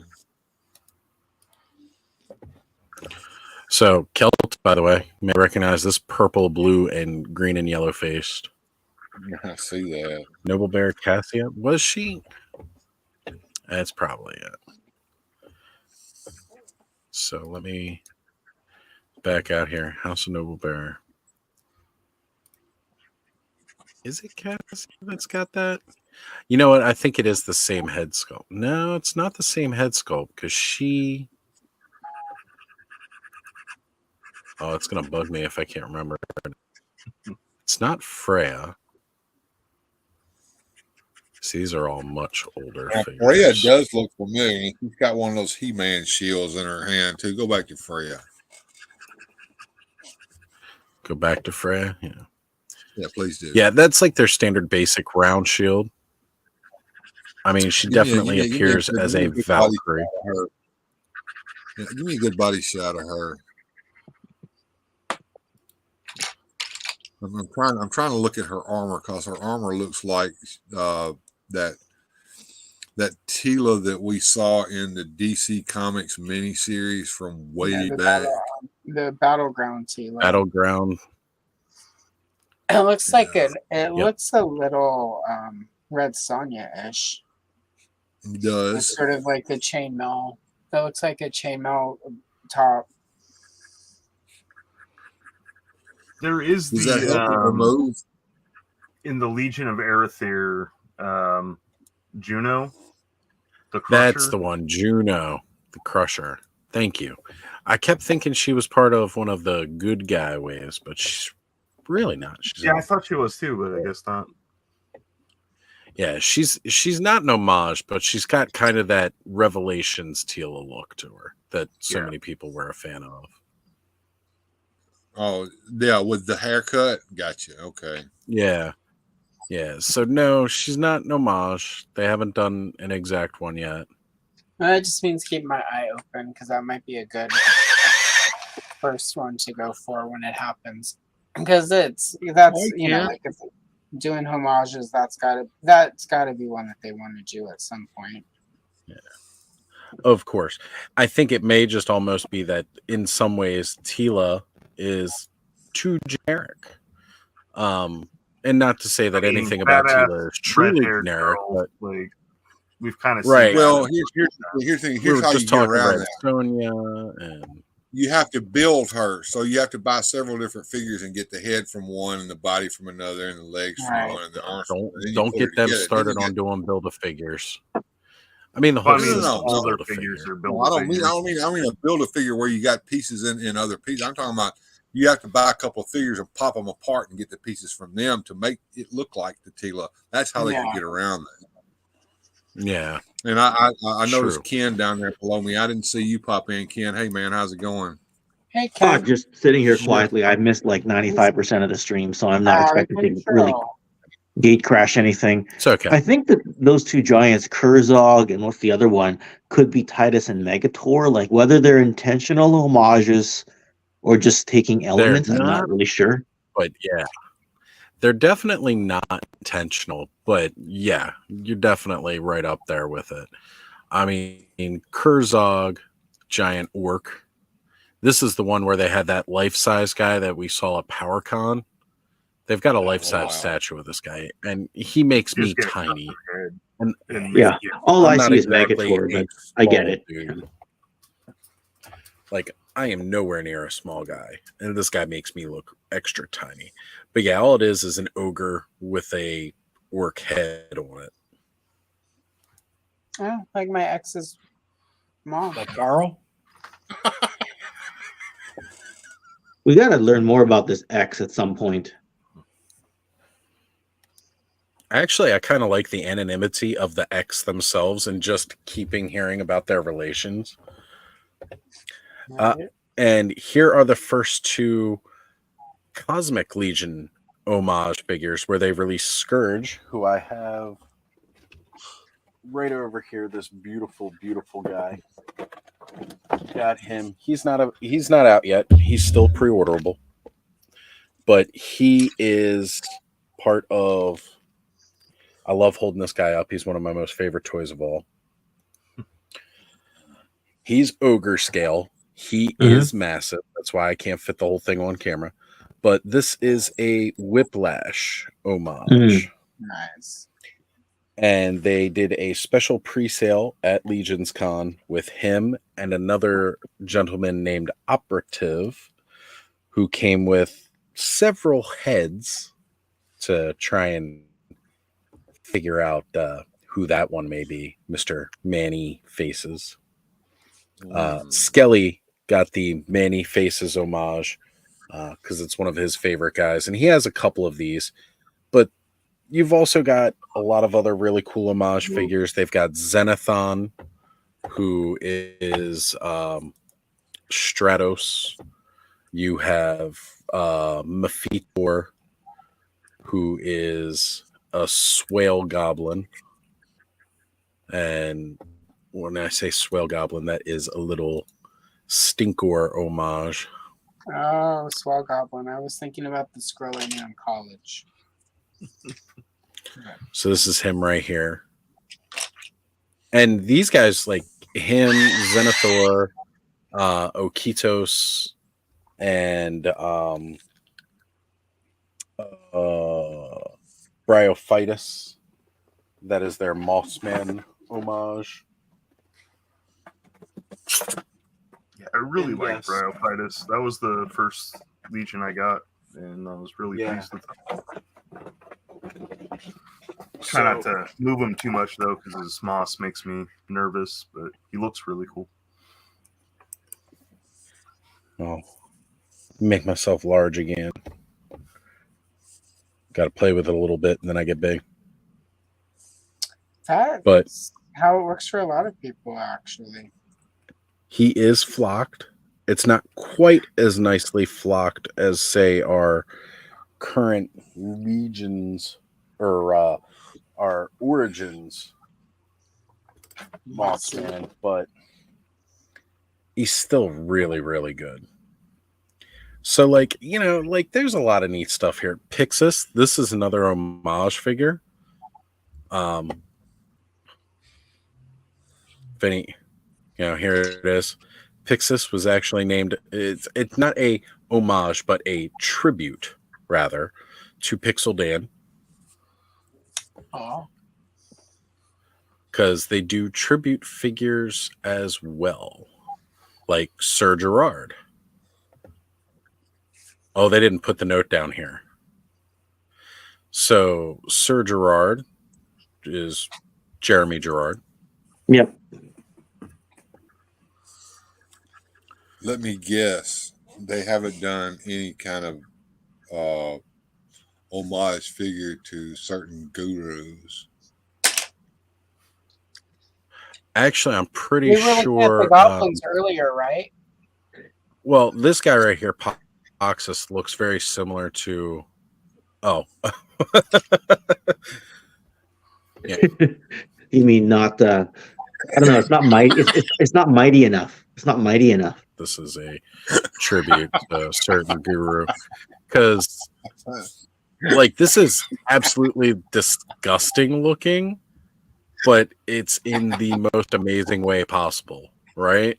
So, Celt, by the way, you may recognize this purple, blue, and green and yellow faced. I see that. Noble Bear Cassia. Was she? That's probably it. So, let me back out here. House of Noble Bear. Is it Cassia that's got that? You know what? I think it is the same head sculpt. No, it's not the same head sculpt because she. Oh, it's going to bug me if I can't remember. It's not Freya. See, these are all much older figures. Freya does look familiar. She's got one of those He-Man shields in her hand, too. Go back to Freya. Go back to Freya? Yeah. Yeah, please do. Yeah, that's like their standard basic round shield. I mean, she definitely appears as a Valkyrie. Yeah, give me a good body shot of her. I'm trying to look at her armor because her armor looks like that Tila that we saw in the DC Comics miniseries from way back. The Battleground Tila. Battleground. It looks like it looks a little Red Sonja-ish. It does. It's sort of like the chainmail. That looks like a chainmail top. There is Does that help the with the move? in the Legion of Arethyr, Juno. The Crusher. That's the one, Juno, the Crusher. Thank you. I kept thinking she was part of one of the good guy waves, but she's really not. She's I thought she was too, but I guess not. Yeah, she's not an homage, but she's got kind of that Revelations Tila look to her that so many people were a fan of. Oh, yeah, with the haircut. Gotcha. Okay. Yeah. Yeah. So no, she's not an homage. They haven't done an exact one yet. That just means keep my eye open because that might be a good first one to go for when it happens. Because that's you know, like if doing homages, that's gotta be one that they want to do at some point. Yeah. Of course. I think it may just almost be that in some ways Tila is too generic. And not to say that anything about Tila is truly generic, but like we've kind of right. seen Well, here's how you get around that. Sonya and you have to build her, so you have to buy several different figures and get the head from one, and the body from another, and the legs from one, and the arms. Don't get them started on doing build-a-figures. I mean, the whole older figures are build. I don't mean a build-a-figure where you got pieces in other pieces. I'm talking about you have to buy a couple of figures and pop them apart and get the pieces from them to make it look like the Tila. That's how they can get around that. Yeah. And I noticed Ken down there below me. I didn't see you pop in, Ken. Hey, man, how's it going? Hey, Ken. Just sitting here quietly. I missed like 95% of the stream, so I'm not expecting to really gate crash anything. It's okay. I think that those two giants, Kurzog and what's the other one, could be Titus and Megator. Like whether they're intentional homages or just taking elements, I'm not really sure. But yeah, they're definitely not intentional. But yeah, you're definitely right up there with it. I mean, Kurzog, giant orc. This is the one where they had that life-size guy that we saw at PowerCon. They've got a life-size statue of this guy, and he makes me tiny. And all I see is Megator, but I get it. Dude. Like, I am nowhere near a small guy, and this guy makes me look extra tiny. But yeah, all it is an ogre with a orc head on it. Oh, like my ex's mom. Like Carl? We got to learn more about this X at some point. Actually, I kind of like the anonymity of the X themselves and just keeping hearing about their relations. And here are the first two Cosmic Legion homage figures where they released Scourge, who I have right over here. This beautiful, beautiful guy. Got him. He's not out yet. He's still pre-orderable, but he is part of. I love holding this guy up. He's one of my most favorite toys of all. He's ogre scale. He is massive. That's why I can't fit the whole thing on camera. But this is a Whiplash homage. Nice. And they did a special pre-sale at Legions Con with him and another gentleman named Operative, who came with several heads to try and figure out who that one may be. Mr. Manny Faces. Skelly got the Manny Faces homage because it's one of his favorite guys, and he has a couple of these. But you've also got a lot of other really cool homage figures. They've got Xenothon, who is Stratos. You have Mephitor, who is a Swale Goblin. And when I say Swale Goblin, that is a little Stinkor homage. Oh, Swell Goblin. I was thinking about the Skrull I knew in college. So this is him right here. And these guys, like him, Xenothor, Okitos, and Bryophytus. That is their Mossman homage. Yeah, I really And like yes. Bryophytus. That was the first Legion I got, and I was really pleased with it. Try not to move him too much though, because his moss makes me nervous. But he looks really cool. Oh, make myself large again. Got to play with it a little bit, and then I get big. That's how it works for a lot of people, actually. He is flocked. It's not quite as nicely flocked as, say, our current Legions or our Origins Mothman, but he's still really, really good. So, like, you know, like there's a lot of neat stuff here. Pixis, this is another homage figure. Vinny, you know, here it is. Pixis was actually named, it's not a homage, but a tribute, rather, to Pixel Dan. Oh. Because they do tribute figures as well, like Sir Gerard. Oh, they didn't put the note down here. So Sir Gerard is Jeremy Gerard. Yep. Let me guess. They haven't done any kind of homage figure to certain gurus. Actually, I'm pretty We were looking at sure. the goblins earlier, right? Well, this guy right here, Poxus, looks very similar to. Oh. Yeah. You mean not? I don't know. It's not mighty. It's not mighty enough. It's not mighty enough. This is a tribute to a certain guru, because like this is absolutely disgusting looking, but it's in the most amazing way possible, right?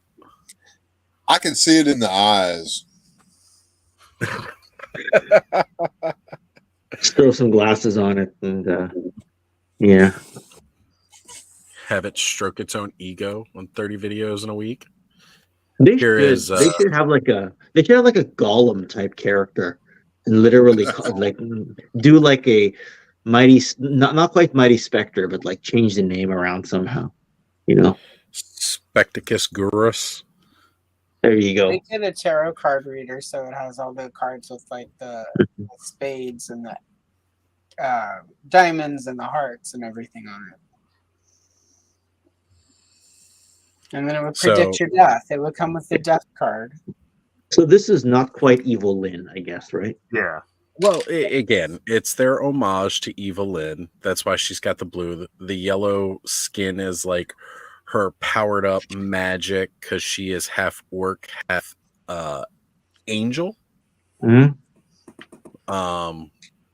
I can see it in the eyes. Just throw some glasses on it, and yeah. Have it stroke its own ego on 30 videos in a week. They Here should. is They should have like a. They should have like a Gollum type character, and literally like do like a mighty, not quite Mighty Spectre, but like change the name around somehow. You know. Spectacus Gurus. There you go. They did a tarot card reader, so it has all the cards with like the spades and the diamonds and the hearts and everything on it. And then it would predict your death. It would come with the death card. So this is not quite Evil Lyn, I guess, right? Yeah. Well, again, it's their homage to Eva Lynn. That's why she's got the blue. The yellow skin is like her powered up magic because she is half orc, half angel. Mm-hmm.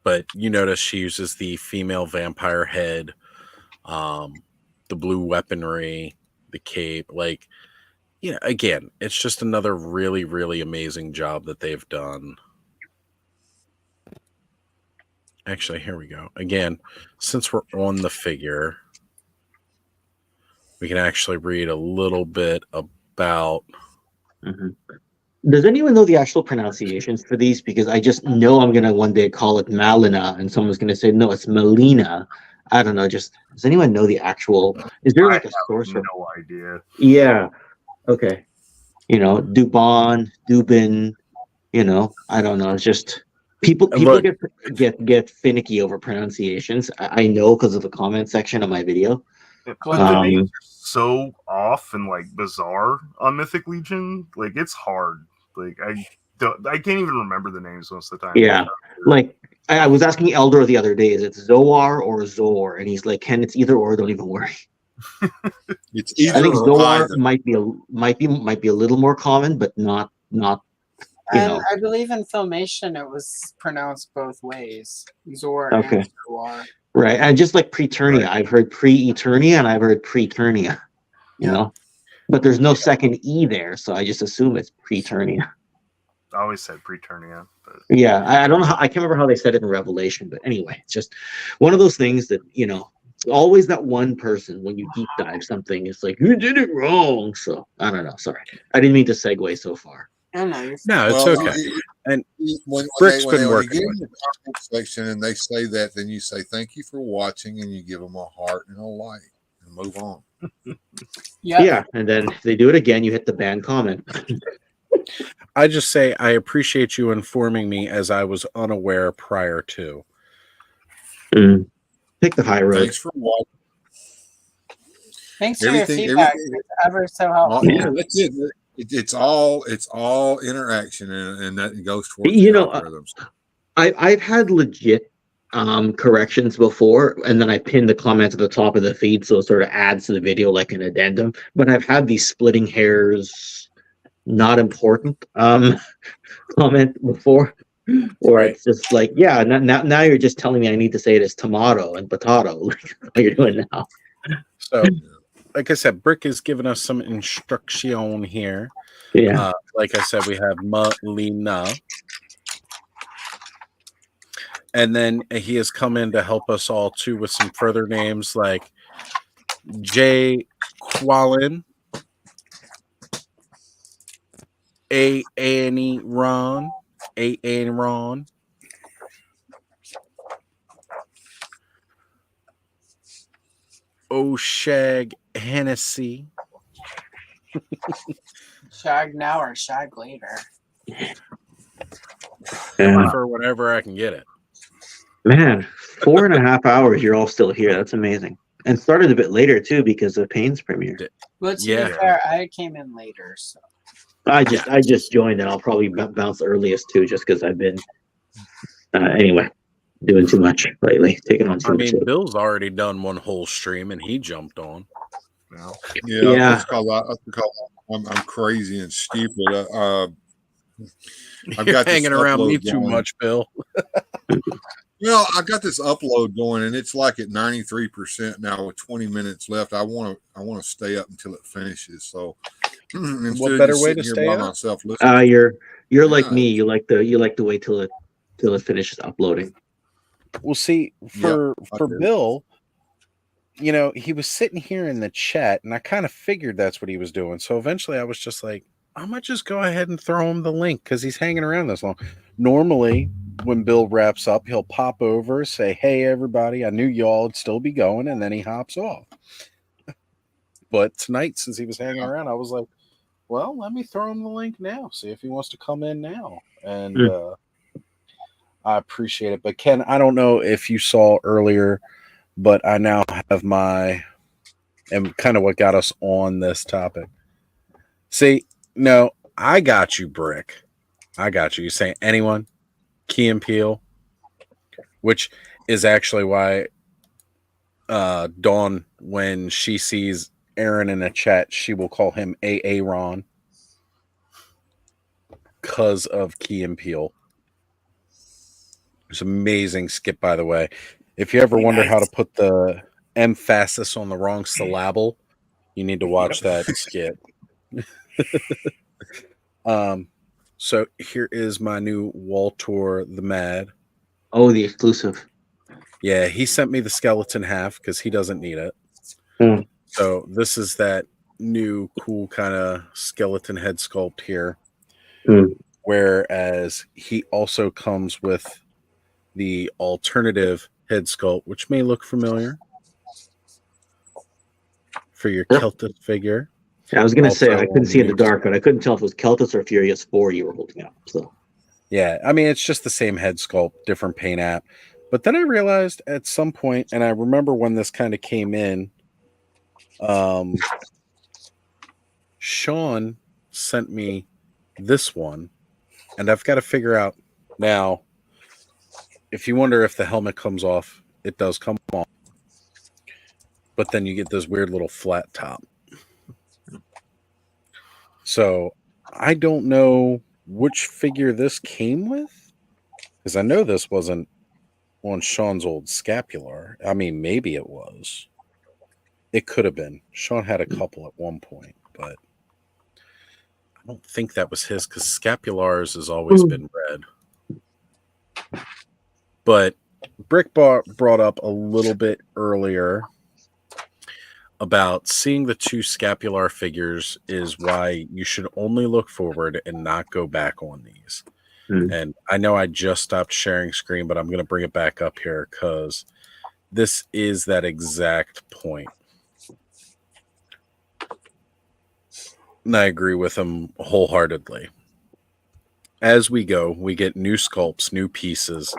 But you notice she uses the female vampire head, the blue weaponry, the cape. Like, you know, again, it's just another really, really amazing job that they've done. Actually, here we go. Again, since we're on the figure, we can actually read a little bit about. Mm-hmm. Does anyone know the actual pronunciations for these? Because I just know I'm gonna one day call it Malina, and someone's gonna say no, it's Melina. I don't know. Just does anyone know the actual? Is there like a source? No idea. Yeah. Okay. You know, Dubon, Dubin. You know, I don't know. It's just people get finicky over pronunciations. I know because of the comment section of my video. But the names are so off and like bizarre on Mythic Legion. Like it's hard. Like I can't even remember the names most of the time. Yeah, like I was asking Eldor the other day, is it Zoar or Zor? And he's like, Ken, it's either or. Don't even worry. It's either. I think or Zoar either. might be a little more common, but not. And I believe in Filmation it was pronounced both ways, Zor Okay. and Zoar. Right, and just like Preternia, I've heard Pre-Eternia and I've heard Preternia. You know, but there's no second E there, so I just assume it's Preternia. I always said Preternia. But Yeah, I don't know. I can't remember how they said it in Revelation, but anyway, it's just one of those things that always that one person when you deep dive something, it's like you did it wrong. So I don't know. Sorry, I didn't mean to segue so far. No, it's okay. And when Brick's they been get working in with the comment section and they say that, then you say thank you for watching and you give them a heart and a like and move on. Yeah, and then if they do it again, you hit the ban comment. I just say I appreciate you informing me as I was unaware prior to. Take the high road. Thanks for watching. Thanks for your feedback. It's ever so helpful. Yeah, that's it. It's all interaction, and that goes towards You the know, algorithms. I've had legit corrections before, and then I pin the comments at the top of the feed, so it sort of adds to the video like an addendum. But I've had these splitting hairs, not important comment before, or it's just like, yeah, now you're just telling me I need to say it as tomato and potato, like what you're doing now. So, like I said, Brick has given us some instruction here. Yeah. Like I said, we have Melina. And then he has come in to help us all too with some further names like J. Qualin, A. Annie Ron, A. Annie Ron, O. Shag Hennessy. Shag now or shag later? Yeah. For whenever I can get it. Man, 4.5 hours, you're all still here. That's amazing. And started a bit later too because of Payne's premiere. Well, to be fair, I came in later, so I just joined and I'll probably bounce earliest too, just because I've been anyway doing too much lately, taking on too much. Bill's already done one whole stream and he jumped on. Yeah. That's because I'm crazy and stupid. I've got hanging this around me upload too going. much, Bill. I got this upload going, and it's like at 93% now with 20 minutes left. I want to stay up until it finishes. So, what better way to stay up? Myself, You're like me. You like to wait till it finishes uploading. Well, see, for Bill, he was sitting here in the chat, and I kind of figured that's what he was doing. So eventually, I was just like, I might just go ahead and throw him the link because he's hanging around this long. Normally, when Bill wraps up, he'll pop over, say, "Hey, everybody, I knew y'all would still be going," and then he hops off. But tonight, since he was hanging around, I was like, well, let me throw him the link now, see if he wants to come in now. And I appreciate it. But Ken, I don't know if you saw earlier, but I now have and kind of what got us on this topic. See, no, I got you, Brick. I got you. You say anyone? Key and Peele, which is actually why Dawn, when she sees Aaron in a chat, she will call him Aaron because of Key and Peele. It's amazing skip, by the way. If you ever wonder how to put the emphasis on the wrong syllable, you need to watch that skit. So here is my new Waltor the Mad. Oh, the exclusive. Yeah, he sent me the skeleton half because he doesn't need it. So this is that new cool kind of skeleton head sculpt here. Whereas he also comes with the alternative head sculpt, which may look familiar for your Keltis figure. Yeah, I was going to say, Also, I couldn't see in the dark, but I couldn't tell if it was Keltis or Furious 4 you were holding up. So, yeah, I mean, it's just the same head sculpt, different paint app. But then I realized at some point, and I remember when this kind of came in, Sean sent me this one, and I've got to figure out now. If you wonder if the helmet comes off, it does come off, but then you get this weird little flat top. So I don't know which figure this came with, because I know this wasn't on Sean's old scapular. I mean, maybe it was. It could have been. Sean had a couple at one point, but I don't think that was his, because scapulars has always been red. But Brick brought up a little bit earlier about seeing the two scapular figures is why you should only look forward and not go back on these. And I know I just stopped sharing screen, but I'm going to bring it back up here because this is that exact point. And I agree with him wholeheartedly. As we go, we get new sculpts, new pieces,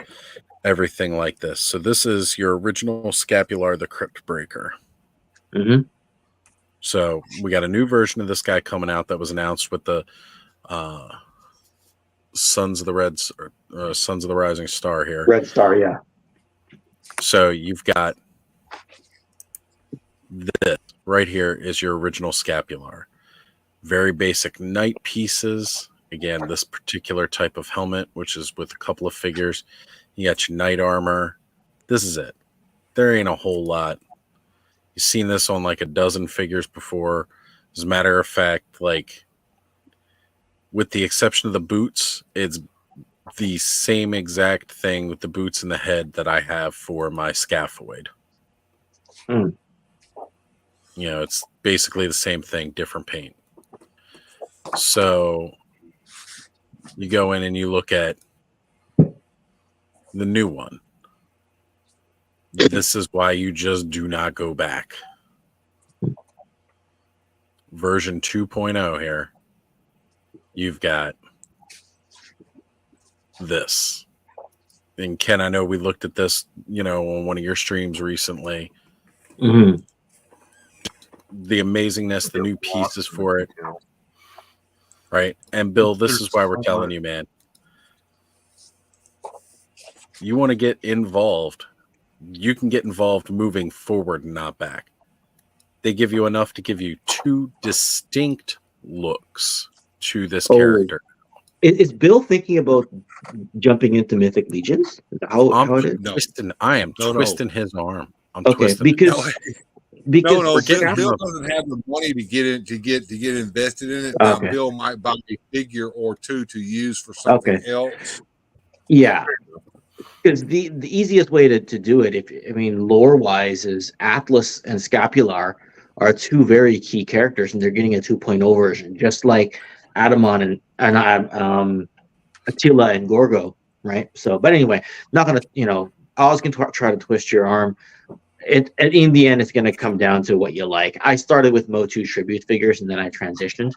everything like this. So this is your original scapular, the Crypt Breaker. So we got a new version of this guy coming out that was announced with the Sons of the Rising Star here. Red Star, yeah. So you've got this right here is your original scapular. Very basic knight pieces. Again, this particular type of helmet, which is with a couple of figures. You got your knight armor. This is it. There ain't a whole lot. You've seen this on like a dozen figures before. As a matter of fact, like with the exception of the boots, it's the same exact thing with the boots and the head that I have for my scaphoid. You know, it's basically the same thing, different paint. So you go in and you look at the new one. This is why you just do not go back. Version 2.0 here. You've got this. And Ken, I know we looked at this, you know, on one of your streams recently. The amazingness, the new pieces for it. Right? And Bill, this is why we're telling you, man. You want to get involved. You can get involved moving forward and not back. They give you enough to give you two distinct looks to this character. Is Bill thinking about jumping into Mythic Legions? How it is? I am twisting his arm. I'm okay, twisting because Bill doesn't have the money to get invested in it. Now, Bill might buy a figure or two to use for something else. Yeah. Because the easiest way to do it, lore wise, is Atlas and Scapular are two very key characters, and they're getting a 2.0 version. Just like Adamon and Attila and Gorgo, right? So, but anyway, not gonna, I was gonna try to twist your arm. And in the end, it's gonna come down to what you like. I started with Motu tribute figures, and then I transitioned.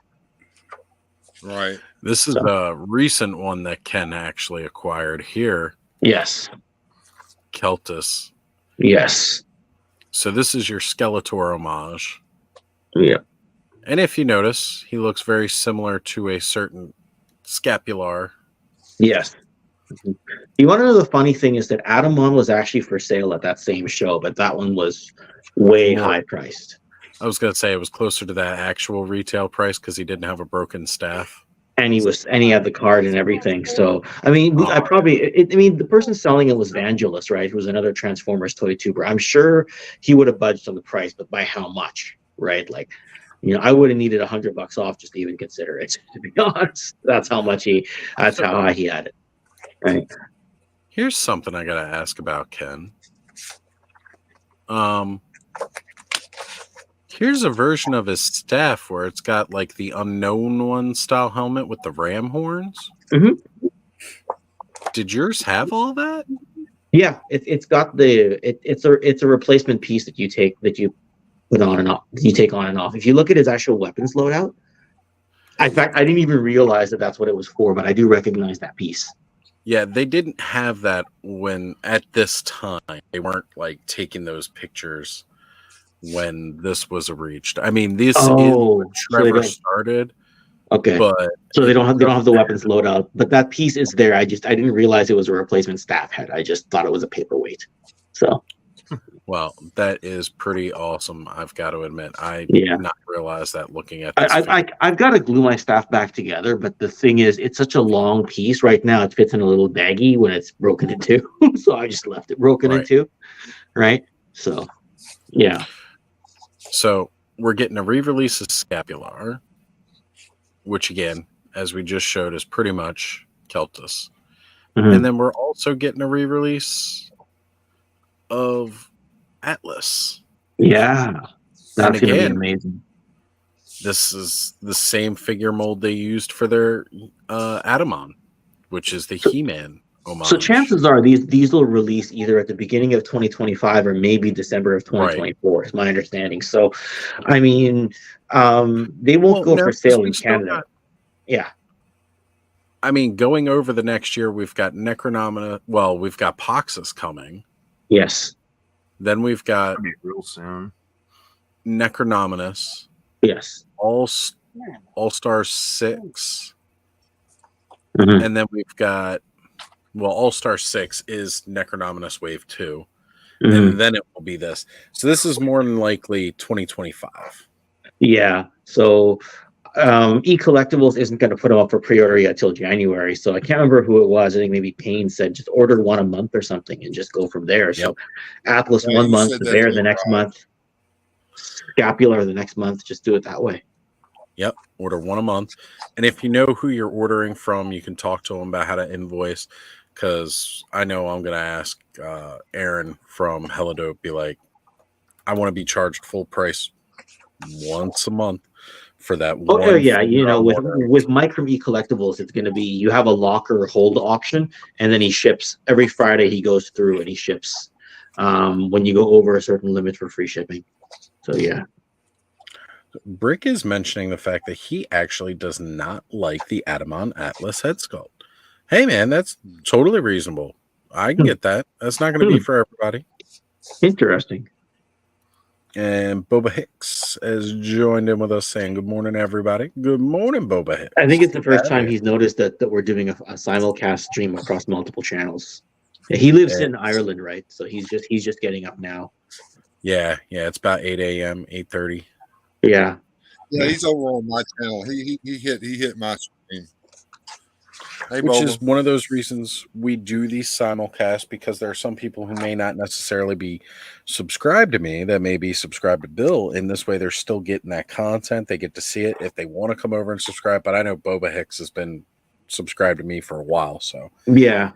Right. This is a recent one that Ken actually acquired here. Yes. Keltus. Yes. So this is your Skeletor homage. Yeah. And if you notice, he looks very similar to a certain Scapular. Yes. You want to know the funny thing is that Adamon was actually for sale at that same show, but that one was way high priced. I was going to say it was closer to that actual retail price because he didn't have a broken staff. And he had the card and everything. So, I mean, the person selling it was Vangelis, right? Who was another Transformers toy tuber. I'm sure he would have budged on the price, but by how much, right? Like, I would have needed $100 off just to even consider it, to be honest. That's how high he had it. Right. Here's something I got to ask about, Ken. Here's a version of his staff where it's got like the Unknown One style helmet with the ram horns. Mm-hmm. Did yours have all that? Yeah, it's got it's a replacement piece that you put on and off. You take on and off. If you look at his actual weapons loadout, in fact, I didn't even realize that that's what it was for, but I do recognize that piece. Yeah, they didn't have that when at this time. They weren't like taking those pictures when this was reached. I mean, this is when Trevor started. Okay, but so they don't have the weapons loadout, but that piece is there. I didn't realize it was a replacement staff head. I just thought it was a paperweight. So, well, that is pretty awesome. I've got to admit, I did not realize that looking at this. I've got to glue my staff back together, but the thing is, it's such a long piece. Right now, it fits in a little baggie when it's broken in two, so I just left it broken in two. Right. So, yeah. So we're getting a re-release of Scapular, which again, as we just showed, is pretty much Keltus. Mm-hmm. And then we're also getting a re-release of Atlas. Yeah. That's going to be amazing. This is the same figure mold they used for their Adamon, which is the He-Man homage. So chances are these will release either at the beginning of 2025 or maybe December of 2024 is my understanding. So, I mean, they won't go for sale in Canada. Yeah. I mean, going over the next year, we've got Necronomina. Well, we've got Poxus coming. Yes. Then we've got real soon. Necronominus. Yes. All-Star 6. Mm-hmm. And then we've got All-Star 6 is Necronominus Wave 2. Mm-hmm. And then it will be this. So this is more than likely 2025. Yeah. So E-Collectibles isn't going to put them up for pre-order yet till January. So I can't remember who it was. I think maybe Payne said just order one a month or something and just go from there. So Atlas 1 month, the Bear the next month, Scapular the next month. Just do it that way. Yep. Order one a month. And if you know who you're ordering from, you can talk to them about how to invoice. Because I know I'm going to ask Aaron from Helidope, be like, I want to be charged full price once a month for that. Oh yeah, with Mike from E-Collectibles, it's going to be you have a locker hold option, and then he ships every Friday. He goes through and he ships when you go over a certain limit for free shipping. So yeah. Brick is mentioning the fact that he actually does not like the Adamon Atlas head sculpt. Hey man, that's totally reasonable. I can get that. That's not going to be for everybody. Interesting. And Boba Hicks has joined in with us saying, good morning, everybody. Good morning, Boba Hicks. I think it's the first time he's noticed that we're doing a simulcast stream across multiple channels. He lives in Ireland, right? So he's just getting up now. Yeah, it's about 8 a.m., 8:30. Yeah. Yeah, he's over on my channel. He hit my stream. Hey, Which Boba. is one of those reasons we do these simulcasts, because there are some people who may not necessarily be subscribed to me that may be subscribed to Bill. In this way, they're still getting that content. They get to see it if they want to come over and subscribe. But I know Boba Hicks has been subscribed to me for a while. So yeah.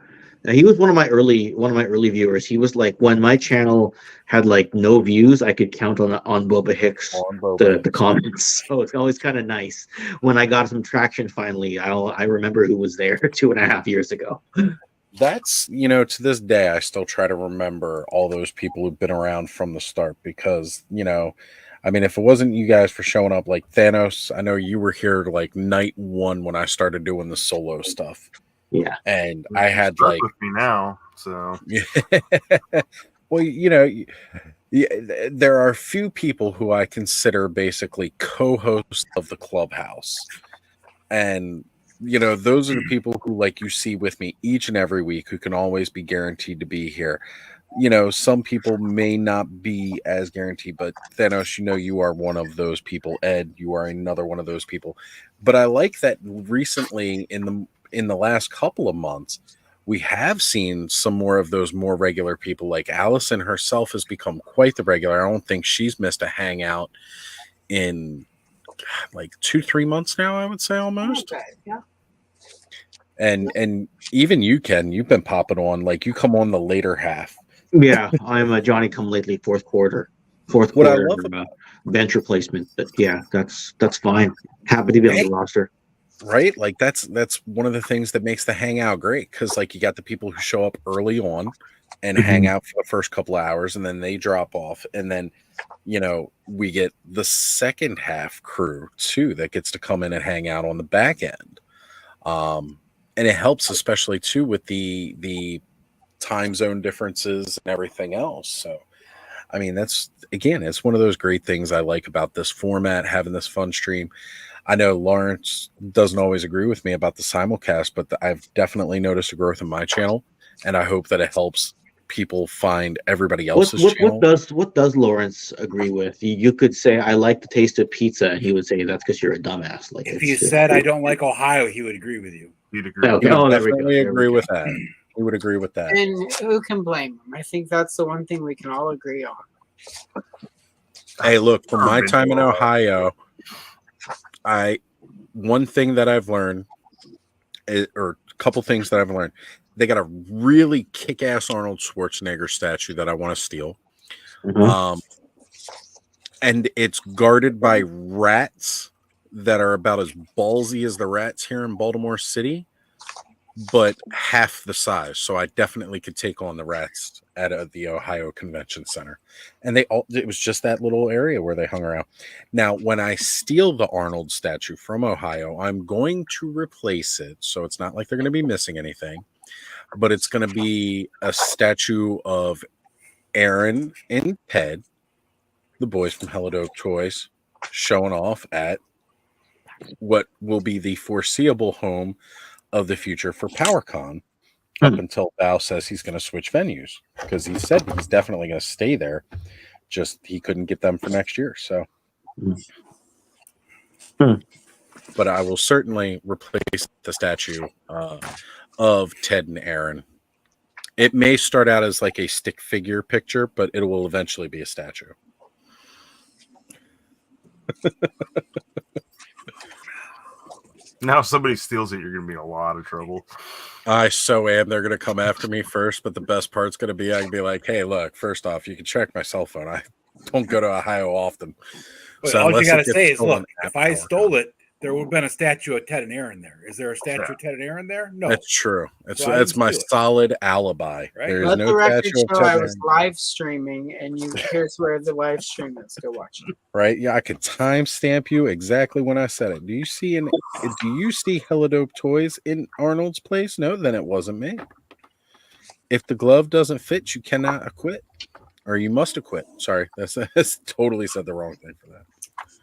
He was one of my early viewers. He was like when my channel had like no views, I could count on Boba Hicks the comments. So it's always kind of nice when I got some traction finally. I remember who was there 2.5 years ago. That's, to this day, I still try to remember all those people who've been around from the start because, I mean, if it wasn't you guys for showing up, like Thanos, I know you were here like night one when I started doing the solo stuff. Yeah. And I had Stuck like with me now, so well, there are few people who I consider basically co-hosts of the clubhouse. And those are the people who, like, you see with me each and every week, who can always be guaranteed to be here. Some people may not be as guaranteed, but Thanos, you are one of those people. Ed, you are another one of those people. But I like that recently in the last couple of months, we have seen some more of those more regular people. Like Allison herself has become quite the regular. I don't think she's missed a hangout in like 2-3 months now, I would say, almost. Yeah. And even you, Ken, you've been popping on, like you come on the later half. Yeah, I'm a Johnny come lately fourth quarter What I love about bench replacement. But yeah, that's fine. Happy to be on the roster. Right? Like that's one of the things that makes the hangout great, because like you got the people who show up early on and hang out for the first couple of hours, and then they drop off, and then we get the second half crew too that gets to come in and hang out on the back end. And it helps especially too with the time zone differences and everything else. So I mean, it's one of those great things I like about this format, having this fun stream. I know Lawrence doesn't always agree with me about the simulcast, but I've definitely noticed a growth in my channel, and I hope that it helps people find everybody else's channel. What does Lawrence agree with? You could say, I like the taste of pizza, and he would say that's because you're a dumbass. Like, if you said I don't like Ohio, he would agree with you. He'd agree. Okay. He would definitely agree with that. He would agree with that. And who can blame him? I think that's the one thing we can all agree on. Hey, look, from my time in Ohio, one thing that I've learned, or a couple things that I've learned, they got a really kick-ass Arnold Schwarzenegger statue that I want to steal. Mm-hmm. And it's guarded by rats that are about as ballsy as the rats here in Baltimore City, but half the size. So I definitely could take on the rats at the Ohio Convention Center. And it was just that little area where they hung around. Now, when I steal the Arnold statue from Ohio, I'm going to replace it. So it's not like they're going to be missing anything, but it's going to be a statue of Aaron and Ted, the boys from Helidope Toys, showing off at what will be the foreseeable home of the future for PowerCon, up until Val says he's going to switch venues, because he said he's definitely going to stay there. Just he couldn't get them for next year. So, but I will certainly replace the statue of Ted and Aaron. It may start out as like a stick figure picture, but it will eventually be a statue. Now, if somebody steals it, you're going to be in a lot of trouble. I so am. They're going to come after me first, but the best part's going to be I can be like, hey, look, first off, you can check my cell phone. I don't go to Ohio often. But So all you unless got it to gets say is, stolen look, at if I PowerCon. stole it, there would have been a statue of Ted and Aaron there. Is there a statue of Ted and Aaron there? No. That's true. It's So I that's didn't my steal it. solid alibi. Right. There's Let no the record statue of show Ted I and was Aaron. live streaming, and here's where the live stream is. Go watch it. Right? Yeah, I could timestamp you exactly when I said it. Do you see Helidope Toys in Arnold's place? No, then it wasn't me. If the glove doesn't fit, you cannot acquit, or you must acquit. Sorry, that's totally said the wrong thing for that.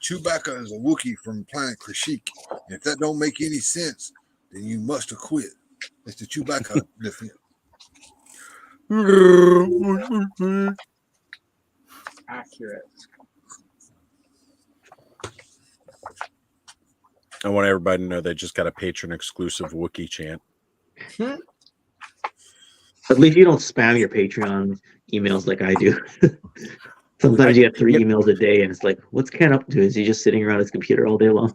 Chewbacca is a Wookiee from planet Kashyyyk. If that don't make any sense, then you must acquit. It's the Chewbacca defense. Accurate. I want everybody to know they just got a patron exclusive Wookiee chant. At least you don't spam your Patreon emails like I do. Sometimes you get 3 emails a day, and it's like, what's Ken up to? Is he just sitting around his computer all day long?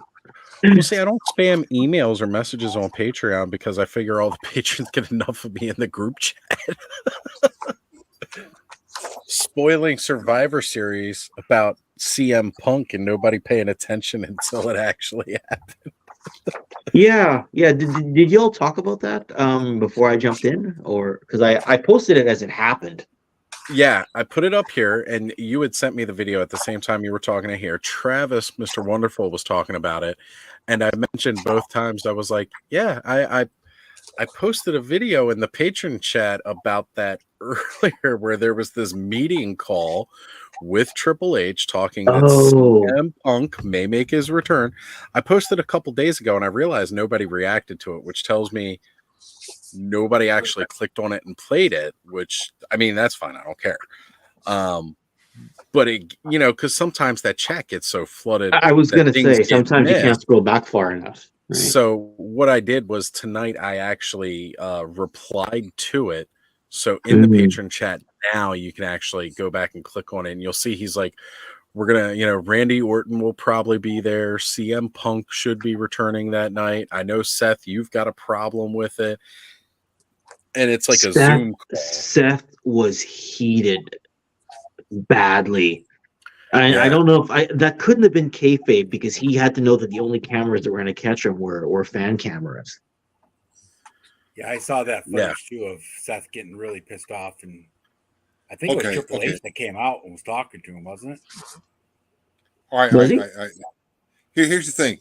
Well, see, I don't spam emails or messages on Patreon because I figure all the patrons get enough of me in the group chat. Spoiling Survivor Series about CM Punk and nobody paying attention until it actually happened. Yeah. Did y'all talk about that before I jumped in, or because I posted it as it happened? Yeah, I put it up here, and you had sent me the video at the same time you were talking to here. Travis, Mr. Wonderful, was talking about it, and I mentioned both times. I was like, "Yeah, I posted a video in the patron chat about that earlier, where there was this meeting call with Triple H talking that CM Punk may make his return." I posted a couple days ago, and I realized nobody reacted to it, which tells me nobody actually clicked on it and played it, which, I mean, that's fine. I don't care. But it, because sometimes that chat gets so flooded. I was going to say, sometimes you can't scroll back far enough. Right? So what I did was tonight I actually replied to it. So in the patron chat now, you can actually go back and click on it, and you'll see he's like, we're going to, Randy Orton will probably be there. CM Punk should be returning that night. I know, Seth, you've got a problem with it. And it's like a Zoom call. Seth was heated badly. I don't know if that couldn't have been kayfabe, because he had to know that the only cameras that were going to catch him were fan cameras. Yeah, I saw that footage too of Seth getting really pissed off, and I think it was Triple H that came out and was talking to him, wasn't it? All right, here's the thing.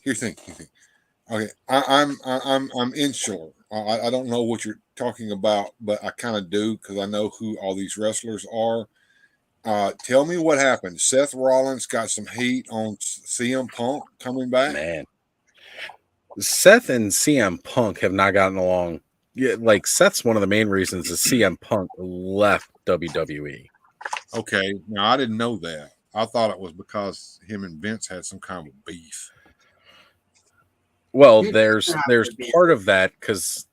Okay, I'm insular. I don't know what you're talking about, but I kind of do, because I know who all these wrestlers are. Tell me what happened. Seth Rollins got some heat on CM Punk coming back. Man, Seth and CM Punk have not gotten along. Yeah, like Seth's one of the main reasons that CM Punk left WWE. Okay, now I didn't know that. I thought it was because him and Vince had some kind of beef. Well, there's part of that, because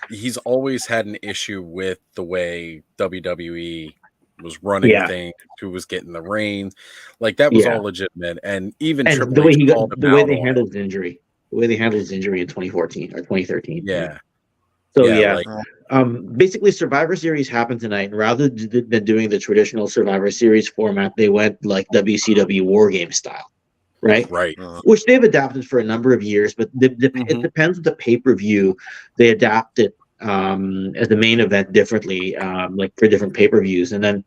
he's always had an issue with the way WWE was running things, who was getting the reins. Like, that was all legitimate. And even Triple the way H called him the way out they on handled his injury, in 2014 or 2013. Yeah. So basically Survivor Series happened tonight, and rather than doing the traditional Survivor Series format, they went like WCW War Game style. Right. Which they've adapted for a number of years, but it depends on the pay-per-view. They adapt it as the main event differently, like for different pay-per-views. And then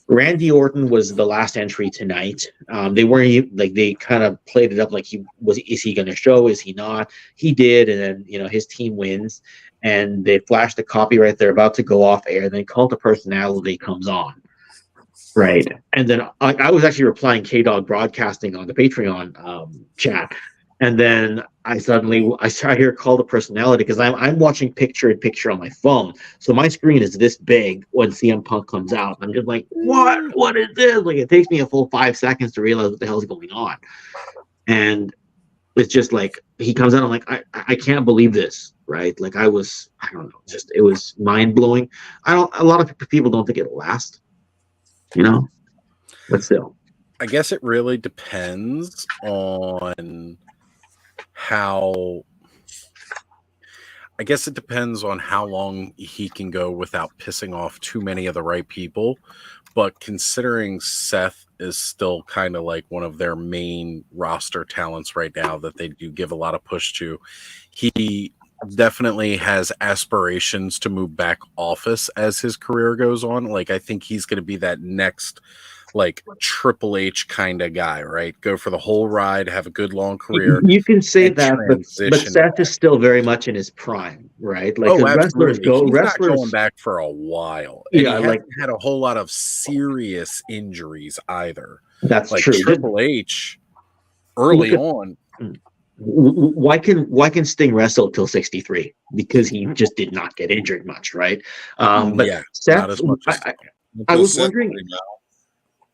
Randy Orton was the last entry tonight. They weren't like, they kind of played it up like is he going to show? Is he not? He did, and then his team wins, and they flash the copyright. They're about to go off air. Then Cult of Personality comes on. Right. And then I was actually replying K-Dog Broadcasting on the Patreon chat. And then I hear Call to Personality, because I'm watching picture-in-picture on my phone. So my screen is this big when CM Punk comes out. I'm just like, what is this? Like, it takes me a full 5 seconds to realize what the hell is going on. And it's just like, he comes out, I'm like, I can't believe this. Right. Like, I don't know, it was mind-blowing. A lot of people don't think it'll last. But still, I guess it really depends on how long he can go without pissing off too many of the right people. But considering Seth is still kind of like one of their main roster talents right now that they do give a lot of push to, he definitely has aspirations to move back office as his career goes on. Like, I think he's going to be that next, like, Triple H kind of guy, right? Go for the whole ride, have a good long career. You can say that, but Seth is still very much in his prime, right? Like, wrestlers he's not going back for a while. And he hasn't had a whole lot of serious injuries either. That's like true. Triple H early on. Why can Sting wrestle till 63? Because he just did not get injured much, right? But Seth, not as much as I was wondering.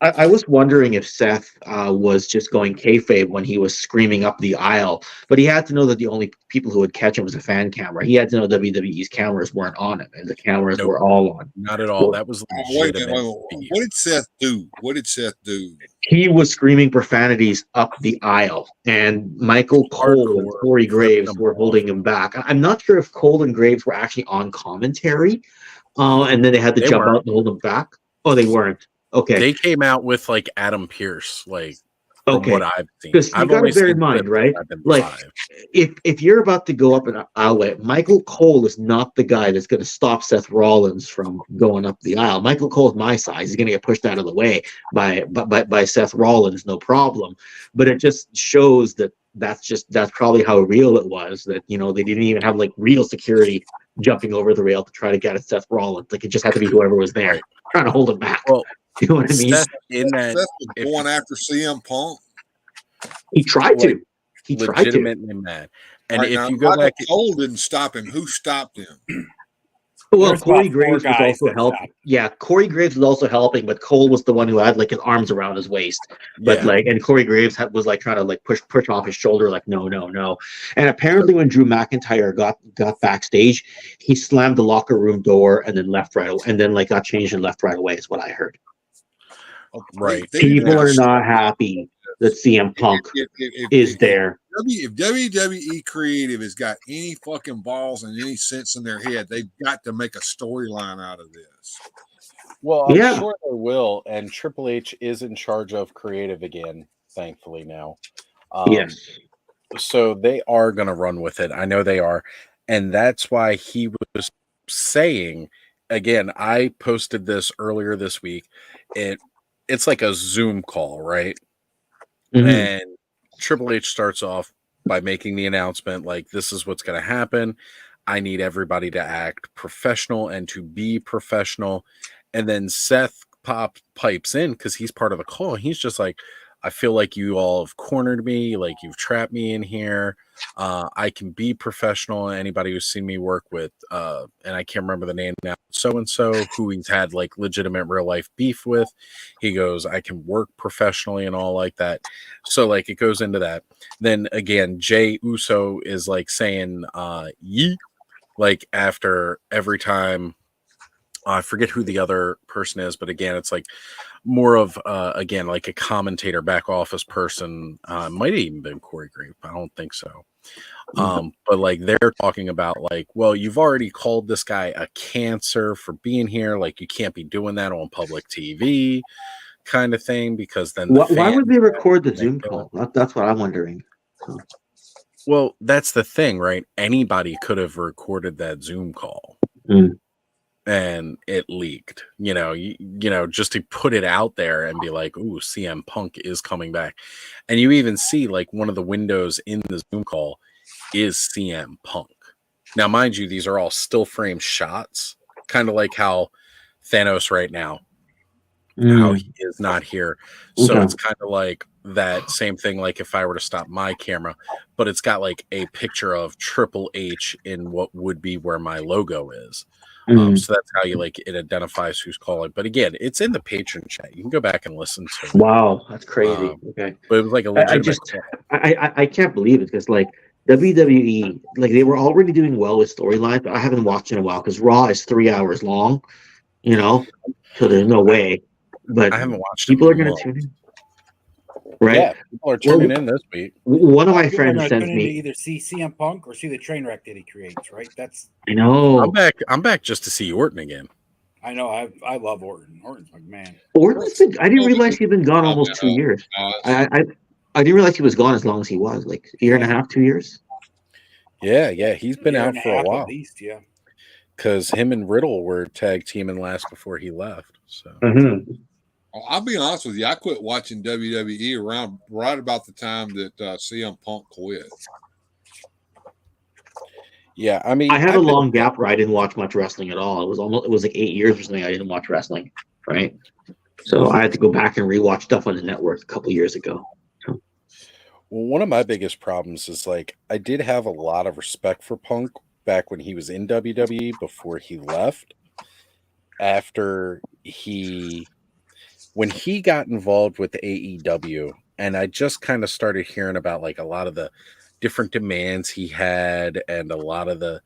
I was wondering if Seth was just going kayfabe when he was screaming up the aisle, but he had to know that the only people who would catch him was a fan camera. He had to know WWE's cameras weren't on him, and the cameras were all on. Not at all. That was wait. What did Seth do? he was screaming profanities up the aisle, and Michael Cole and Corey Graves were holding him back. I'm not sure if Cole and Graves were actually on commentary, and then they had to jump out and hold him back. Oh, they weren't. Okay. They came out with like Adam Pierce, like from what I've seen. Because you got to bear in mind, right? Like, if you're about to go up an aisle, Michael Cole is not the guy that's going to stop Seth Rollins from going up the aisle. Michael Cole is my size; he's going to get pushed out of the way by Seth Rollins, no problem. But it just shows that that's probably how real it was. That they didn't even have like real security jumping over the rail to try to get at Seth Rollins. Like it just had to be whoever was there trying to hold him back. Well, you know what I mean? Seth was going after CM Punk. He tried to. He tried to. Legitimately mad. And Right, if now, you go Michael back, Cole didn't stop him. Who stopped him? Well, There's Corey about 4 Graves was guys also that helping. stopped. Yeah, Corey Graves was also helping, but Cole was the one who had like his arms around his waist. But Yeah. and Corey Graves was like trying to like push off his shoulder, like no. And apparently, when Drew McIntyre got backstage, he slammed the locker room door and then left right away, and then like got changed and left right away. Is what I heard. right? People are not happy that CM Punk is there. If WWE Creative has got any fucking balls and any sense in their head, they've got to make a storyline out of this. Well, I'm Yeah. sure they will. And Triple H is in charge of creative again, thankfully now. Yes. So they are going to run with it. I know they are. And that's why he was saying, again, I posted this earlier this week. It's like a Zoom call, right? Mhm. And Triple H starts off by making the announcement like, this is what's going to happen. I need everybody to act professional and to be professional. And then Seth pipes in because he's part of the call. And he's just like, I feel like you all have cornered me, like you've trapped me in here. I can be professional. Anybody who's seen me work with, and I can't remember the name now, so-and-so, who he's had like legitimate real life beef with. He goes, I can work professionally and all like that. So like it goes into that. Then again, Jay Uso is like saying, yeet, like after every time. I forget who the other person is, but again, it's like more of again like a commentator, back office person. Might have even been Corey Graves. I don't think so. But like they're talking about like, well, you've already called this guy a cancer for being here. Like you can't be doing that on public TV, kind of thing. Because then Why would they record the Zoom call? That's what I'm wondering. Well, that's the thing, right? Anybody could have recorded that Zoom call. And it leaked, you know, just to put it out there and be like, ooh, CM Punk is coming back. And you even see like one of the windows in the Zoom call is CM Punk. Now, mind you, these are all still frame shots, kind of like how Thanos right now, how he is not here. So Okay. it's kind of like that same thing, like if I were to stop my camera, but it's got like a picture of Triple H in what would be where my logo is. So that's how you like it identifies who's calling. But again, it's in the patron chat. You can go back and listen to it. Wow, that's crazy. Okay, but it was like a I legitimate just call. I can't believe it because like WWE, like they were already doing well with storylines, but I haven't watched in a while because Raw is 3 hours long, you know, so there's no way. But I haven't watched. people it are going in to a tune in, right? Yeah, people are tuning in this week. One of my People are friends gonna sends tune in to me. either see CM Punk or see the train wreck that he creates. Right? That's. I know. I'm back just to see Orton again. I know. I love Orton. Orton's my man. Orton's been. I didn't realize he'd been gone almost 2 years. I didn't realize he was gone as long as he was, like a year and a half, 2 years. Yeah, he's been Year out and a for a half while. At least, yeah. Because him and Riddle were tag teaming last before he left. So I'll be honest with you. I quit watching WWE around right about the time that CM Punk quit. yeah, I mean, I had a I've been- long gap where I didn't watch much wrestling at all. It was like 8 years or something. I didn't watch wrestling, right? So I had to go back and rewatch stuff on the network a couple years ago. Well, one of my biggest problems is like I did have a lot of respect for Punk back when he was in WWE before he left. When he got involved with AEW, and I just kind of started hearing about like a lot of the different demands he had and a lot of the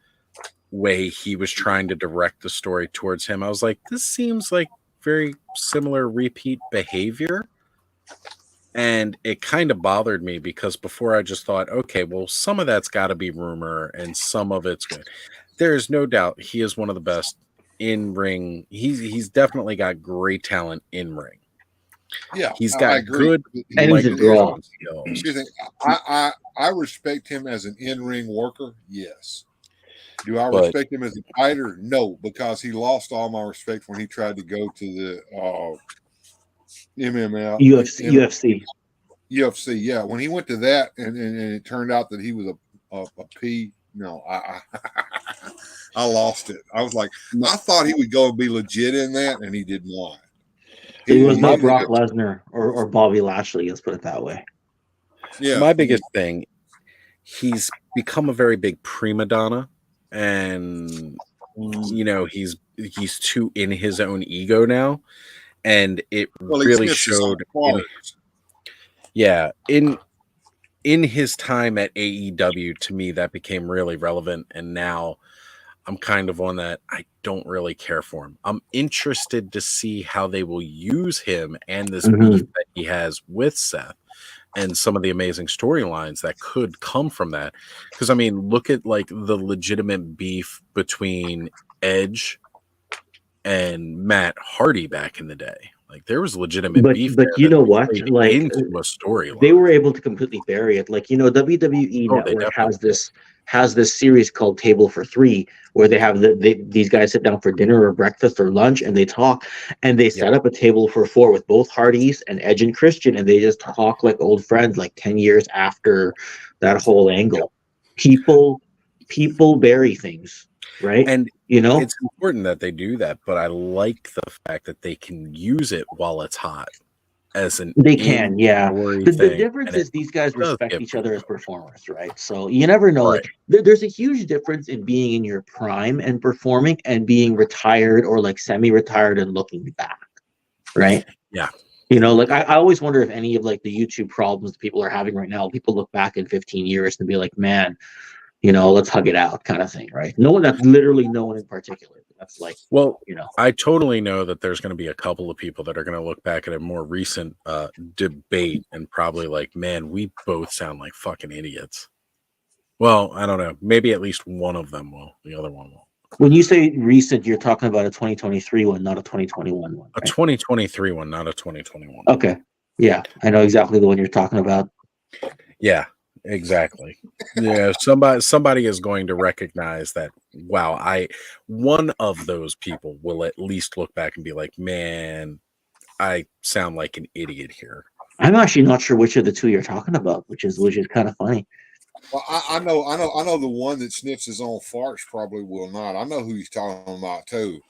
way he was trying to direct the story towards him. I was like, this seems like very similar repeat behavior. And it kind of bothered me because before I just thought, okay, well, some of that's got to be rumor and some of it's good. There is no doubt he is one of the best in ring. He's definitely got great talent in ring. Yeah, he's I got agree. good. And he's a draw. Excuse me. I respect him as an in-ring worker. Yes. Do I respect him as a fighter? No, because he lost all my respect when he tried to go to the UFC. UFC, yeah. When he went to that, and it turned out that he was a P. No, I lost it. I was like, I thought he would go and be legit in that, and he did not. He was not Brock Lesnar or Bobby Lashley. Let's put it that way. Yeah, my biggest thing, he's become a very big prima donna, and you know he's too in his own ego now, and it really showed. In his time at AEW, to me that became really relevant, and now I'm kind of on that. I don't really care for him. I'm interested to see how they will use him and this beef that he has with Seth and some of the amazing storylines that could come from that. Because I mean, look at like the legitimate beef between Edge and Matt Hardy back in the day. Like there was legitimate beef. But you know what? Like into a storyline. They were able to completely bury it. Like, you know, WWE Network has this series called Table for Three, where they have these guys sit down for dinner or breakfast or lunch, and they talk, and they set up a table for four with both Hardys and Edge and Christian, and they just talk like old friends, like 10 years after that whole angle. People bury things, right? And you know, it's important that they do that, but I like the fact that they can use it while it's hot. They can, yeah. The difference is these guys respect each other as performers, right? So you never know. Right. Like, there's a huge difference in being in your prime and performing and being retired or like semi-retired and looking back, right? Yeah. You know, like I always wonder if any of like the YouTube problems people are having right now, people look back in 15 years and be like, man, you know, let's hug it out kind of thing, right? No one, that's literally no one in particular. That's like, well, you know, I totally know that there's going to be a couple of people that are going to look back at a more recent debate and probably like, man, we both sound like fucking idiots. Well, I don't know. Maybe at least one of them will. The other one will. When you say recent, you're talking about a 2023 one, not a 2021 one. Right? A 2023 one, not a 2021. Okay. Yeah, I know exactly the one you're talking about. Yeah. Exactly. Yeah, somebody is going to recognize that. Wow, one of those people will at least look back and be like, "Man, I sound like an idiot here." I'm actually not sure which of the two you're talking about, which is kind of funny. Well, I know the one that sniffs his own farts probably will not. I know who he's talking about too,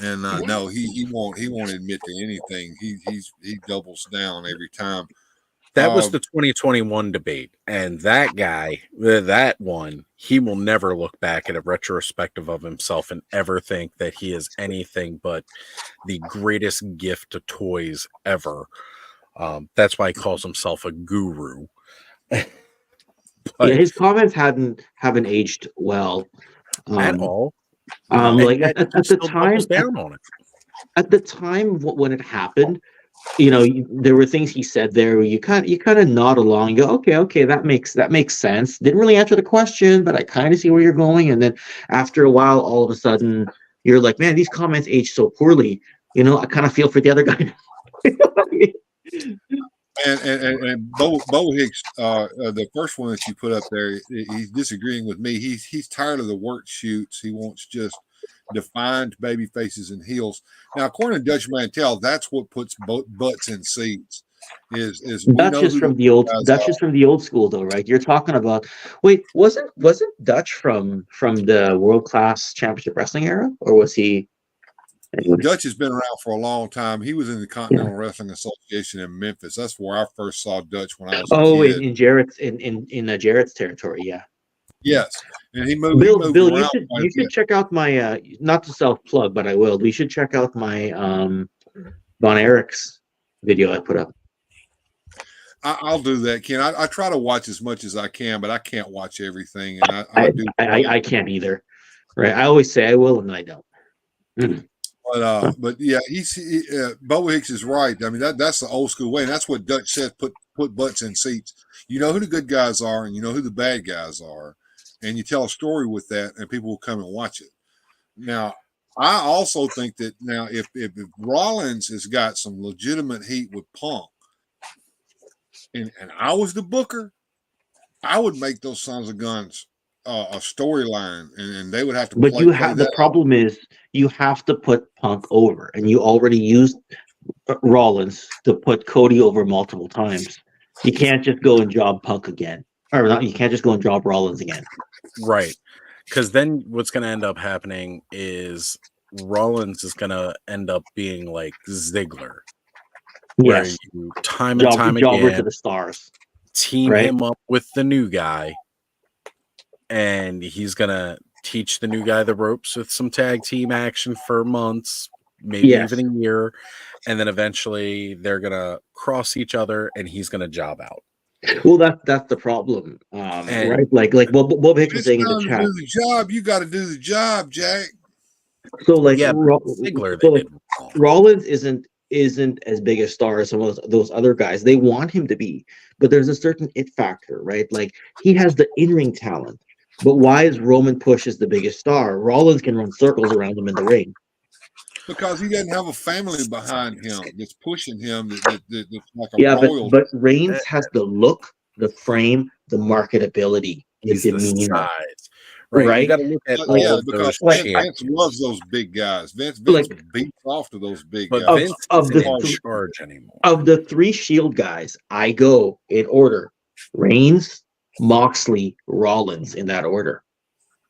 and no, he won't admit to anything. He doubles down every time. That was the 2021 debate, and that guy, that one, he will never look back at a retrospective of himself and ever think that he is anything but the greatest gift to toys ever. That's why he calls himself a guru. Yeah, his comments haven't aged well at all. Like at the time, down on it. At the time when it happened. You know, there were things he said there where you kind of nod along and go, okay, that makes sense. Didn't really answer the question, but I kind of see where you're going. And then after a while, all of a sudden, you're like, man, these comments age so poorly. You know, I kind of feel for the other guy. And Bo Hicks, the first one that you put up there, he's disagreeing with me. He's tired of the work shoots. He wants just defined baby faces and heels. Now, according to Dutch Mantel, that's what puts butts in seats. That's just from the old. That's just from the old school, though, right? You're talking about. Wait, wasn't Dutch from the World Class Championship Wrestling era, or was he? Dutch has been around for a long time. He was in the Continental Wrestling Association in Memphis. That's where I first saw Dutch when I was a kid. In Jarrett's Jarrett's territory, yeah. Yes, and he moved. Bill, you should check out my not to self plug, but I will. We should check out my Von Erich's video I put up. I'll do that, Ken. I try to watch as much as I can, but I can't watch everything, and I do. I can't either. Right? I always say I will, and I don't. But yeah, Bo Hicks is right. I mean, that's the old school way, and that's what Dutch said: put butts in seats. You know who the good guys are, and you know who the bad guys are, and you tell a story with that, and people will come and watch it. Now, I also think that now if Rollins has got some legitimate heat with Punk, and I was the booker, I would make those sons of guns a storyline, and they would have to. But the problem is you have to put Punk over, and you already used Rollins to put Cody over multiple times. You can't just go and job Punk again, or not. You can't just go and job Rollins again. Right. Because then what's going to end up happening is Rollins is going to end up being like Ziggler. Where Yes. you time and time jobber again to the stars. team right? him up with the new guy, and he's going to teach the new guy the ropes with some tag team action for months, maybe Yes. even a year. And then eventually they're going to cross each other and he's going to job out. Well, that's the problem, right? Like Bob Hicks was It's saying in the time to chat. do the job. You got to do the job, Jack. So like, Yeah, Ziggler, they so, like, did Rollins isn't as big a star as some of those other guys. They want him to be, but there's a certain it factor, right? Like he has the in-ring talent, but why is Roman pushed as the biggest star? Rollins can run circles around him in the ring. Because he doesn't have a family behind him that's pushing him. That's like a Yeah, royal. but Reigns has the look, the frame, the marketability, the He's the demeanor, size. Right. You got to look at all yeah, of because those Vince champions. loves those big guys. Vince beats off to those big But guys. Vince of isn't the in th- charge anymore. Of the three Shield guys, I go in order: Reigns, Moxley, Rollins, in that order.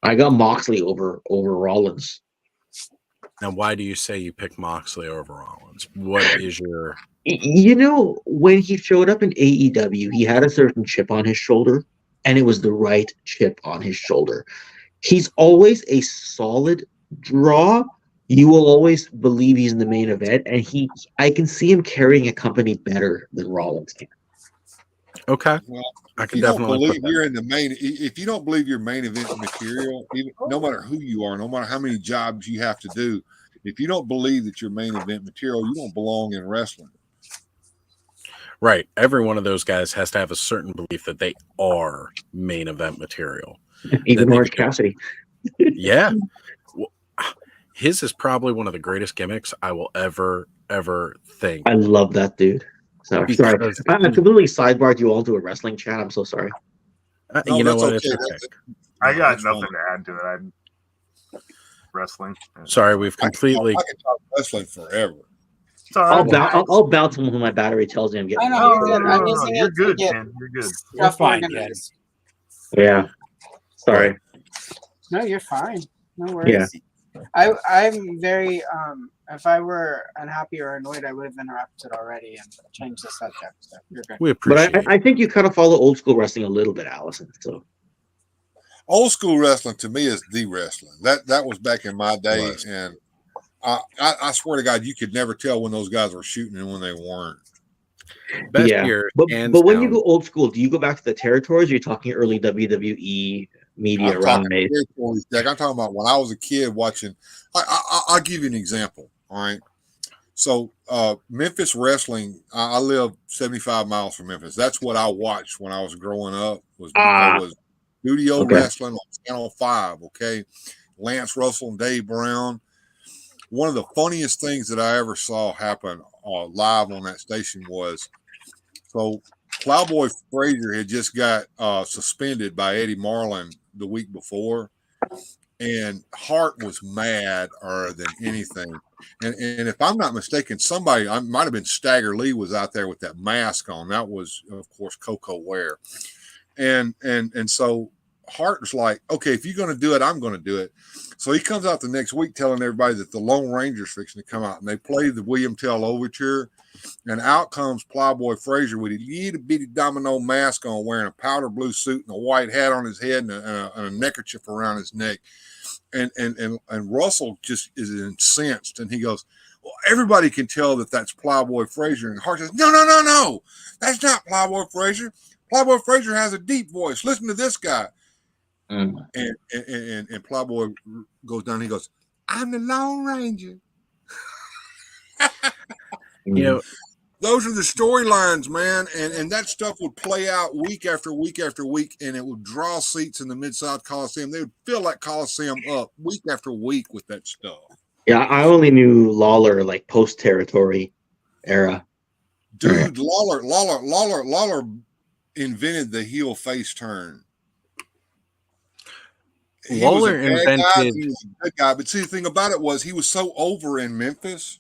I got Moxley over Rollins. Now, why do you say you pick Moxley over Rollins? What is your... You know, when he showed up in AEW, he had a certain chip on his shoulder, and it was the right chip on his shoulder. He's always a solid draw. You will always believe he's in the main event, and I can see him carrying a company better than Rollins can. Okay. Well, I if can you don't definitely believe put that. you're in the main, if you don't believe you're main event material, even, no matter who you are, no matter how many jobs you have to do, if you don't believe that you're main event material, you don't belong in wrestling. Right. Every one of those guys has to have a certain belief that they are main event material. Even Orange Cassidy. Yeah. Well, his is probably one of the greatest gimmicks I will ever think. I love that dude. So sorry, Because I completely sidebarred you all to a wrestling chat. I'm so sorry. No, you know that's what? okay. It's okay. I got That's nothing fine. to add to it. I'm wrestling. Sorry, we've completely. I can talk wrestling forever. It's all I'll, right. I'll bounce him when my battery tells me I'm I getting. know you're good. I'm No, using you're it to good, get man. You're good. You're stuff fine, organized. Yeah. Sorry. No, you're fine. No worries. I'm very if I were unhappy or annoyed, I would have interrupted already and changed the subject. So you're good. We appreciate But I think you kind of follow old school wrestling a little bit, Allison. So Old school wrestling to me is the wrestling. That was back in my day, and I swear to God, you could never tell when those guys were shooting and when they weren't. Best yeah. year, But hands when you down. go old school, do you go back to the territories? Or you're talking early WWE media I'm around talking May. territories, Jack. I'm talking about when I was a kid watching. I'll give you an example. All right. So Memphis wrestling, I live 75 miles from Memphis. That's what I watched when I was growing up. Was studio wrestling on Channel 5. Okay, Lance Russell and Dave Brown. One of the funniest things that I ever saw happen live on that station was Plowboy Frazier had just got suspended by Eddie Marlin the week before, and Hart was madder than anything. And if I'm not mistaken, somebody, I might have been Stagger Lee, was out there with that mask on. That was, of course, Coco Ware. And so Hart was like, okay, if you're going to do it, I'm going to do it. So he comes out the next week telling everybody that the Lone Ranger's fixing to come out, and they play the William Tell Overture, and out comes Plowboy Frazier with a little bitty domino mask on, wearing a powder blue suit and a white hat on his head and a neckerchief around his neck. And Russell just is incensed, and he goes, well, everybody can tell that that's Plowboy Frazier. And Hart says, no, that's not Plowboy Frazier. Plowboy Frazier has a deep voice. Listen to this guy. And Plowboy goes down. And he goes, I'm the Lone Ranger. You know, those are the storylines, man, and that stuff would play out week after week after week, and it would draw seats in the Mid-South Coliseum. They would fill that Coliseum up week after week with that stuff. Yeah, I only knew Lawler like post territory era. Dude, Lawler invented the heel face turn. He Lawler was a bad guy, invented. he was a good guy, but see, the thing about it was he was so over in Memphis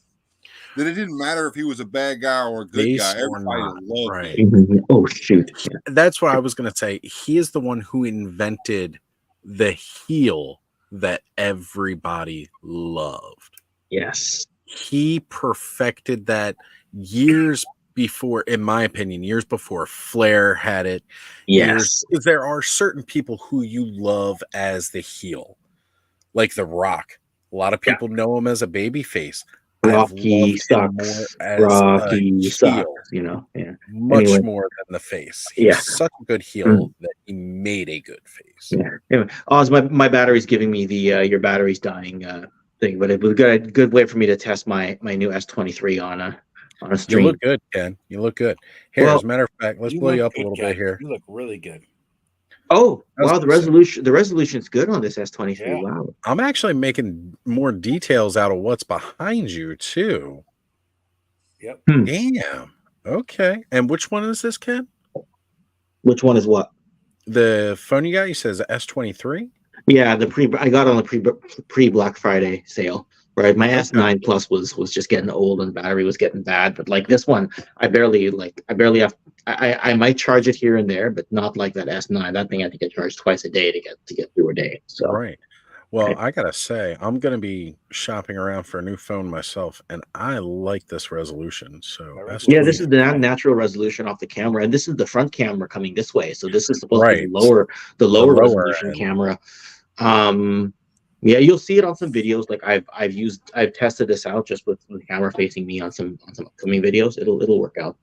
that it didn't matter if he was a bad guy or a good Face guy. or Everybody not, loved right. him. Oh shoot! That's what I was going to say. He is the one who invented the heel that everybody loved. Yes. He perfected that years before, in my opinion, years before Flair had it. Yes. Because there are certain people who you love as the heel, like The Rock. A lot of people know him as a baby face. Rocky sucks. Rocky sucks. You know, much Anyway. more than the face. He's Yeah. such a good heel Mm. that he made a good face. Yeah. Anyway, Oz, my battery's giving me the your battery's dying thing, but it was a good way for me to test my new S23 on a You stream. look good, Ken. You look good. Here, Well, as a matter of fact, let's You blow you look up a good, little Ken. bit here. You look really good. Oh I was wow, gonna say- the resolution's good on this S23. Yeah. Wow. I'm actually making more details out of what's behind you too. Yep. Damn. Okay. And which one is this, Ken? Which one is what? The phone you got? You says S23. Yeah, I got on the pre Black Friday sale. Right, my S9 Plus was just getting old and the battery was getting bad. But like this one, I barely have. I might charge it here and there, but not like that S9. That thing I think I charge twice a day to get through a day. So Right. Well, I gotta say, I'm gonna be shopping around for a new phone myself, and I like this resolution. So yeah, this is the natural resolution off the camera, and this is the front camera coming this way. So this is supposed to be Right. the lower lower resolution end. camera. Yeah, you'll see it on some videos. Like I've tested this out just with the camera facing me on some upcoming videos. It'll work out.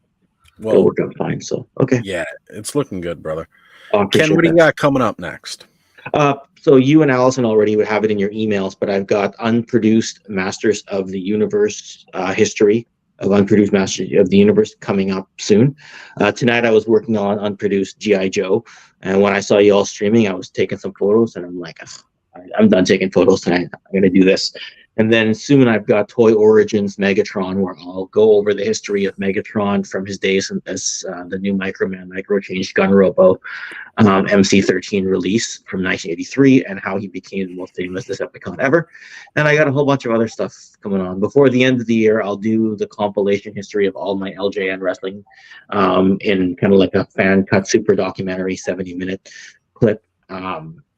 It'll Well, work out fine. So okay. yeah, it's looking good, brother. I Ken, appreciate what do you that. got coming up next? So you and Allison already would have it in your emails, but I've got unproduced Masters of the Universe history of unproduced Masters of the Universe coming up soon. Tonight I was working on unproduced G.I. Joe, and when I saw you all streaming, I was taking some photos, and I'm like, I'm done taking photos tonight. I'm gonna do this. And then soon I've got Toy Origins Megatron, where I'll go over the history of Megatron from his days as the new Microman Micro Change Gun Robo MC-13 release from 1983 and how he became the most famous Decepticon ever. And I got a whole bunch of other stuff coming on. Before the end of the year, I'll do the compilation history of all my LJN wrestling in kind of like a fan cut super documentary 70-minute clip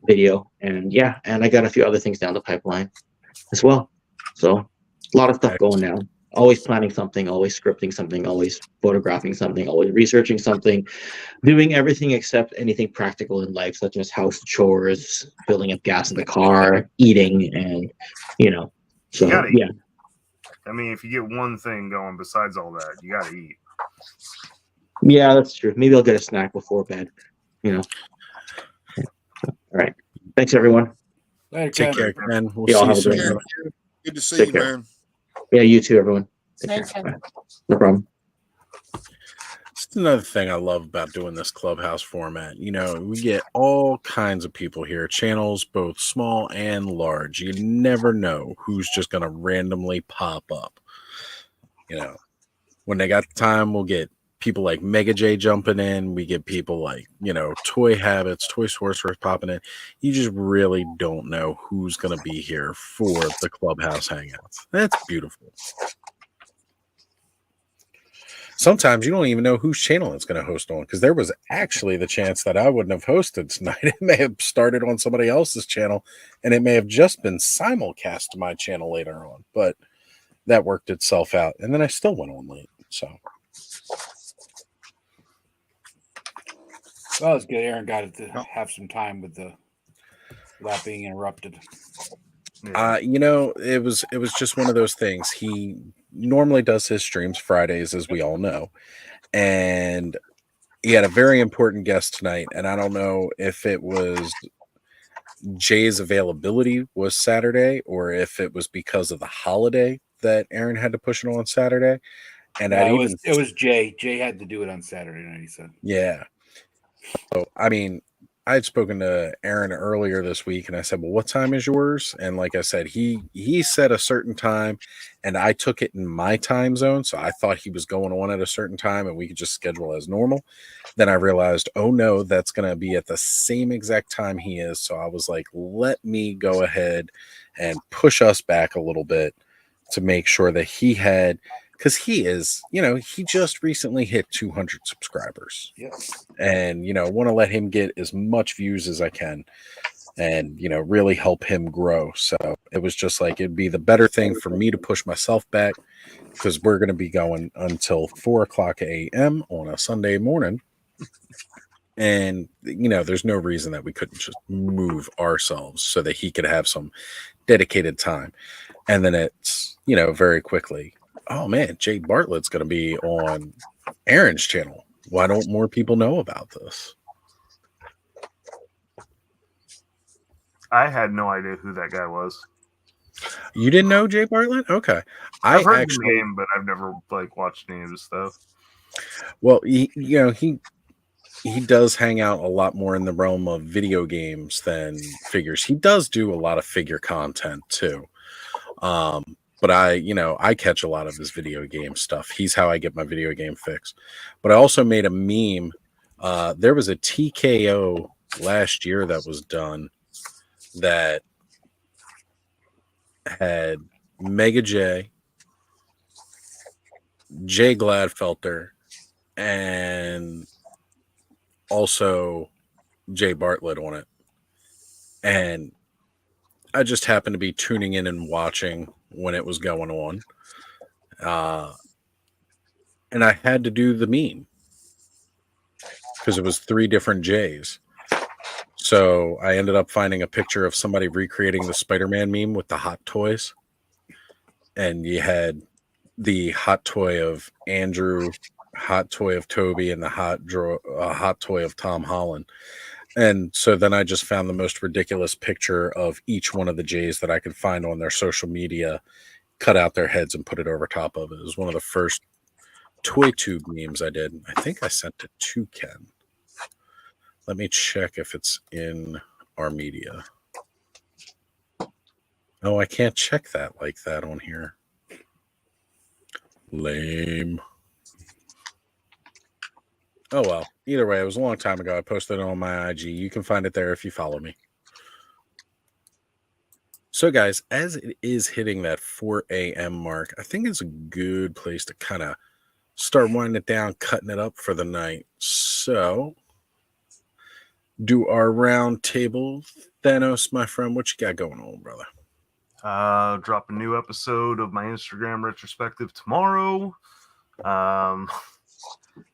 video. And yeah, and I got a few other things down the pipeline as well. So a lot of stuff going down. Always planning something, always scripting something, always photographing something, always researching something, doing everything except anything practical in life, such as house chores, filling up gas in the car, eating, and So You gotta yeah, eat. I mean, if you get one thing going besides all that, you gotta eat. yeah, that's true. Maybe I'll get a snack before bed. All right. Thanks, everyone. Take care, Ken. We'll Yeah, I'll see you have a soon. great brother. Good to see Take you, care. man. Yeah, you too, everyone. Take Thanks, care. Ken. Bye. No problem. It's another thing I love about doing this clubhouse format. We get all kinds of people here, channels both small and large. You never know who's just going to randomly pop up. When they got the time, we'll get people like Mega J jumping in. We get people like, Toy Habits, Toy Sorcerers popping in. You just really don't know who's going to be here for the clubhouse hangouts. That's beautiful. Sometimes you don't even know whose channel it's going to host on, because there was actually the chance that I wouldn't have hosted tonight. It may have started on somebody else's channel, and it may have just been simulcast to my channel later on, but that worked itself out. And then I still went on late. So Well, it's good. Aaron got it to have some time without being interrupted. it was just one of those things. He normally does his streams Fridays, as we all know, and he had a very important guest tonight, and I don't know if it was Jay's availability was Saturday or if it was because of the holiday that Aaron had to push it on Saturday, and No, it was Jay. Jay had to do it on Saturday night. He said, yeah. So I mean, I had spoken to Aaron earlier this week, and I said, "Well, what time is yours?" And like I said, he said a certain time, and I took it in my time zone, so I thought he was going on at a certain time, and we could just schedule as normal. Then I realized, oh no, that's going to be at the same exact time he is. So I was like, let me go ahead and push us back a little bit to make sure that he had. Because he is, he just recently hit 200 subscribers. Yes. And, want to let him get as much views as I can and, really help him grow. So it was just like, it'd be the better thing for me to push myself back because we're going to be going until 4:00 a.m. on a Sunday morning. And, there's no reason that we couldn't just move ourselves so that he could have some dedicated time. And then it's, very quickly, oh man, Jay Bartlett's going to be on Aaron's channel. Why don't more people know about this? I had no idea who that guy was. You didn't know Jay Bartlett? Okay. I've heard the name, but I've never watched any of his stuff. Well, he does hang out a lot more in the realm of video games than figures. He does do a lot of figure content too. But I catch a lot of his video game stuff. He's how I get my video game fix. But I also made a meme. There was a TKO last year that was done that had Mega J, Jay Gladfelter, and also Jay Bartlett on it. And I just happened to be tuning in and watching when it was going on. And I had to do the meme because it was 3 different J's. So I ended up finding a picture of somebody recreating the Spider-Man meme with the hot toys. And you had the hot toy of Andrew, hot toy of Toby, and the hot toy of Tom Holland. And so then I just found the most ridiculous picture of each one of the J's that I could find on their social media, cut out their heads and put it over top of it. It was one of the first toy tube memes I did. I think I sent it to Ken. Let me check if it's in our media. Oh, I can't check that like that on here. Lame. Oh, well. Either way, it was a long time ago. I posted it on my IG. You can find it there if you follow me. So, guys, as it is hitting that 4 a.m. mark, I think it's a good place to kind of start winding it down, cutting it up for the night. So, do our round table. Thanos, my friend, what you got going on, brother? Drop a new episode of my Instagram retrospective tomorrow.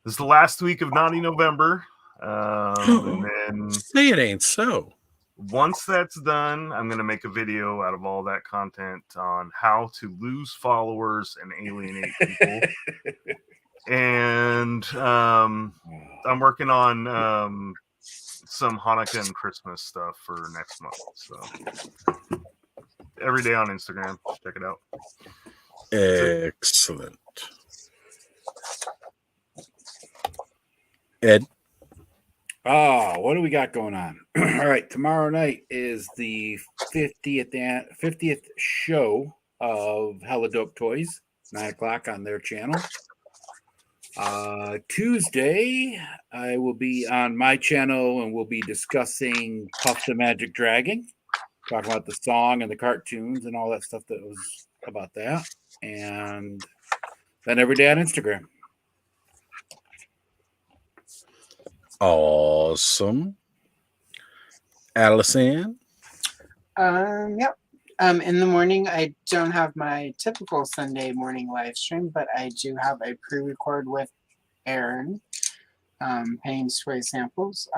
This is the last week of Naughty November. And then say it ain't so. Once that's done, I'm going to make a video out of all that content on how to lose followers and alienate people. And I'm working on some Hanukkah and Christmas stuff for next month. So every day on Instagram, check it out. Excellent. Ed? What do we got going on? All right, tomorrow night is the 50th show of Hella Dope Toys, 9:00 on their channel. Tuesday, I will be on my channel and we'll be discussing Puff the Magic Dragon, talking about the song and the cartoons and all that stuff that was about that. And then every day on Instagram. Awesome. Allison? Yep. In the morning, I don't have my typical Sunday morning live stream, but I do have a pre-record with Aaron, Payne's Toy Samples,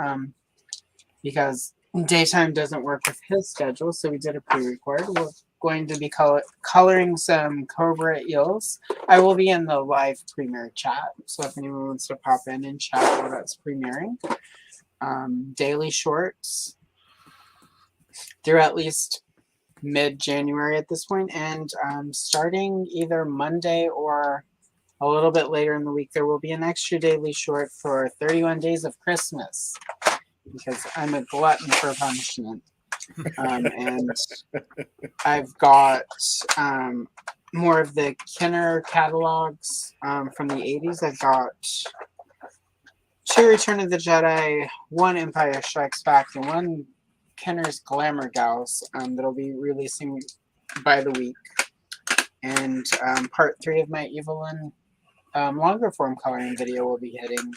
because daytime doesn't work with his schedule, so we did a pre-record. We're going to be coloring some Cobra eels. I will be in the live premiere chat, so if anyone wants to pop in and chat while that's premiering. Daily shorts. They're at least mid-January at this point, and starting either Monday or a little bit later in the week, there will be an extra daily short for 31 Days of Christmas, because I'm a glutton for punishment. And I've got more of the Kenner catalogs from the 80s. I've got 2 Return of the Jedi, 1 Empire Strikes Back, and 1 Kenner's Glamour Gals that'll be releasing by the week. And part 3 of my Evelyn longer form coloring video will be hitting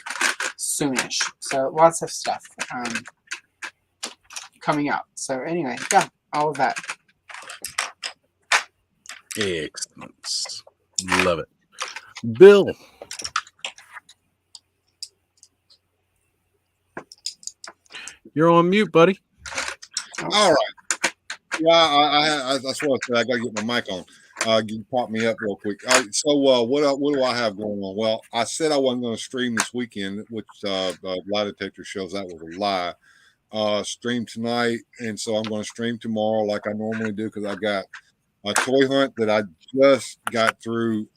soonish. So lots of stuff coming out. So anyway, yeah, all of that. Excellent. Love it. Bill. You're on mute, buddy. All right. Yeah, that's what I said. I got to get my mic on. You pop me up real quick. All right, so what do I have going on? Well, I said I wasn't going to stream this weekend, which lie detector shows that was a lie. Stream tonight, and so I'm going to stream tomorrow like I normally do, because I got a toy hunt that I just got through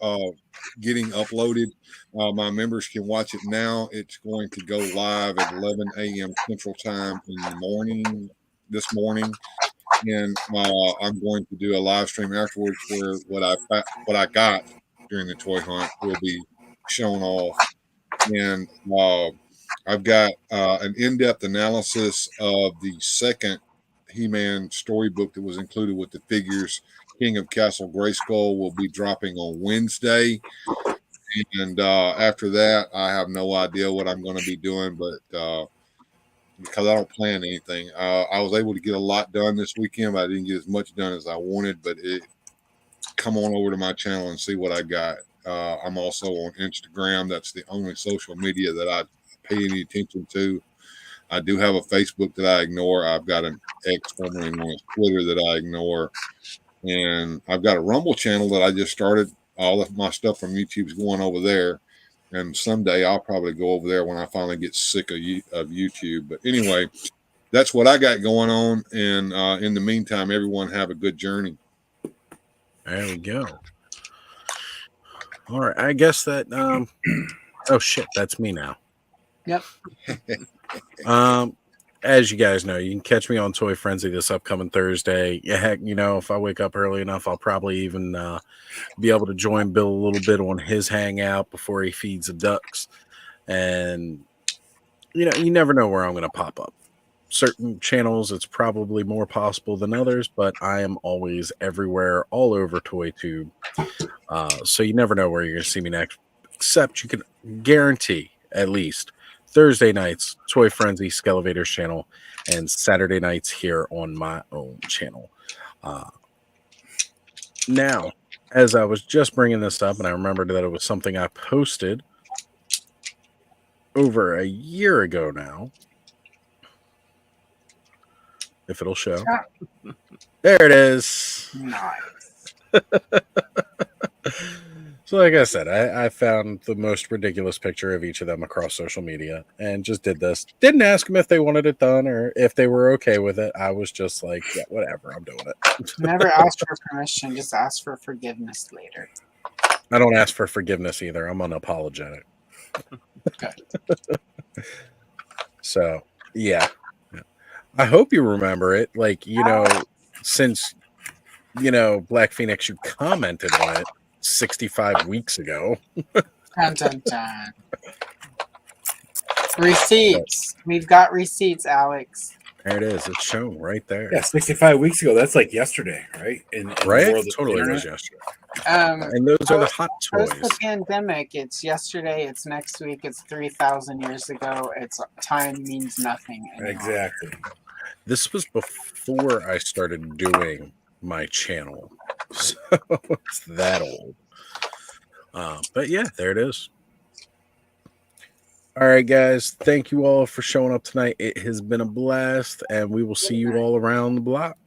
getting uploaded. My members can watch it now. It's going to go live at 11 a.m. Central Time in the morning this morning, and I'm going to do a live stream afterwards where what I got during the toy hunt will be shown off, and I've got an in-depth analysis of the second He-Man storybook that was included with the figures. King of Castle Grayskull will be dropping on Wednesday. And after that, I have no idea what I'm going to be doing, but because I don't plan anything. I was able to get a lot done this weekend, but I didn't get as much done as I wanted. But come on over to my channel and see what I got. I'm also on Instagram. That's the only social media that I pay any attention to. I do have a Facebook that I ignore. I've got an X, formerly known as Twitter, that I ignore. And I've got a Rumble channel that I just started. All of my stuff from YouTube's going over there. And someday I'll probably go over there when I finally get sick of YouTube. But anyway, that's what I got going on. And in the meantime, everyone have a good journey. There we go. All right. I guess that oh shit, that's me now. Yep. As you guys know, you can catch me on Toy Frenzy this upcoming Thursday. Yeah, heck, if I wake up early enough, I'll probably even be able to join Bill a little bit on his hangout before he feeds the ducks. And, you never know where I'm going to pop up. Certain channels, it's probably more possible than others, but I am always everywhere, all over ToyTube. So you never know where you're going to see me next, except you can guarantee at least Thursday nights, Toy Frenzy, Skelevator's channel, and Saturday nights here on my own channel. Now, as I was just bringing this up, and I remembered that it was something I posted over a year ago now. If it'll show. There it is. Nice. So like I said, I found the most ridiculous picture of each of them across social media and just did this. Didn't ask them if they wanted it done or if they were okay with it. I was just like, yeah, whatever, I'm doing it. Never ask for permission, just ask for forgiveness later. I don't ask for forgiveness either. I'm unapologetic. Okay. So, yeah. I hope you remember it. Like, since, Black Phoenix, you commented on it 65 weeks ago. Dun, dun, dun. Receipts. We've got receipts, Alex. There it is. It's shown right there. Yeah, 65 weeks ago. That's like yesterday, right? In right? the world of Totally internet. was yesterday. And those are the hot toys. Post the pandemic, it's yesterday, it's next week, it's 3,000 years ago. It's time means nothing anymore. Exactly. This was before I started doing my channel. So it's that old. But yeah, there it is. All right, guys. Thank you all for showing up tonight. It has been a blast, and we will see you all around the block.